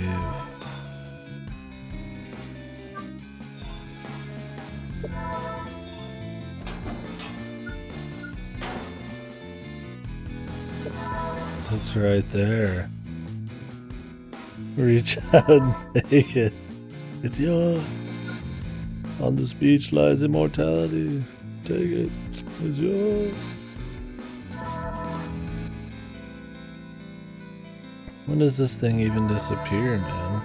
S1: It's right there. Reach out and take it. It's yours. On this beach lies immortality. Take it. It's yours. When does this thing even disappear, man?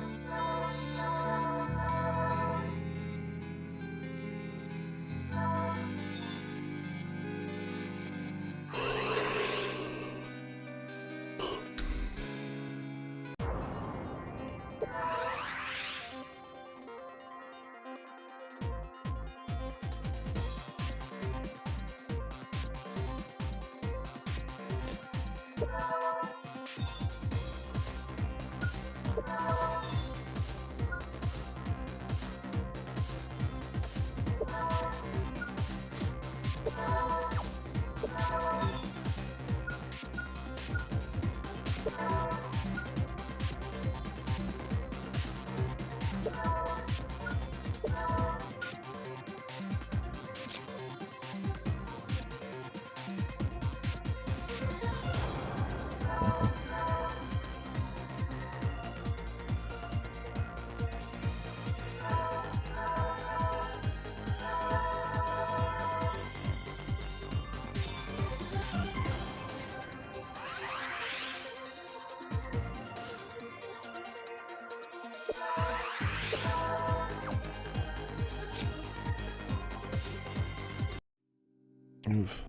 S1: Oof.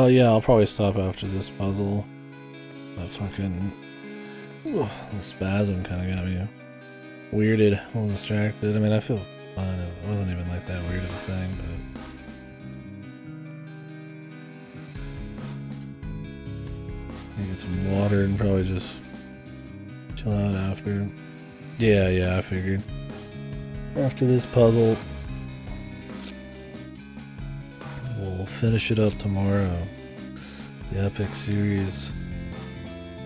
S1: Yeah, I'll probably stop after this puzzle. That fucking the spasm kind of got me weirded, a little distracted. I mean, I feel fine. It wasn't even like that weird of a thing, but get some water and probably just chill out after. Yeah, I figured. After this puzzle, we'll finish it up tomorrow. The Epic series.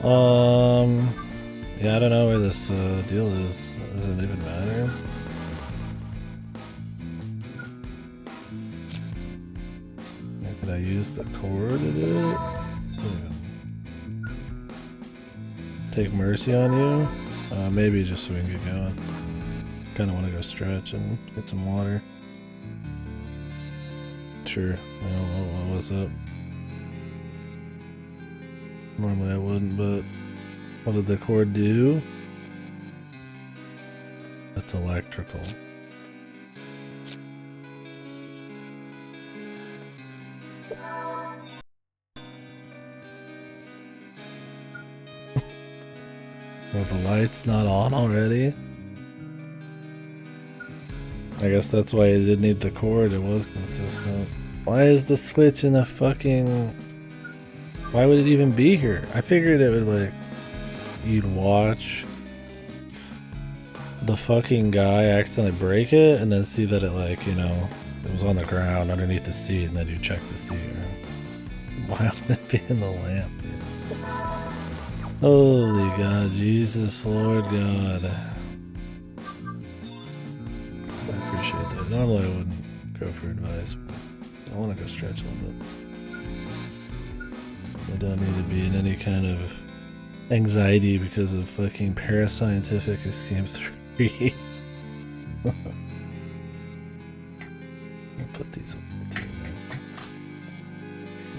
S1: Yeah, I don't know where this deal is. Does it even matter? Could I use the cord to do it? Take mercy on you? Maybe just so we can get going. Kinda wanna go stretch and get some water. Sure. What's up? Normally I wouldn't, but what did the cord do? It's electrical. Well, the light's not on already? I guess that's why it didn't need the cord, it was consistent. Why is the switch in a fucking... Why would it even be here? I figured it would, like, you'd watch the fucking guy accidentally break it and then see that it, like, you know, it was on the ground underneath the seat and then you check the seat. Why would it be in the lamp, dude? Holy God, Jesus, Lord God. I appreciate that. Normally I wouldn't go for advice, but I want to go stretch a little bit. I don't need to be in any kind of anxiety because of fucking Parascientific Escape 3. I'll put these away too,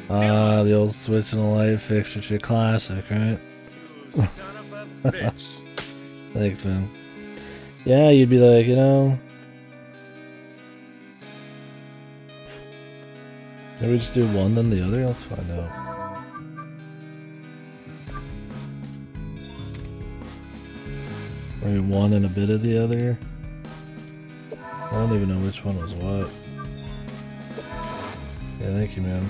S1: man. The old switch and the light fixture, classic, right?
S2: You son of a bitch.
S1: Thanks, man. Yeah, you'd be like, you know, maybe we just do one then the other? Let's find out. Maybe one and a bit of the other. I don't even know which one was what. Yeah, thank you, man.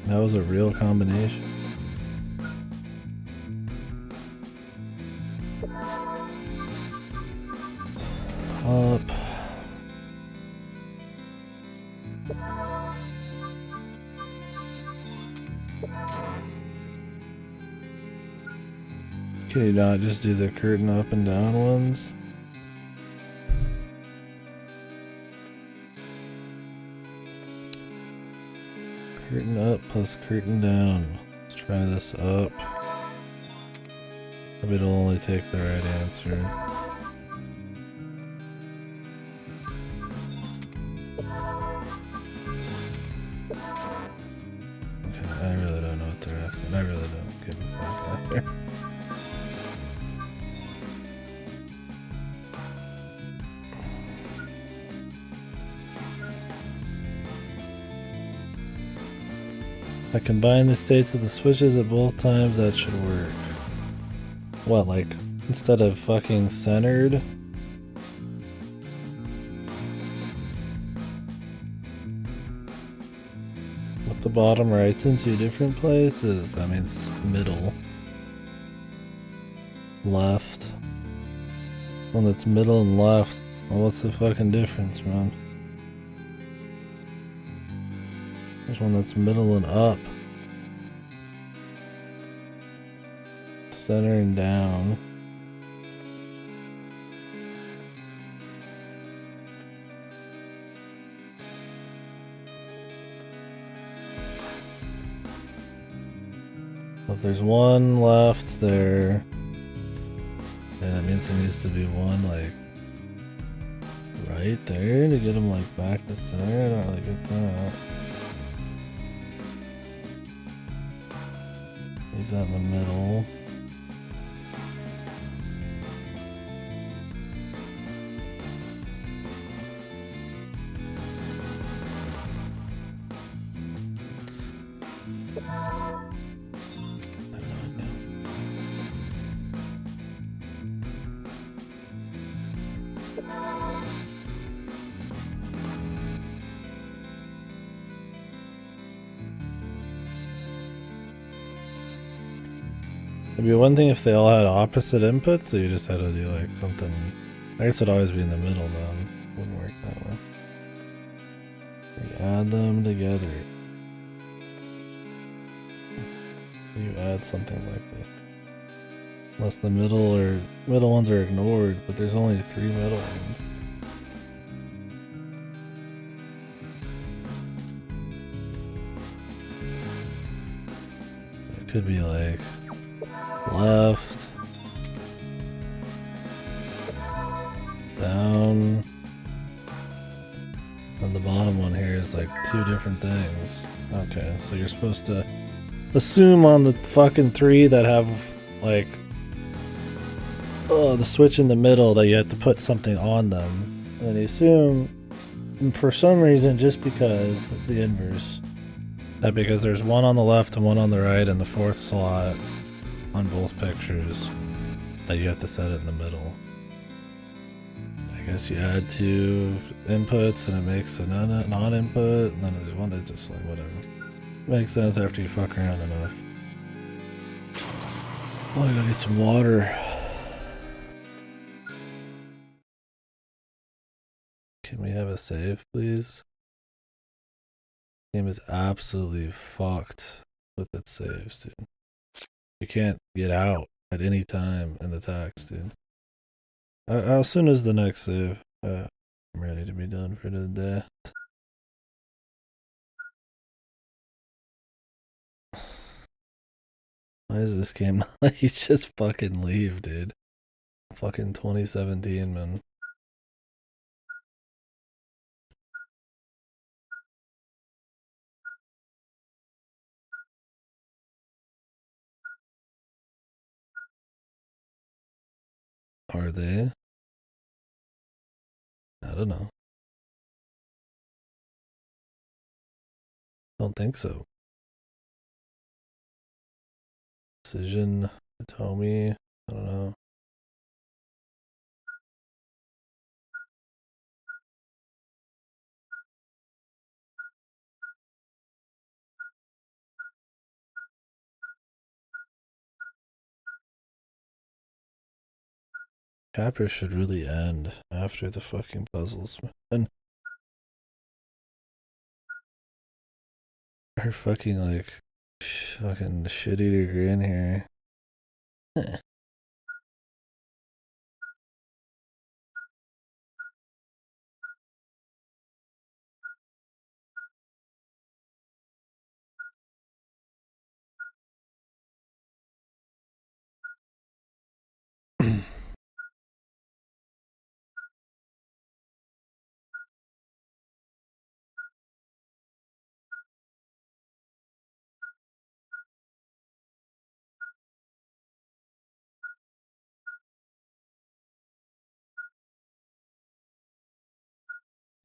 S1: That was a real combination. Up. Can you not just do the curtain up and down ones? Curtain up plus curtain down. Let's try this up. Maybe it'll only take the right answer. Okay, I really don't know what they're asking. I really don't give a fuck out there. If I combine the states of the switches at both times, that should work. What, like, instead of fucking centered? With the bottom right's in two different places, that means middle. Left. One that's middle and left. Well, what's the fucking difference, man? There's one that's middle and up. Center and down. If there's one left there, yeah, that means there needs to be one like right there to get them like back to center. I don't really get that. Leave that in the middle. It'd be one thing if they all had opposite inputs, so you just had to do like something. I guess it'd always be in the middle then. Wouldn't work that way. You add them together. You add something like that. Unless the middle ones are ignored, but there's only 3 middle ones. It could be like left, down, and the bottom one here is like 2 different things. Okay, so you're supposed to assume on the fucking 3 that have like the switch in the middle that you have to put something on them. And then you assume, for some reason, just because it's the inverse, that because there's one on the left and one on the right in the 4th slot on both pictures, that you have to set it in the middle. I guess you add 2 inputs and it makes a non-input, and then there's one that's just like whatever. Makes sense after you fuck around enough. Oh, I gotta get some water. Can we have a save, please? Game is absolutely fucked with its saves, dude. You can't get out at any time in the text, dude. As soon as the next save, I'm ready to be done for the day. Why is this game not like you just fucking leave, dude? Fucking 2017, man. Are they? I don't know. Don't think so. Decision, Tomy, I don't know. Chapters should really end after the fucking puzzles. And her fucking like fucking shit eater grin here.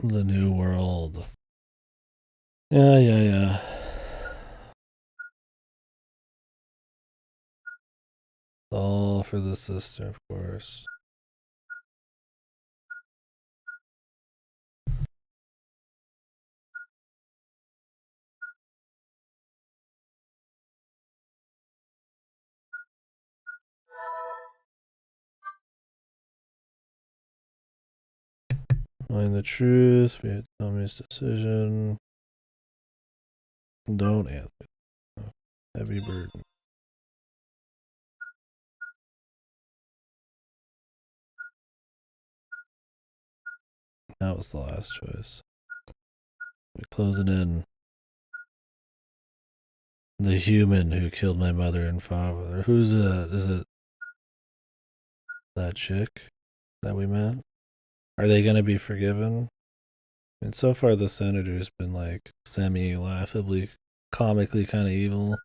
S1: The New World. Yeah. All for the sister, of course. Find the truth. Be Tommy's decision. Don't answer. Heavy burden. That was the last choice. We're closing in. The human who killed my mother and father. Who's it? Is it that chick that we met? Are they gonna be forgiven? And so far, the senator's been like semi-laughably, comically kind of evil.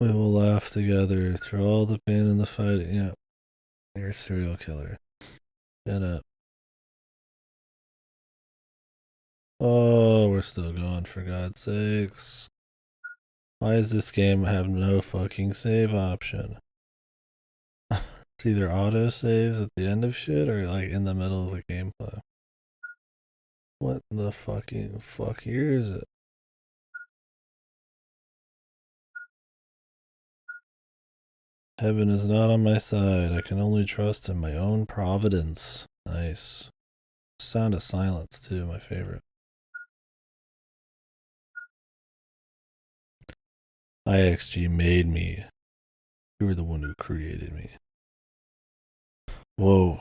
S1: We will laugh together through all the pain and the fighting. Yeah, you're a serial killer. Shut up. Oh, we're still going, for God's sakes. Why does this game have no fucking save option? It's either auto saves at the end of shit or like in the middle of the gameplay. What the fucking fuck year is it? Heaven is not on my side. I can only trust in my own providence. Nice. Sound of silence, too, my favorite. IXG made me. You were the one who created me. Whoa.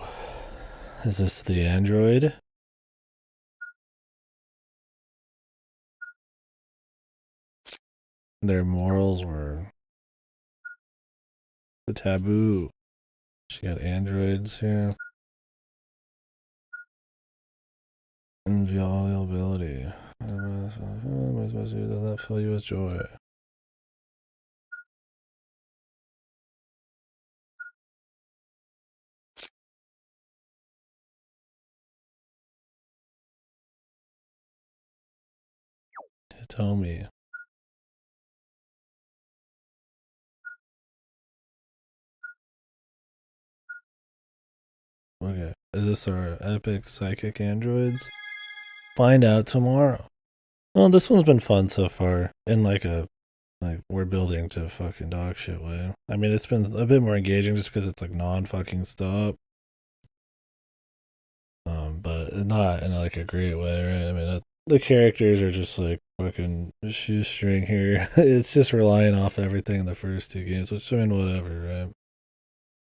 S1: Is this the android? Their morals were the taboo. She got androids here. Inviolability. Does that fill you with joy? Tell me. Okay. Is this our epic psychic androids? Find out tomorrow. Oh, this one's been fun so far. In like we're building to fucking dog shit way. I mean, it's been a bit more engaging just because it's like non-fucking stop. But not in like a great way, right? I mean, the characters are just like fucking shoestring here. It's just relying off everything in the first two games, which I mean, whatever, right?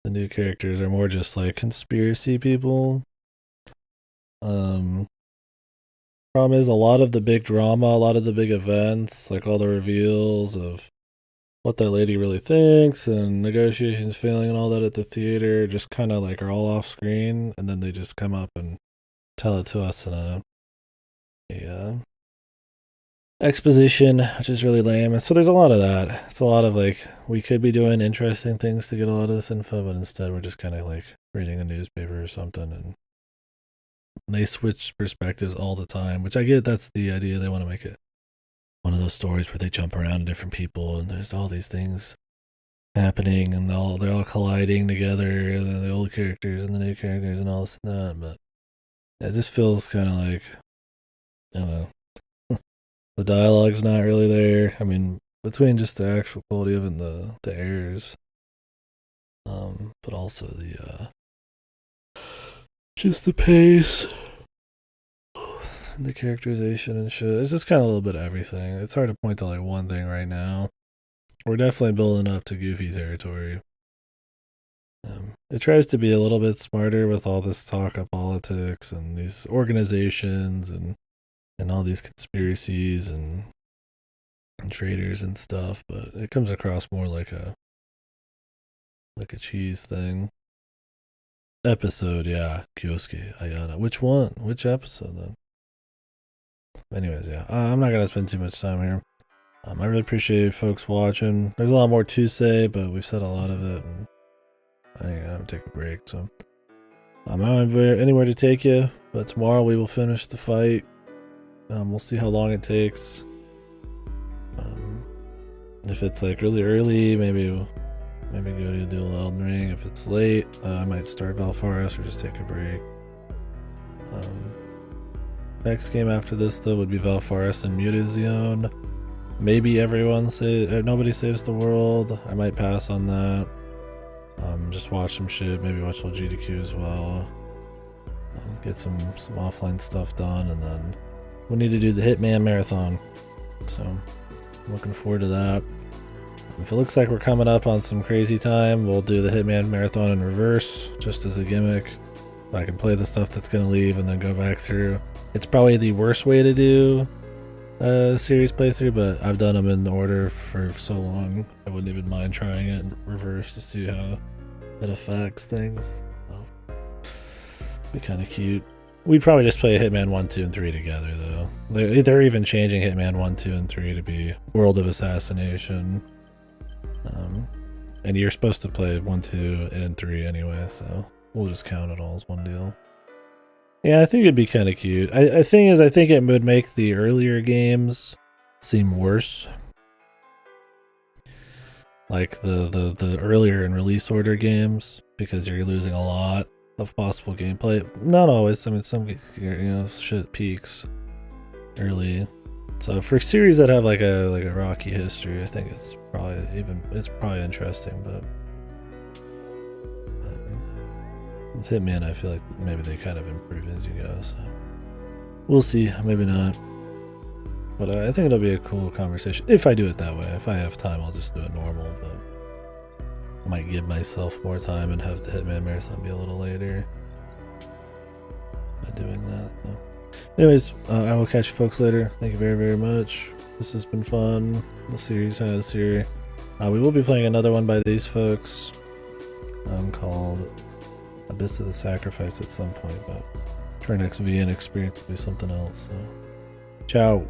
S1: The new characters are more just like conspiracy people. Um, Problem is a lot of the big drama, a lot of the big events, like all the reveals of what that lady really thinks and negotiations failing and all that at the theater just kind of like are all off screen, and then they just come up and tell it to us in a exposition, which is really lame. And so there's a lot of that. It's a lot of like we could be doing interesting things to get a lot of this info, but instead we're just kind of like reading a newspaper or something, and they switch perspectives all the time, which I get. That's the idea. They want to make it one of those stories where they jump around to different people and there's all these things happening and they're all colliding together, the old characters and the new characters and all this and that. But it just feels kind of like, I don't know, the dialogue's not really there. I mean, between just the actual quality of it and the errors, but also the just the pace and the characterization and shit. It's just kind of a little bit of everything. It's hard to point to like one thing right now. We're definitely building up to goofy territory. It tries to be a little bit smarter with all this talk of politics and these organizations and all these conspiracies and traders and stuff, but it comes across more like a cheese thing. Episode, yeah, Kyosuke Ayana. Which one? Which episode then? Anyways, yeah, I'm not gonna spend too much time here. I really appreciate folks watching. There's a lot more to say, but we've said a lot of it, and I think I'm gonna take a break. So I don't have anywhere to take you, but tomorrow we will finish the fight. We'll see how long it takes. If it's like really early, maybe go to do Elden Ring. If it's late, I might start Valfaris or just take a break. Next game after this though would be Valfaris and Mutazione. Maybe nobody saves the world. I might pass on that. Just watch some shit. Maybe watch LGDQ as well. Get some offline stuff done, and then we need to do the Hitman marathon. So I'm looking forward to that. If it looks like we're coming up on some crazy time, we'll do the Hitman marathon in reverse, just as a gimmick. I can play the stuff that's going to leave and then go back through. It's probably the worst way to do a series playthrough, but I've done them in order for so long, I wouldn't even mind trying it in reverse to see how it affects things. So, be kind of cute. We'd probably just play Hitman 1, 2, and 3 together, though. They're even changing Hitman 1, 2, and 3 to be World of Assassination. And you're supposed to play 1, 2, and 3 anyway, so we'll just count it all as one deal. Yeah, I think it'd be kind of cute. I think it would make the earlier games seem worse. Like the earlier in release order games, because you're losing a lot of possible gameplay. Not always. I mean, some shit peaks early. So for series that have like a rocky history, I think it's probably interesting. But with Hitman, I feel like maybe they kind of improve as you go. So we'll see. Maybe not. But I think it'll be a cool conversation if I do it that way. If I have time, I'll just do it normal. But I might give myself more time and have the Hitman marathon be a little later by doing that. So. Anyways, I will catch you folks later. Thank you very, very much. This has been fun. The series has here. We will be playing another one by these folks called Abyss of the Sacrifice at some point, but our next VN experience will be something else. So, ciao.